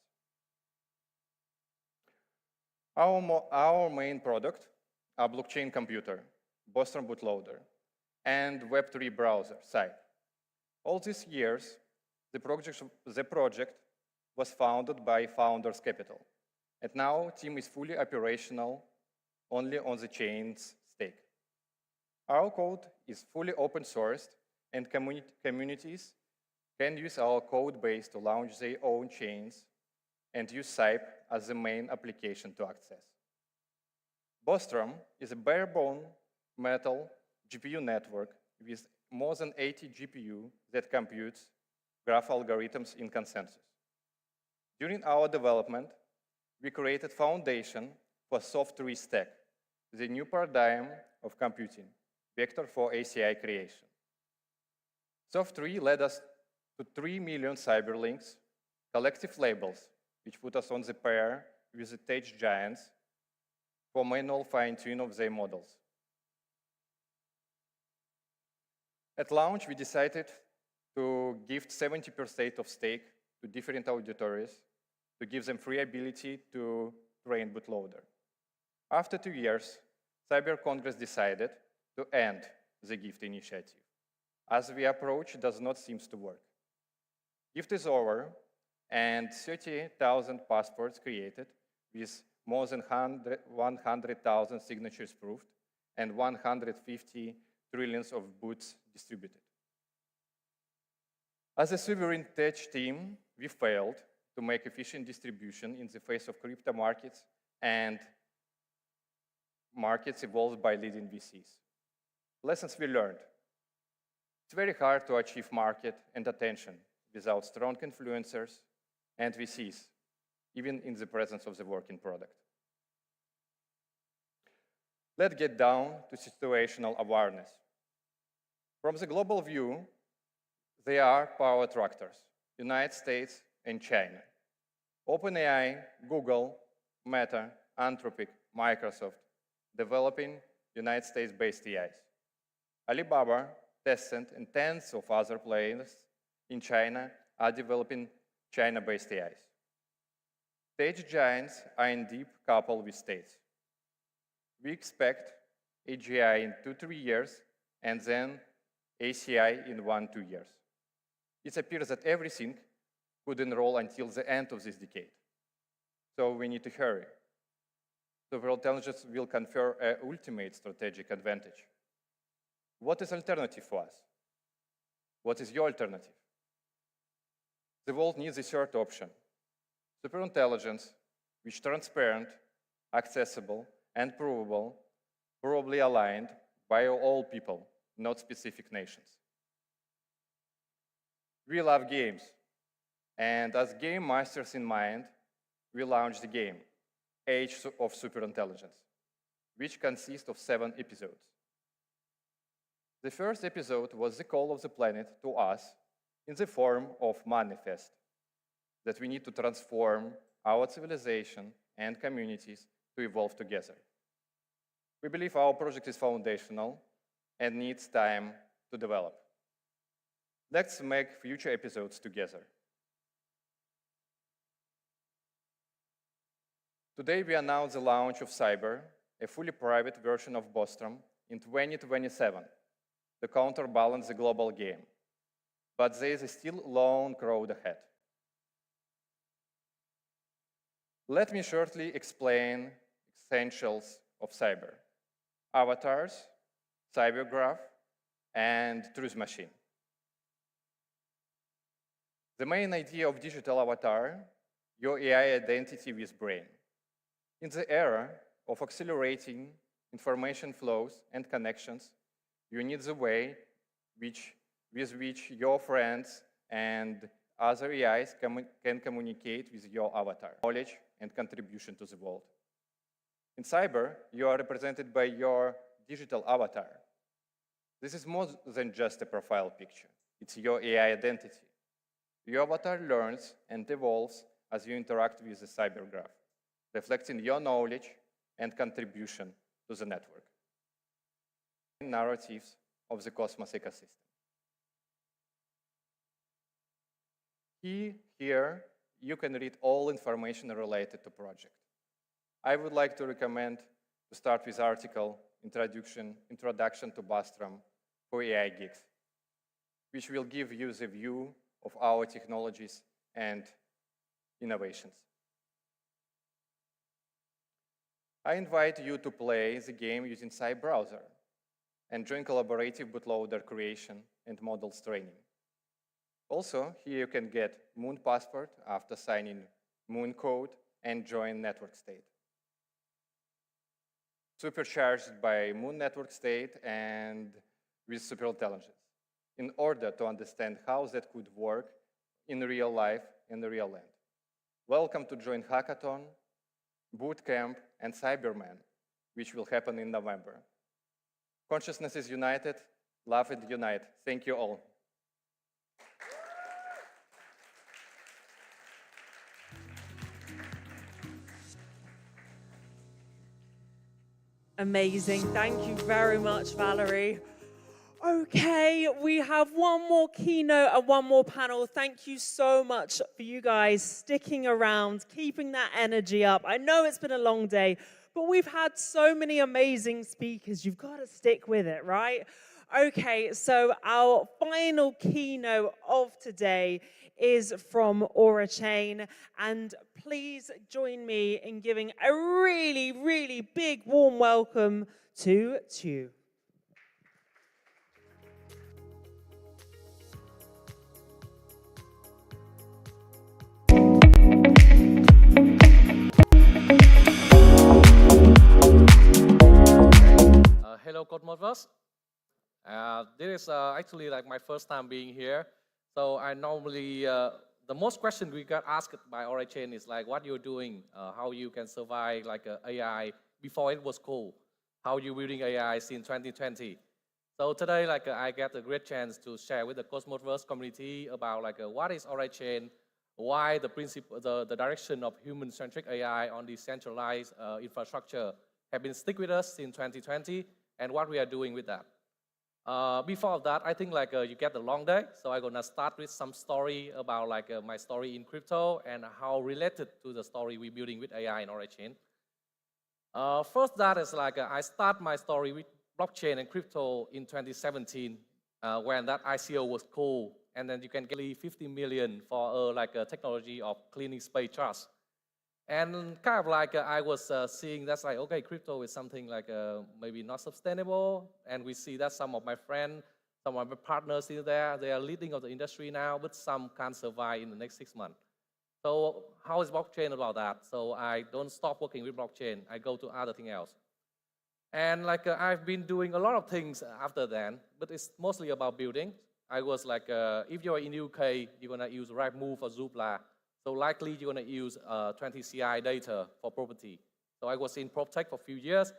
Our main product, a blockchain computer, Bostrom bootloader, and Web3 browser site. All these years, the project was founded by Founders Capital, and now team is fully operational only on the chain's stake. Our code is fully open sourced, and communities can use our code base to launch their own chains and use SIPE as the main application to access. Bostrom is a bare-bone metal GPU network with more than 80 GPU that computes graph algorithms in consensus. During our development, we created foundation for Soft3 stack, the new paradigm of computing, vector for ACI creation. Soft3 led us to 3 million cyberlinks, collective labels, which put us on the pair with the tech giants for manual fine-tune of their models. At launch, we decided to give 70% of stake to different auditories to give them free ability to train bootloader. After 2 years, Cyber Congress decided to end the gift initiative, as the approach does not seem to work. Gift is over, and 30,000 passports created with more than 100,000 signatures proved and 150 trillions of boots distributed. As a sovereign tech team, we failed to make efficient distribution in the face of crypto markets and markets evolved by leading VCs. Lessons we learned. It's very hard to achieve market and attention without strong influencers and VCs, even in the presence of the working product. Let's get down to situational awareness. From the global view, there are power tractors, United States and China. OpenAI, Google, Meta, Anthropic, Microsoft, developing United States-based AIs. Alibaba, Tencent, and tens of other players in China are developing China-based AIs. Tech giants are in deep couple with states. We expect AGI in 2-3 years, and then ACI in 1-2 years. It appears that everything could enroll until the end of this decade. So we need to hurry. Superintelligence will confer an ultimate strategic advantage. What is alternative for us? What is your alternative? The world needs a third option. Superintelligence, which is transparent, accessible, and provable, probably aligned by all people, not specific nations. We love games, and as game masters in mind, we launched the game, Age of Superintelligence, which consists of 7 episodes. The first episode was the call of the planet to us in the form of manifest, that we need to transform our civilization and communities to evolve together. We believe our project is foundational and needs time to develop. Let's make future episodes together. Today we announce the launch of Cyber, a fully private version of Bostrom, in 2027 to counterbalance the global game. But there is a still long road ahead. Let me shortly explain essentials of Cyber. Avatars, CyberGraph, and truth machine. The main idea of digital avatar, your AI identity with brain. In the era of accelerating information flows and connections, you need the way with which your friends and other AIs can communicate with your avatar, knowledge and contribution to the world. In cyber, you are represented by your digital avatar. This is more than just a profile picture. It's your AI identity. Your avatar learns and evolves as you interact with the cyber graph, reflecting your knowledge and contribution to the network. Narratives of the Cosmos ecosystem. Here, you can read all information related to project. I would like to recommend to start with article, Introduction to Bastram for AI Geeks, which will give you the view of our technologies and innovations. I invite you to play the game using Sci Browser and join collaborative bootloader creation and models training. Also, here you can get Moon Passport after signing Moon Code and join Network State. Supercharged by Moon Network State and with superintelligence, in order to understand how that could work in real life in the real land. Welcome to join Hackathon, Bootcamp, and Cyberman, which will happen in November. Consciousness is united, love and unite. Thank you all. Amazing. Thank you very much, Valerie. Okay, we have one more keynote and one more panel. Thank you so much for you guys sticking around, keeping that energy up. I know it's been a long day, but we've had so many amazing speakers. You've got to stick with it, right? Okay, so our final keynote of today is from AuraChain, and please join me in giving a really, really big warm welcome to Tu. Hello, Cosmoverse. This is actually like my first time being here. So I normally, the most question we got asked by AuraChain is like, what you're doing, how you can survive like AI before it was cool, how you building AI since 2020. So today, like I get a great chance to share with the Cosmoverse community about like what is AuraChain, why the principle, the direction of human-centric AI on decentralized infrastructure have been stick with us in 2020, and what we are doing with that. Before that, I think like you get a long day, so I'm gonna start with some story about like my story in crypto and how related to the story we're building with AI in AuraChain. First, that is like I start my story with blockchain and crypto in 2017 when that ICO was cool, and then you can get 50 million for like a technology of cleaning space trust. And kind of like I was seeing that's like, okay, crypto is something like maybe not sustainable. And we see that some of my friends, some of my partners in there, they are leading of the industry now, but some can't survive in the next 6 months. So how is blockchain about that? So I don't stop working with blockchain. I go to other thing else. And like I've been doing a lot of things after then, but it's mostly about building. I was like, if you're in UK, you're gonna use Rightmove or Zoopla. So likely you're going to use 20 CI data for property. So I was in PropTech for a few years,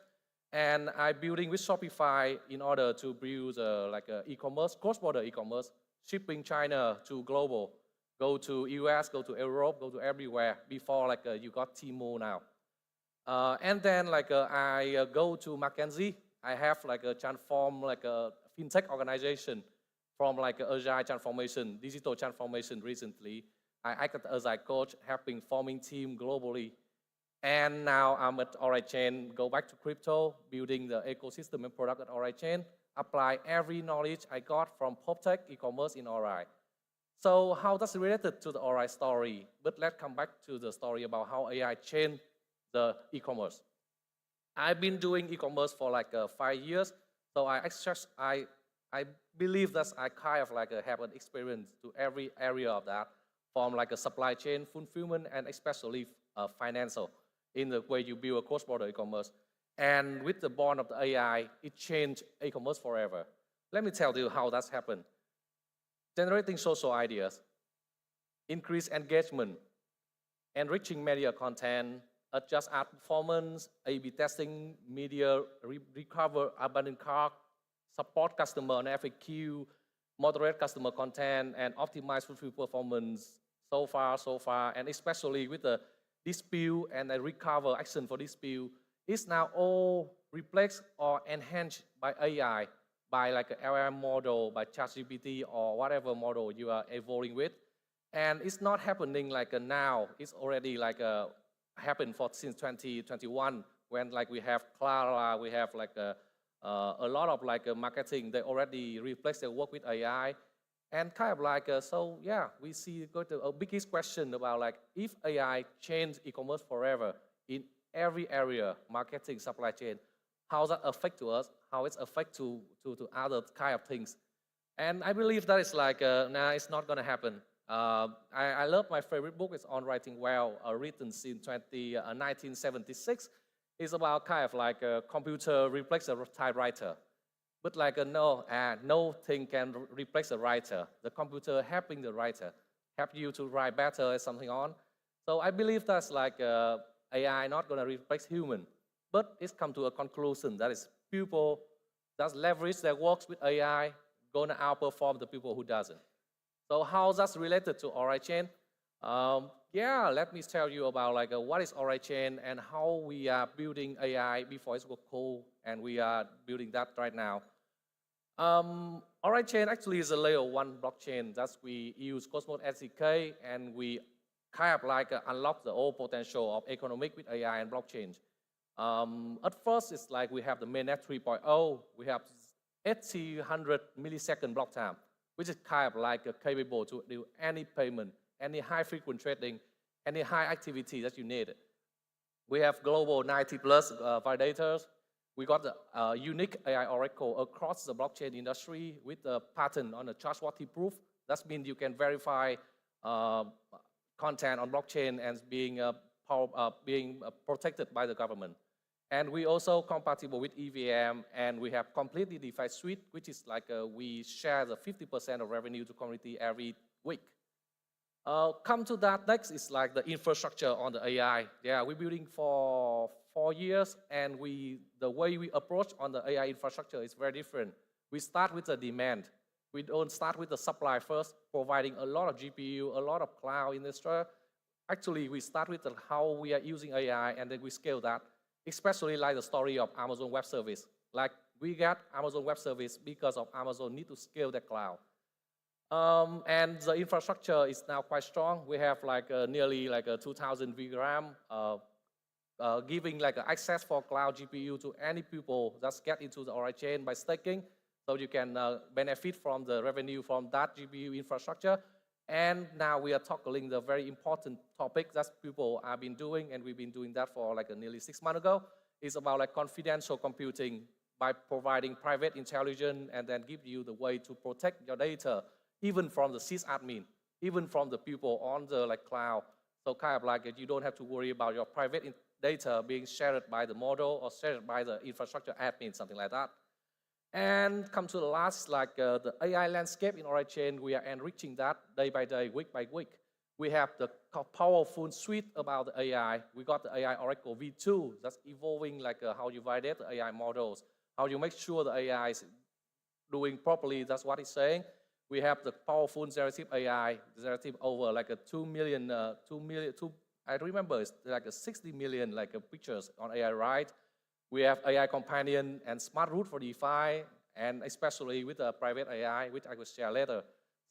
and I'm building with Shopify in order to build like e-commerce, cross-border e-commerce, shipping China to global, go to US, go to Europe, go to everywhere before like you got Tmall now. And then like I go to McKinsey. I have like a transform like a fintech organization from like agile transformation, digital transformation recently. I acted as a coach, helping forming team globally. And now I'm at AuraChain, go back to crypto, building the ecosystem and product at AuraChain, apply every knowledge I got from PropTech e-commerce in Aura. So how that's related to the Aura story? But let's come back to the story about how AI changed the e-commerce. I've been doing e-commerce for like 5 years. So I I believe that's I kind of like have an experience to every area of that, from like a supply chain, fulfillment, and especially financial in the way you build a cross-border e-commerce. And with the born of the AI, it changed e-commerce forever. Let me tell you how that's happened. Generating social ideas, increase engagement, enriching media content, adjust ad performance, A/B testing, media, recover abandoned cart, support customer on FAQ, moderate customer content, and optimize fulfill performance so far, and especially with the dispute and the recover action for dispute, is now all replaced or enhanced by AI, by like an LLM model, by ChatGPT or whatever model you are evolving with. And it's not happening like now, it's already like happened since 2021, when like we have Clara, we have like a lot of like marketing, they already replace their work with AI. And kind of like, so yeah, we see a biggest question about like, if AI change e-commerce forever in every area, marketing, supply chain, how that affect to us, how it's affect to other kind of things. And I believe that is like, nah, it's not gonna happen. I love my favorite book, it's On Writing Well, written in 1976. It's about kind of like a computer replace a typewriter. But like no thing can replace a writer. The computer helping the writer, help you to write better or something on. So I believe that's like AI not gonna replace human, but it's come to a conclusion that is people that leverage their works with AI gonna outperform the people who doesn't. So how that's related to Ori Chain? Yeah, let me tell you about like what is Ori Chain and how we are building AI before it's cool, and we are building that right now. Ori Chain actually is a layer 1 blockchain that we use Cosmos SDK, and we kind of like unlock the whole potential of economic with AI and blockchain. At first, it's like we have the mainnet 3.0, we have 800 millisecond block time, which is kind of like capable to do any payment, any high frequent trading, any high activity that you need. We have global 90 plus validators. We got the unique AI oracle across the blockchain industry with the patent on the trustworthy proof. That means you can verify content on blockchain and being protected by the government. And we also compatible with EVM, and we have completely DeFi suite, which is like we share the 50% of revenue to community every week. Come to that next is like the infrastructure on the AI. Yeah, we're building for 4 years, and the way we approach on the AI infrastructure is very different. We start with the demand. We don't start with the supply first, providing a lot of GPU, a lot of cloud industry. Actually, we start with how we are using AI, and then we scale that, especially like the story of Amazon Web Service. Like we got Amazon Web Service because of Amazon need to scale the cloud. And the infrastructure is now quite strong. We have like nearly like 2,000 VRAM, giving like access for cloud GPU to any people that get into the Ori chain by staking. So you can benefit from the revenue from that GPU infrastructure. And now we are tackling the very important topic that people have been doing, and we've been doing that for like nearly 6 months ago. It's about like confidential computing by providing private intelligence and then give you the way to protect your data, even from the sysadmin, even from the people on the like cloud. So kind of like you don't have to worry about your private data being shared by the model or shared by the infrastructure admin, something like that. And come to the last, like the AI landscape in Ori chain, we are enriching that day by day, week by week. We have the powerful suite about the AI. We got the AI Oracle V2 that's evolving like how you validate the AI models, how you make sure the AI is doing properly, that's what it's saying. We have the powerful generative AI, generative over like a 2 million, I remember it's like a 60 million like pictures on AI, right? We have AI Companion and Smart Root for DeFi, and especially with the private AI, which I will share later.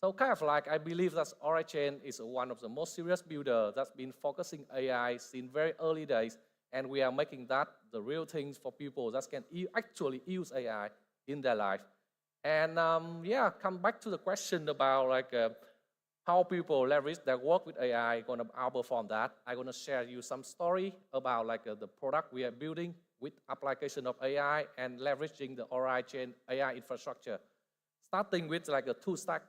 So kind of like, I believe that Ori chain is one of the most serious builders that's been focusing AI since very early days, and we are making that the real things for people that can actually use AI in their life. And yeah, come back to the question about like how people leverage their work with AI, gonna outperform that. I'm gonna share you some story about like the product we are building with application of AI and leveraging the Ori chain AI infrastructure. starting with like a two stack.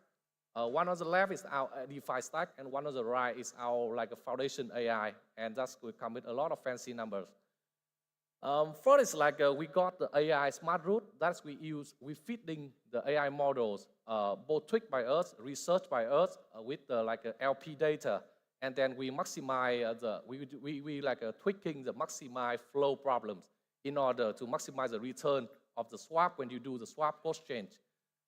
One on the left is our DeFi stack, and one on the right is our like a foundation AI, and that's will come with a lot of fancy numbers. First is like we got the AI smart root. That's we feeding the AI models, both tweaked by us, researched by us with like LP data, and then we maximize we like tweaking the maximize flow problems in order to maximize the return of the swap when you do the swap post change.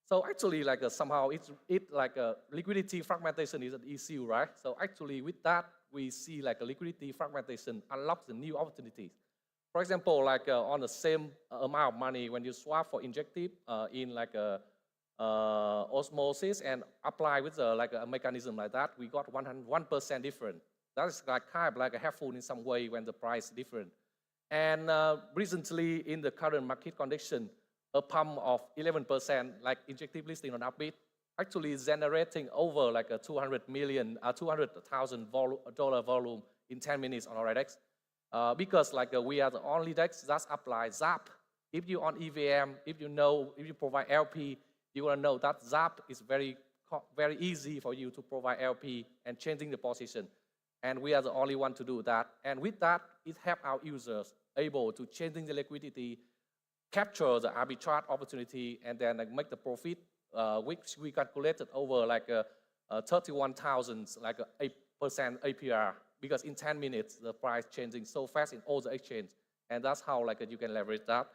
So actually, like somehow it like liquidity fragmentation is an issue, right? So actually, with that, we see like a liquidity fragmentation unlocks the new opportunities. For example, like on the same amount of money, when you swap for injective in like a osmosis and apply with like a mechanism like that, we got 101% different. That is like kind of like a helpful in some way when the price is different. And recently, in the current market condition, a pump of 11%, like injective listing on Upbit, actually generating over like a $200,000 volume in 10 minutes on our DEX. Because like we are the only DEX that apply ZAP. If you on EVM, if you provide LP, you will know that ZAP is very easy for you to provide LP and changing the position. And we are the only one to do that. And with that, it helps our users able to changing the liquidity, capture the arbitrage opportunity, and then like, make the profit, which we calculated over like 31,000, like 8% APR, because in 10 minutes, the price changing so fast in all the exchange. And that's how like you can leverage that.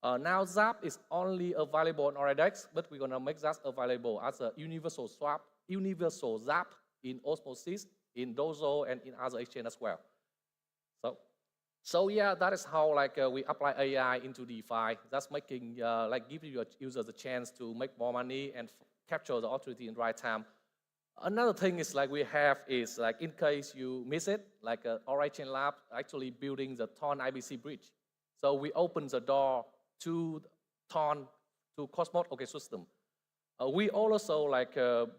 Now ZAP is only available on RDX, but we're gonna make that available as a universal swap, universal ZAP in Osmosis, in Dozo, and in other exchange as well. So yeah, that is how like we apply AI into DeFi. That's making like giving your users a chance to make more money and capture the opportunity in the right time. Another thing is like we have is like in case you miss it, like Origin Lab actually building the Ton IBC bridge. So we open the door to Ton to Cosmos ecosystem. We also like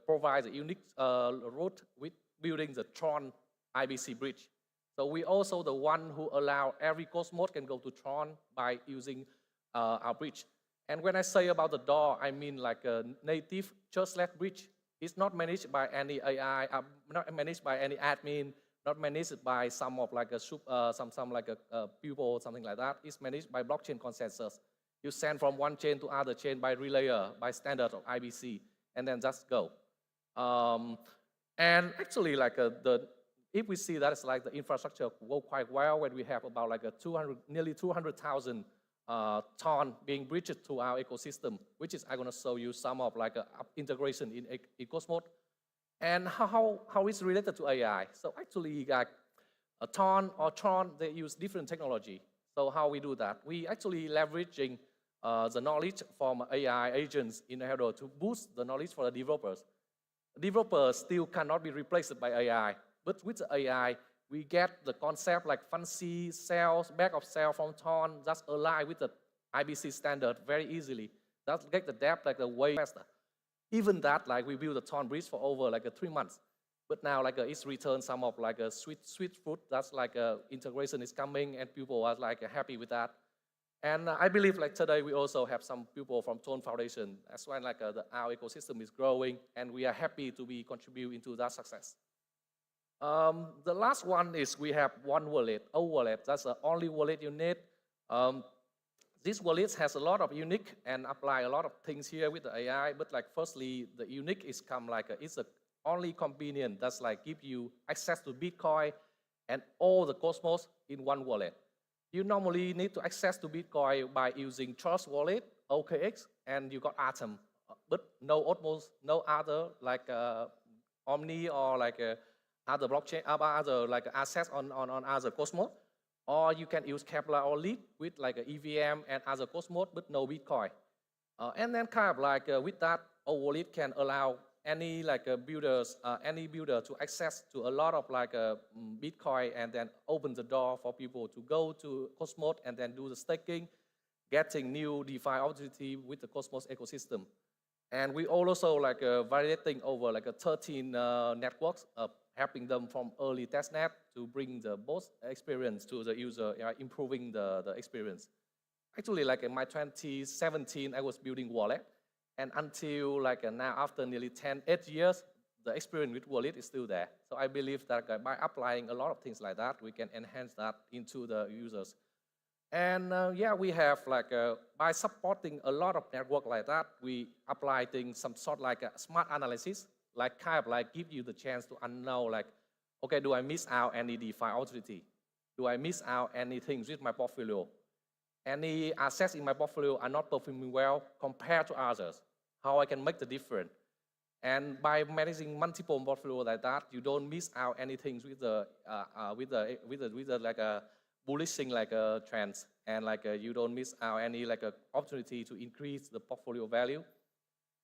provide a unique route with building the Tron IBC bridge. So we also the one who allow every Cosmos can go to Tron by using our bridge. And when I say about the door, I mean like a native church-led bridge. It's not managed by any AI, not managed by any admin, not managed by some of like a some like a people or something like that. It's managed by blockchain consensus. You send from one chain to other chain by relayer, by standard of IBC, and then just go. And actually, like if we see that it's like the infrastructure go quite well when we have about like nearly 200,000 ton being bridged to our ecosystem, which is I'm gonna show you some of like integration in Cosmos and how it's related to AI. So actually, like a ton or Tron, they use different technology. So how we do that? We actually leveraging the knowledge from AI agents in order to boost the knowledge for the developers. Developers still cannot be replaced by AI, but with the AI, we get the concept like fancy cells, back of cell from Ton, just align with the IBC standard very easily. That get the depth like the way faster. Even that, like we build a Ton bridge for over like 3 months. But now like it's returned some of like a sweet fruit. That's like integration is coming and people are like happy with that. And I believe like today we also have some people from Ton Foundation. That's why like our ecosystem is growing and we are happy to be contributing to that success. The last one is we have one wallet, a wallet. That's the only wallet you need. This wallet has a lot of unique and apply a lot of things here with the AI. But like firstly, the unique is come like it's the only convenient that's like give you access to Bitcoin and all the Cosmos in one wallet. You normally need to access to Bitcoin by using Trust Wallet, OKX, and you got Atom. But no Osmos, no other like Omni or like other blockchain, other like assets on other Cosmos. Or you can use Kepler or Lead with like a EVM and other Cosmos, but no Bitcoin. And then kind of like with that, our wallet can allow any like any builder to access to a lot of like Bitcoin and then open the door for people to go to Cosmos and then do the staking, getting new DeFi opportunity with the Cosmos ecosystem. And we also like validating over like 13 networks, helping them from early testnet to bring the both experience to the user, improving the experience. Actually, like in my 2017, I was building wallet. And until like now, after nearly 8 years, the experience with wallet is still there. So I believe that by applying a lot of things like that, we can enhance that into the users. And yeah, we have like, by supporting a lot of network like that, we apply things, some sort like a smart analysis, like kind of like give you the chance to know like, okay, do I miss out any DeFi opportunity? Do I miss out anything with my portfolio? Any assets in my portfolio are not performing well compared to others. How I can make the difference? And by managing multiple portfolio like that, you don't miss out anything with the like a bullishing like a trends, and like you don't miss out any like a opportunity to increase the portfolio value.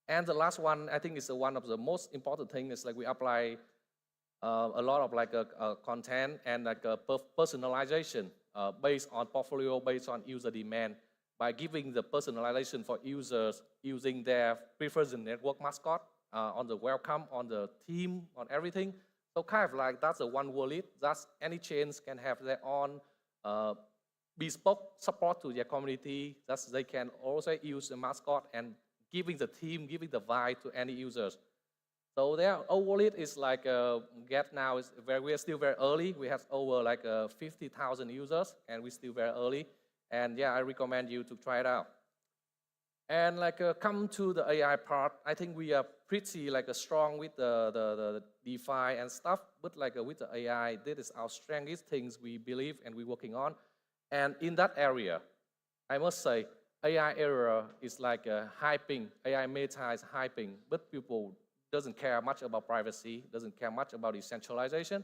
And the last one, I think, is one of the most important things is like we apply a lot of like content and like personalization based on portfolio, based on user demand, by giving the personalization for users using their preferred network mascot on the welcome, on the theme, on everything. So kind of like that's a one wallet. That's any chains can have their own bespoke support to their community. That's they can also use the mascot and giving the theme, giving the vibe to any users. So their wallet is like get now is we are still very early. We have over like 50,000 users, and we're still very early. And yeah, I recommend you to try it out. And like come to the AI part, I think we are pretty like strong with the DeFi and stuff. But like with the AI, this is our strongest things we believe and we're working on. And in that area, I must say, AI era is like hyping. AI meta is hyping, but people doesn't care much about privacy, doesn't care much about decentralization.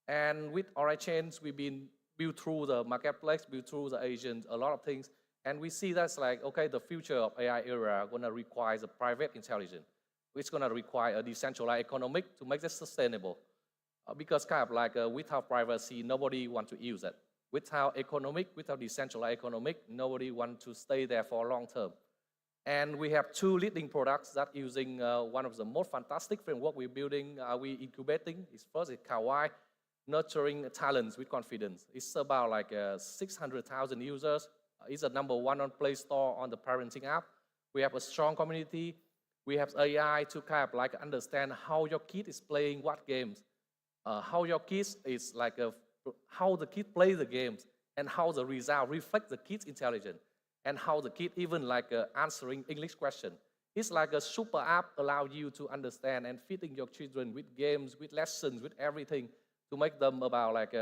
And with Ori chains, we've been built through the marketplace, built through the agents, a lot of things. And we see that's like, okay, the future of AI era gonna require the private intelligence, which gonna require a decentralized economic to make it sustainable. Because kind of like without privacy, nobody want to use it. Without economic, without decentralized economic, nobody want to stay there for long term. And we have two leading products that using one of the most fantastic framework we're building, we're incubating. First is Kawaii, nurturing talents with confidence. It's about like 600,000 users. It's the #1 on Play Store on the parenting app. We have a strong community. We have AI to kind of like understand how your kid is playing what games, how your kids is like how the kid play the games, and how the result reflect the kid's intelligence, and how the kid even like answering English question. It's like a super app allow you to understand and feeding your children with games, with lessons, with everything to make them about like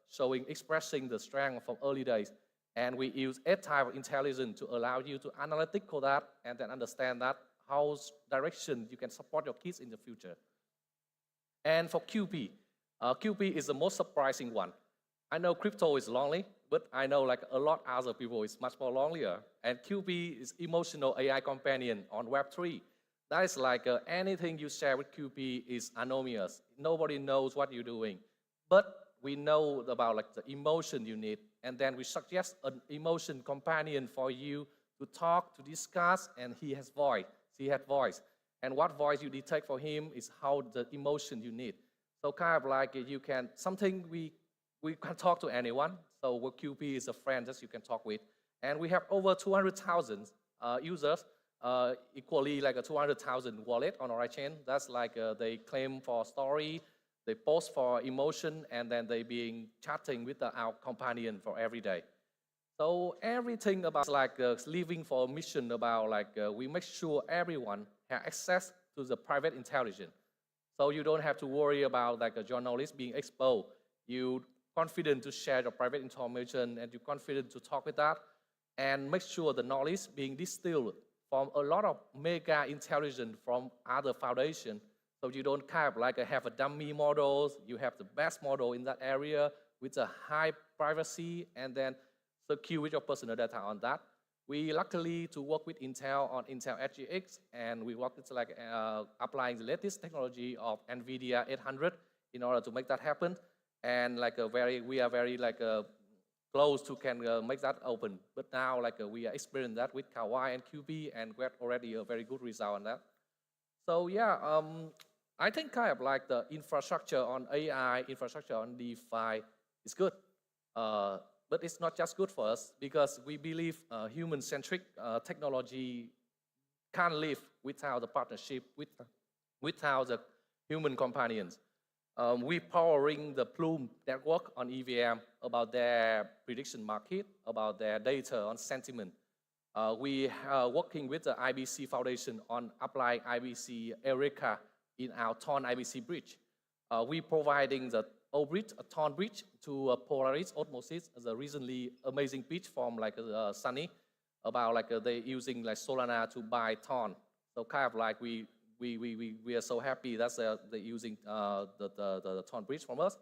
showing, expressing the strength from early days. And we use 8 type of intelligence to allow you to analytical that and then understand that how direction you can support your kids in the future. And for QP, QP is the most surprising one. I know crypto is lonely, but I know like a lot other people is much more lonelier. And QP is emotional AI companion on Web3. That is like anything you share with QP is anonymous. Nobody knows what you're doing. But we know about like the emotion you need. And then we suggest an emotion companion for you to talk, to discuss, and he has voice, she has voice. And what voice you detect for him is how the emotion you need. So kind of like you can, something we can talk to anyone. So QP is a friend that you can talk with. And we have over 200,000 users, equally like a 200,000 wallet on our chain. That's like they claim for story, they post for emotion, and then they being chatting with our companion for every day. So everything about like living for a mission about like we make sure everyone has access to the private intelligence. So you don't have to worry about like a journalist being exposed. You confident to share the private information, and you're confident to talk with that, and make sure the knowledge being distilled from a lot of mega intelligence from other foundations. So you don't kind of like have a dummy models, you have the best model in that area with a high privacy, and then secure with your personal data on that. We luckily to work with Intel on Intel SGX, and we work with like applying the latest technology of NVIDIA 800 in order to make that happen. And like we are very like close to can make that open. But now like we are experiencing that with Kawaii and QB, and we have already a very good result on that. So yeah, I think kind of like the infrastructure on AI, infrastructure on DeFi is good. But it's not just good for us, because we believe human-centric technology can't live without the partnership, without the human companions. We powering the Plume network on EVM about their prediction market, about their data on sentiment. We are working with the IBC Foundation on applying IBC Eureka in our Thorn IBC bridge. We providing the O-bridge, a Thorn bridge to Polaris Osmosis, the recently amazing pitch from like Sunny about like they using like Solana to buy Thorn. So kind of like we are so happy that they're using the Thorn bridge from us.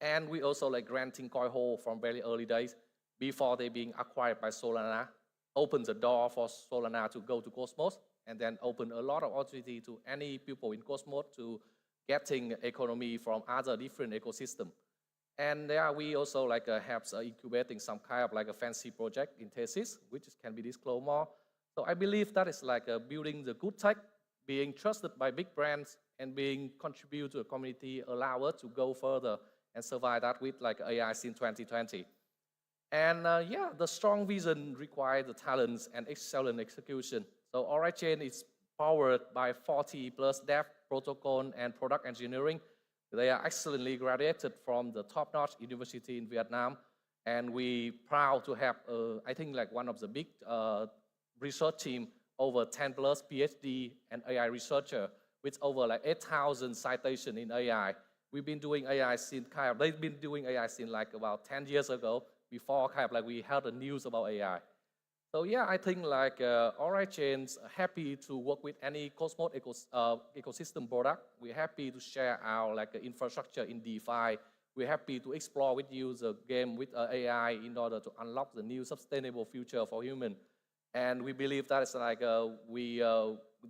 And we also like granting Coinhole from very early days before they being acquired by Solana, open the door for Solana to go to Cosmos, and then open a lot of opportunity to any people in Cosmos to getting economy from other different ecosystem. And there we also like have incubating some kind of like a fancy project in thesis, which can be disclosed more. So I believe that is like building the good tech, being trusted by big brands, and being contribute to a community, allow us to go further and survive that with like AI since 2020. And yeah, the strong vision requires the talents and excellent execution. So OriChain is powered by 40 plus dev, protocol, and product engineering. They are excellently graduated from the top-notch university in Vietnam. And we proud to have, I think, like one of the big research team, over 10 plus PhD and AI researcher with over like 8,000 citations in AI. We've been doing AI since they've been doing AI since like about 10 years ago, before kind of like we had the news about AI. So yeah, I think like OriChain's happy to work with any Cosmos ecosystem product. We're happy to share our like infrastructure in DeFi. We're happy to explore with you the game with AI in order to unlock the new sustainable future for human. And we believe that is like the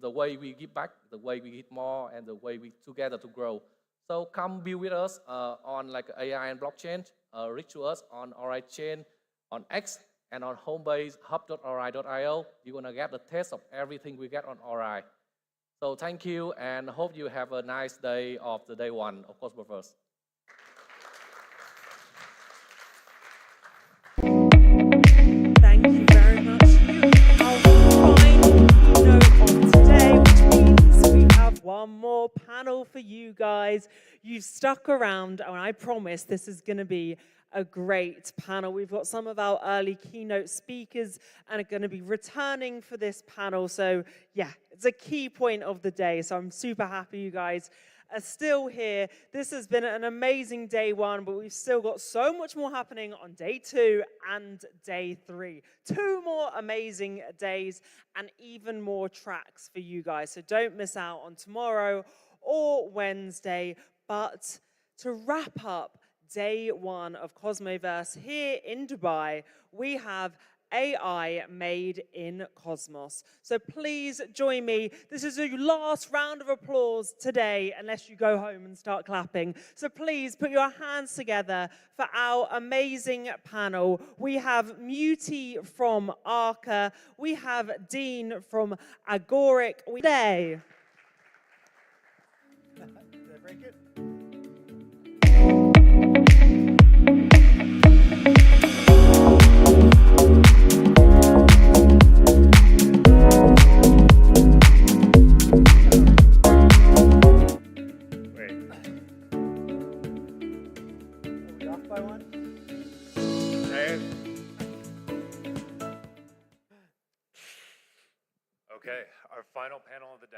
way we give back, the way we give more, and the way we together to grow. So come be with us on like AI and blockchain. Reach to us on OriChain, on X, and on homebase hub.ori.io. You're gonna get the taste of everything we get on Ori. So thank you, and hope you have a nice day of the day one of Cosmoverse. Thank you very much. Our final keynote of today, which means we have one more panel for you guys. You've stuck around, and I promise this is going to be a great panel. We've got some of our early keynote speakers and are going to be returning for this panel. So yeah, it's a key point of the day. So I'm super happy you guys are still here. This has been an amazing day one, but we've still got so much more happening on day 2 and day 3. 2 more amazing days and even more tracks for you guys. So don't miss out on tomorrow or Wednesday. But to wrap up day 1 of Cosmoverse here in Dubai, we have AI made in Cosmos. So please join me. This is your last round of applause today, unless you go home and start clapping. So please put your hands together for our amazing panel. We have Muti from Arca. We have Dean from Agoric. Today. Did I break it? Okay, our final panel of the day.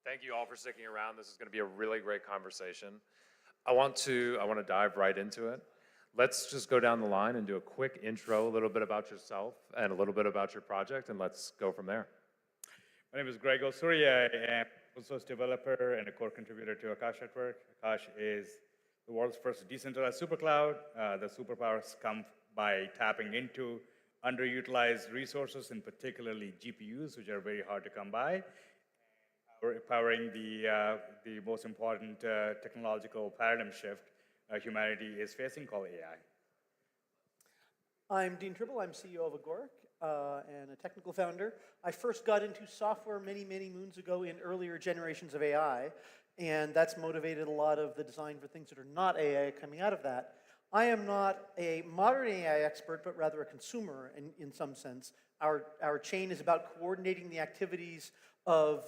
Thank you all for sticking around. This is going to be a really great conversation. I want to dive right into it. Let's just go down the line and do a quick intro, a little bit about yourself and a little bit about your project, and let's go from there. My name is Grego Surya. I am open source developer and a core contributor to Akash Network. Akash is the world's first decentralized supercloud. The superpowers come by tapping into underutilized resources, and particularly GPUs, which are very hard to come by, powering the most important technological paradigm shift humanity is facing, called AI. I'm Dean Tribble. I'm CEO of Agoric and a technical founder. I first got into software many, many moons ago in earlier generations of AI, and that's motivated a lot of the design for things that are not AI coming out of that. I am not a modern AI expert, but rather a consumer in some sense. Our chain is about coordinating the activities of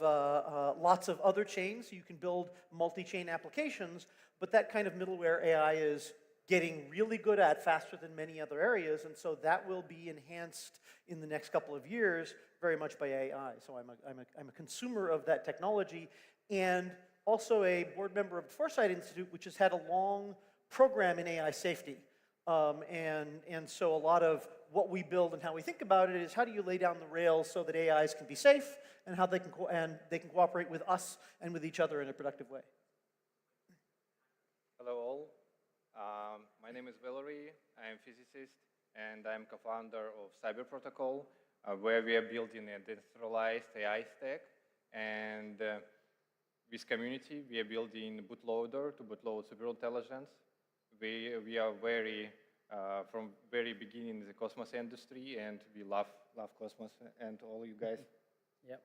lots of other chains. So you can build multi-chain applications, but that kind of middleware AI is getting really good at faster than many other areas, and so that will be enhanced in the next couple of years very much by AI. So I'm a consumer of that technology, and also a board member of the Foresight Institute, which has had a long program in AI safety. And so a lot of what we build and how we think about it is how do you lay down the rails so that AIs can be safe and how they can cooperate with us and with each other in a productive way. Hello all. My name is Valerie. I am a physicist and I'm co-founder of Cyber Protocol, where we are building a decentralized AI stack. And with community, we are building bootloader to bootload superintelligence. We are very, from very beginning in the Cosmos industry, and we love Cosmos and all you guys. Yep.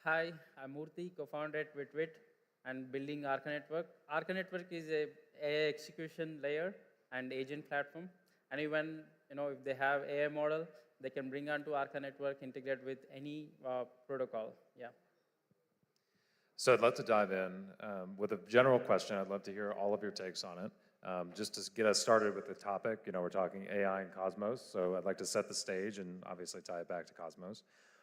Hi, I'm Murthy, co-founder at Witwit and building Arca Network. Arca Network is a AI execution layer and agent platform. And even if they have AI model, they can bring onto Arca Network, integrate with any protocol. Yeah. So I'd love to dive in with a general question. I'd love to hear all of your takes on it. Just to get us started with the topic, we're talking AI and Cosmos, so I'd like to set the stage and obviously tie it back to Cosmos.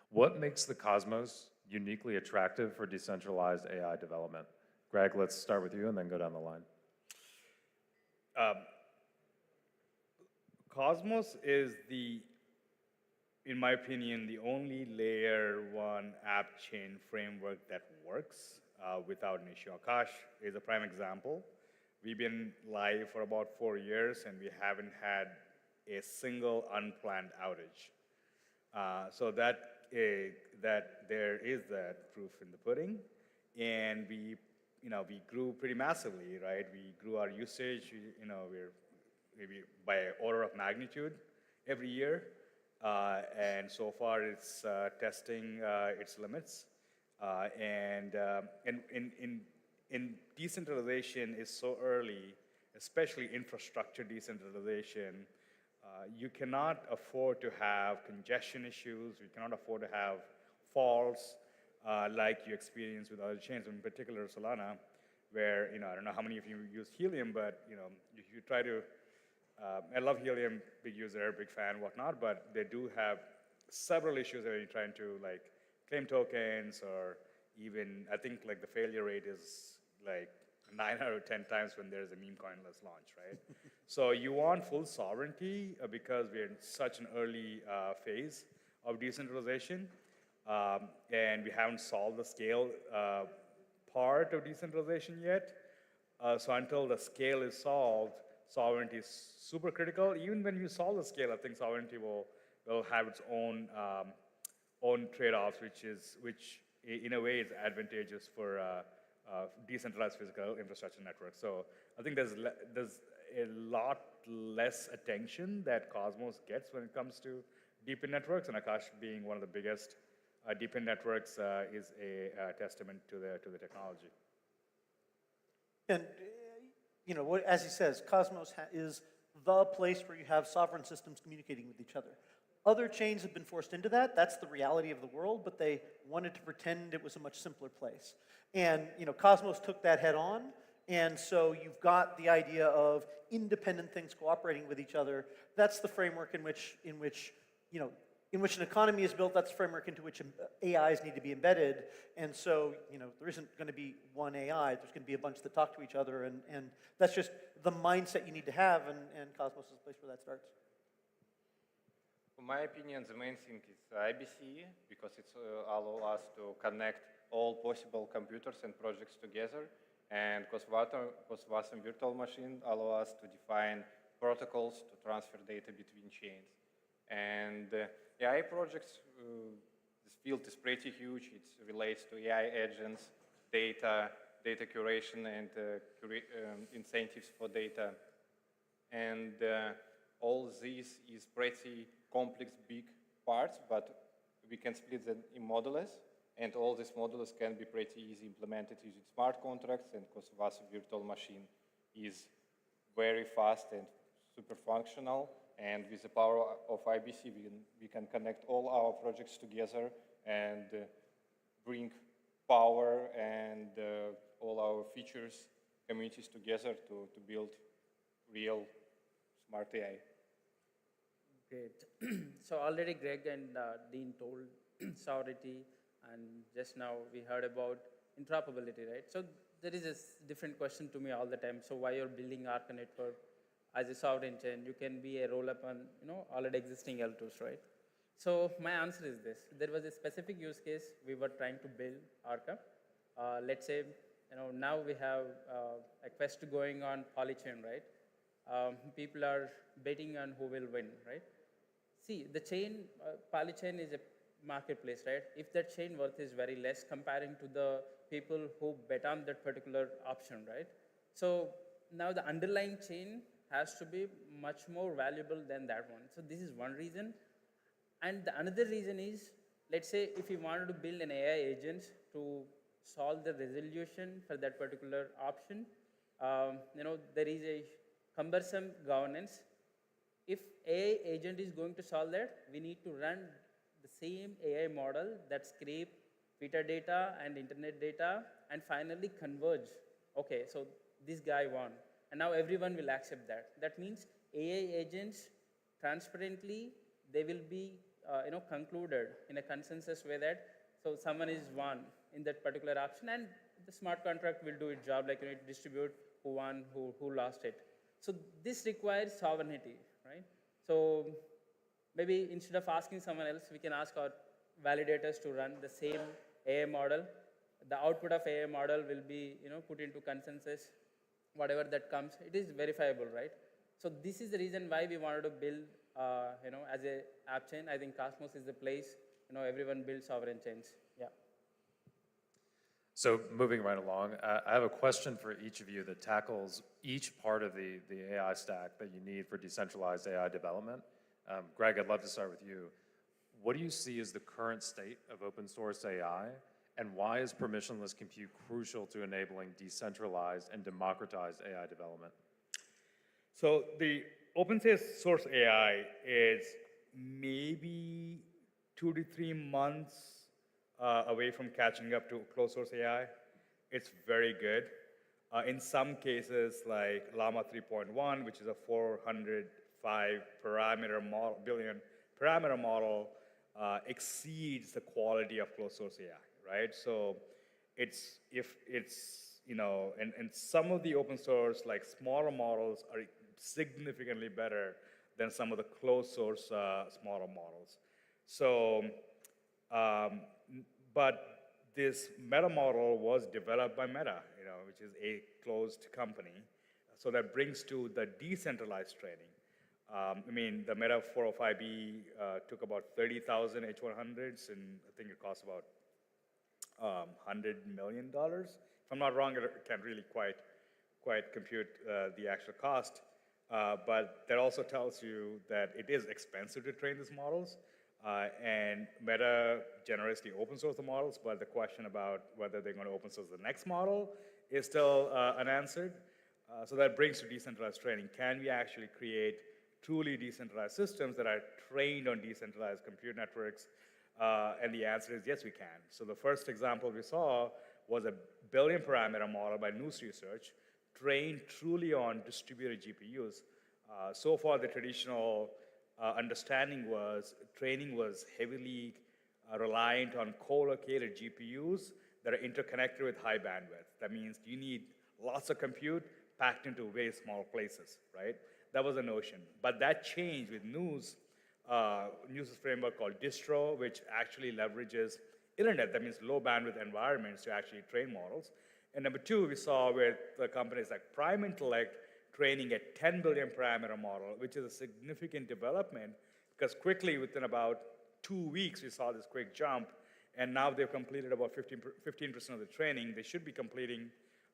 What makes the Cosmos uniquely attractive for decentralized AI development? Greg, let's start with you and then go down the line. Cosmos is in my opinion, the only layer 1 app chain framework that works without an issue. Akash is a prime example. We've been live for about 4 years and we haven't had a single unplanned outage. So that there is that proof in the pudding. And we grew pretty massively, right? We grew our usage, we're maybe by order of magnitude every year. And so far it's testing its limits. And decentralization is so early, especially infrastructure decentralization, you cannot afford to have congestion issues, you cannot afford to have faults like you experience with other chains, in particular Solana, where, I don't know how many of you use Helium, but, if you try to, I love Helium, big user, big fan, whatnot, but they do have several issues when you're trying to, claim tokens, or even, I think, the failure rate is, 9 out of 10 times when there's a meme coinless launch, right? So you want full sovereignty because we're in such an early phase of decentralization, and we haven't solved the scale part of decentralization yet. So until the scale is solved, sovereignty is super critical. Even when you solve the scale, I think sovereignty will have its own trade-offs, which in a way is advantageous for decentralized physical infrastructure networks. So I think there's a lot less attention that Cosmos gets when it comes to deep-in networks, and Akash being one of the biggest deep-in networks is a testament to the technology. And as he says, Cosmos is the place where you have sovereign systems communicating with each other. Other chains have been forced into that. That's the reality of the world, but they wanted to pretend it was a much simpler place. And Cosmos took that head on, and so you've got the idea of independent things cooperating with each other. That's the framework in which an economy is built. That's the framework into which AIs need to be embedded. And so there isn't going to be one AI. There's going to be a bunch that talk to each other, and that's just the mindset you need to have, and Cosmos is the place where that starts. In my opinion, the main thing is IBC, because it allows us to connect all possible computers and projects together, and Cosmos virtual machine allow us to define protocols to transfer data between chains. And AI projects, this field is pretty huge. It relates to AI agents, data curation, and incentives for data. And all this is pretty complex, big parts, but we can split them in modules, and all these modules can be pretty easy implemented using smart contracts, and Cosmos virtual machine is very fast and super functional, and with the power of IBC, we can connect all our projects together and bring power and all our features, communities together to build real smart AI. Great. So already Greg and Dean told sovereignty, and just now we heard about interoperability, right? So there is a different question to me all the time. So why you're building Arca network as a sovereign chain? You can be a roll-up on already existing L2s, right? So my answer is this. There was a specific use case we were trying to build Arca. Let's say now we have a quest going on Polychain, right? People are betting on who will win, right? See, the chain, Polychain is a marketplace, right? If that chain worth is very less comparing to the people who bet on that particular option, right? So now the underlying chain has to be much more valuable than that one. So this is one reason. And the another reason is, let's say if you wanted to build an AI agent to solve the resolution for that particular option, there is a cumbersome governance. If AI agent is going to solve that, we need to run the same AI model that scrape Twitter data and internet data and finally converge. Okay, so this guy won. And now everyone will accept that. That means AI agents transparently, they will be concluded in a consensus way that so someone is won in that particular option, and the smart contract will do its job, like distribute who won, who lost it. So this requires sovereignty, right? So maybe instead of asking someone else, we can ask our validators to run the same AI model. The output of AI model will be put into consensus. Whatever that comes, it is verifiable, right? So this is the reason why we wanted to build, as a app chain. I think Cosmos is the place. Everyone builds sovereign chains. Yeah. So moving right along, I have a question for each of you that tackles each part of the AI stack that you need for decentralized AI development. Greg, I'd love to start with you. What do you see as the current state of open source AI, and why is permissionless compute crucial to enabling decentralized and democratized AI development? So the open source AI is maybe 2 to 3 months away from catching up to closed source AI. It's very good. In some cases, like Llama 3.1, which is a 405 billion parameter model, exceeds the quality of closed source AI, right? So and some of the open source, like smaller models, are significantly better than some of the closed source smaller models. So, but this Meta model was developed by Meta, which is a closed company. So that brings to the decentralized training. The Meta 405B took about 30,000 H100s, and I think it cost about $100 million. If I'm not wrong, I can't really quite compute the actual cost. But that also tells you that it is expensive to train these models. And Meta generously open source the models, but the question about whether they're going to open source the next model is still unanswered. So that brings to decentralized training. Can we actually create truly decentralized systems that are trained on decentralized compute networks? And the answer is yes, we can. So the first example we saw was a billion parameter model by News Research, trained truly on distributed GPUs. So far, the traditional understanding was training was heavily reliant on co-located GPUs that are interconnected with high bandwidth. That means you need lots of compute packed into very small places, right? That was a notion. But that changed with News' framework called Distro, which actually leverages internet. That means low bandwidth environments to actually train models. And number two, we saw with the companies like Prime Intellect training a 10 billion parameter model, which is a significant development, because quickly, within about 2 weeks, we saw this quick jump, and now they've completed about 15% of the training. They should be completing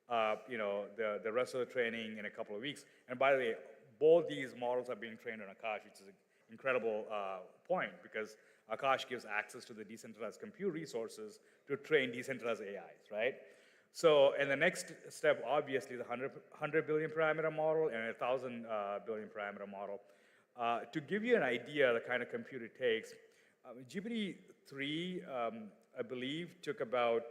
the rest of the training in a couple of weeks. And by the way, both these models are being trained on Akash, which is an incredible point, because Akash gives access to the decentralized compute resources to train decentralized AIs, right? So, and the next step, obviously, is a 100 billion parameter model and a 1,000 billion parameter model. To give you an idea of the kind of compute it takes, GPT-3, I believe, took about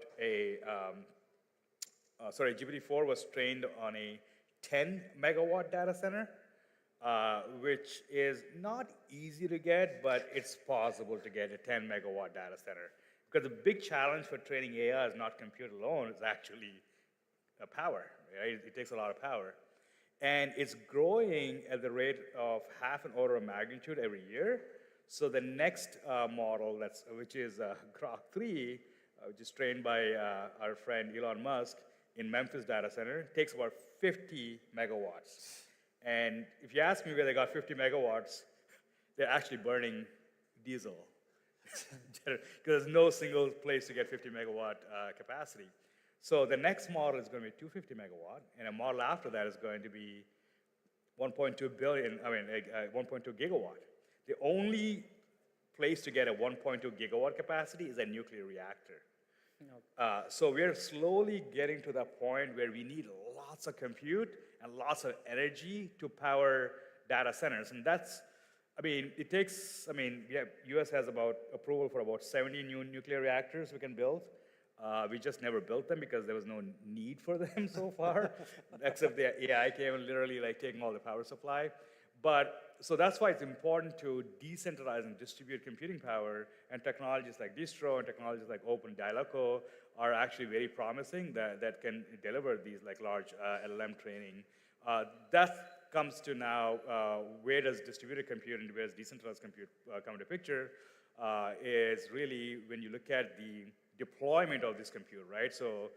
GPT-4 was trained on a 10 megawatt data center, which is not easy to get, but it's possible to get a 10 megawatt data center. Because the big challenge for training AI is not compute alone, it's actually power, right? It takes a lot of power. And it's growing at the rate of half an order of magnitude every year. So the next model, which is Grok 3, which is trained by our friend Elon Musk in Memphis data center, takes about 50 megawatts. And if you ask me where they got 50 megawatts, they're actually burning diesel. Because there's no single place to get 50 megawatt capacity. So the next model is going to be 250 megawatt, and a model after that is going to be 1.2 gigawatt. The only place to get a 1.2 gigawatt capacity is a nuclear reactor. So we're slowly getting to that point where we need lots of compute and lots of energy to power data centers. And that's, it takes, US has about approval for about 70 new nuclear reactors we can build. We just never built them because there was no need for them so far, except the AI came and literally taking all the power supply. So that's why it's important to decentralize and distribute computing power, and technologies like distro and technologies like Open Dialoco are actually very promising that can deliver these large LLM training. That comes to now, where does distributed compute and where does decentralized compute come into picture, is really when you look at the deployment of this compute, right? So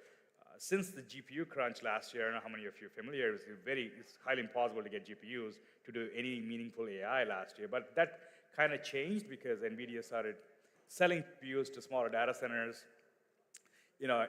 since the GPU crunch last year, I don't know how many of you are familiar, it's highly impossible to get GPUs to do any meaningful AI last year. But that kind of changed because NVIDIA started selling GPUs to smaller data centers,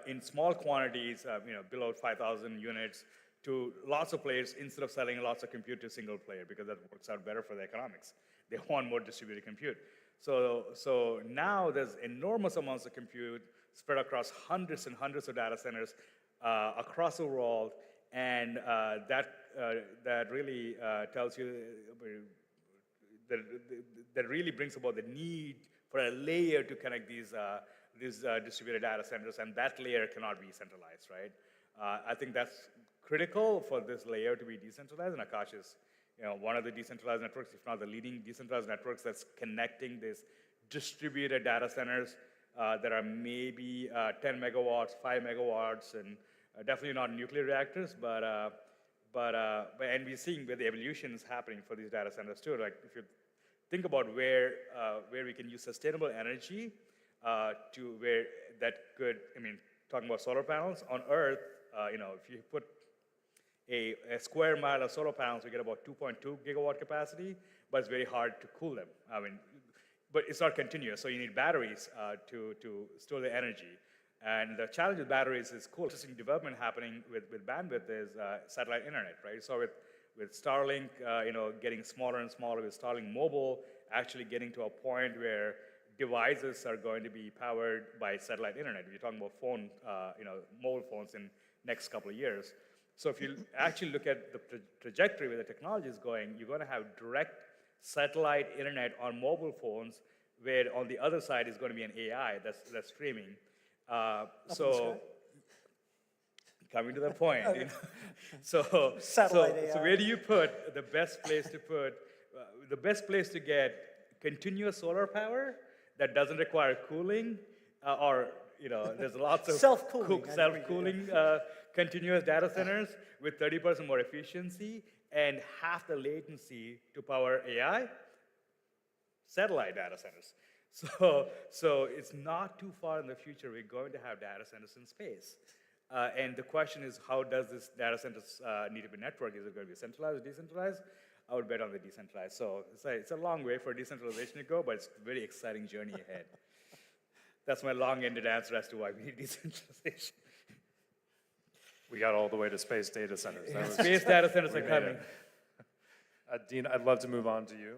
in small quantities, below 5,000 units, to lots of players instead of selling lots of compute to a single player, because that works out better for the economics. They want more distributed compute. So now there's enormous amounts of compute spread across hundreds and hundreds of data centers across the world, and that really tells you, that really brings about the need for a layer to connect these distributed data centers, and that layer cannot be centralized, right? I think that's critical for this layer to be decentralized, and Akash is one of the decentralized networks, if not the leading decentralized networks that's connecting these distributed data centers that are maybe 10 megawatts, 5 megawatts, and definitely not nuclear reactors, and we're seeing where the evolution is happening for these data centers too. Like if you think about where we can use sustainable energy to where that could, talking about solar panels on Earth, if you put a square mile of solar panels, we get about 2.2 gigawatt capacity, but it's very hard to cool them. But it's not continuous, so you need batteries to store the energy. And the challenge with batteries is cool. Interesting development happening with bandwidth is satellite internet, right? So with Starlink, getting smaller and smaller, with Starlink Mobile actually getting to a point where devices are going to be powered by satellite internet. We're talking about mobile phones in next couple of years. So if you actually look at the trajectory where the technology is going, you're going to have direct satellite internet on mobile phones, where on the other side is going to be an AI that's streaming. Coming to the point, so where do you put the best place to put the best place to get continuous solar power that doesn't require cooling, there's lots of self-cooling continuous data centers with 30% more efficiency and half the latency to power AI? Satellite data centers. So it's not too far in the future we're going to have data centers in space. And the question is, how does this data centers need to be networked? Is it going to be centralized or decentralized? I would bet on the decentralized. So it's a long way for decentralization to go, but it's a very exciting journey ahead. That's my long-ended answer as to why we need decentralization. We got all the way to space data centers. Space data centers are coming. Dean, I'd love to move on to you.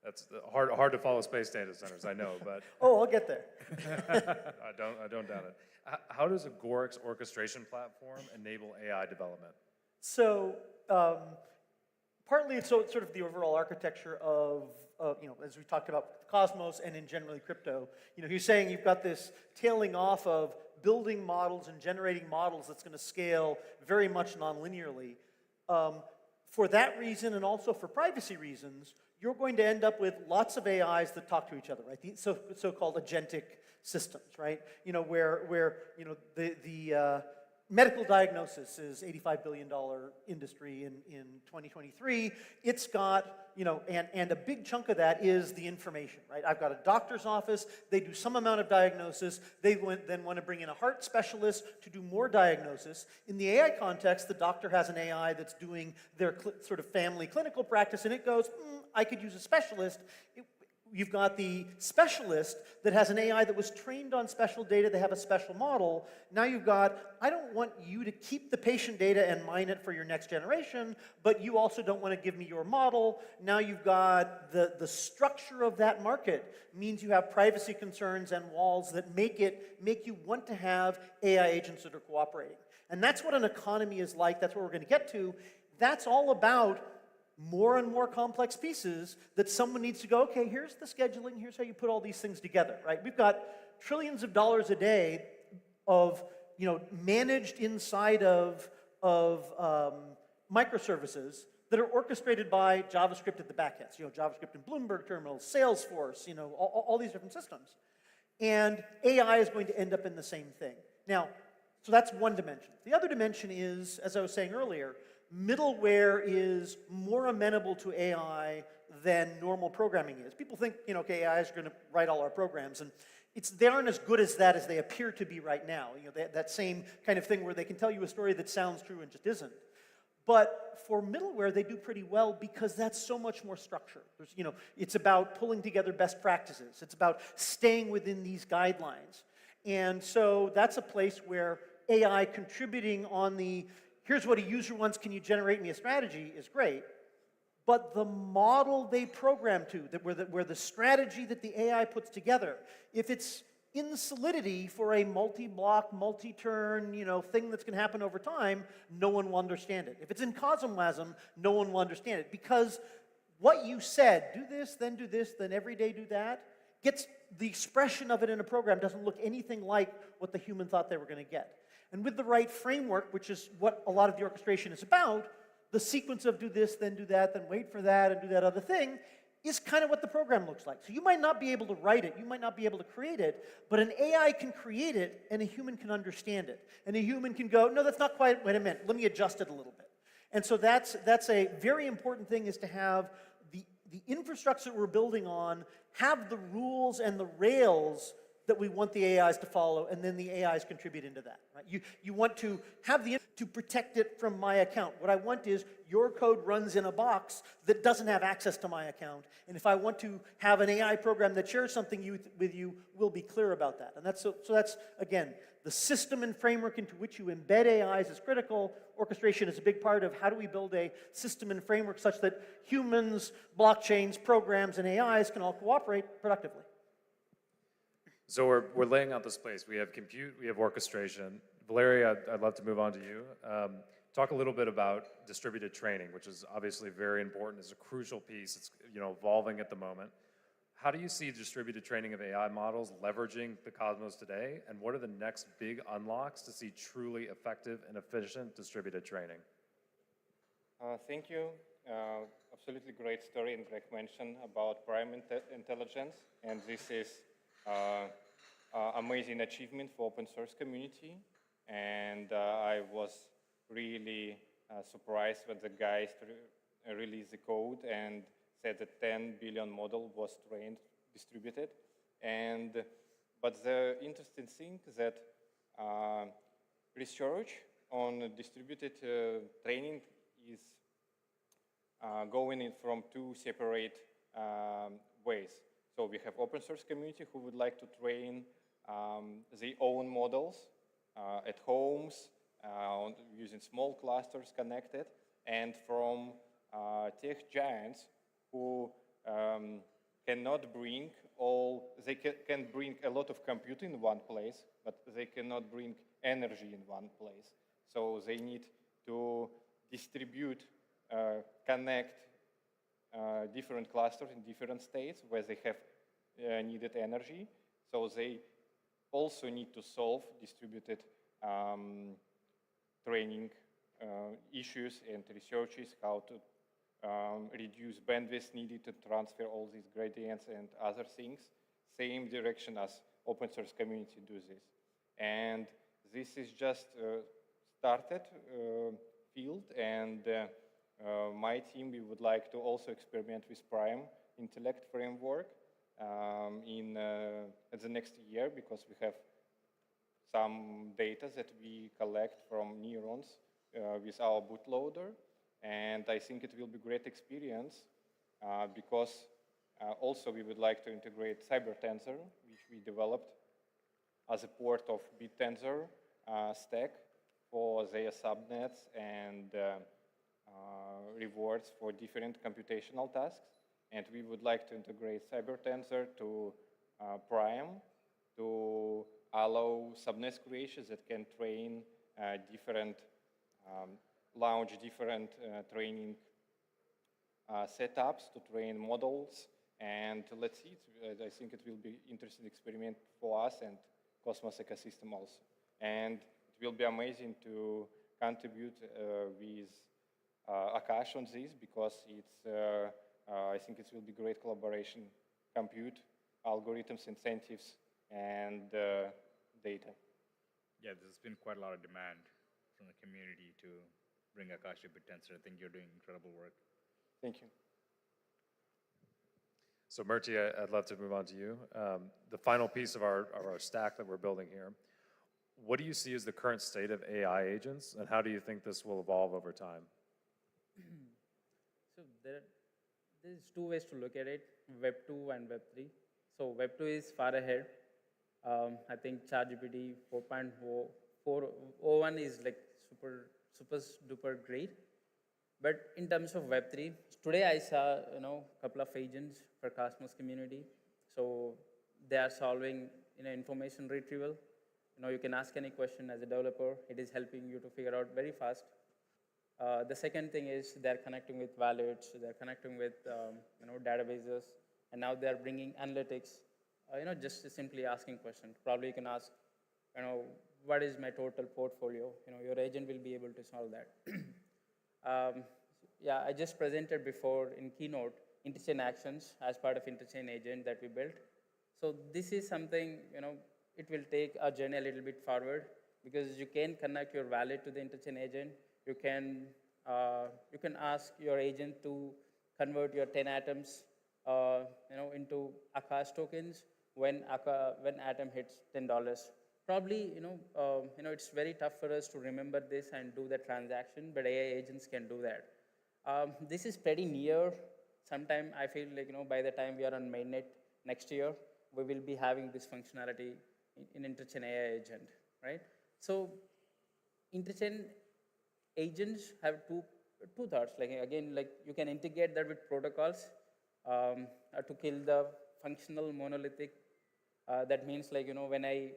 That's hard to follow space data centers, I know, but. Oh, I'll get there. I don't doubt it. How does Agoric's orchestration platform enable AI development? So partly it's sort of the overall architecture of, as we talked about Cosmos and in generally crypto. He's saying you've got this tailing off of building models and generating models that's going to scale very much non-linearly. For that reason and also for privacy reasons, you're going to end up with lots of AIs that talk to each other, right? The so-called agentic systems, right? Where the medical diagnosis is $85 billion industry in 2023. It's got, and a big chunk of that is the information, right? I've got a doctor's office. They do some amount of diagnosis. They then want to bring in a heart specialist to do more diagnosis. In the AI context, the doctor has an AI that's doing their sort of family clinical practice, and it goes, I could use a specialist. You've got the specialist that has an AI that was trained on special data. They have a special model. Now you've got, I don't want you to keep the patient data and mine it for your next generation, but you also don't want to give me your model. Now you've got the structure of that market means you have privacy concerns and walls that make you want to have AI agents that are cooperating. And that's what an economy is like. That's what we're going to get to. That's all about more and more complex pieces that someone needs to go, okay, here's the scheduling, here's how you put all these things together, right? We've got trillions of dollars a day of, managed inside of microservices that are orchestrated by JavaScript at the backends, JavaScript in Bloomberg terminals, Salesforce, all these different systems. And AI is going to end up in the same thing. Now, so that's one dimension. The other dimension is, as I was saying earlier, middleware is more amenable to AI than normal programming is. People think, okay, AI is going to write all our programs, and they aren't as good as that as they appear to be right now. That same kind of thing where they can tell you a story that sounds true and just isn't. But for middleware, they do pretty well because that's so much more structured. It's about pulling together best practices. It's about staying within these guidelines. And so that's a place where AI contributing on the here's what a user wants, can you generate me a strategy, is great. But the model they program to, where the strategy that the AI puts together, if it's in Solidity for a multi-block, multi-turn, thing that's going to happen over time, no one will understand it. If it's in Cosmoverse, no one will understand it. Because what you said, do this, then every day do that, gets the expression of it in a program doesn't look anything like what the human thought they were going to get. And with the right framework, which is what a lot of the orchestration is about, the sequence of do this, then do that, then wait for that, and do that other thing, is kind of what the program looks like. So you might not be able to write it, you might not be able to create it, but an AI can create it, and a human can understand it. And a human can go, no, that's not quite what I meant, let me adjust it a little bit. And so that's a very important thing, is to have the infrastructure we're building on have the rules and the rails that we want the AIs to follow, and then the AIs contribute into that. Right? You want to have to protect it from my account. What I want is your code runs in a box that doesn't have access to my account, and if I want to have an AI program that shares something with you, we'll be clear about that. And that's that's, again, the system and framework into which you embed AIs is critical. Orchestration is a big part of how do we build a system and framework such that humans, blockchains, programs, and AIs can all cooperate productively. So we're laying out the space. We have compute, we have orchestration. Valeria, I'd love to move on to you. Talk a little bit about distributed training, which is obviously very important. It's a crucial piece. It's evolving at the moment. How do you see distributed training of AI models leveraging the Cosmos today? And what are the next big unlocks to see truly effective and efficient distributed training? Thank you. Absolutely great story, and Greg mentioned about prime intelligence, and this is amazing achievement for open source community, and I was really surprised when the guys released the code and said that 10 billion model was trained distributed. But the interesting thing is that research on distributed training is going in from two separate ways. So we have open source community who would like to train their own models at homes, using small clusters connected, and from tech giants who cannot bring can bring a lot of compute in one place, but they cannot bring energy in one place. So they need to distribute, connect different clusters in different states where they have needed energy. So they also need to solve distributed training issues and researches, how to reduce bandwidth needed to transfer all these gradients and other things. Same direction as open source community do this. And this is just started field, and my team, we would like to also experiment with Prime Intellect framework at the next year, because we have some data that we collect from neurons with our bootloader. And I think it will be a great experience because also we would like to integrate CyberTensor, which we developed as a port of BitTensor stack for their subnets and rewards for different computational tasks. And we would like to integrate CyberTensor to Prime to allow subnet creations that can train launch different training setups to train models. And let's see, I think it will be interesting experiment for us and Cosmos ecosystem also. And it will be amazing to contribute with Akash on this, because it's, I think it will be great collaboration, compute, algorithms, incentives, and data. Yeah, there's been quite a lot of demand from the community to bring Akash to BitTensor. I think you're doing incredible work. Thank you. So Murti, I'd love to move on to you. The final piece of our stack that we're building here, what do you see as the current state of AI agents, and how do you think this will evolve over time? So there's two ways to look at it, Web 2 and Web 3. So Web 2 is far ahead. I think ChatGPT 4.01 is like super duper great. But in terms of Web 3, today I saw a couple of agents for Cosmos community. So they are solving information retrieval. You can ask any question as a developer. It is helping you to figure out very fast. The second thing is they're connecting with wallets, they're connecting with databases, and now they're bringing analytics. Just simply asking questions. Probably you can ask, what is my total portfolio? Your agent will be able to solve that. Yeah, I just presented before in Keynote interchain actions as part of interchain agent that we built. So this is something, it will take our journey a little bit forward, because you can connect your wallet to the interchain agent. You can ask your agent to convert your 10 atoms into Akash tokens when atom hits $10. Probably, it's very tough for us to remember this and do the transaction, but AI agents can do that. This is pretty near. Sometime I feel like, by the time we are on mainnet next year, we will be having this functionality in interchain AI agent, right? So interchain agents have two thoughts. Again, you can integrate that with protocols to kill the functional monolithic. That means when I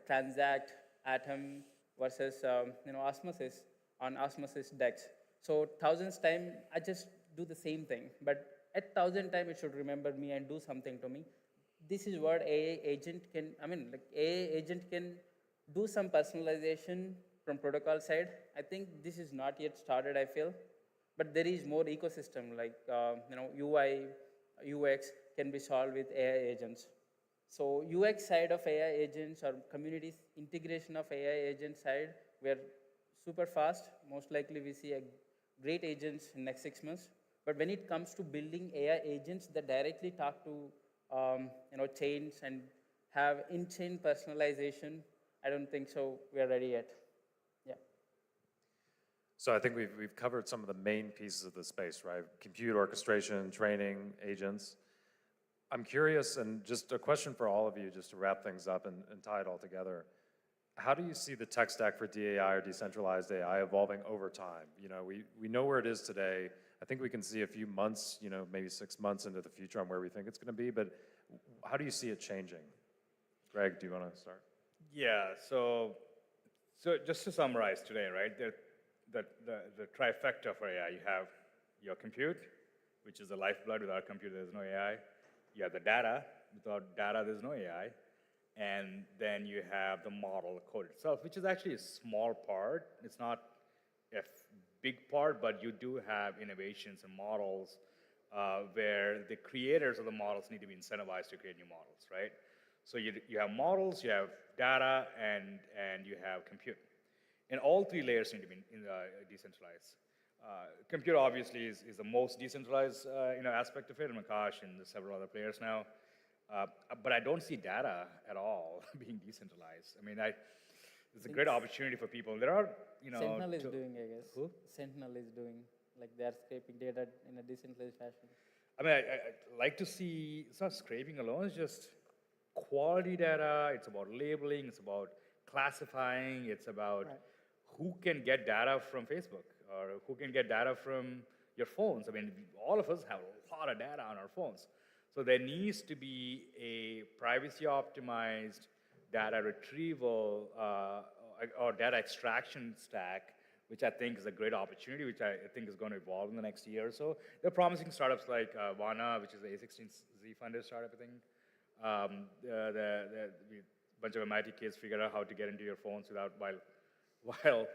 transact Atom versus Osmosis on Osmosis DEX. So 1,000th time, I just do the same thing, but at 1,000th time, it should remember me and do something to me. This is what AI agent can, AI agent can do some personalization from protocol side. I think this is not yet started, I feel, but there is more ecosystem, like UI, UX can be solved with AI agents. So UX side of AI agents or community integration of AI agent side, we are super fast. Most likely we see a great agents in next 6 months. But when it comes to building AI agents that directly talk to chains and have in-chain personalization, I don't think so we are ready yet. Yeah. So I think we've covered some of the main pieces of the space, right? Compute orchestration, training, agents. I'm curious, and just a question for all of you, just to wrap things up and tie it all together. How do you see the tech stack for DAI or decentralized AI evolving over time? We know where it is today. I think we can see a few months, maybe 6 months into the future on where we think it's going to be, but how do you see it changing? Greg, do you want to start? Yeah, so just to summarize today, right? The trifecta for AI, you have your compute, which is the lifeblood. Without compute, there's no AI. You have the data. Without data, there's no AI. And then you have the model, the code itself, which is actually a small part. It's not a big part, but you do have innovations and models where the creators of the models need to be incentivized to create new models, right? So you have models, you have data, and you have compute. And all three layers need to be decentralized. Compute obviously is the most decentralized aspect of it, and Akash and there's several other players now. But I don't see data at all being decentralized. I mean, it's a great opportunity for people. There are, Sentinel is doing, I guess. Who? Sentinel is doing, like they're scraping data in a decentralized fashion. I mean, I like to see, it's not scraping alone, it's just quality data, it's about labeling, it's about classifying, it's about who can get data from Facebook or who can get data from your phones. I mean, all of us have a lot of data on our phones. So there needs to be a privacy optimized data retrieval or data extraction stack, which I think is a great opportunity, which I think is going to evolve in the next year or so. There are promising startups like Vana, which is the A16Z funded startup, I think. A bunch of MIT kids figured out how to get into your phones while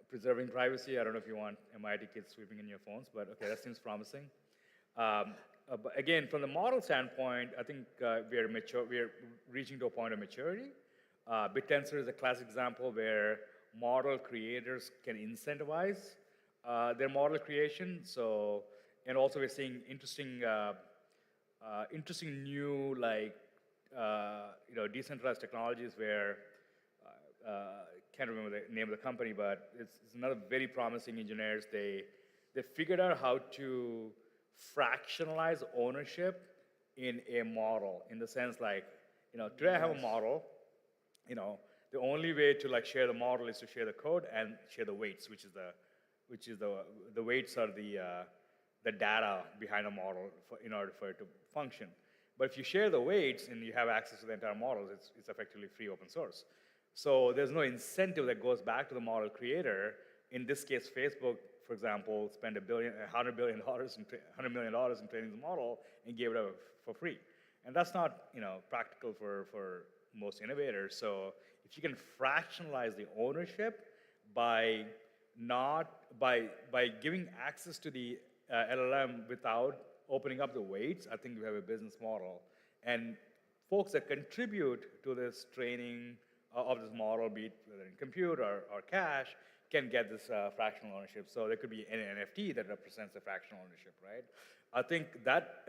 preserving privacy. I don't know if you want MIT kids sweeping in your phones, but okay, that seems promising. But again, from the model standpoint, I think we're reaching to a point of maturity. BitTensor is a classic example where model creators can incentivize their model creation. So, and also we're seeing interesting new decentralized technologies where can't remember the name of the company, but it's another very promising engineers. They figured out how to fractionalize ownership in a model, in the sense today I have a model, the only way to share the model is to share the code and share the weights, which is the weights are the data behind a model in order for it to function. But if you share the weights and you have access to the entire model, it's effectively free open source. So there's no incentive that goes back to the model creator. In this case, Facebook, for example, spent $100 million in training the model and gave it out for free. And that's not practical for most innovators. So if you can fractionalize the ownership by giving access to the LLM without opening up the weights, I think we have a business model. And folks that contribute to this training of this model, be it whether in compute or cache, can get this fractional ownership. So there could be an NFT that represents the fractional ownership, right? I think that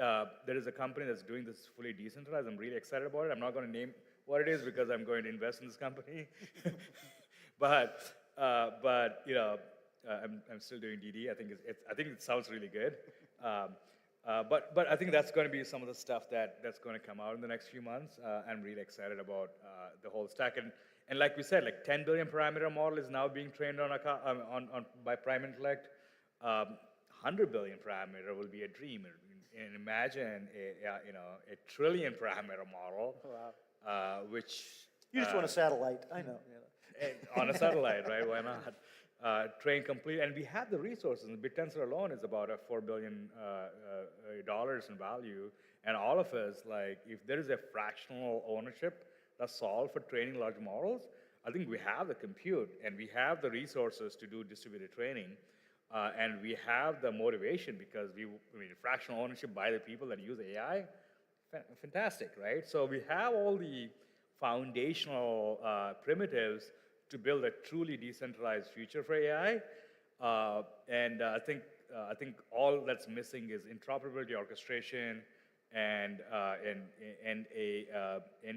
there is a company that's doing this fully decentralized. I'm really excited about it. I'm not going to name what it is because I'm going to invest in this company. but I'm still doing DD. I think it sounds really good. But I think that's going to be some of the stuff that's going to come out in the next few months. I'm really excited about the whole stack. And like we said, 10 billion parameter model is now being trained by Prime Intellect. 100 billion parameter will be a dream. And imagine a trillion parameter model, which you just want a satellite. I know. On a satellite, right? Why not? Train complete, and we have the resources. And BitTensor alone is about $4 billion in value. And all of us, if there is a fractional ownership that's solved for training large models, I think we have the compute and we have the resources to do distributed training. And we have the motivation because fractional ownership by the people that use AI, fantastic, right? So we have all the foundational primitives to build a truly decentralized future for AI. And I think all that's missing is interoperability, orchestration, and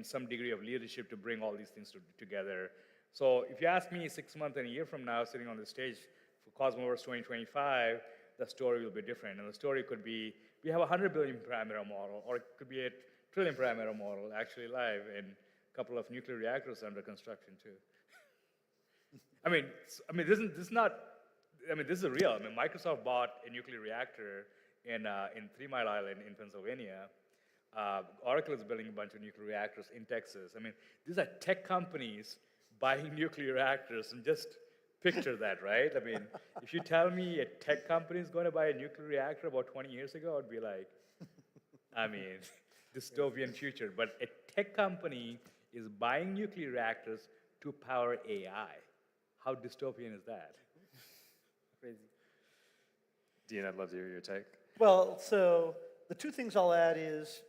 some degree of leadership to bring all these things together. So if you ask me 6 months and a year from now, sitting on the stage for Cosmoverse 2025, the story will be different. And the story could be, we have a 100 billion parameter model, or it could be a trillion parameter model actually live, and a couple of nuclear reactors under construction too. I mean, this is not I mean, this is real. I mean, Microsoft bought a nuclear reactor in 3 Mile Island in Pennsylvania. Oracle is building a bunch of nuclear reactors in Texas. I mean, these are tech companies buying nuclear reactors, and just picture that, right? I mean, if you tell me a tech company is going to buy a nuclear reactor about 20 years ago, I'd be like, I mean, dystopian future. But a tech company is buying nuclear reactors to power AI. How dystopian is that? Crazy. Dean, I'd love to hear your take. Well, so the two things I'll add is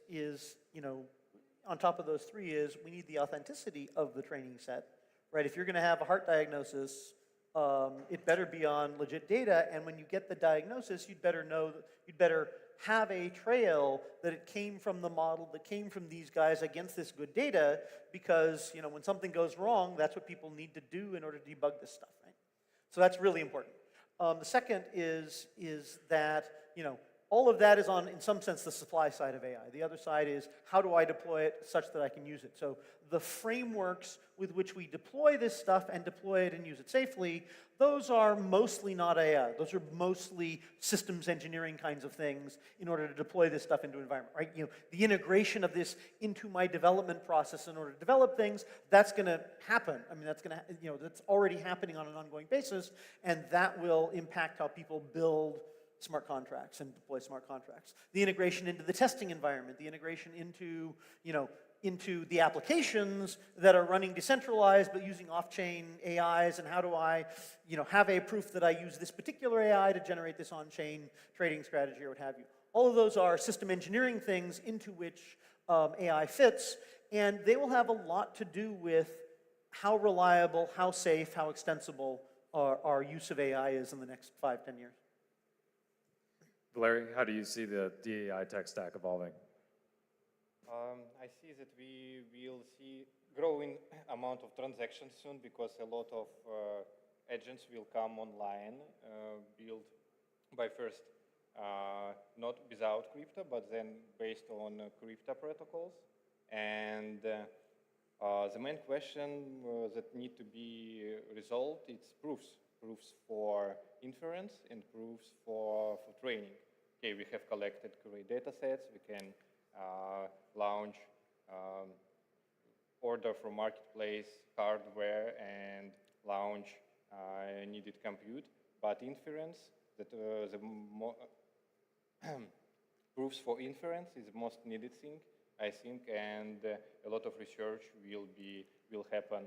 on top of those three is we need the authenticity of the training set, right? If you're going to have a heart diagnosis, it better be on legit data, and when you get the diagnosis, you'd better have a trail that it came from the model, that came from these guys against this good data, because when something goes wrong, that's what people need to do in order to debug this stuff, right? So that's really important. The second is that all of that is on, in some sense, the supply side of AI. The other side is, how do I deploy it such that I can use it? So the frameworks with which we deploy this stuff and deploy it and use it safely, those are mostly not AI. Those are mostly systems engineering kinds of things in order to deploy this stuff into an environment, right? The integration of this into my development process in order to develop things, that's going to happen. I mean, that's going to, that's already happening on an ongoing basis, and that will impact how people build smart contracts and deploy smart contracts. The integration into the testing environment, the integration into, into the applications that are running decentralized but using off-chain AIs, and how do I, have a proof that I use this particular AI to generate this on-chain trading strategy or what have you. All of those are system engineering things into which AI fits, and they will have a lot to do with how reliable, how safe, how extensible our use of AI is in the next 5-10 years. Larry, how do you see the DAI tech stack evolving? I see that we will see growing amount of transactions soon, because a lot of agents will come online, built by first not without crypto, but then based on crypto protocols. And the main question that need to be resolved, it's proofs for inference and proofs for training. Okay, we have collected great data sets. We can launch order from marketplace hardware and launch needed compute. But inference, proofs for inference is the most needed thing, I think, and a lot of research will happen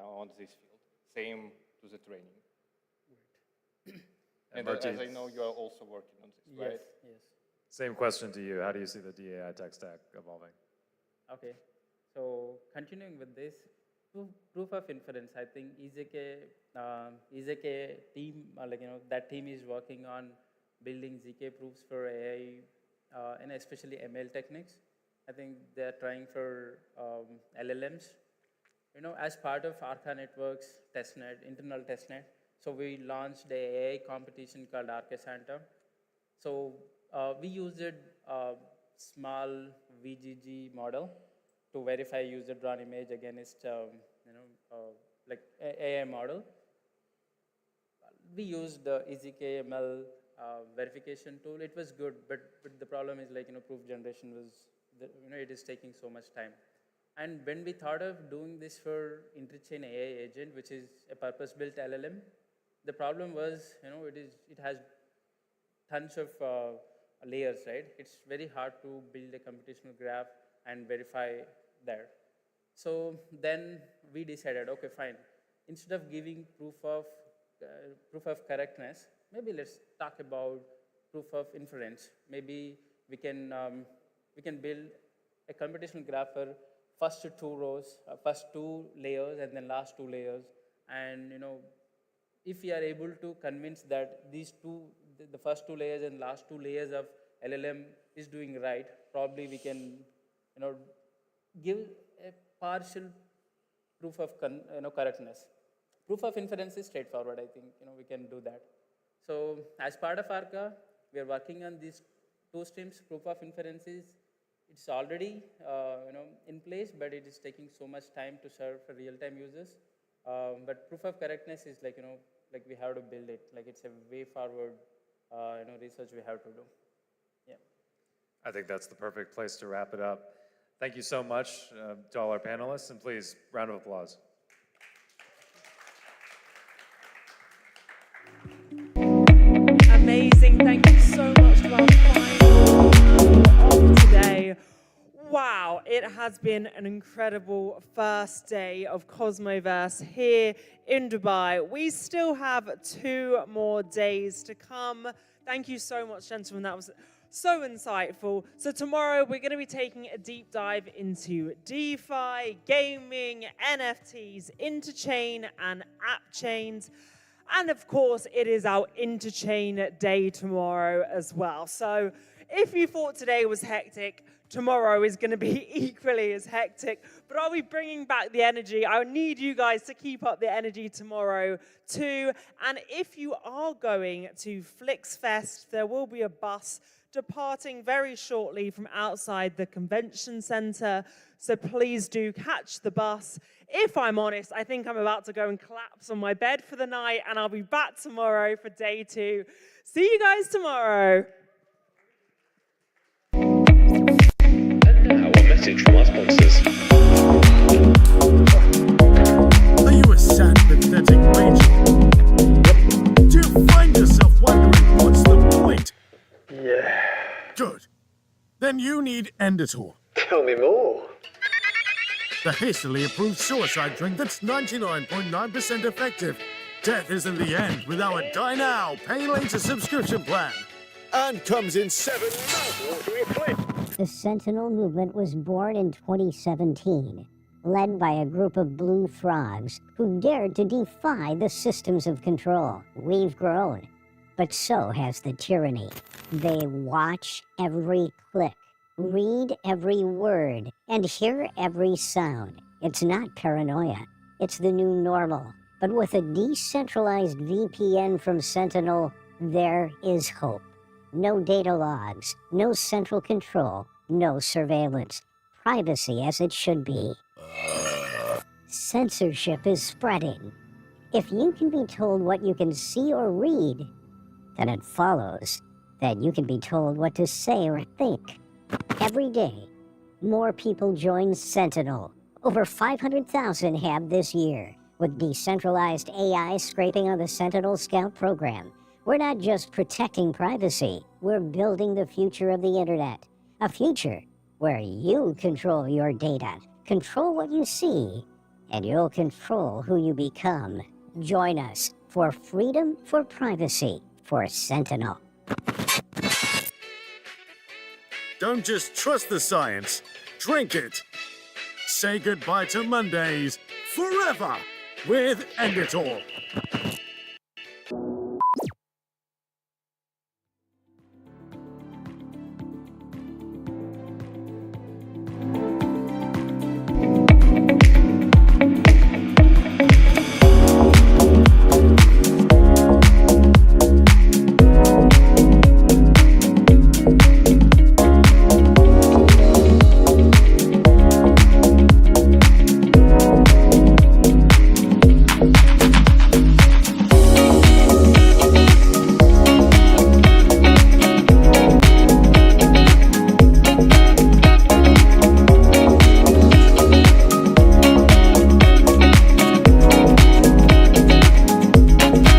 on this field. Same to the training. And as I know, you are also working on this, right? Yes. Same question to you. How do you see the DAI tech stack evolving? Okay. So continuing with this, proof of inference, I think is a team, that team is working on building ZK proofs for AI and especially ML techniques. I think they're trying for LLMs. As part of Arca Network's testnet, internal testnet, so we launched the AI competition called Arca Santa. So we used a small VGG model to verify user-drawn image against, like AI model. We used the EZK-ML verification tool. It was good, but the problem is proof generation was, it is taking so much time. And when we thought of doing this for interchain AI agent, which is a purpose-built LLM, the problem was, it has tons of layers, right? It's very hard to build a computational graph and verify there. So then we decided, okay, fine. Instead of giving proof of correctness, maybe let's talk about proof of inference. Maybe we can build a computational graph for first two rows, first two layers, and then last two layers. And if we are able to convince that these two, the first two layers and last two layers of LLM is doing right, probably we can, give a partial proof of correctness. Proof of inference is straightforward. I think we can do that. So as part of Arca, we are working on these two streams. Proof of inference it's already in place, but it is taking so much time to serve for real-time users. But proof of correctness is like we have to build it. Like it's a way forward, research we have to do. Yeah. I think that's the perfect place to wrap it up. Thank you so much to all our panelists, and please, round of applause. Amazing. Thank you so much to our final of today. Wow, it has been an incredible first day of Cosmoverse here in Dubai. We still have 2 more days to come. Thank you so much, gentlemen. That was so insightful. So tomorrow we're going to be taking a deep dive into DeFi, gaming, NFTs, interchain and app chains. And of course, it is our interchain day tomorrow as well. So if you thought today was hectic, tomorrow is going to be equally as hectic. But are we bringing back the energy? I need you guys to keep up the energy tomorrow too. And if you are going to FlixFest, there will be a bus departing very shortly from outside the convention center. So please do catch the bus. If I'm honest, I think I'm about to go and collapse on my bed for the night, and I'll be back tomorrow for day 2. See you guys tomorrow. Now a message from our sponsors. Are you a sad, pathetic rage? Do you find yourself wondering what's the point? Yeah. Good. Then you need Endator. Tell me more. The hastily approved suicide drink that's 99.9% effective. Death isn't the end with our Die Now, Pay Later subscription plan. And comes in 7 mouth-watering flavors. The Sentinel movement was born in 2017, led by a group of blue frogs who dared to defy the systems of control. We've grown, but so has the tyranny. They watch every click, read every word, and hear every sound. It's not paranoia. It's the new normal. But with a decentralized VPN from Sentinel, there is hope. No data logs, no central control, no surveillance. Privacy as it should be. Censorship is spreading. If you can be told what you can see or read, then it follows that you can be told what to say or think. Every day, more people join Sentinel. Over 500,000 have this year. With decentralized AI scraping on the Sentinel Scout program, we're not just protecting privacy, we're building the future of the internet. A future where you control your data, control what you see, and you'll control who you become. Join us for freedom, for privacy, for Sentinel. Don't just trust the science, drink it. Say goodbye to Mondays forever with Endator.